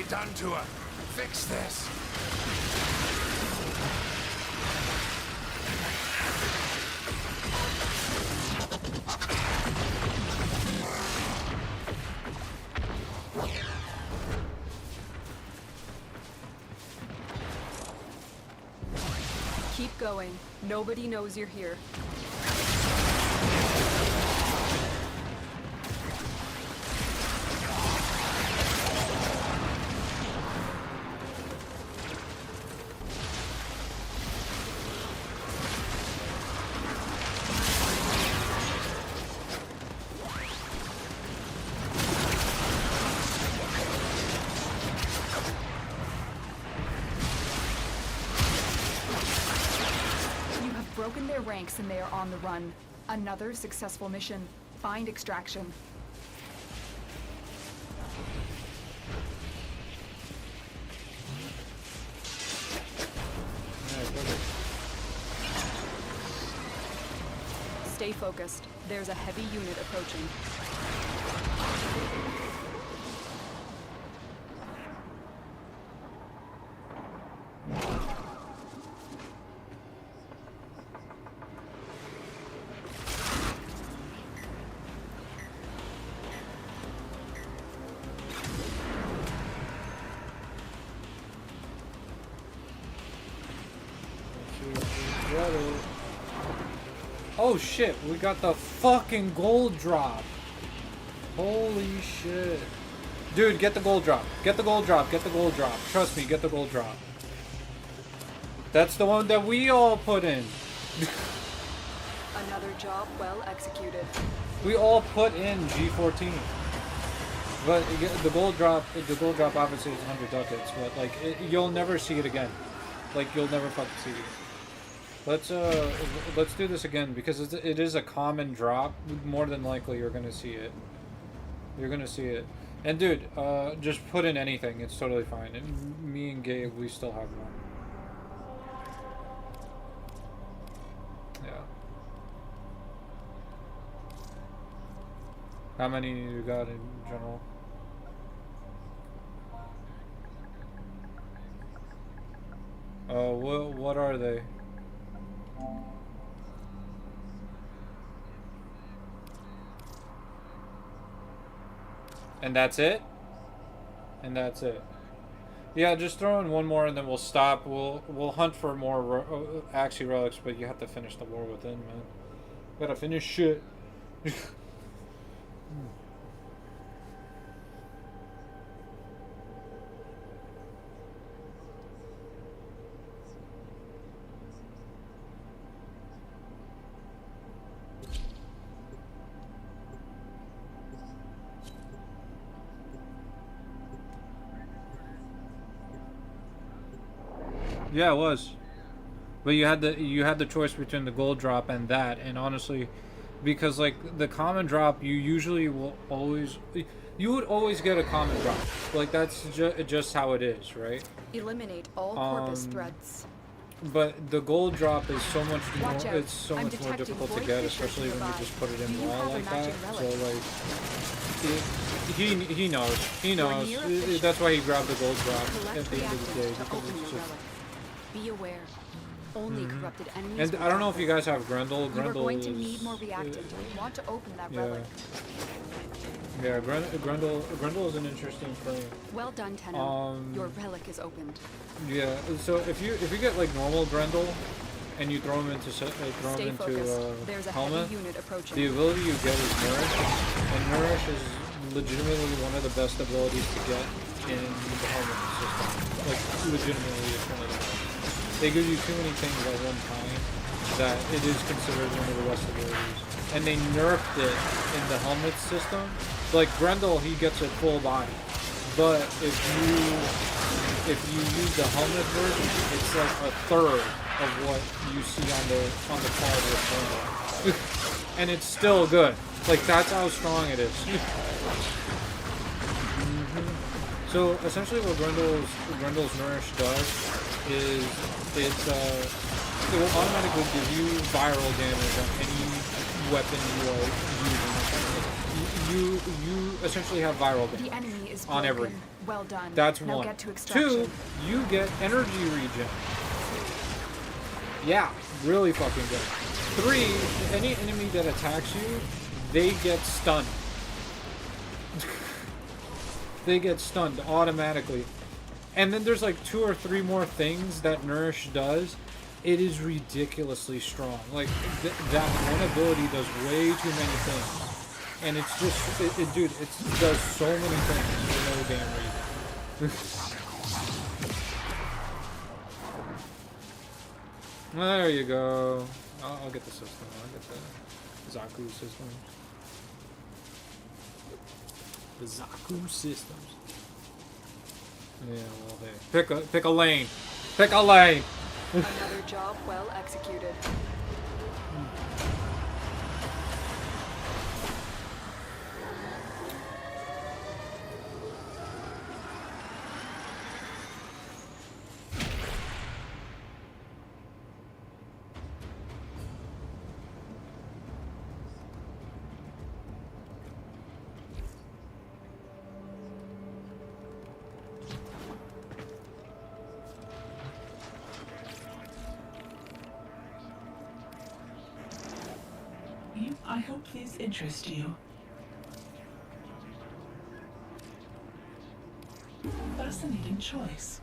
Done to her. Fix this. Keep going. Nobody knows you're here. Broken their ranks and they are on the run. Another successful mission. Find extraction. Stay focused. There's a heavy unit approaching. Oh shit, we got the fucking gold drop. Holy shit. Dude, get the gold drop. Get the gold drop. Get the gold drop. Trust me, get the gold drop. That's the one that we all put in. Another job well executed. We all put in G14. But the gold drop obviously is 100 ducats, but like you'll never see it again. Like you'll never fucking see it again. Let's do this again because it is a common drop. More than likely you're gonna see it. You're gonna see it. And dude, just put in anything. It's totally fine. And me and Gabe, we still have one. Yeah. How many you got in general? What are they? And that's it? And that's it. Yeah, just throw in one more and then we'll stop. We'll hunt for more Axii relics, but you have to finish the war within, man. Gotta finish shit. Yeah, it was. But you had the choice between the gold drop and that, and honestly, because like the common drop, you usually will always, you would always get a common drop. Like that's just how it is, right? Eliminate all corpus threads. But the gold drop is so much more, Watch out. it's so I'm much more detecting difficult to void get, fissures especially when you nearby. just put it Do in you raw have a like that. matching So relic? like, he knows. He knows. near a fissure. That's why he grabbed the gold drop Collect at the end of the day, reactants to because open it's your just. relic. Be aware. Only corrupted enemies. And will I don't know if drop you this. guys have Grendel. You are Grendel going is. to need more reactant if you want to open that Yeah. relic. Yeah, Grendel is an interesting frame. Well done, Tenno. Your relic is opened. Yeah, so if you get like normal Grendel, and you throw him into Stay helmet, There's a heavy unit approaching. the ability you get is Nourish, and Nourish is legitimately one of the best abilities to get in the helmet system. Like legitimately, it's one of the best. They give you too many things at one time that it is considered one of the best abilities. And they nerfed it in the helmet system. Like Grendel, he gets a full body, but if you use the helmet version, it's like a third of what you see on the card with Grendel. And it's still good. Like that's how strong it is. So essentially, what Grendel's Nourish does is it will automatically give you viral damage on any weapon you are using. You essentially have viral damage The enemy is on broken. everything. Well done. That's now one. Get to extraction. Two, you get energy regen. Yeah, really fucking good. Three, any enemy that attacks you, they get stunned. They get stunned automatically. And then there's like 2 or 3 more things that Nourish does. It is ridiculously strong. Like, that one ability does way too many things. And it's just, dude, it does so many things for no damn reason. There you go. I'll get the system. I'll get the Zaku system. The Zaku systems. Yeah, well, hey. Pick a lane. Pick a lane. Another job well executed. I hope these interest you. Fascinating choice.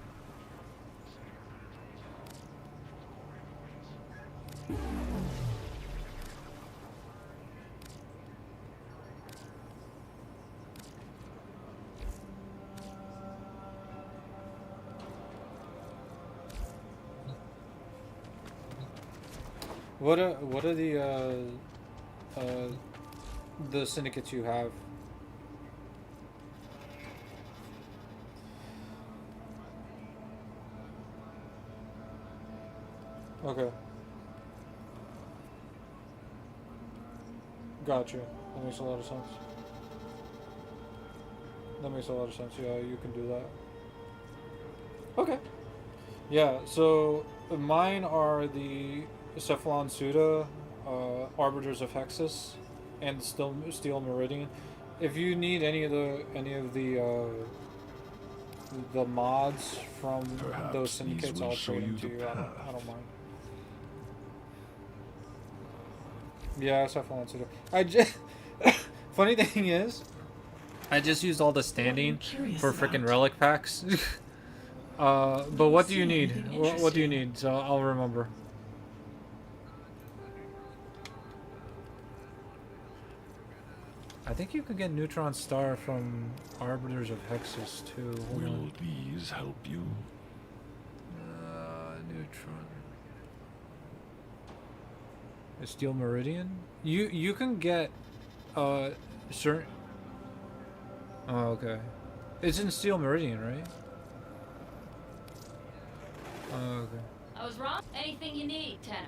What are the syndicates you have? Okay. Gotcha. That makes a lot of sense. That makes a lot of sense. Yeah, you can do that. Okay. Yeah, so mine are the Cephalon Suda, Arbiters of Hexus, and Steel Meridian. If you need any of the mods from those syndicates, I'll trade them to you. I don't mind. Yeah, Cephalon Suda. I just funny thing is, I just used all the standing for freaking relic packs. But what do you need? What do you need? So I'll remember. I think you could get Neutron Star from Arbiters of Hexus too. Will these help you? Neutron. A Steel Meridian? You can get certain. Oh, okay. It's in Steel Meridian, right? Oh, okay. I was wrong. Anything you need, Tenno.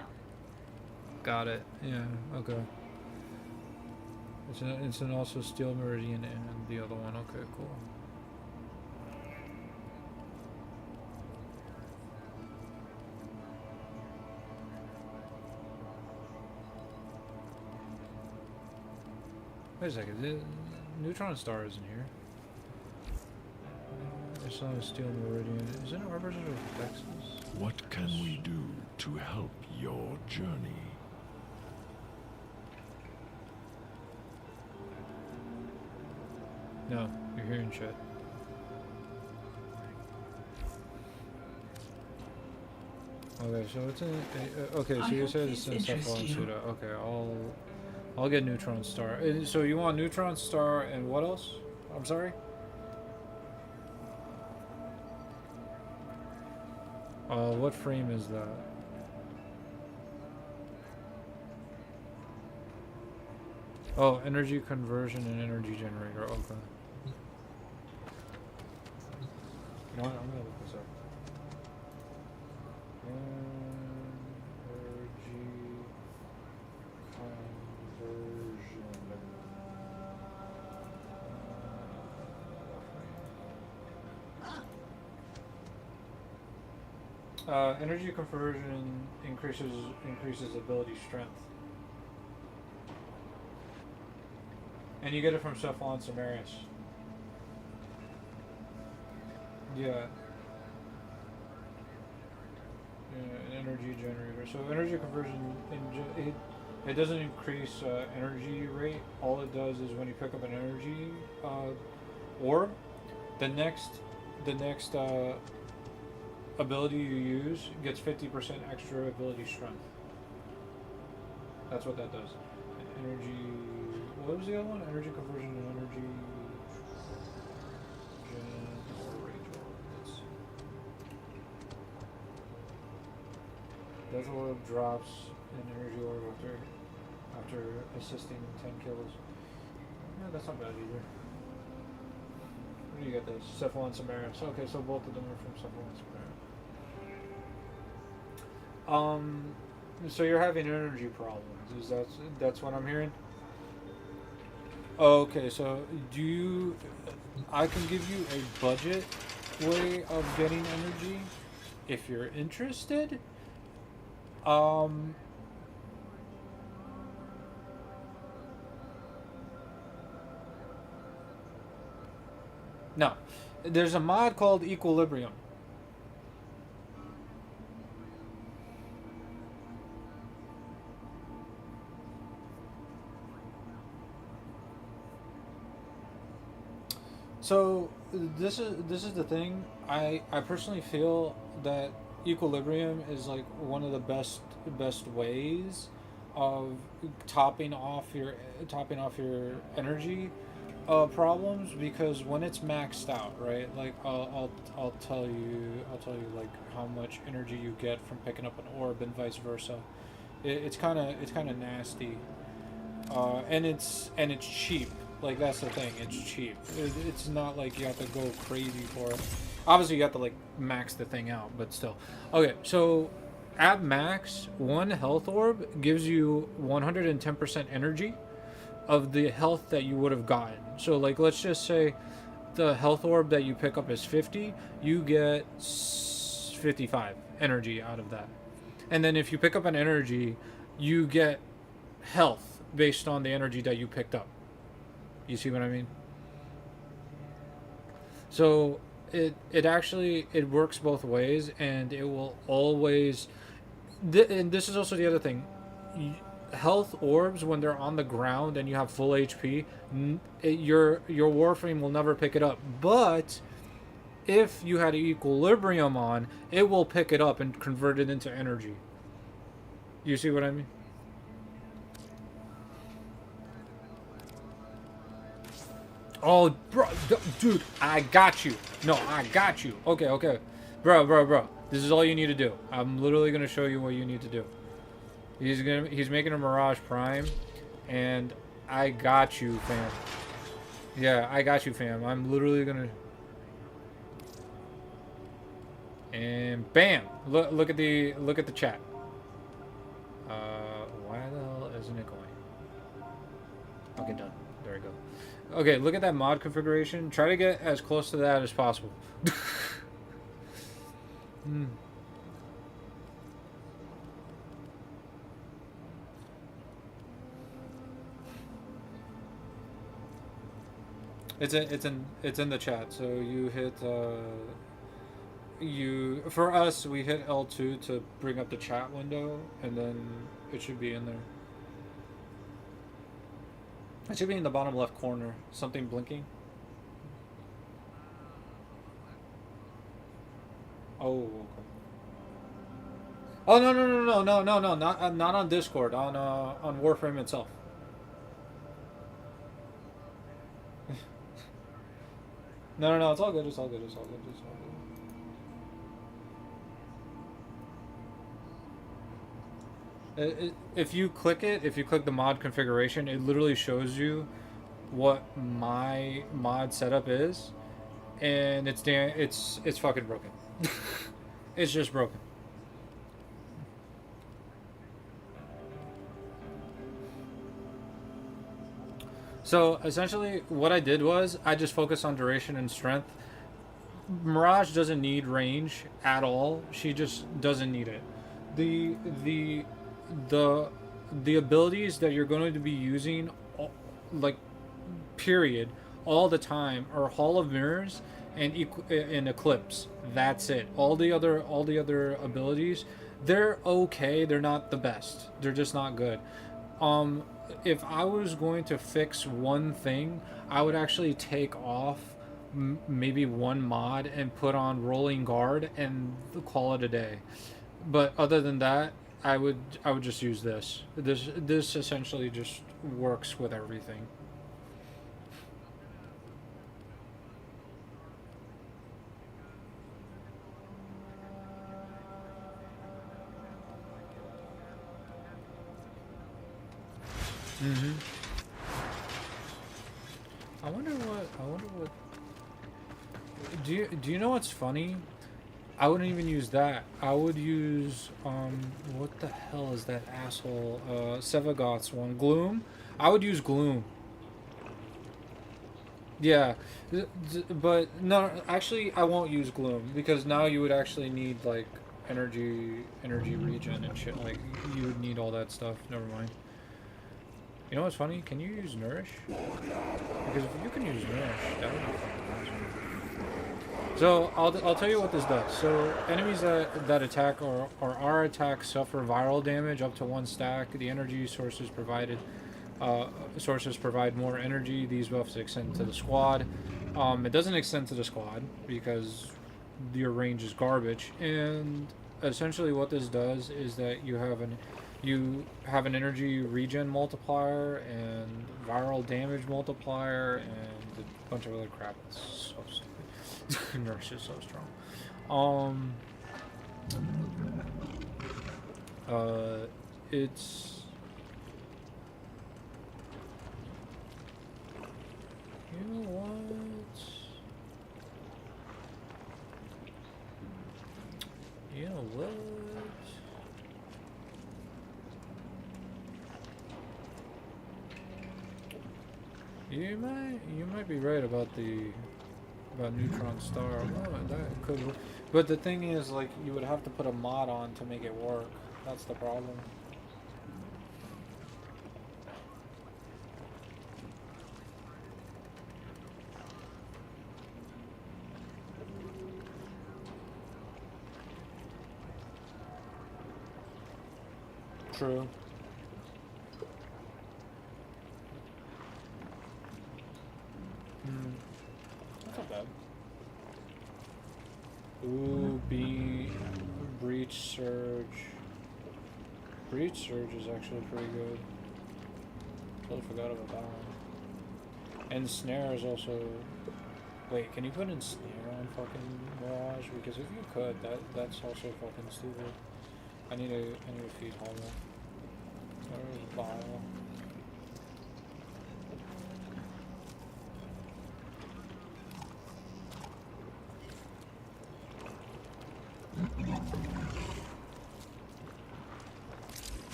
Got it. Yeah. Okay. It's an also Steel Meridian and the other one. Okay, cool. Wait a second. The Neutron Star isn't here. It's on a Steel Meridian. Is it an Arbiter of Vexes? What can we do to help your journey? No, you're hearing shit. Okay, so it's in. Okay, so you said it's in Cephalon Suda. Okay, I'll get Neutron Star. So you want Neutron Star and what else? I'm sorry. What frame is that? Oh, energy conversion and energy generator. Okay. You know what? I'm gonna look this up. Energy conversion. Energy conversion increases ability strength. And you get it from Cephalon Samarius. Yeah. An energy generator. So energy conversion, it doesn't increase energy rate. All it does is when you pick up an energy orb, the next ability you use gets 50% extra ability strength. That's what that does. Energy. What was the other one? Energy conversion and energy generator. Death orb drops an energy orb after assisting 10 kills. Yeah, that's not bad either. Where do you get this? Cephalon Samarius. Okay, so both of them are from Cephalon Samarius. So you're having energy problems. That's what I'm hearing? Okay, so I can give you a budget way of getting energy if you're interested. No, there's a mod called Equilibrium. So this is the thing. I personally feel that Equilibrium is like one of the best ways of topping off your energy problems, because when it's maxed out, right? Like I'll tell you like how much energy you get from picking up an orb and vice versa. It's kind of nasty, and it's cheap. Like, that's the thing, it's cheap. It's not like you have to go crazy for it. Obviously, you have to, like, max the thing out, but still. Okay, so at max, one health orb gives you 110% energy of the health that you would have gotten. So, like, let's just say the health orb that you pick up is 50, you get 55 energy out of that. And then if you pick up an energy, you get health based on the energy that you picked up. You see what I mean? So it actually works both ways, and it will always. And this is also the other thing. Health orbs, when they're on the ground and you have full HP, your Warframe will never pick it up. But if you had Equilibrium on, it will pick it up and convert it into energy. You see what I mean? Oh, bro, dude, I got you. No, I got you. Okay. Bro. This is all you need to do. I'm literally going to show you what you need to do. He's making a Mirage Prime, and I got you, fam. Yeah, I got you, fam. I'm literally going to... And bam! Look at the chat. Why the hell isn't it going? Okay, done. There we go. Okay, look at that mod configuration. Try to get as close to that as possible. It's in the chat. So you hit for us we hit L2 to bring up the chat window, and then it should be in there. It should be in the bottom left corner. Something blinking. Oh, okay. Oh no, not on Discord, on Warframe itself. No, it's all good. It's all good. If you click the mod configuration, it literally shows you what my mod setup is, and it's fucking broken. It's just broken. So essentially what I did was I just focused on duration and strength. Mirage doesn't need range at all. She just doesn't need it. The abilities that you're going to be using, like, period, all the time are Hall of Mirrors and Eclipse. That's it. All the other abilities, they're okay. They're not the best. They're just not good. If I was going to fix one thing, I would actually take off maybe one mod and put on Rolling Guard and call it a day. But other than that, I would just use this. This essentially just works with everything. I wonder what. Do you know what's funny? I wouldn't even use that. I would use what the hell is that asshole Sevagoth's one? Gloom. I would use Gloom. Yeah, but no, actually I won't use Gloom, because now you would actually need like energy regen and shit. Like you would need all that stuff. Never mind. You know what's funny? Can you use Nourish? Because if you can use Nourish, that would be fucking awesome. So I'll tell you what this does. So enemies that attack or are attacked suffer viral damage up to 1 stack. The energy sources provide more energy. These buffs extend to the squad. It doesn't extend to the squad because your range is garbage. And essentially what this does is that you have an energy regen multiplier and viral damage multiplier and a bunch of other crap. It's so stupid. Nurse is so strong. It's, you know what? You know what? You might be right about Neutron Star. Oh, that could work. But the thing is, like, you would have to put a mod on to make it work. That's the problem. True. That's not bad. Ooh, Breach Surge. Breach Surge is actually pretty good. Totally forgot about that one. And Snare is also... Wait, can you put in Snare on fucking Mirage? Because if you could, that's also fucking stupid. I need to feed Hollow. Where's Vile?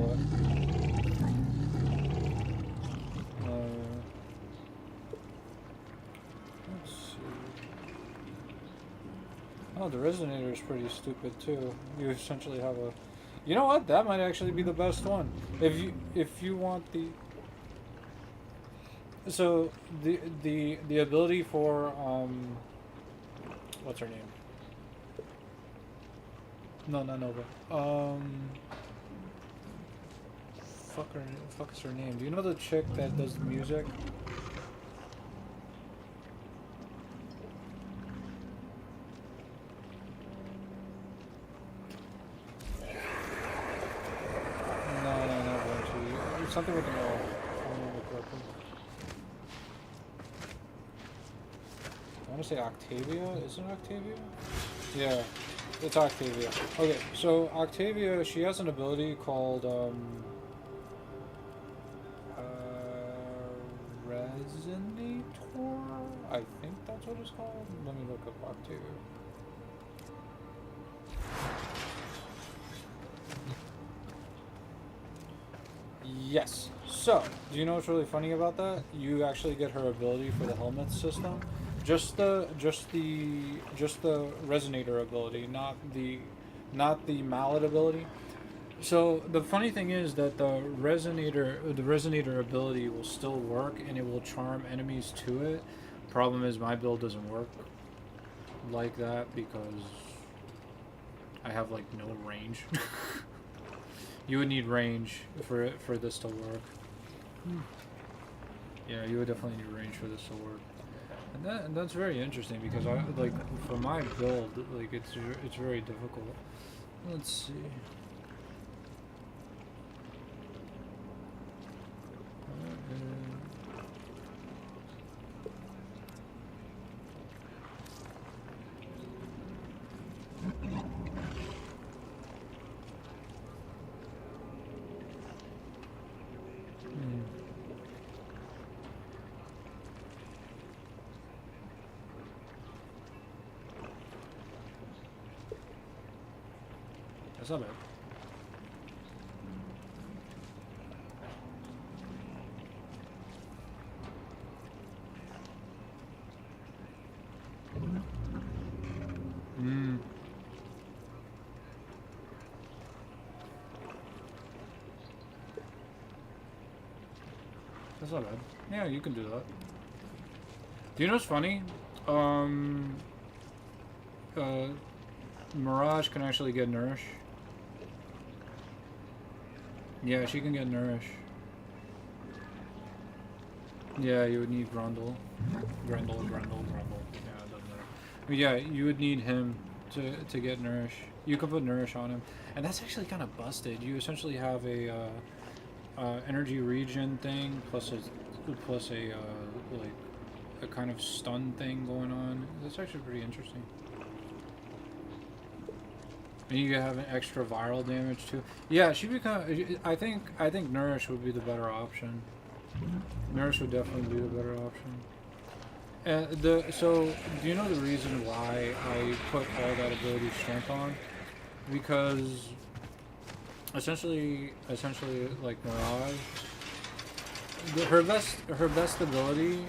what. Let's see. Oh, the resonator is pretty stupid too. You essentially have a. You know what? That might actually be the best one. If you want the. So the ability for what's her name? No, not Nova. Fuck is her name? Do you know the chick that does the music? No, not Vinci. It's something with an O. I don't remember correctly. I want to say Octavia. Isn't it Octavia? Yeah, it's Octavia. Okay, so Octavia, she has an ability called Resonator. I think that's what it's called. Let me look up Octavia. Yes. So, do you know what's really funny about that? You actually get her ability for the helmet system. Just the resonator ability, not the mallet ability. So the funny thing is that the resonator ability will still work and it will charm enemies to it. Problem is my build doesn't work like that because I have like no range. You would need range for this to work. Yeah, you would definitely need range for this to work. And that's very interesting because I like for my build, like it's very difficult. Let's see. That's not bad. That's not bad. Yeah, you can do that. Do you know what's funny? Mirage can actually get Nourish. Yeah, she can get Nourish. Yeah, you would need Grundle. Grundle. Yeah, it doesn't matter. But yeah, you would need him to get Nourish. You could put Nourish on him. And that's actually kind of busted. You essentially have a energy regen thing plus a like a kind of stun thing going on. That's actually pretty interesting. And you have an extra viral damage too. Yeah, she become. I think Nourish would be the better option. Nourish would definitely be the better option. So do you know the reason why I put all that ability strength on? Because essentially like Mirage, her best ability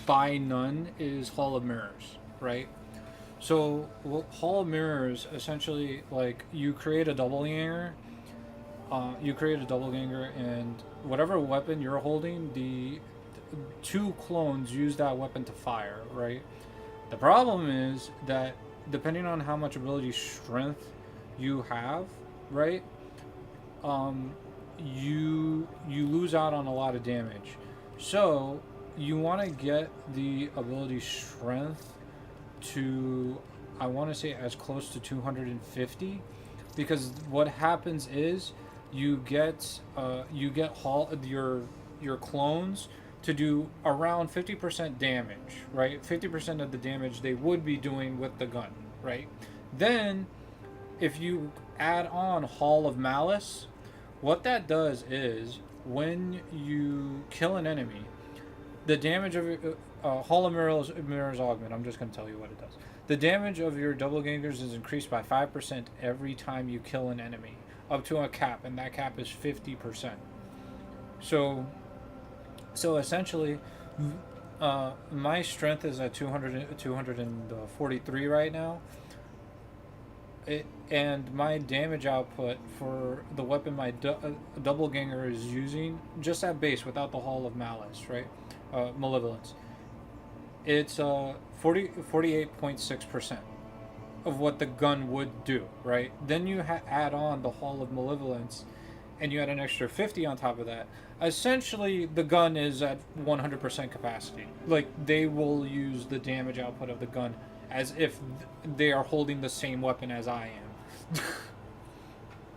by none is Hall of Mirrors, right? So Hall of Mirrors essentially, like, you create a doppelganger. And whatever weapon you're holding, the two clones use that weapon to fire, right? The problem is that depending on how much ability strength you have, right, you lose out on a lot of damage. So you want to get the ability strength to, I want to say, as close to 250, because what happens is you get your clones to do around 50% damage, right? 50% of the damage they would be doing with the gun, right? Then if you add on Hall of Malice, what that does is when you kill an enemy, the damage of Hall of Mirrors Augment, I'm just going to tell you what it does. The damage of your doppelgangers is increased by 5% every time you kill an enemy. up to a cap, and that cap is 50%. So essentially, my strength is at 243 right now. And my damage output for the weapon my doppelganger is using, just at base without the Hall of Malice, right? Malevolence. It's 48.6% of what the gun would do, right? Then you add on the Hall of Malevolence, and you add an extra 50 on top of that. Essentially, the gun is at 100% capacity. Like, they will use the damage output of the gun as if they are holding the same weapon as I am.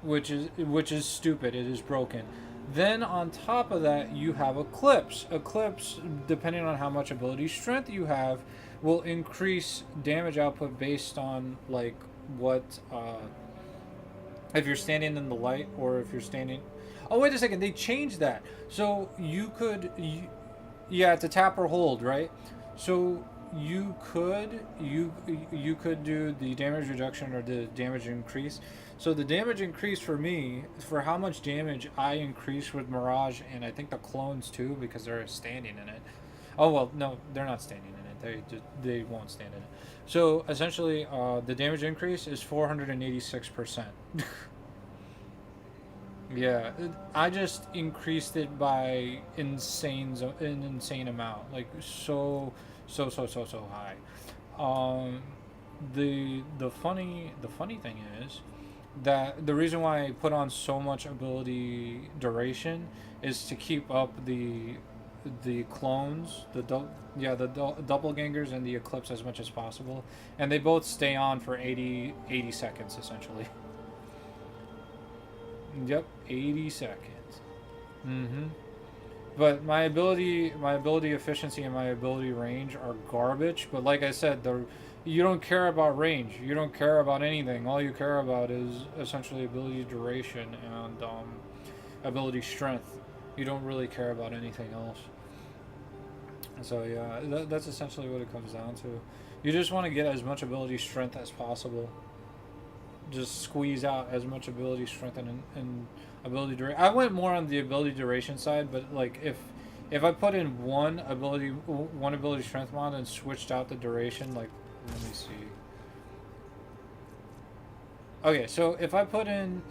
which is stupid. It is broken. Then on top of that, you have Eclipse. Eclipse, depending on how much ability strength you have, will increase damage output based on like what if you're standing in the light or if you're standing. Oh, wait a second, they changed that. So you could yeah, to tap or hold, right? So you could do the damage reduction or the damage increase. So the damage increase for me, for how much damage I increase with Mirage, and I think the clones too, because they're standing in it. Oh well, no, they're not standing in it. They won't stand in it. So essentially, the damage increase is 486%. Yeah, I just increased it by an insane amount, like so high. The funny thing is that the reason why I put on so much ability duration is to keep up the clones, the doppelgangers and the Eclipse as much as possible, and they both stay on for 80 seconds essentially. Yep, 80 seconds. But my ability efficiency and my ability range are garbage. But like I said, you don't care about range. You don't care about anything. All you care about is essentially ability duration and ability strength. You don't really care about anything else. So yeah, that's essentially what it comes down to. You just want to get as much ability strength as possible. Just squeeze out as much ability strength and ability duration. I went more on the ability duration side, but like if I put in one ability strength mod and switched out the duration, like let me see. Okay, so if I put in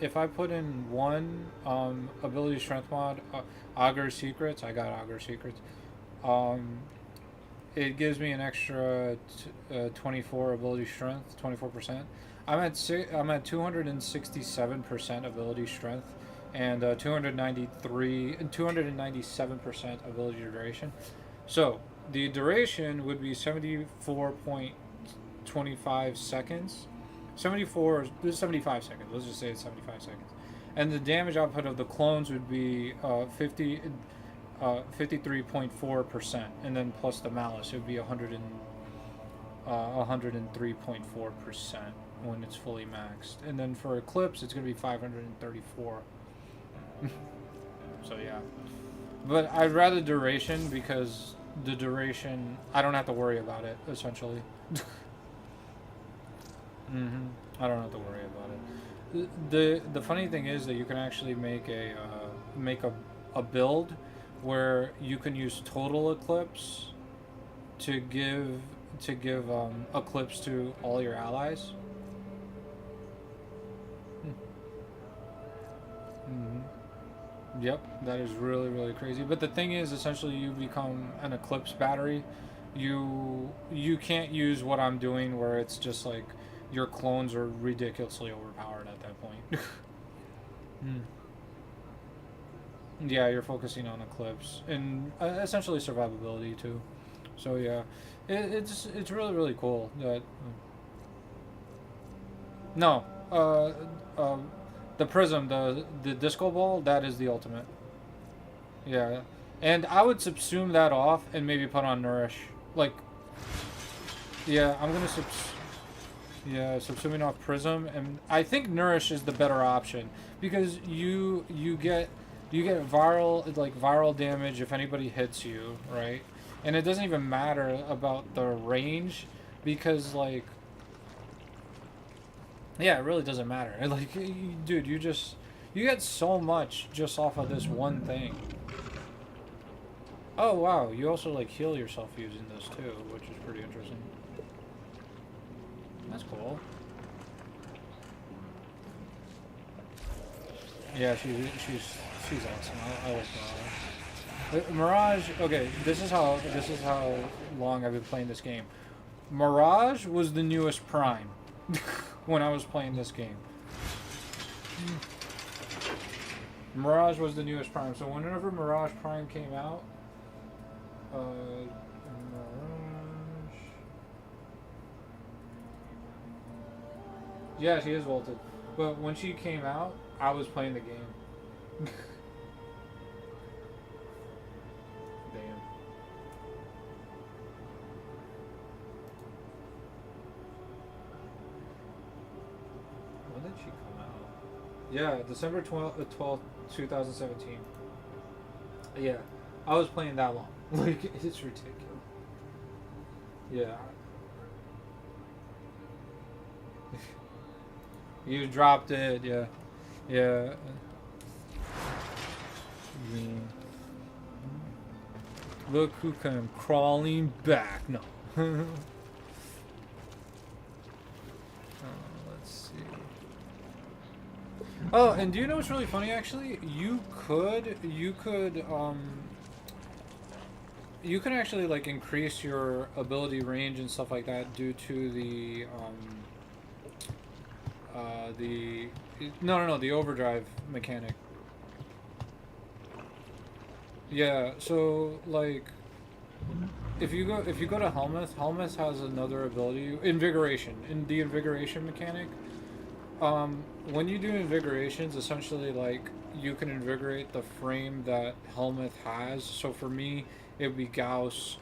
one ability strength mod, Augur Secrets, I got Augur Secrets. It gives me an extra 24 ability strength, 24%. I'm at 267% ability strength and 297% ability duration. So the duration would be 74.25 seconds. 75 seconds. Let's just say it's 75 seconds. And the damage output of the clones would be 53.4%, and then plus the malice, it would be 103.4%. when it's fully maxed. And then for Eclipse, it's going to be 534. So yeah. But I'd rather duration because the duration, I don't have to worry about it, essentially. I don't have to worry about it. The funny thing is that you can actually make a build where you can use total Eclipse to give Eclipse to all your allies. Yep, that is really, really crazy. But the thing is, essentially, you become an Eclipse battery. You can't use what I'm doing, where it's just like your clones are ridiculously overpowered at that point. Yeah, you're focusing on Eclipse and essentially survivability too. So yeah, it's really, really cool that. No, the Prism, the Disco Ball, that is the ultimate. Yeah, and I would subsume that off and maybe put on Nourish. Like, yeah, I'm gonna subsuming off Prism, and I think Nourish is the better option because you get viral damage if anybody hits you, right? And it doesn't even matter about the range because yeah, it really doesn't matter. Like, dude, you just You get so much just off of this one thing. Oh wow, you also like heal yourself using this too, which is pretty interesting. That's cool. Yeah, she's awesome. I like Mirage. Mirage. Okay, this is how long I've been playing this game. Mirage was the newest Prime when I was playing this game. Mirage was the newest Prime. So whenever Mirage Prime came out, Mirage. Yeah, she is vaulted. But when she came out, I was playing the game. Damn. When did she come out? Yeah, December 12th, 2017. Yeah, I was playing that long. Like, it's ridiculous. Yeah. You dropped it, yeah. Yeah. Look who came crawling back. No. Let's see. Oh, and do you know what's really funny actually? You could actually like increase your ability range and stuff like that due to the the overdrive mechanic. Yeah, so like if you go to Helmuth has another ability, invigoration. In the invigoration mechanic, when you do invigorations, essentially like you can invigorate the frame that Helmuth has. So for me, it would be Gauss,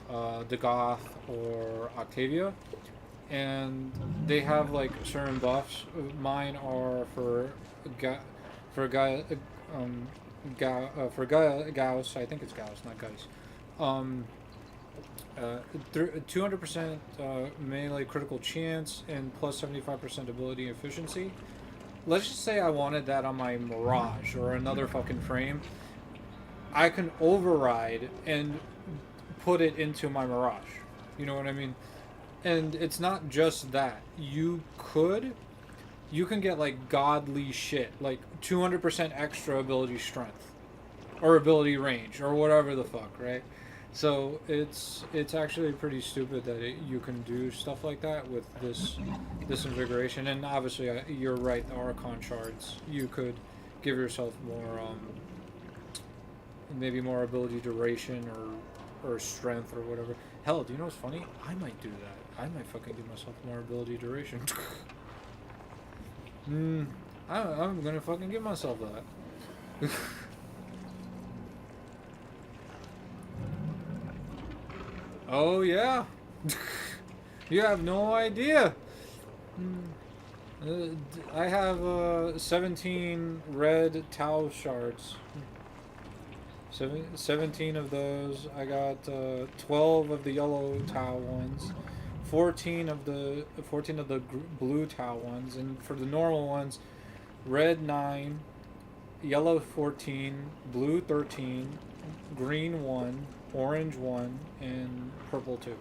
Dagoth, or Octavia. And they have like certain buffs. Mine are for Gauss. I think it's Gauss, not Gauss. 200% melee critical chance and plus 75% ability efficiency. Let's just say I wanted that on my Mirage or another fucking frame. I can override and put it into my Mirage. You know what I mean? And it's not just that. You can get like godly shit, like 200% extra ability strength, or ability range, or whatever the fuck, right? So it's actually pretty stupid that you can do stuff like that with this invigoration. And obviously, you're right. The Archon shards, you could give yourself more, maybe more ability duration or strength or whatever. Hell, do you know what's funny? I might do that. I might fucking give myself more ability duration. I'm gonna fucking give myself that. Oh yeah. You have no idea. I have 17 red Tau shards. 17 of those. I got 12 of the yellow Tau ones, 14 of the blue Tau ones, and for the normal ones, red 9, yellow 14, blue 13, green 1, orange 1, and purple 2.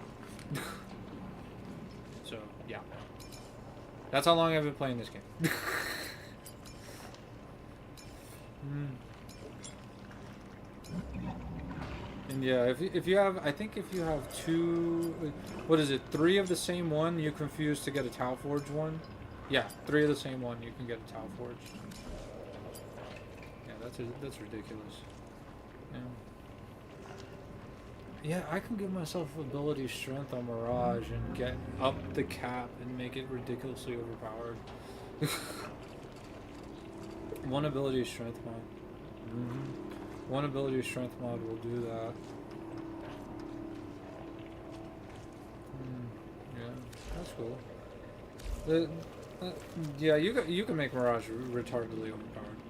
So yeah, that's how long I've been playing this game. And yeah, if you have, I think if you have 3 of the same one, you confuse to get a Tau Forge one. Yeah, 3 of the same one, you can get a Tau Forge. Yeah, that's ridiculous. Yeah, I can give myself ability strength on Mirage and get up the cap and make it ridiculously overpowered. One ability strength mod. One ability strength mod will do that. Yeah, that's cool. Yeah, you can make Mirage retardedly overpowered.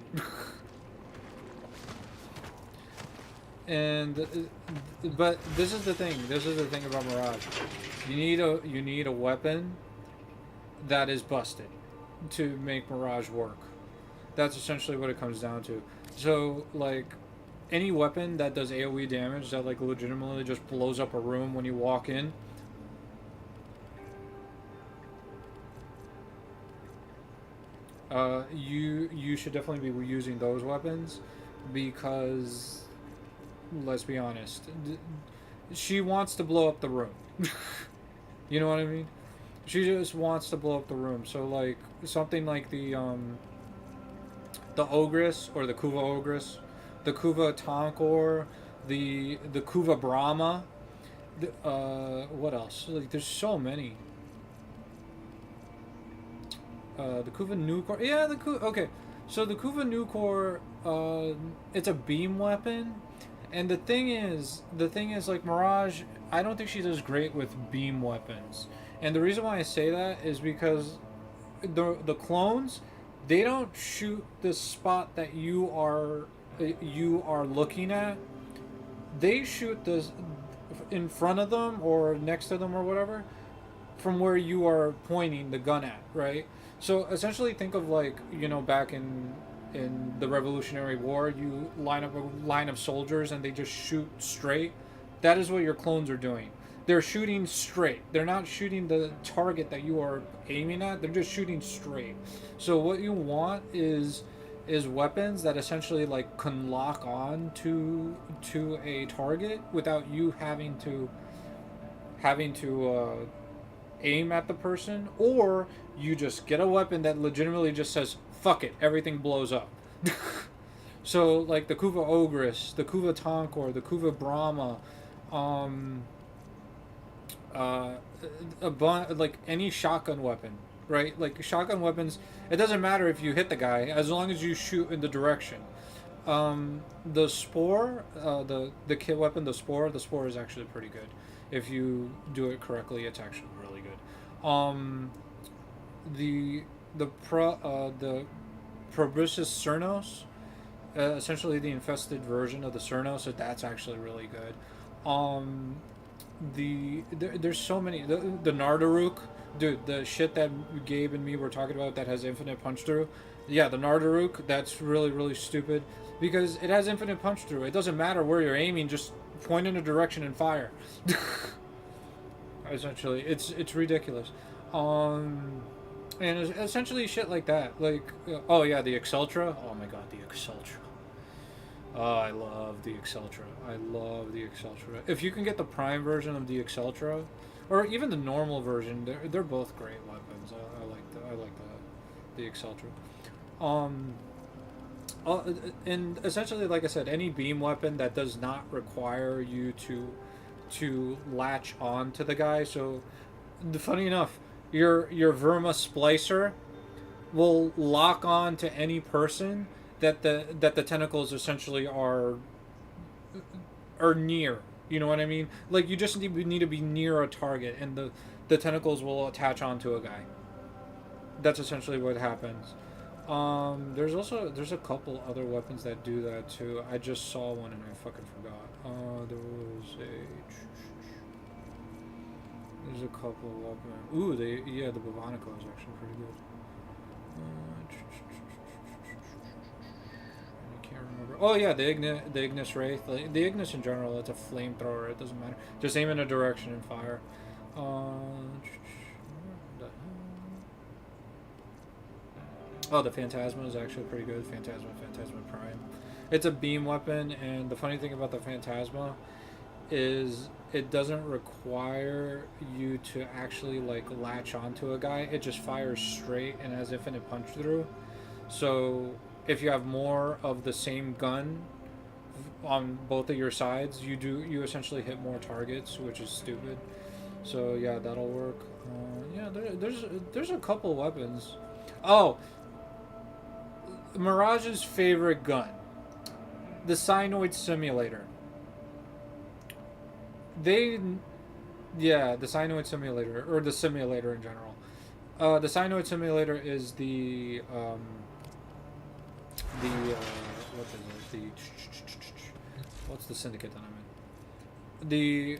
But this is the thing. This is the thing about Mirage. You need a weapon that is busted to make Mirage work. That's essentially what it comes down to. So, like, any weapon that does AoE damage that, like, legitimately just blows up a room when you walk in, you should definitely be using those weapons, because, let's be honest, she wants to blow up the room. You know what I mean? She just wants to blow up the room. So, like, something like the Ogress, or the Kuva Ogress, the Kuva Tonkor, the Kuva Brahma, what else? Like, there's so many. The Kuva Nukor, yeah, okay. So the Kuva Nukor, it's a beam weapon, and the thing is, like, Mirage, I don't think she does great with beam weapons. And the reason why I say that is because the clones, they don't shoot the spot that you are looking at. They shoot this in front of them or next to them or whatever, from where you are pointing the gun at, right? So essentially, think of, like, you know, back in the Revolutionary War, you line up a line of soldiers and they just shoot straight. That is what your clones are doing. They're shooting straight. They're not shooting the target that you are aiming at. They're just shooting straight. So what you want is weapons that essentially, like, can lock on to a target without you having to aim at the person, or you just get a weapon that legitimately just says fuck it, everything blows up. So, like, the Kuva Ogress, the Kuva Tonkor, the Kuva Brahma, like any shotgun weapon, right? Like, shotgun weapons, it doesn't matter if you hit the guy as long as you shoot in the direction. The Spore, the kit weapon, the Spore is actually pretty good. If you do it correctly, it's actually really good. The Proboscis Cernos, essentially the infested version of the Cernos, so that's actually really good. There's so many. The Nardaruk, dude, the shit that Gabe and me were talking about that has infinite punch through. Yeah, the Nardaruk, that's really, really stupid because it has infinite punch through. It doesn't matter where you're aiming, just point in a direction and fire. Essentially, it's ridiculous. And essentially shit like that. Like, oh yeah, the Exceltra. Oh my god, the Exceltra. Oh, I love the Exceltra. I love the Exceltra. If you can get the Prime version of the Exceltra, or even the normal version, they're both great weapons. I like the Exceltra. And essentially, like I said, any beam weapon that does not require you to latch on to the guy. So, funny enough, your Verma Splicer will lock on to any person that the tentacles essentially are near. You know what I mean? Like, you just need to be near a target, and the tentacles will attach onto a guy. That's essentially what happens. There's a couple other weapons that do that too. I just saw one and I fucking forgot. There's a couple of weapons. Ooh, the Bavonico is actually pretty good. I can't remember. Oh yeah, the Ignis Wraith. The Ignis in general, it's a flamethrower. It doesn't matter. Just aim in a direction and fire. Oh, the Phantasma is actually pretty good. Phantasma Prime. It's a beam weapon, and the funny thing about the Phantasma is it doesn't require you to actually, like, latch onto a guy. It just fires straight and has infinite punch through. So if you have more of the same gun on both of your sides, you essentially hit more targets, which is stupid. So yeah, that'll work. Yeah, there's a couple weapons. Oh, Mirage's favorite gun, the Cyanoid Simulator. The Cyanoid Simulator, or the simulator in general. The Cyanoid Simulator is what's the syndicate that I'm in? The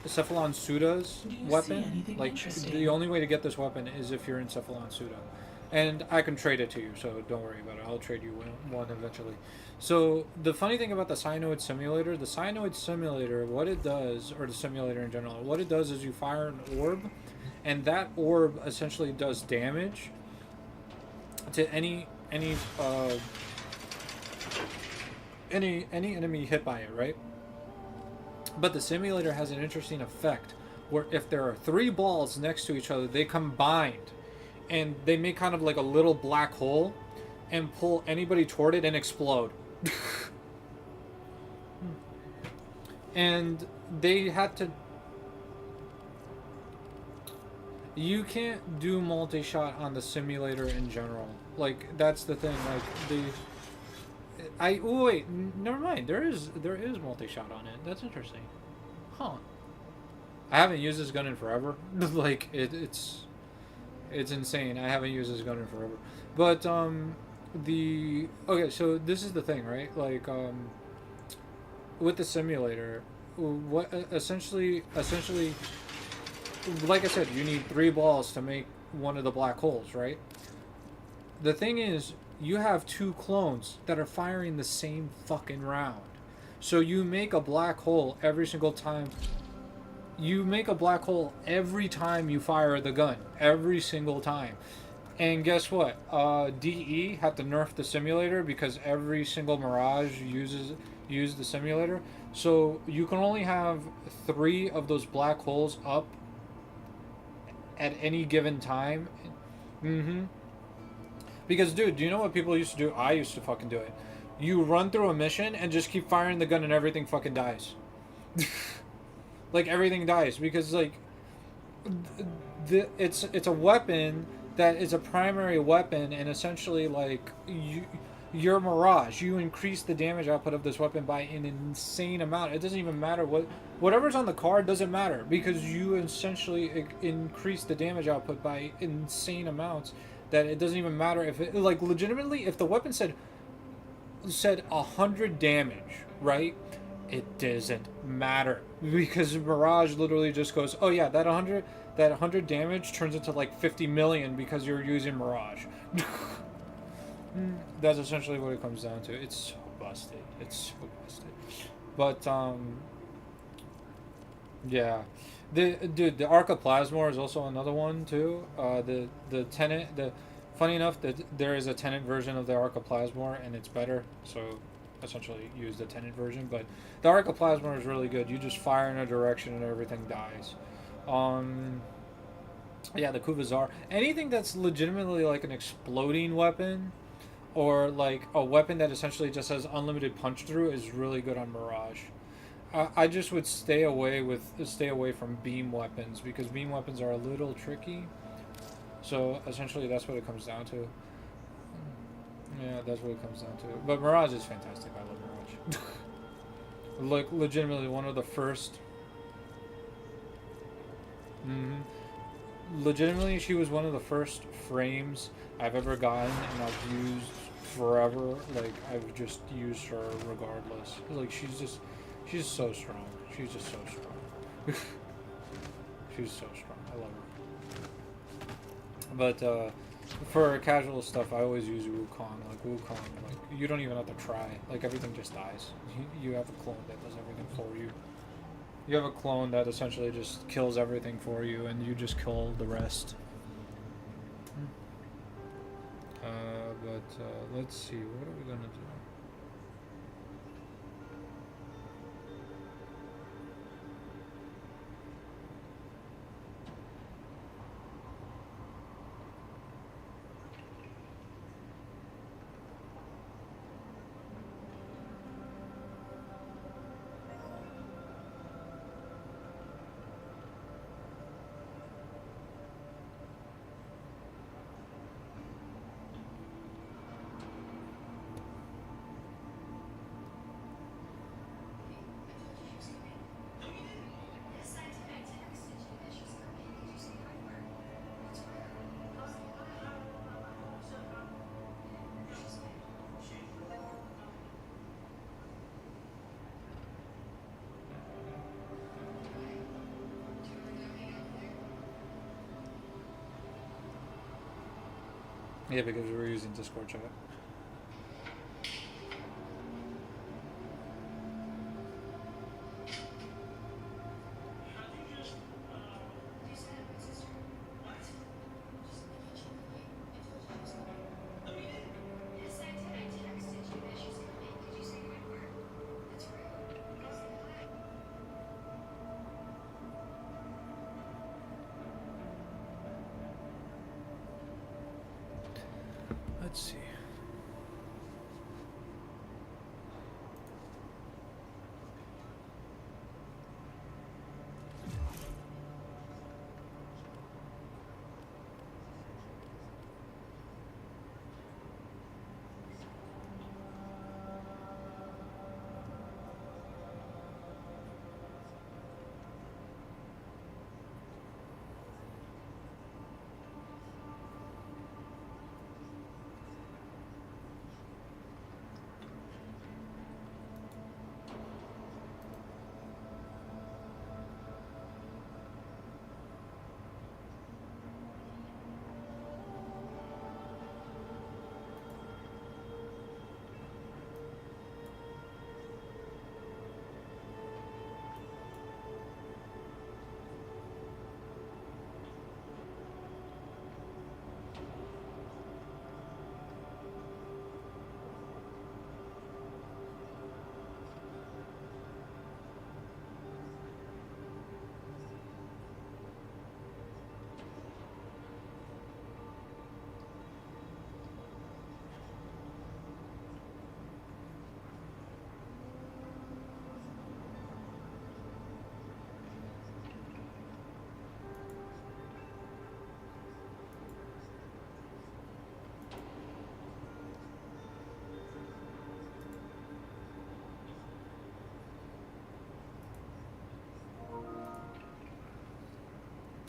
Cephalon Suda's weapon. Like, the only way to get this weapon is if you're in Cephalon Suda. And I can trade it to you, so don't worry about it. I'll trade you one eventually. So the funny thing about the Cyanoid Simulator, what it does, or the simulator in general, what it does is you fire an orb, and that orb essentially does damage to any enemy hit by it, right? But the simulator has an interesting effect where if there are 3 balls next to each other, they combined and they make kind of like a little black hole and pull anybody toward it and explode. And they had to... You can't do multi-shot on the simulator in general. Like, that's the thing. Like, oh wait, never mind. There is multi-shot on it. That's interesting. Huh. I haven't used this gun in forever. Like, it's insane. I haven't used this gun in forever. But, okay, so this is the thing, right? Like, with the simulator, what essentially, like I said, you need 3 balls to make one of the black holes, right? The thing is, you have 2 clones that are firing the same fucking round. So you make a black hole every single time. You make a black hole every time you fire the gun. Every single time. And guess what? DE had to nerf the simulator because every single Mirage used the simulator. So you can only have 3 of those black holes up at any given time. Because, dude, do you know what people used to do? I used to fucking do it. You run through a mission and just keep firing the gun and everything fucking dies. Like, everything dies. Because, like, it's a weapon that is a primary weapon, and essentially, like, your Mirage, you increase the damage output of this weapon by an insane amount. It doesn't even matter whatever's on the card doesn't matter, because you essentially increase the damage output by insane amounts that it doesn't even matter if it, like, legitimately, if the weapon said 100 damage, right? It doesn't matter, because Mirage literally just goes, oh yeah, that 100 damage turns into like 50 million because you're using Mirage. That's essentially what it comes down to. It's so busted. It's so busted. But yeah, the Arca Plasmor is also another one too. The Tenet. Funny enough, that there is a Tenet version of the Arca Plasmor, and it's better. So essentially use the Tenet version. But the Arca Plasmor is really good. You just fire in a direction and everything dies. Yeah, the Kuvazar. Anything that's legitimately like an exploding weapon, or like a weapon that essentially just has unlimited punch through, is really good on Mirage. I just would stay away from beam weapons, because beam weapons are a little tricky. So essentially that's what it comes down to. Yeah, that's what it comes down to. But Mirage is fantastic. I love Mirage. Like, legitimately one of the first. Legitimately, she was one of the first frames I've ever gotten, and I've used forever. Like, I've just used her regardless. Like, she's so strong. She's just so strong. She's so strong. I love her. But for casual stuff, I always use Wukong. Like, Wukong, like, you don't even have to try. Like, everything just dies. You have a clone that does everything for you. You have a clone that essentially just kills everything for you, and you just kill the rest. Let's see, what are we gonna do? Yeah, because we're using Discord chat. Let's see.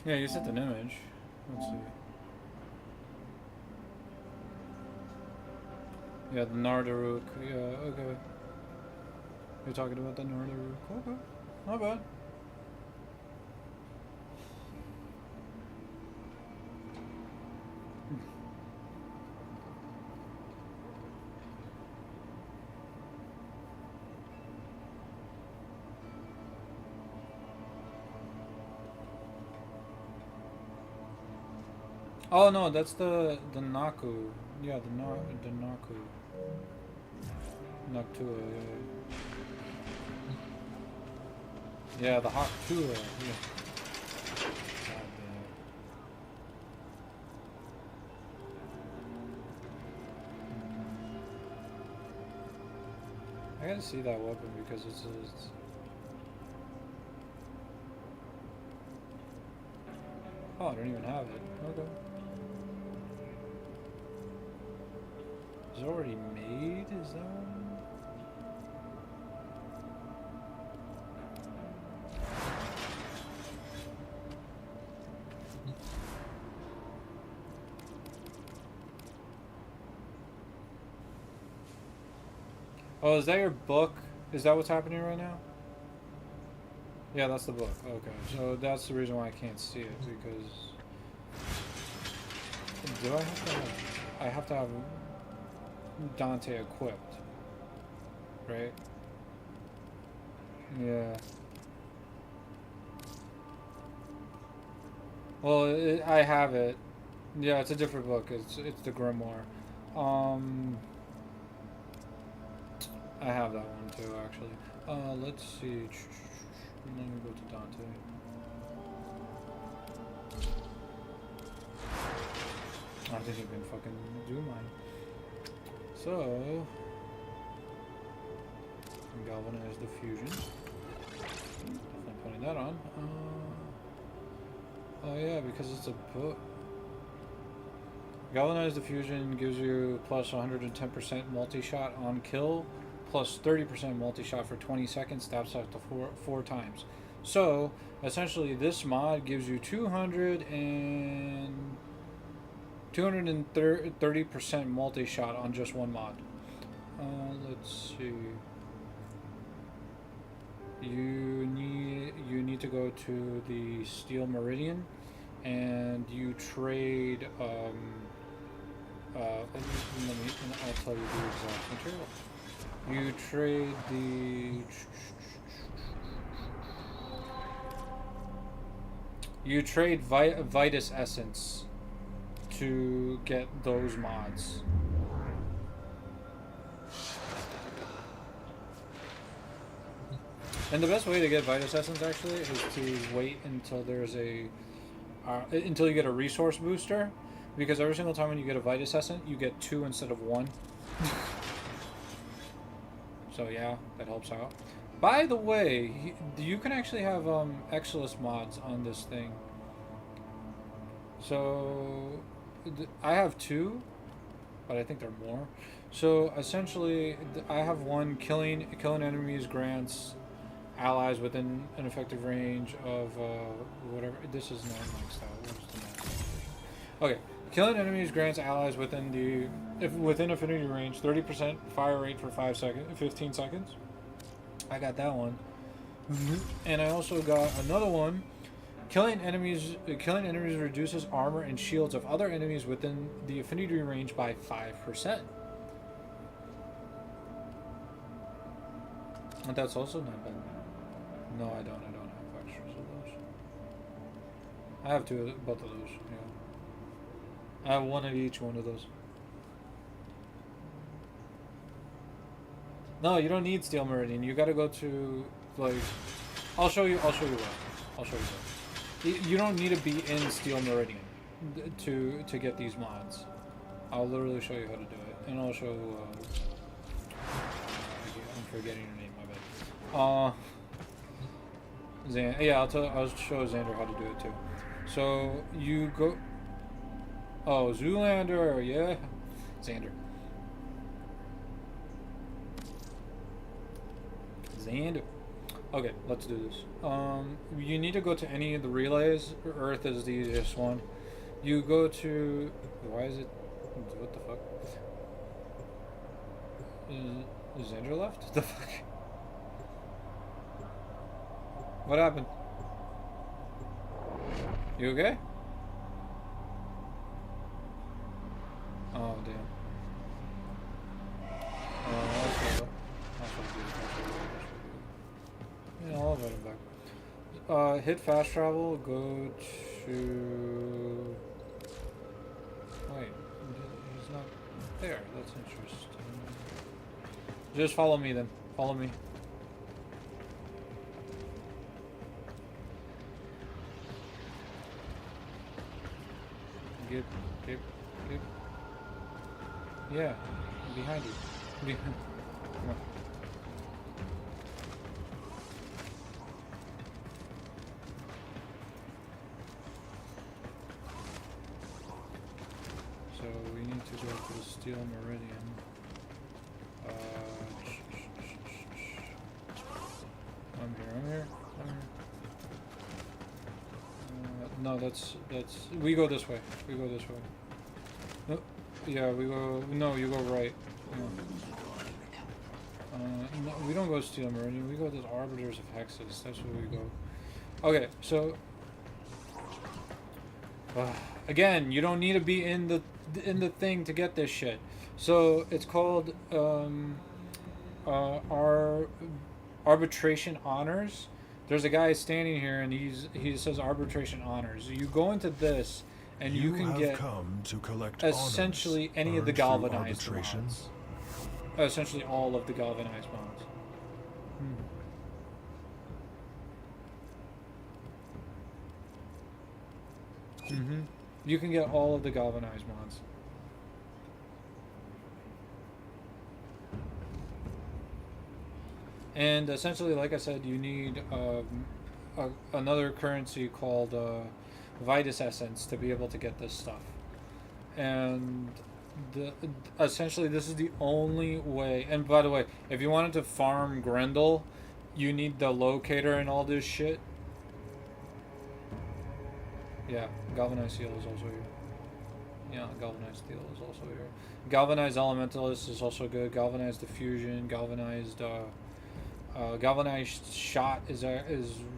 Yeah, you sent an image. Let's see. Yeah, the Nardaruk. Yeah, okay. You're talking about the Nardaruk. Okay. Not bad. Oh no, that's the Naku. Yeah, the Naku. Noctua, yeah, the Hawktua, yeah. I gotta see that weapon because it's oh, I don't even have it. Okay. It's already made? Is that one? Oh, is that your book? Is that what's happening right now? Yeah, that's the book. Okay, so that's the reason why I can't see it, because... Do I have to have... I have to have Dante equipped, right? Yeah. Well, I have it. Yeah, it's a different book. It's the Grimoire. I have that one too, actually. Let's see. Let me go to Dante. I didn't even fucking do mine. So, galvanize the fusion. Definitely putting that on. Oh yeah, because it's a book. Galvanize the fusion gives you plus 110% multi-shot on kill, plus 30% multi-shot for 20 seconds, stabs up to four times. So, essentially this mod gives you 230% multi-shot on just one mod. Let's see. You need to go to the Steel Meridian, and you trade I'll tell you the exact material. You trade the... You trade Vitus Essence to get those mods. And the best way to get Vitus Essence actually is to wait until there's a until you get a resource booster, because every single time when you get a Vitus Essence, you get 2 instead of 1. So yeah, that helps out. By the way, you can actually have Exilus mods on this thing. So I have 2, but I think there are more. So essentially, I have one killing enemies grants allies within an effective range of whatever. This is not maxed out. Where's the max version? Okay, killing enemies grants allies within within affinity range 30% fire rate for 15 seconds. I got that one, and I also got another one. Killing enemies reduces armor and shields of other enemies within the affinity range by 5%. And that's also not bad. No, I don't have extras of those. I have both of those, yeah. I have one of each one of those. No, you don't need Steel Meridian. You gotta go to, like... I'll show you what. You don't need to be in Steel Meridian to get these mods. I'll literally show you how to do it. And I'll show... I'm forgetting your name, my bad. Yeah, I'll show Xander how to do it too. So you go. Oh, Zoolander, yeah, Xander. Okay, let's do this. You need to go to any of the relays. Earth is the easiest one. You go to. Why is it? What the fuck? Is Xander left? What the fuck? What happened? You okay? Oh, damn. Yeah, I'll invite him back. Hit fast travel, go to... Wait, he's not there. That's interesting. Just follow me then. Follow me. Get. Yeah, behind you. Come on. So we need to go to the Steel Meridian. I'm here. No, that's we go this way. No, yeah, we go. No, you go right. No, we don't go Steel Meridian. We go to the Arbiters of Hexus. That's where we go. Okay, so again, you don't need to be in the thing to get this shit. So it's called our Arbitration Honors. There's a guy standing here, and he says Arbitration Honors. You go into this, and you can get come to collect essentially any of the galvanized mods. Essentially all of the galvanized mods. You can get all of the galvanized mods. And essentially, like I said, you need another currency called Vitus Essence to be able to get this stuff. And essentially, this is the only way. And by the way, if you wanted to farm Grendel, you need the locator and all this shit. Yeah, Galvanized Steel is also here. Yeah, Galvanized Steel is also here. Galvanized Elementalist is also good. Galvanized Diffusion, Galvanized Shot is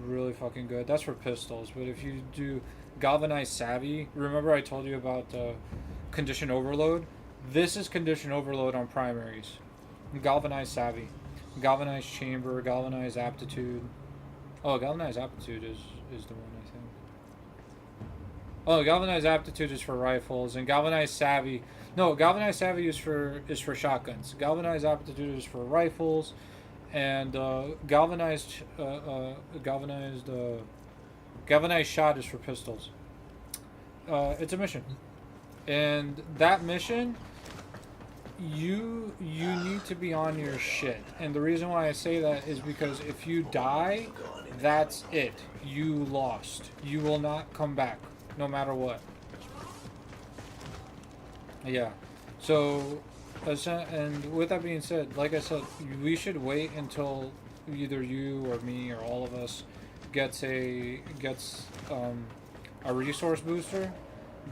really fucking good. That's for pistols. But if you do Galvanized Savvy, remember I told you about Condition Overload? This is condition overload on primaries. Galvanized savvy, galvanized chamber, galvanized aptitude. Oh, galvanized aptitude is the one, I think. Oh, galvanized aptitude is for rifles, and galvanized savvy. No, galvanized savvy is for shotguns. Galvanized aptitude is for rifles, and galvanized shot is for pistols. It's a mission, and that mission, you need to be on your shit. And the reason why I say that is because if you die, that's it. You lost. You will not come back, no matter what. Yeah. So, and with that being said, like I said, we should wait until either you or me or all of us gets a resource booster,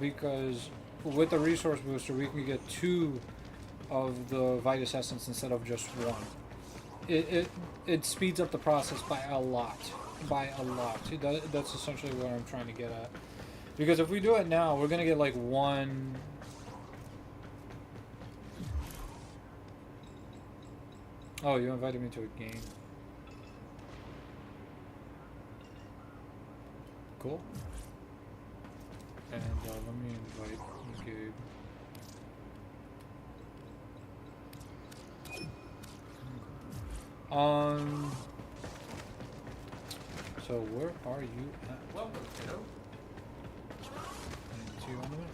because with the resource booster we can get 2 of the Vitus Essence instead of just 1. It speeds up the process by a lot. That's essentially what I'm trying to get at. Because if we do it now, we're gonna get like 1. Oh, you invited me to a game. Cool. And let me invite Gabe. So where are you at? Welcome, kiddo. I see you on the map.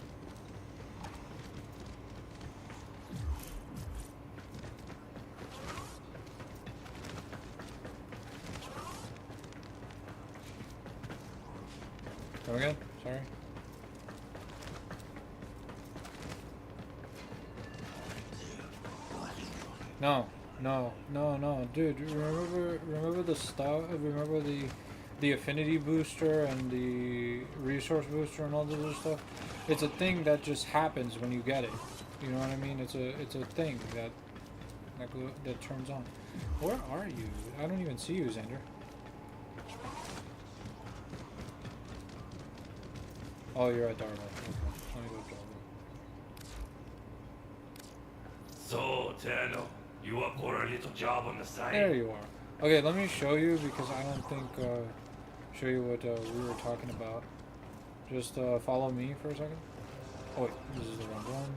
Come again? Sorry. No, dude. Remember the stuff. Remember the affinity booster and the resource booster and all this other stuff. It's a thing that just happens when you get it. You know what I mean? It's a thing that turns on. Where are you? I don't even see you, Xander. Oh, you're at Darla. Okay, let me go to Darla. So, Tenno, you up for a little job on the side? There you are. Okay, let me show you, because I don't think show you what we were talking about. Just follow me for a second. Oh wait, this is the wrong one.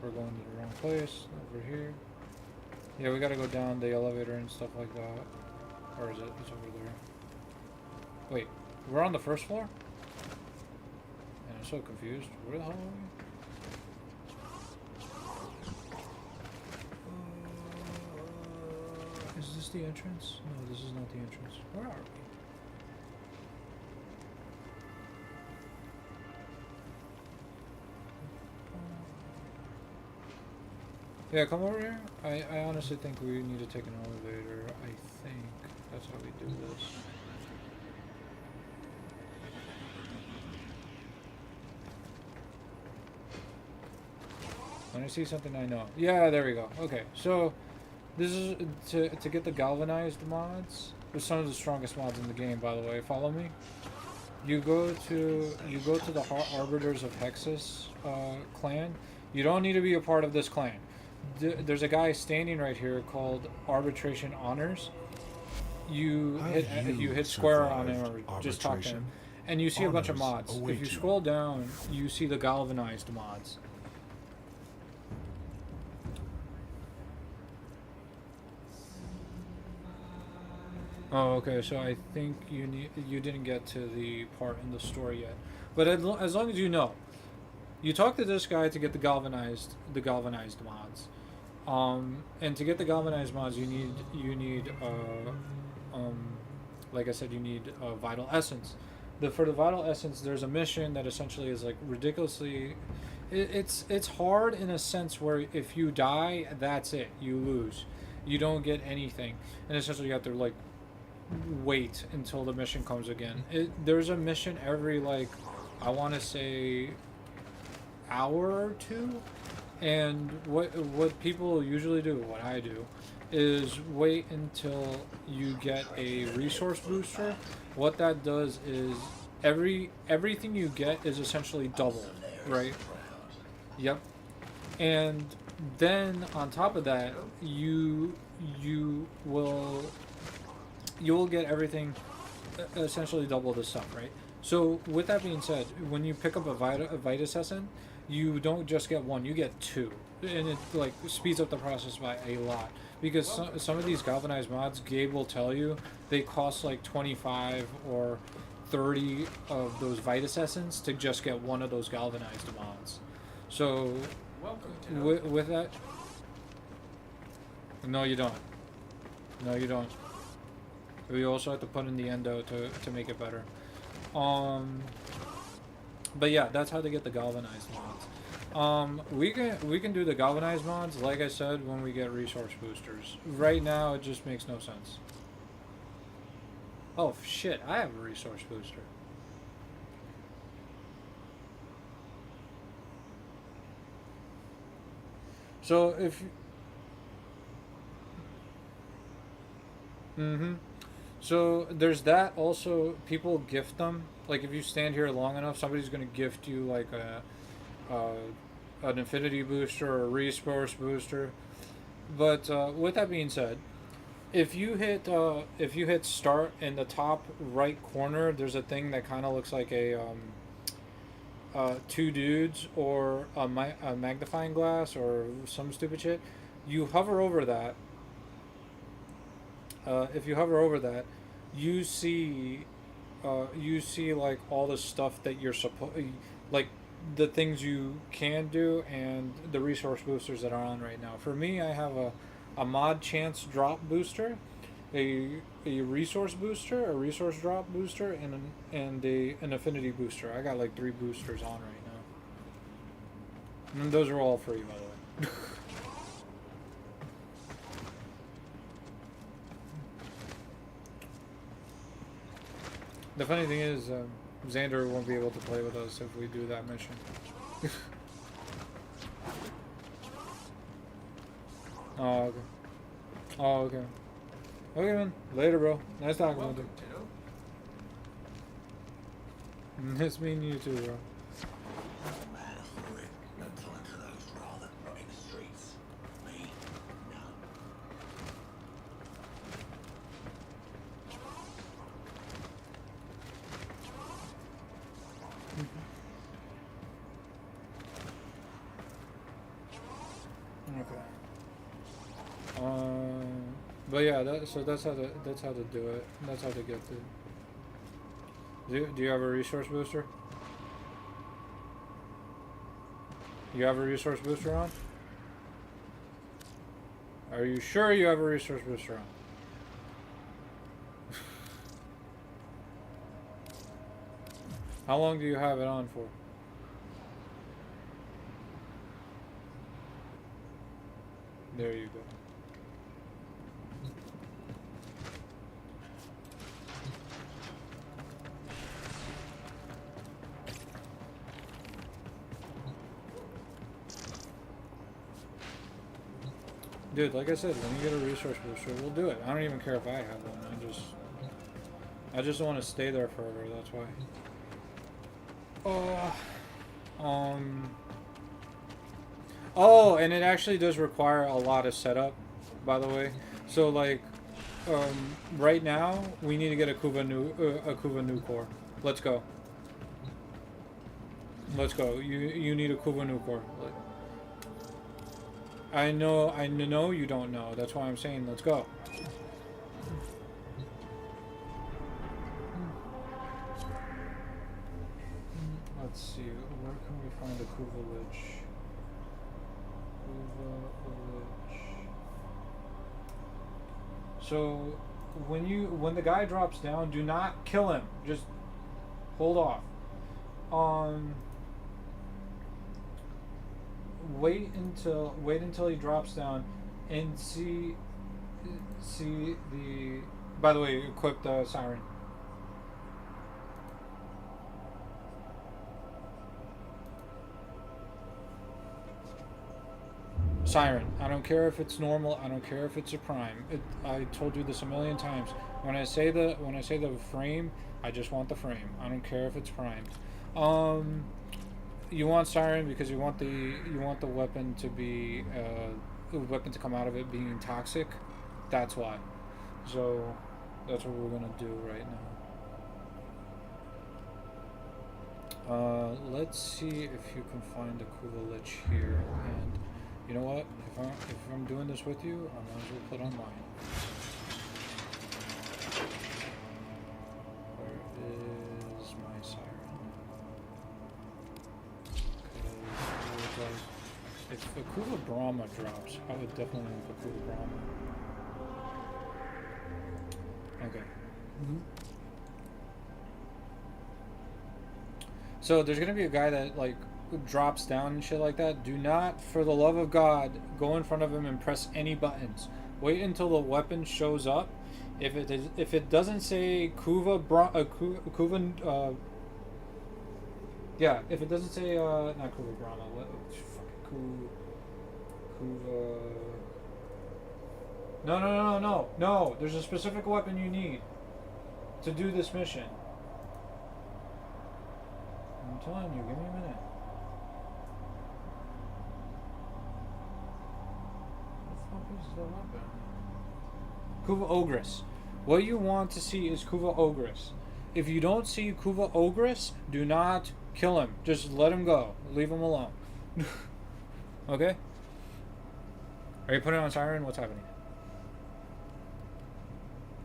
We're going to the wrong place. Over here. Yeah, we gotta go down the elevator and stuff like that. Or is it? It's over there. Wait, we're on the first floor? And I'm so confused. Where the hell are we? Is this the entrance? No, this is not the entrance. Where are we? Yeah, come over here. I honestly think we need to take an elevator. I think that's how we do this. When I see something I know. Yeah, there we go. Okay, so this is to get the galvanized mods. With some of the strongest mods in the game, by the way. Follow me. You go to the Arbiters of Hexus clan. You don't need to be a part of this clan. There's a guy standing right here called Arbitration Honors. You hit square on him or just talk to him, and you see a bunch of mods. If you scroll down, you see the galvanized mods. Oh, okay. So I think you didn't get to the part in the story yet, but as long as you know, you talk to this guy to get the galvanized mods, and to get the galvanized mods, you need like I said, you need vital essence. For the vital essence, there's a mission that essentially is like ridiculously. It's hard in a sense where if you die, that's it. You lose. You don't get anything, and essentially you have to like wait until the mission comes again. There's a mission every like I want to say hour or two, and what people usually do, what I do, is wait until you get a resource booster. What that does is everything you get is essentially double, right? Yep. And then on top of that, you will get everything, essentially double the stuff, right? So with that being said, when you pick up a Vitus Essence, you don't just get one, you get two, and it like speeds up the process by a lot. Because some of these galvanized mods, Gabe will tell you, they cost like 25 or 30 of those Vitus Essence to just get one of those galvanized mods. So with that, no, you don't. No, you don't. We also have to put in the endo to make it better. But yeah, that's how to get the galvanized mods. We can do the galvanized mods, like I said, when we get resource boosters. Right now, it just makes no sense. Oh shit! I have a resource booster. So if so there's that. Also, people gift them. Like if you stand here long enough, somebody's gonna gift you like an infinity booster or a resource booster. But with that being said, if you hit start in the top right corner, there's a thing that kind of looks like a two dudes or a magnifying glass or some stupid shit. You hover over that. If you hover over that, you see like all the stuff that you're like the things you can do and the resource boosters that are on right now. For me, I have a mod chance drop booster, a resource booster, a resource drop booster, and an affinity booster. I got like 3 boosters on right now. And those are all free, by the way. The funny thing is, Xander won't be able to play with us if we do that mission. Oh, okay. Oh, okay. Okay, man. Later, bro. Nice talking with you. It's me and you too, bro. But yeah, so that's how to do it. That's how to get to. Do you have a resource booster? You have a resource booster on? Are you sure you have a resource booster on? How long do you have it on for? There you go. Dude, like I said, when you get a resource booster, we'll do it. I don't even care if I have one. I just want to stay there forever. That's why. Oh, and it actually does require a lot of setup, by the way. So like, right now we need to get a Kuva new core. Let's go. Let's go. You need a Kuva new core. I know you don't know. That's why I'm saying let's go. Let's see, where can we find a Kuva Lich? So when the guy drops down, do not kill him. Just hold off. Wait until he drops down and see the. By the way, equip the siren. Siren. I don't care if it's normal. I don't care if it's a prime. I told you this a million times. When I say the frame, I just want the frame. I don't care if it's primed. you want Siren because you want the weapon to be the weapon to come out of it being toxic. That's why. So that's what we're gonna do right now. Let's see if you can find a Kuva Lich here. And you know what? If I'm doing this with you, I might as well put on mine. Where is my Siren? If a Kuva Brahma drops, I would definitely want a Kuva Brahma. Okay. So there's gonna be a guy that like drops down and shit like that. Do not, for the love of God, go in front of him and press any buttons. Wait until the weapon shows up. If it doesn't say Kuva yeah, if it doesn't say not Kuva Brahma, fucking Kuva. No. There's a specific weapon you need to do this mission. I'm telling you, give me a minute. What the fuck is the weapon? Kuva Ogress. What you want to see is Kuva Ogress. If you don't see Kuva Ogress, do not kill him. Just let him go. Leave him alone. Okay? Are you putting on Siren? What's happening?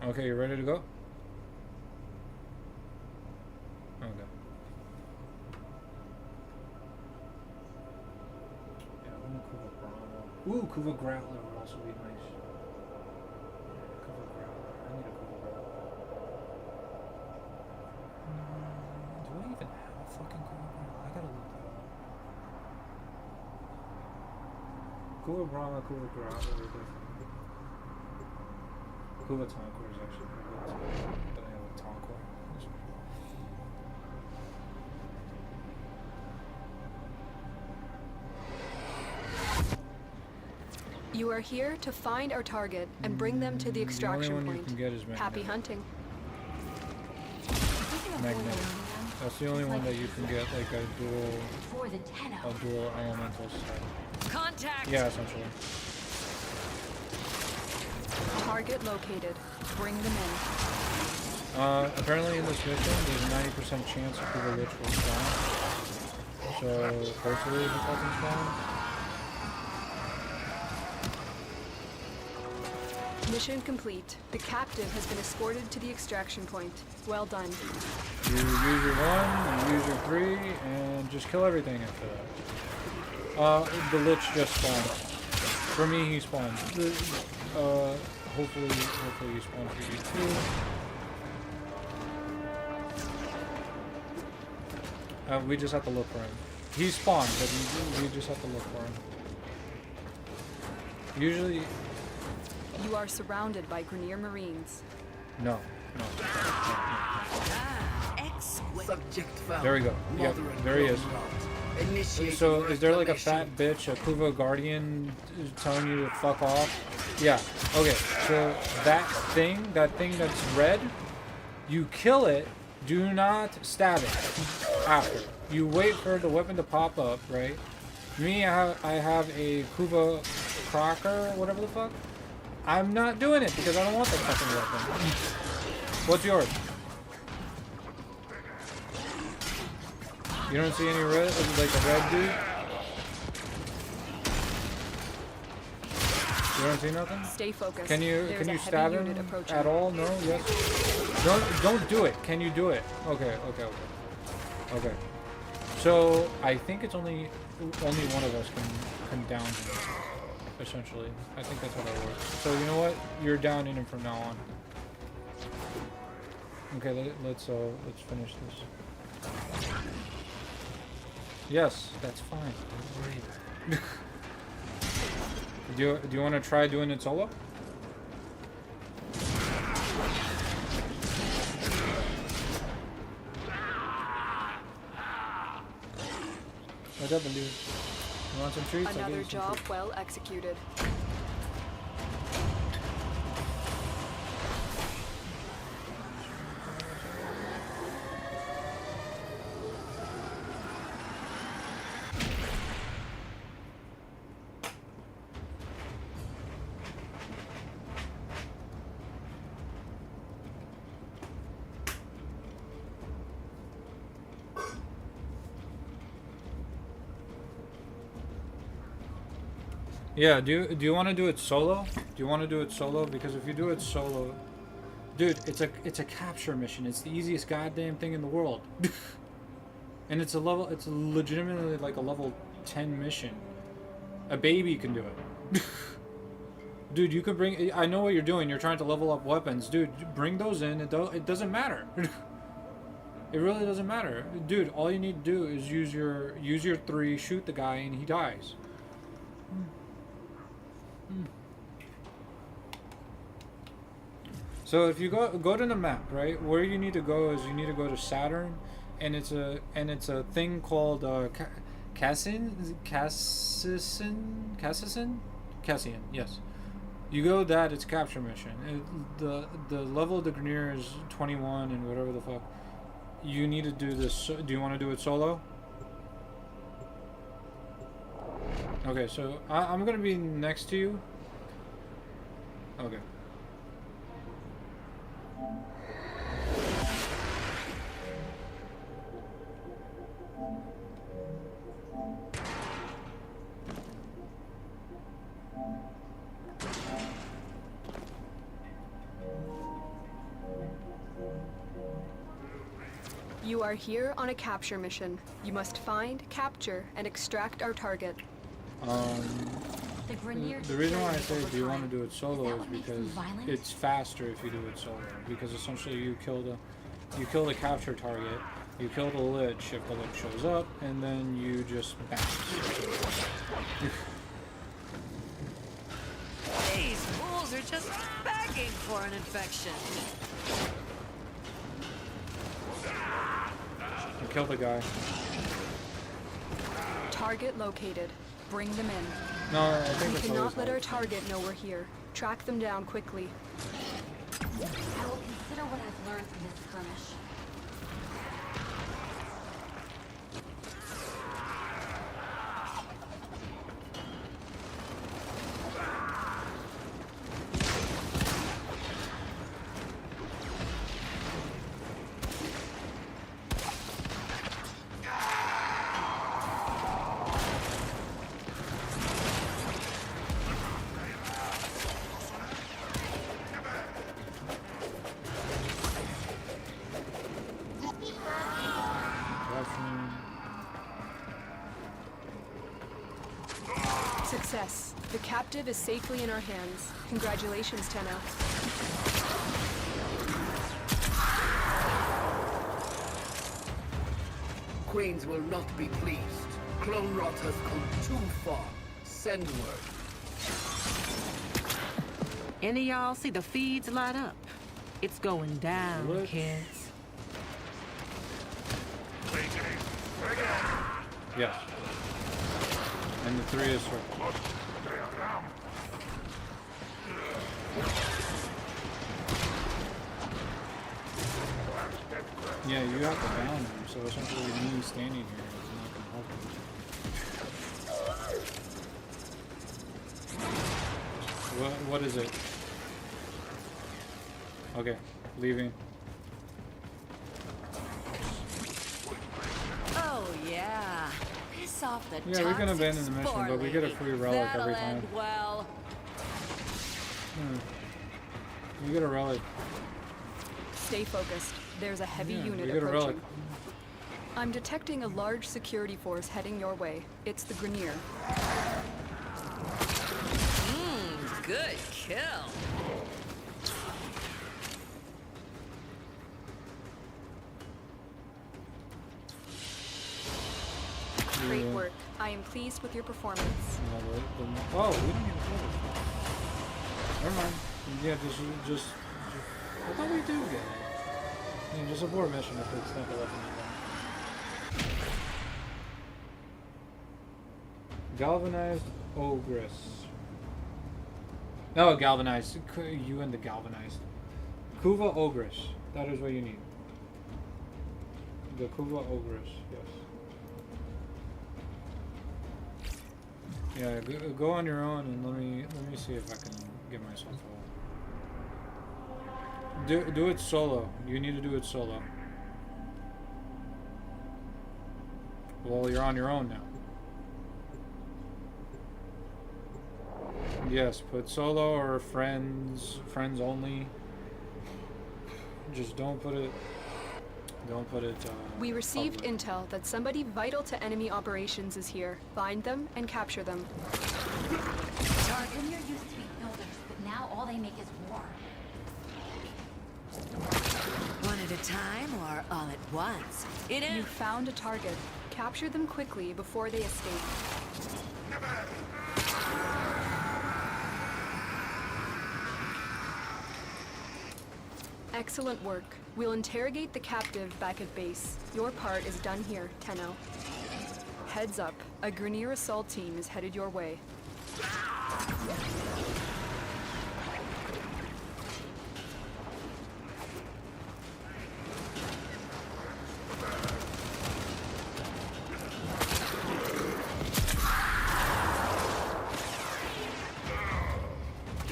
Okay, you ready to go? Okay. Yeah, I want Kuva Brahma. Ooh, Kuva Grappler would also be nice. Yeah, Kuva Grappler. I need a Kuva Grappler. Do I even have a fucking Kuva Grappler? I gotta look that up. Kuva Brahma, Kuva Grappler, definitely. Kuva Tonkwar is actually pretty good too. But I have a Tonkwar. You are here to find our target and bring them to the extraction only one point. you can get is Magnet. Happy hunting. Magnet. That's the only one that you can get like a dual elemental set. Contact! Yeah, essentially. Target located. Bring them in. Apparently in this mission, there's a 90% chance Kuva Lich will spawn. So, hopefully it doesn't spawn. Mission complete. The captive has been escorted to the extraction point. Well done. You use your 1, you use your 3, and just kill everything after that. The Lich just spawned. For me, he spawned. Hopefully he spawns for you too. We just have to look for him. He spawned, but we just have to look for him. Usually... You are surrounded by Grineer Marines. No. Subject found. There we go. Yep, there he is. So, is there like a fat bitch, a Kuva Guardian, telling you to fuck off? Yeah. Okay. So that thing that's red, you kill it. Do not stab it. After you wait for the weapon to pop up, right? Me, I have a Kuva Crocker, whatever the fuck. I'm not doing it because I don't want that fucking weapon. What's yours? You don't see any red, like a red dude? You don't see nothing? Stay focused. Can you stab him at all? No? Yes? Don't do it. Can you do it? Okay. So I think it's only one of us can down him. Essentially, I think that's how that works. So you know what? You're downing him from now on. Okay, let's finish this. Yes, that's fine. Don't worry. Do you want to try doing it solo? What's up, dude? You want some treats? Another job well executed. Yeah, do you want to do it solo? Do you want to do it solo? Because if you do it solo, dude, it's a capture mission. It's the easiest goddamn thing in the world. And it's legitimately like a level 10 mission. A baby can do it. Dude, you could bring, I know what you're doing. You're trying to level up weapons. Dude, bring those in. It doesn't matter. It really doesn't matter. Dude, all you need to do is use your 3, shoot the guy, and he dies. So if you go to the map, right? Where you need to go is you need to go to Saturn, and it's a thing called Cassian, yes. You go that, it's capture mission. The level of the Grineer is 21 and whatever the fuck. You need to do this. Do you want to do it solo? Okay, so I'm gonna be next to you. Okay. You are here on a capture mission. You must find, capture, and extract our target. The reason why I say do you want to do it solo is because it's faster if you do it solo. Because essentially you kill the capture target, you kill the lich if the lich shows up, and then you just bounce. These fools are just begging for an infection. You kill the guy. Target located. Bring them in. No, I think we that's cannot let our target know we're here. Track them down quickly. I will consider what I've learned from this skirmish. Success. The captive is safely in our hands. Congratulations, Tenno. Queens will not be pleased. Clone rot has come too far. Send word. Any of y'all see the feeds light up? It's going down, kids. Yes. And the 3 is for... Yeah, you have to down them, so essentially me standing here is not going to help you. What is it? Okay, leaving. Oh yeah. Piss off the Yeah, we can abandon the mission, but we get a free relic every That'll time. end well. You get a relic. Stay focused. There's a heavy unit we get a relic. approaching. I'm detecting a large security force heading your way. It's the Grineer. Good kill. Great work. I am pleased with your performance. Oh, we don't even kill this. Never mind. Yeah, just I thought we do get it. Yeah, just abort mission if it's not the weapon. Galvanized Ogress. No, galvanized. You and the galvanized. Kuva Ogress. That is what you need. The Kuva Ogress, yes. Yeah, go on your own and let me see if I can get myself a... Do it solo. You need to do it solo. Well, you're on your own now. Yes, put solo or friends only. Just don't put it. We received public. intel that somebody vital to enemy operations is here. Find them and capture them. Tarkin, you're used to be builders, but now all they make is war. One at a time or all at once? You found a target. Capture them quickly before they escape. Excellent work. We'll interrogate the captive back at base. Your part is done here, Tenno. Heads up, a Grineer assault team is headed your way.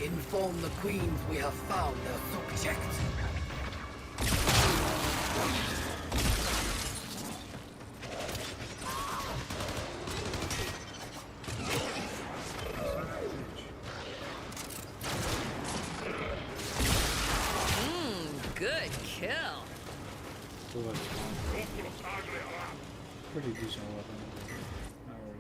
Inform the queens we have found their subject. Good kill. Pretty decent weapon. Not really.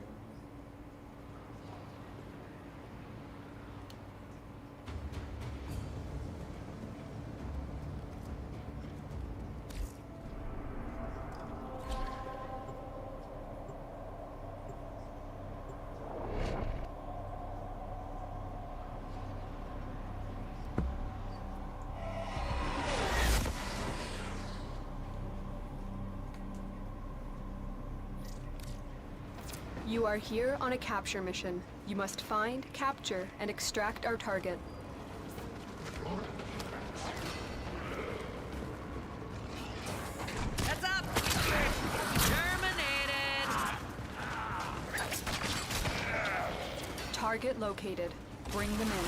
You are here on a capture mission. You must find, capture, and extract our target. Heads up! Terminated! Target located. Bring them in.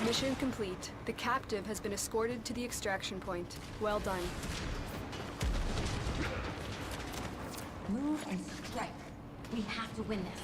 Mission complete. The captive has been escorted to the extraction point. Well done. Move and strike. We have to win this.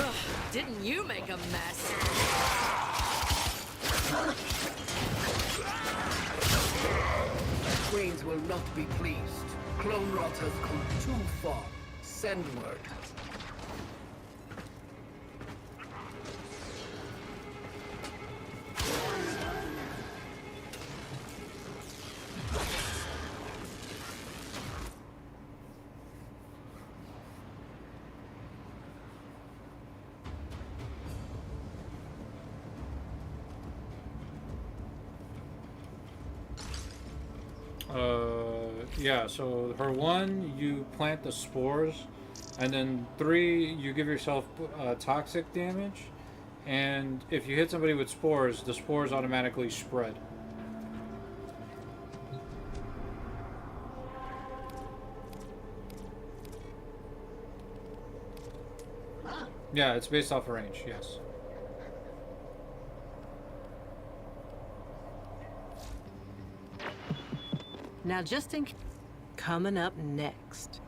Ugh, didn't you make a mess? Queens will not be pleased. Clone Rot has come too far. Send word. Yeah, so her 1, you plant the spores, and then 3, you give yourself toxic damage, and if you hit somebody with spores, the spores automatically spread. Yeah, it's based off of range, yes. Now, just in coming up next.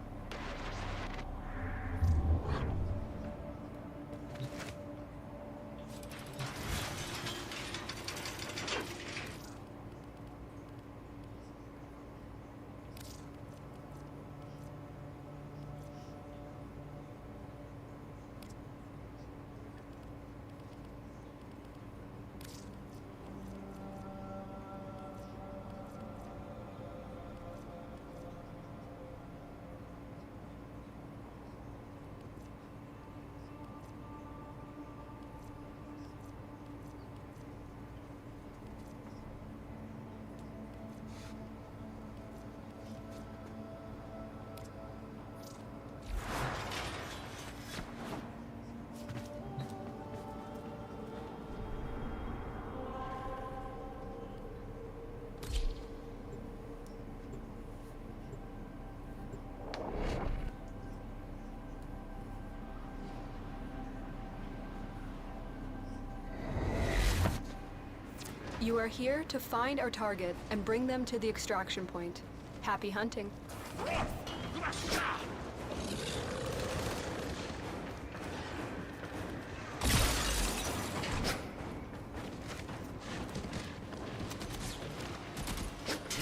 You are here to find our target and bring them to the extraction point. Happy hunting.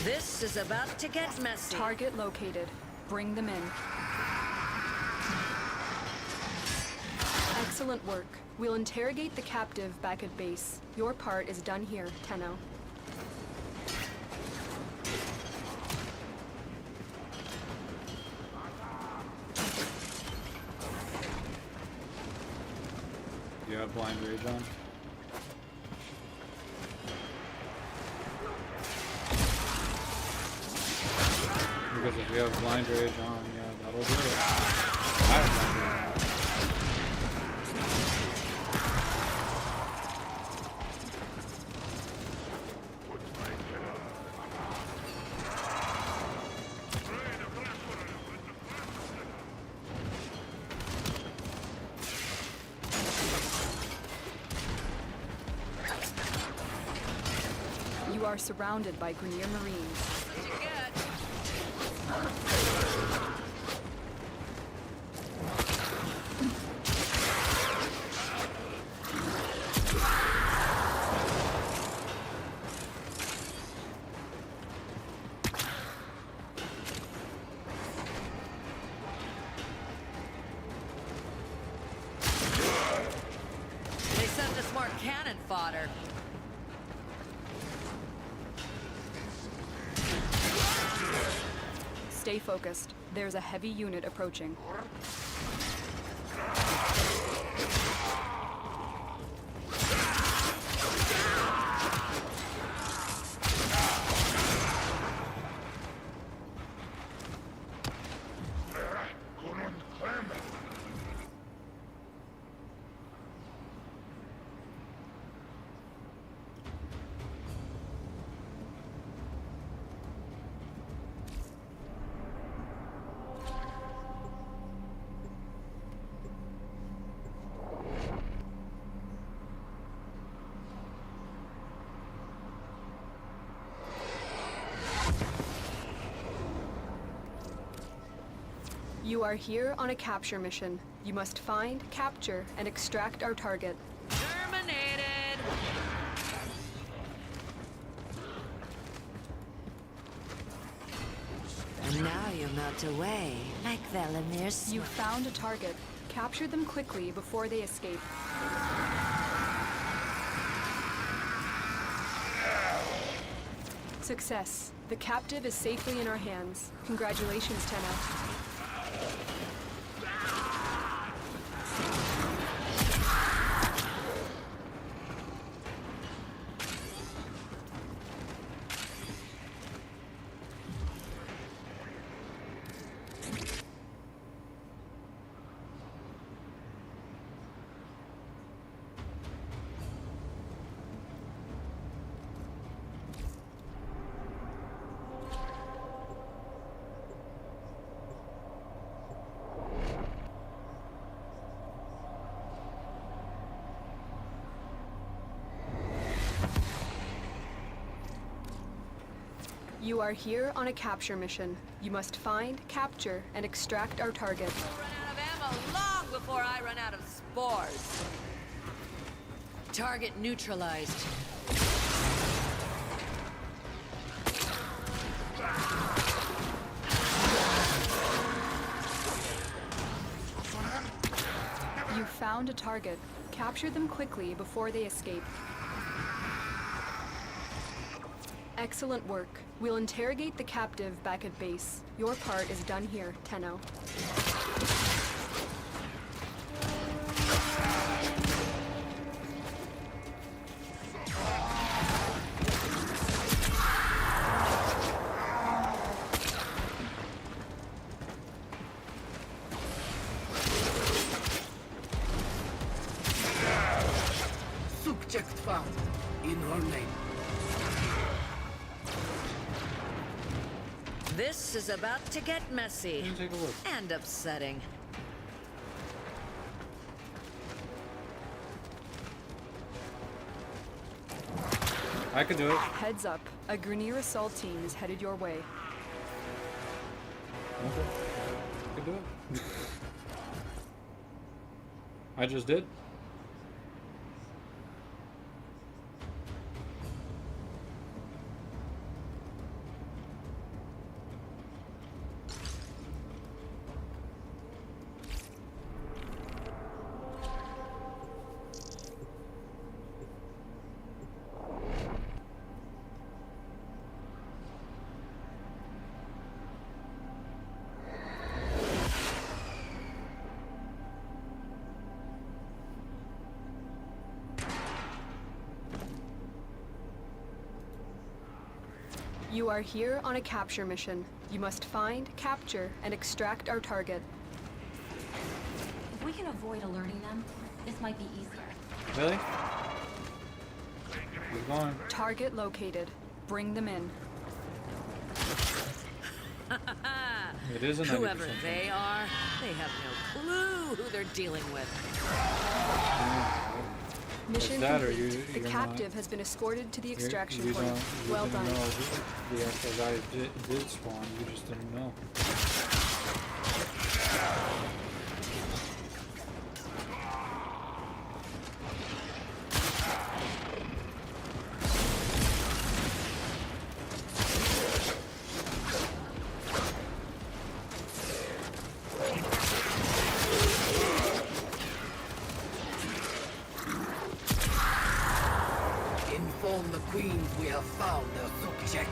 This is about to get messy. Target located. Bring them in. Excellent work. We'll interrogate the captive back at base. Your part is done here, Tenno. You have blind rage on? Because if you have blind rage on, yeah, that'll do it. I have blind rage on. You are surrounded by Grineer Marines. They sent us more cannon fodder. Stay focused. There's a heavy unit approaching. You are here on a capture mission. You must find, capture, and extract our target. Terminated! And now you melt away, like Velamir's smoke. You found a target. Capture them quickly before they escape. Success. The captive is safely in our hands. Congratulations, Tenno. You are here on a capture mission. You must find, capture, and extract our target. We'll run out of ammo long before I run out of spores. Target neutralized. You found a target. Capture them quickly before they escape. Excellent work. We'll interrogate the captive back at base. Your part is done here, Tenno. Subject found. In her name. This is about to get messy. Take a look. And upsetting. I could do it. Heads up, a Grineer assault team is headed your way. Okay. I could do it. I just did. You are here on a capture mission. You must find, capture, and extract our target. If we can avoid alerting them, this might be easier. Really? Keep going. Target located. Bring them in. It is a 90%. Whoever they are, they have no clue who they're dealing with. Mission that, or complete. The you're captive has been escorted to the extraction you point. you Well didn't done. know the actual guy did spawn. You just didn't know. Inform the queens we have found their subject.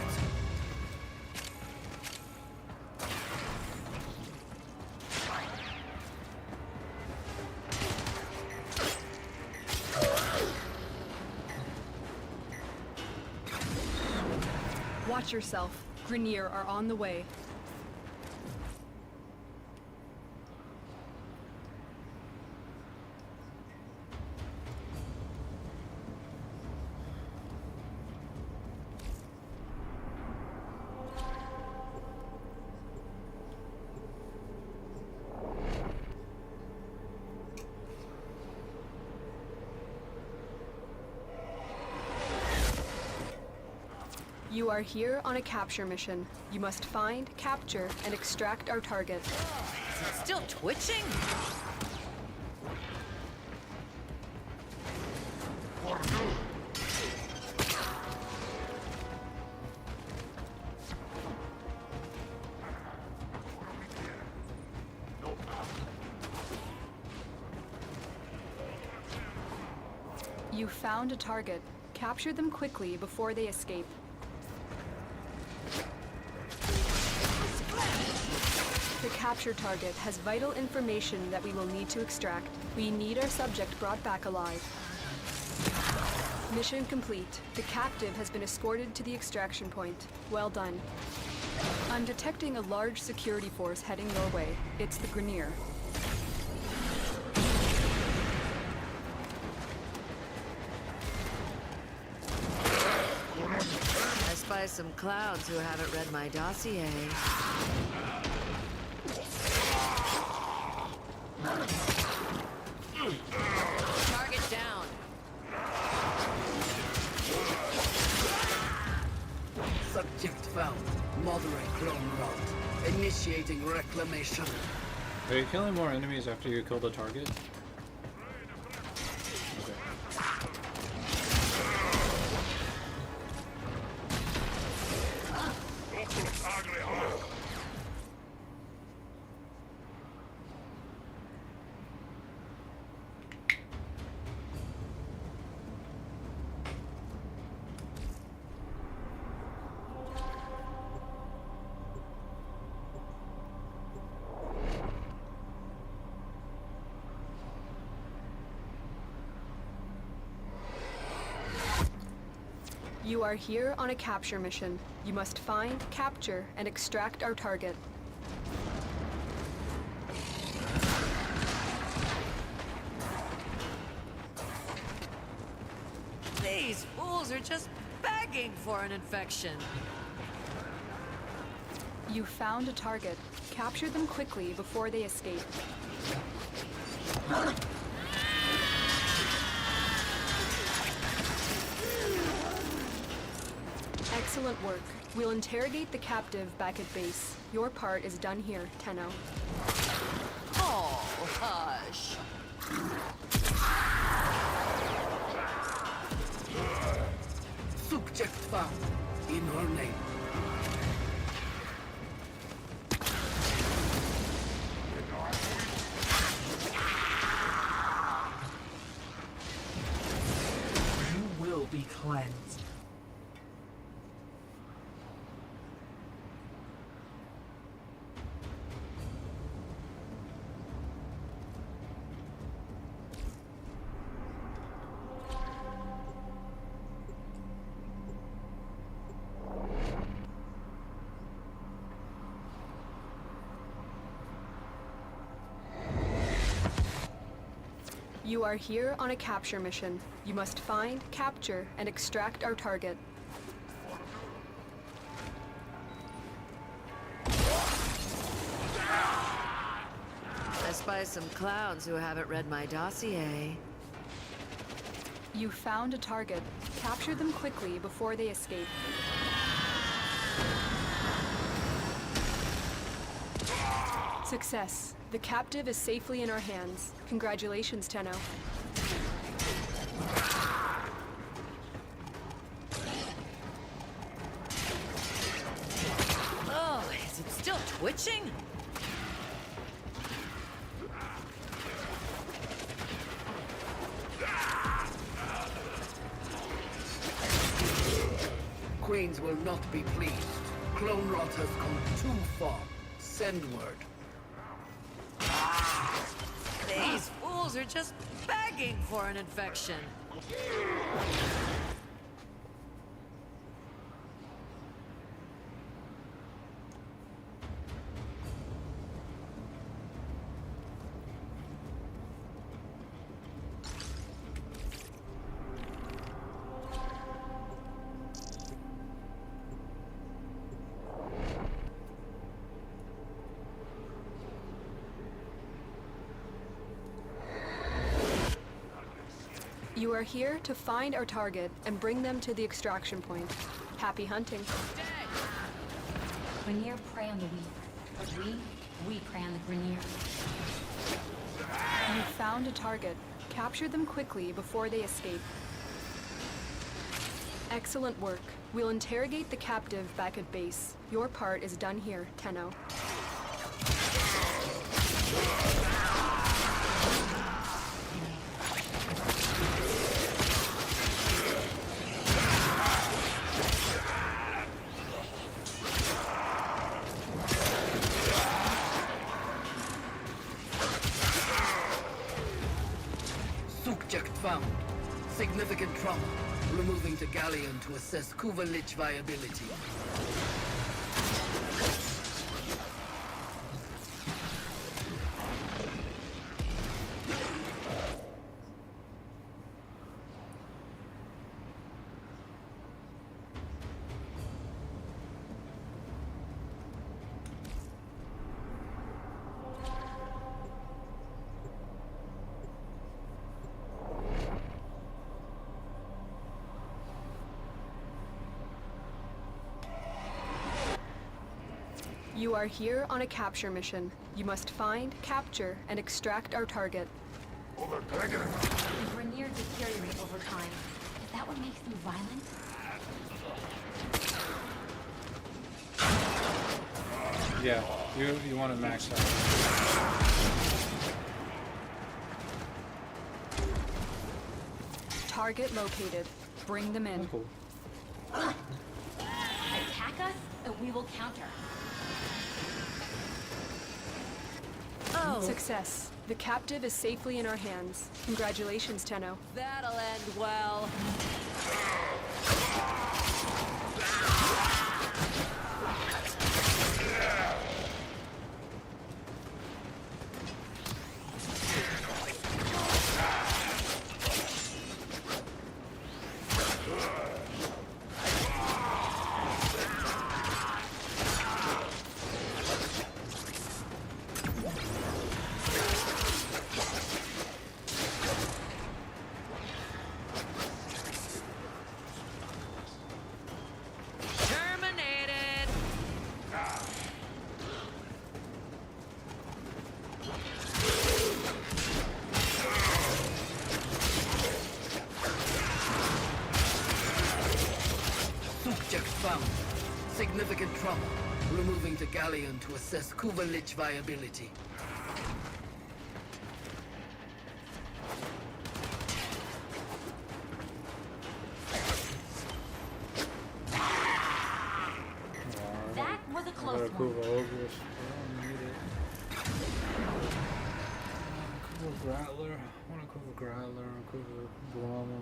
Watch yourself. Grineer are on the way. You are here on a capture mission. You must find, capture, and extract our target. Is it still twitching? You found a target. Capture them quickly before they escape. The capture target has vital information that we will need to extract. We need our subject brought back alive. Mission complete. The captive has been escorted to the extraction point. Well done. I'm detecting a large security force heading your way. It's the Grineer. I spy some clouds who haven't read my dossier. Target down. Subject found. Moderate clone rot. Initiating reclamation. Are you killing more enemies after you kill the target? You are here on a capture mission. You must find, capture, and extract our target. These fools are just begging for an infection. You found a target. Capture them quickly before they escape. Excellent work. We'll interrogate the captive back at base. Your part is done here, Tenno. Oh, hush. Subject found. In her name. You will be cleansed. You are here on a capture mission. You must find, capture, and extract our target. I spy some clowns who haven't read my dossier. You found a target. Capture them quickly before they escape. Success. The captive is safely in our hands. Congratulations, Tenno. Oh, is it still twitching? Queens will not be pleased. Clone rot has come too far. Send word. These fools are just begging for an infection. You are here to find our target and bring them to the extraction point. Happy hunting. Grineer prey on the weak, but we prey on the Grineer. You found a target. Capture them quickly before they escape. Excellent work. We'll interrogate the captive back at base. Your part is done here, Tenno. Subject found. Significant trauma. Removing to Galleon to assess Kuvalich viability. You are here on a capture mission. You must find, capture, and extract our target. The Grineer deteriorate over time. Is that what makes them violent? Yeah, you want to max out. Target located. Bring them in. Cool. Attack us, and we will counter. Oh. Success. The captive is safely in our hands. Congratulations, Tenno. That'll end well. Significant trauma. Removing to Galleon to assess Kuvalich viability. That was a close I got a one. Kuva Ogres. I don't need it. Kuva Grattler. I want a Kuva Grattler, a Kuva Guama.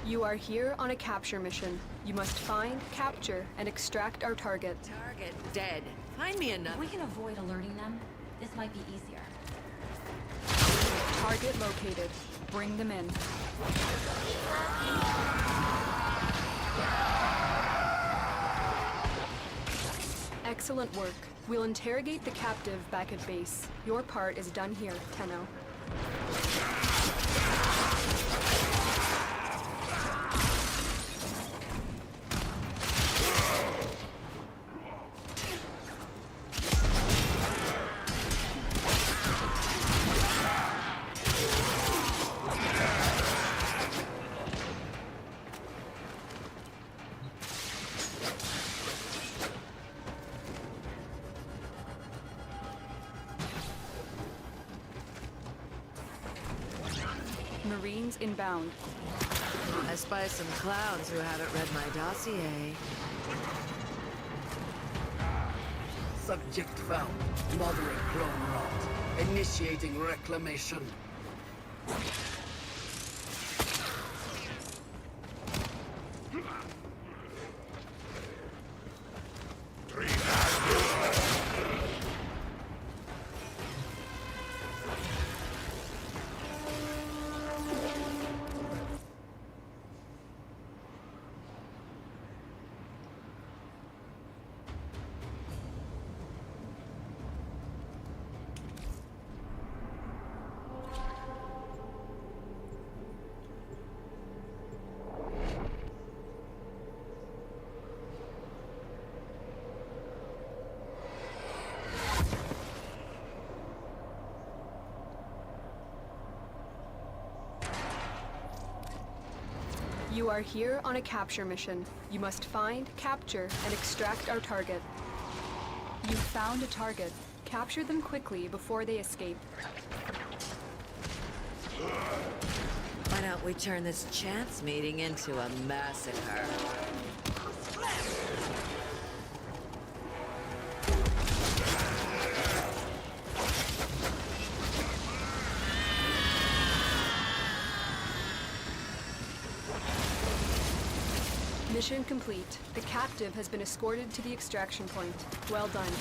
You are here on a capture mission. You must find, capture, and extract our target. Target dead. Find me another. We can avoid alerting them. This might be easier. Target located. Bring them in. Excellent work. We'll interrogate the captive back at base. Your part is done here, Tenno. Marines inbound. I spy some clowns who haven't read my dossier. Subject found. Moderate clone rot. Initiating reclamation. You are here on a capture mission. You must find, capture, and extract our target. You found a target. Capture them quickly before they escape. Why don't we turn this chance meeting into a massacre? Mission complete. The captive has been escorted to the extraction point. Well done.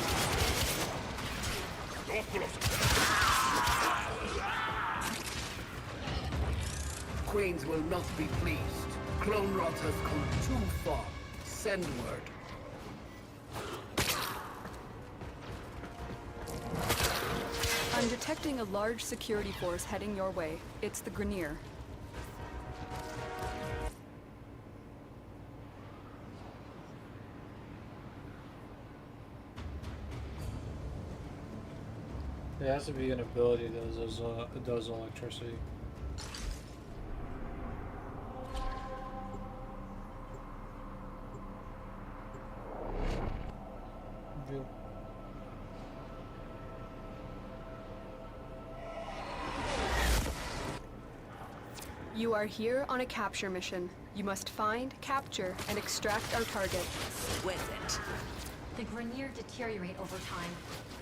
Queens will not be pleased. Clone rot has come too far. Send word. I'm detecting a large security force heading your way. It's the Grineer. There has to be an ability that does electricity. Yep. You are here on a capture mission. You must find, capture, and extract our target. With it. The Grineer deteriorate over time.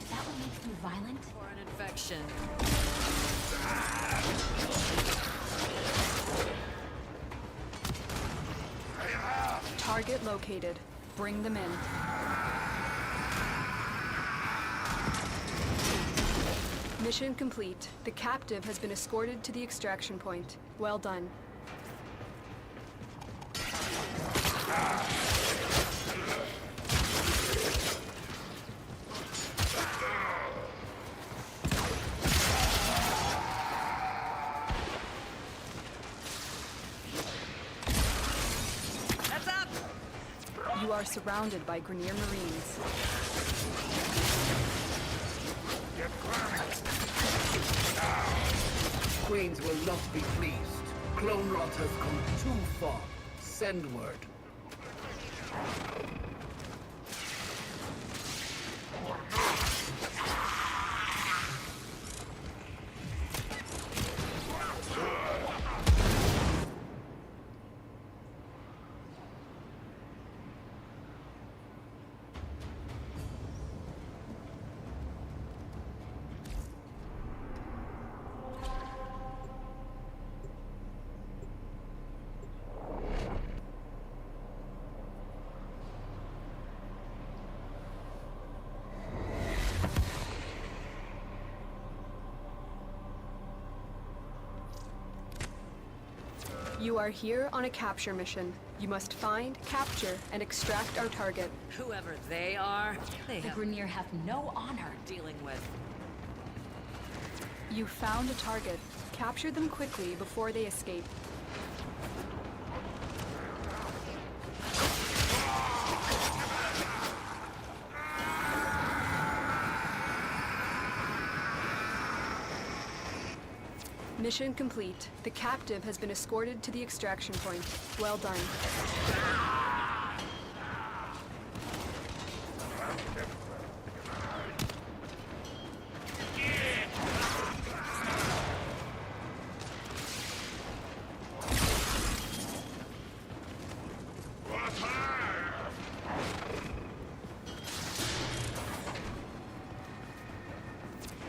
Is that what makes them violent? Or an infection. Target located. Bring them in. Mission complete. The captive has been escorted to the extraction point. Well done. are surrounded by Grineer Marines. Queens will not be pleased. Clone rot has come too far. Send word. You are here on a capture mission. You must find, capture, and extract our target. Whoever they are, they The have Grineer have no honor. dealing with. You found a target. Capture them quickly before they escape. Mission complete. The captive has been escorted to the extraction point. Well done.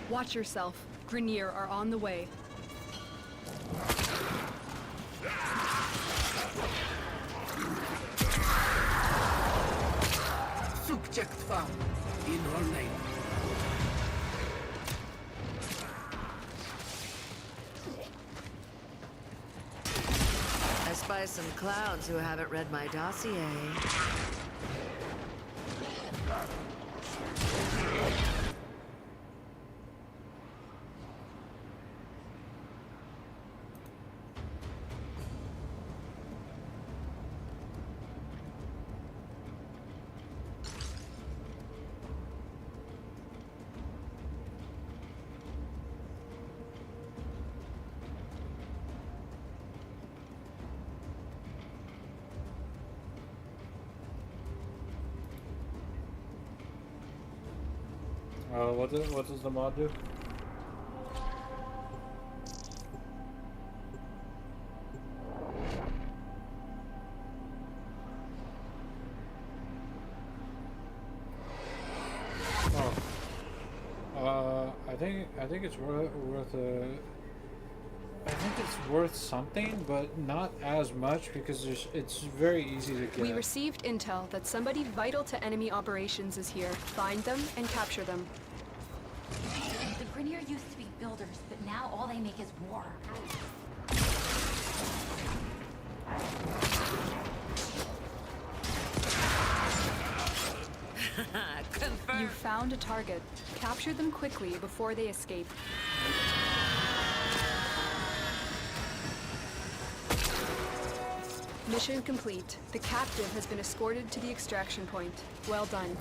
Watch yourself. Grineer are on the way. Subject found. In her name. I spy some clowns who haven't read my dossier. What does the mod do? I think it's worth I think it's worth something, but not as much because it's very easy to get. We received intel that somebody vital to enemy operations is here. Find them and capture them. The Grineer used to be builders, but now all they make is war. You found a target. Capture them quickly before they escape. Mission complete. The captive has been escorted to the extraction point. Well done.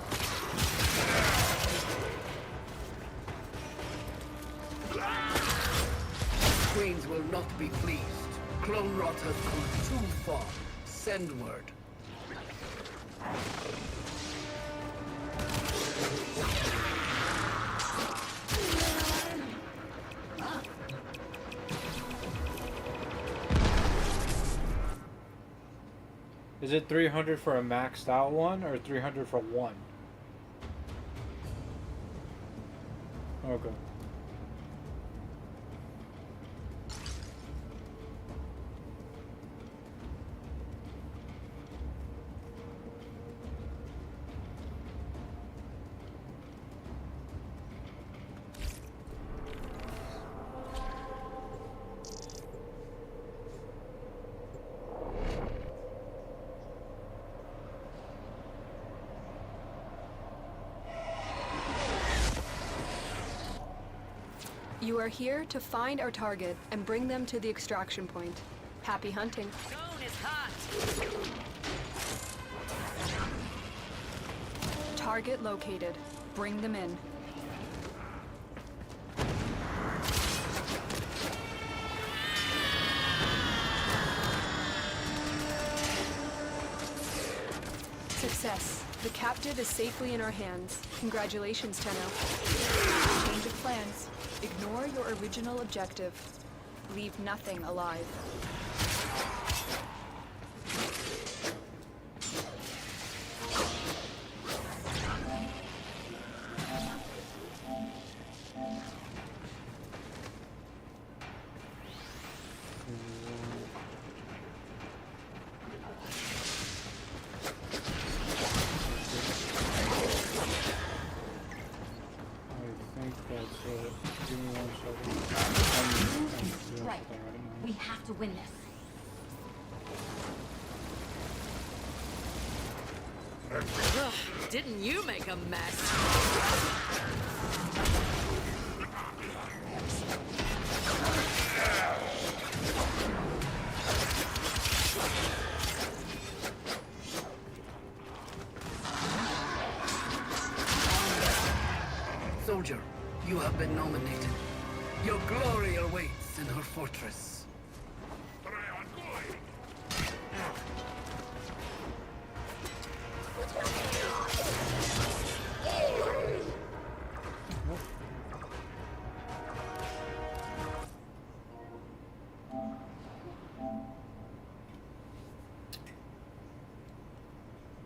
Queens will not be pleased. Clone rot has come too far. Send word. Is it 300 for a maxed out one or 300 for one? Okay. You are here to find our target and bring them to the extraction point. Happy hunting. Zone is hot. Target located. Bring them in. Success. The captive is safely in our hands. Congratulations, Tenno. Change of plans. Ignore your original objective. Leave nothing alive. Right. We have to win this. Ugh, didn't you make a mess? Soldier, you have been nominated. Your glory awaits in her fortress.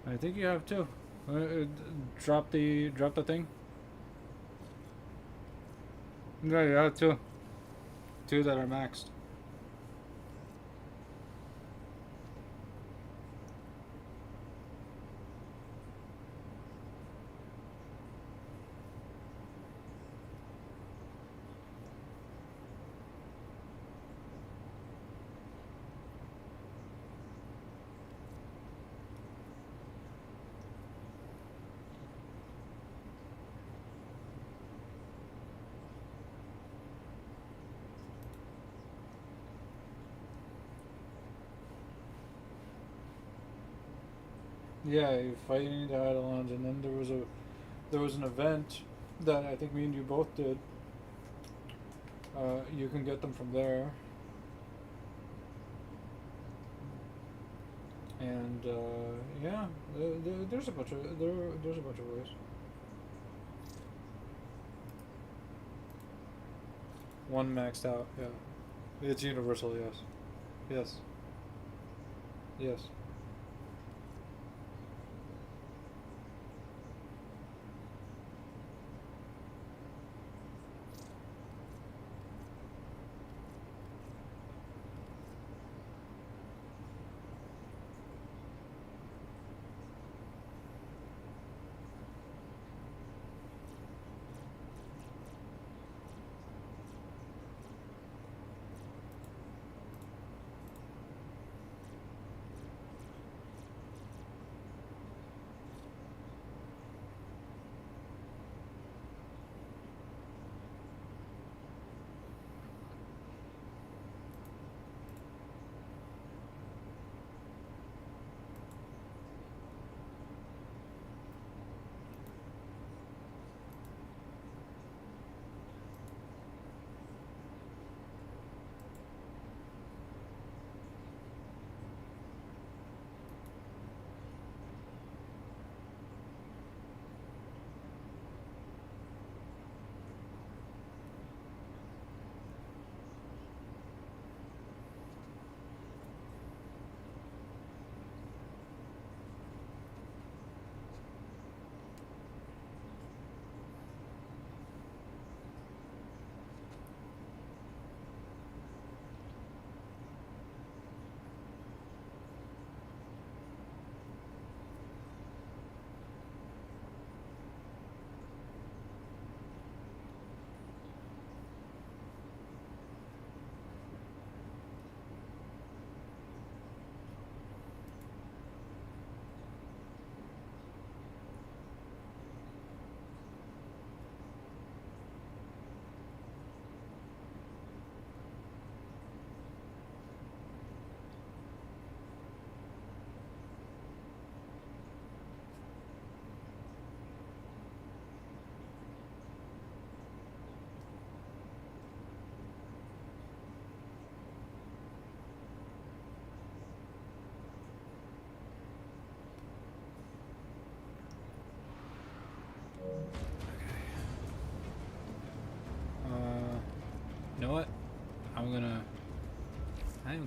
I think you have two. Drop the thing. No, you have two. Two that are maxed. Yeah, you're fighting the Eidolons, and then there was an event that I think me and you both did. You can get them from there, and yeah, there's a bunch of there's a bunch of ways. One maxed out, yeah. It's universal, yes, yes, yes.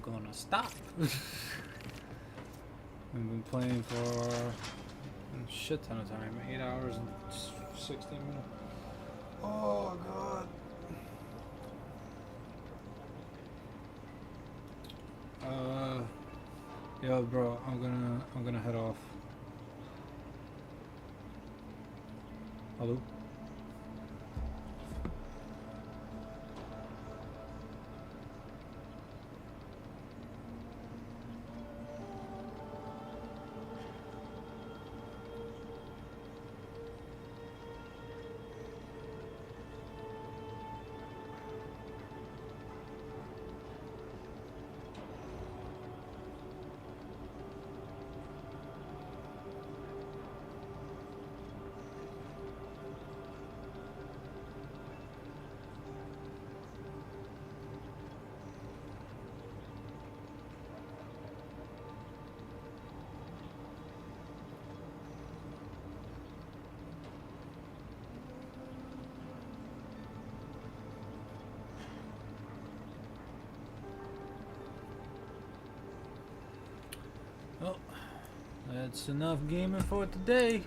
gonna stop. We've been playing for a shit ton of time. 8 hours and 16 minutes. Oh god. Yeah, bro, I'm gonna head off. Hello? Well, that's enough gaming for today.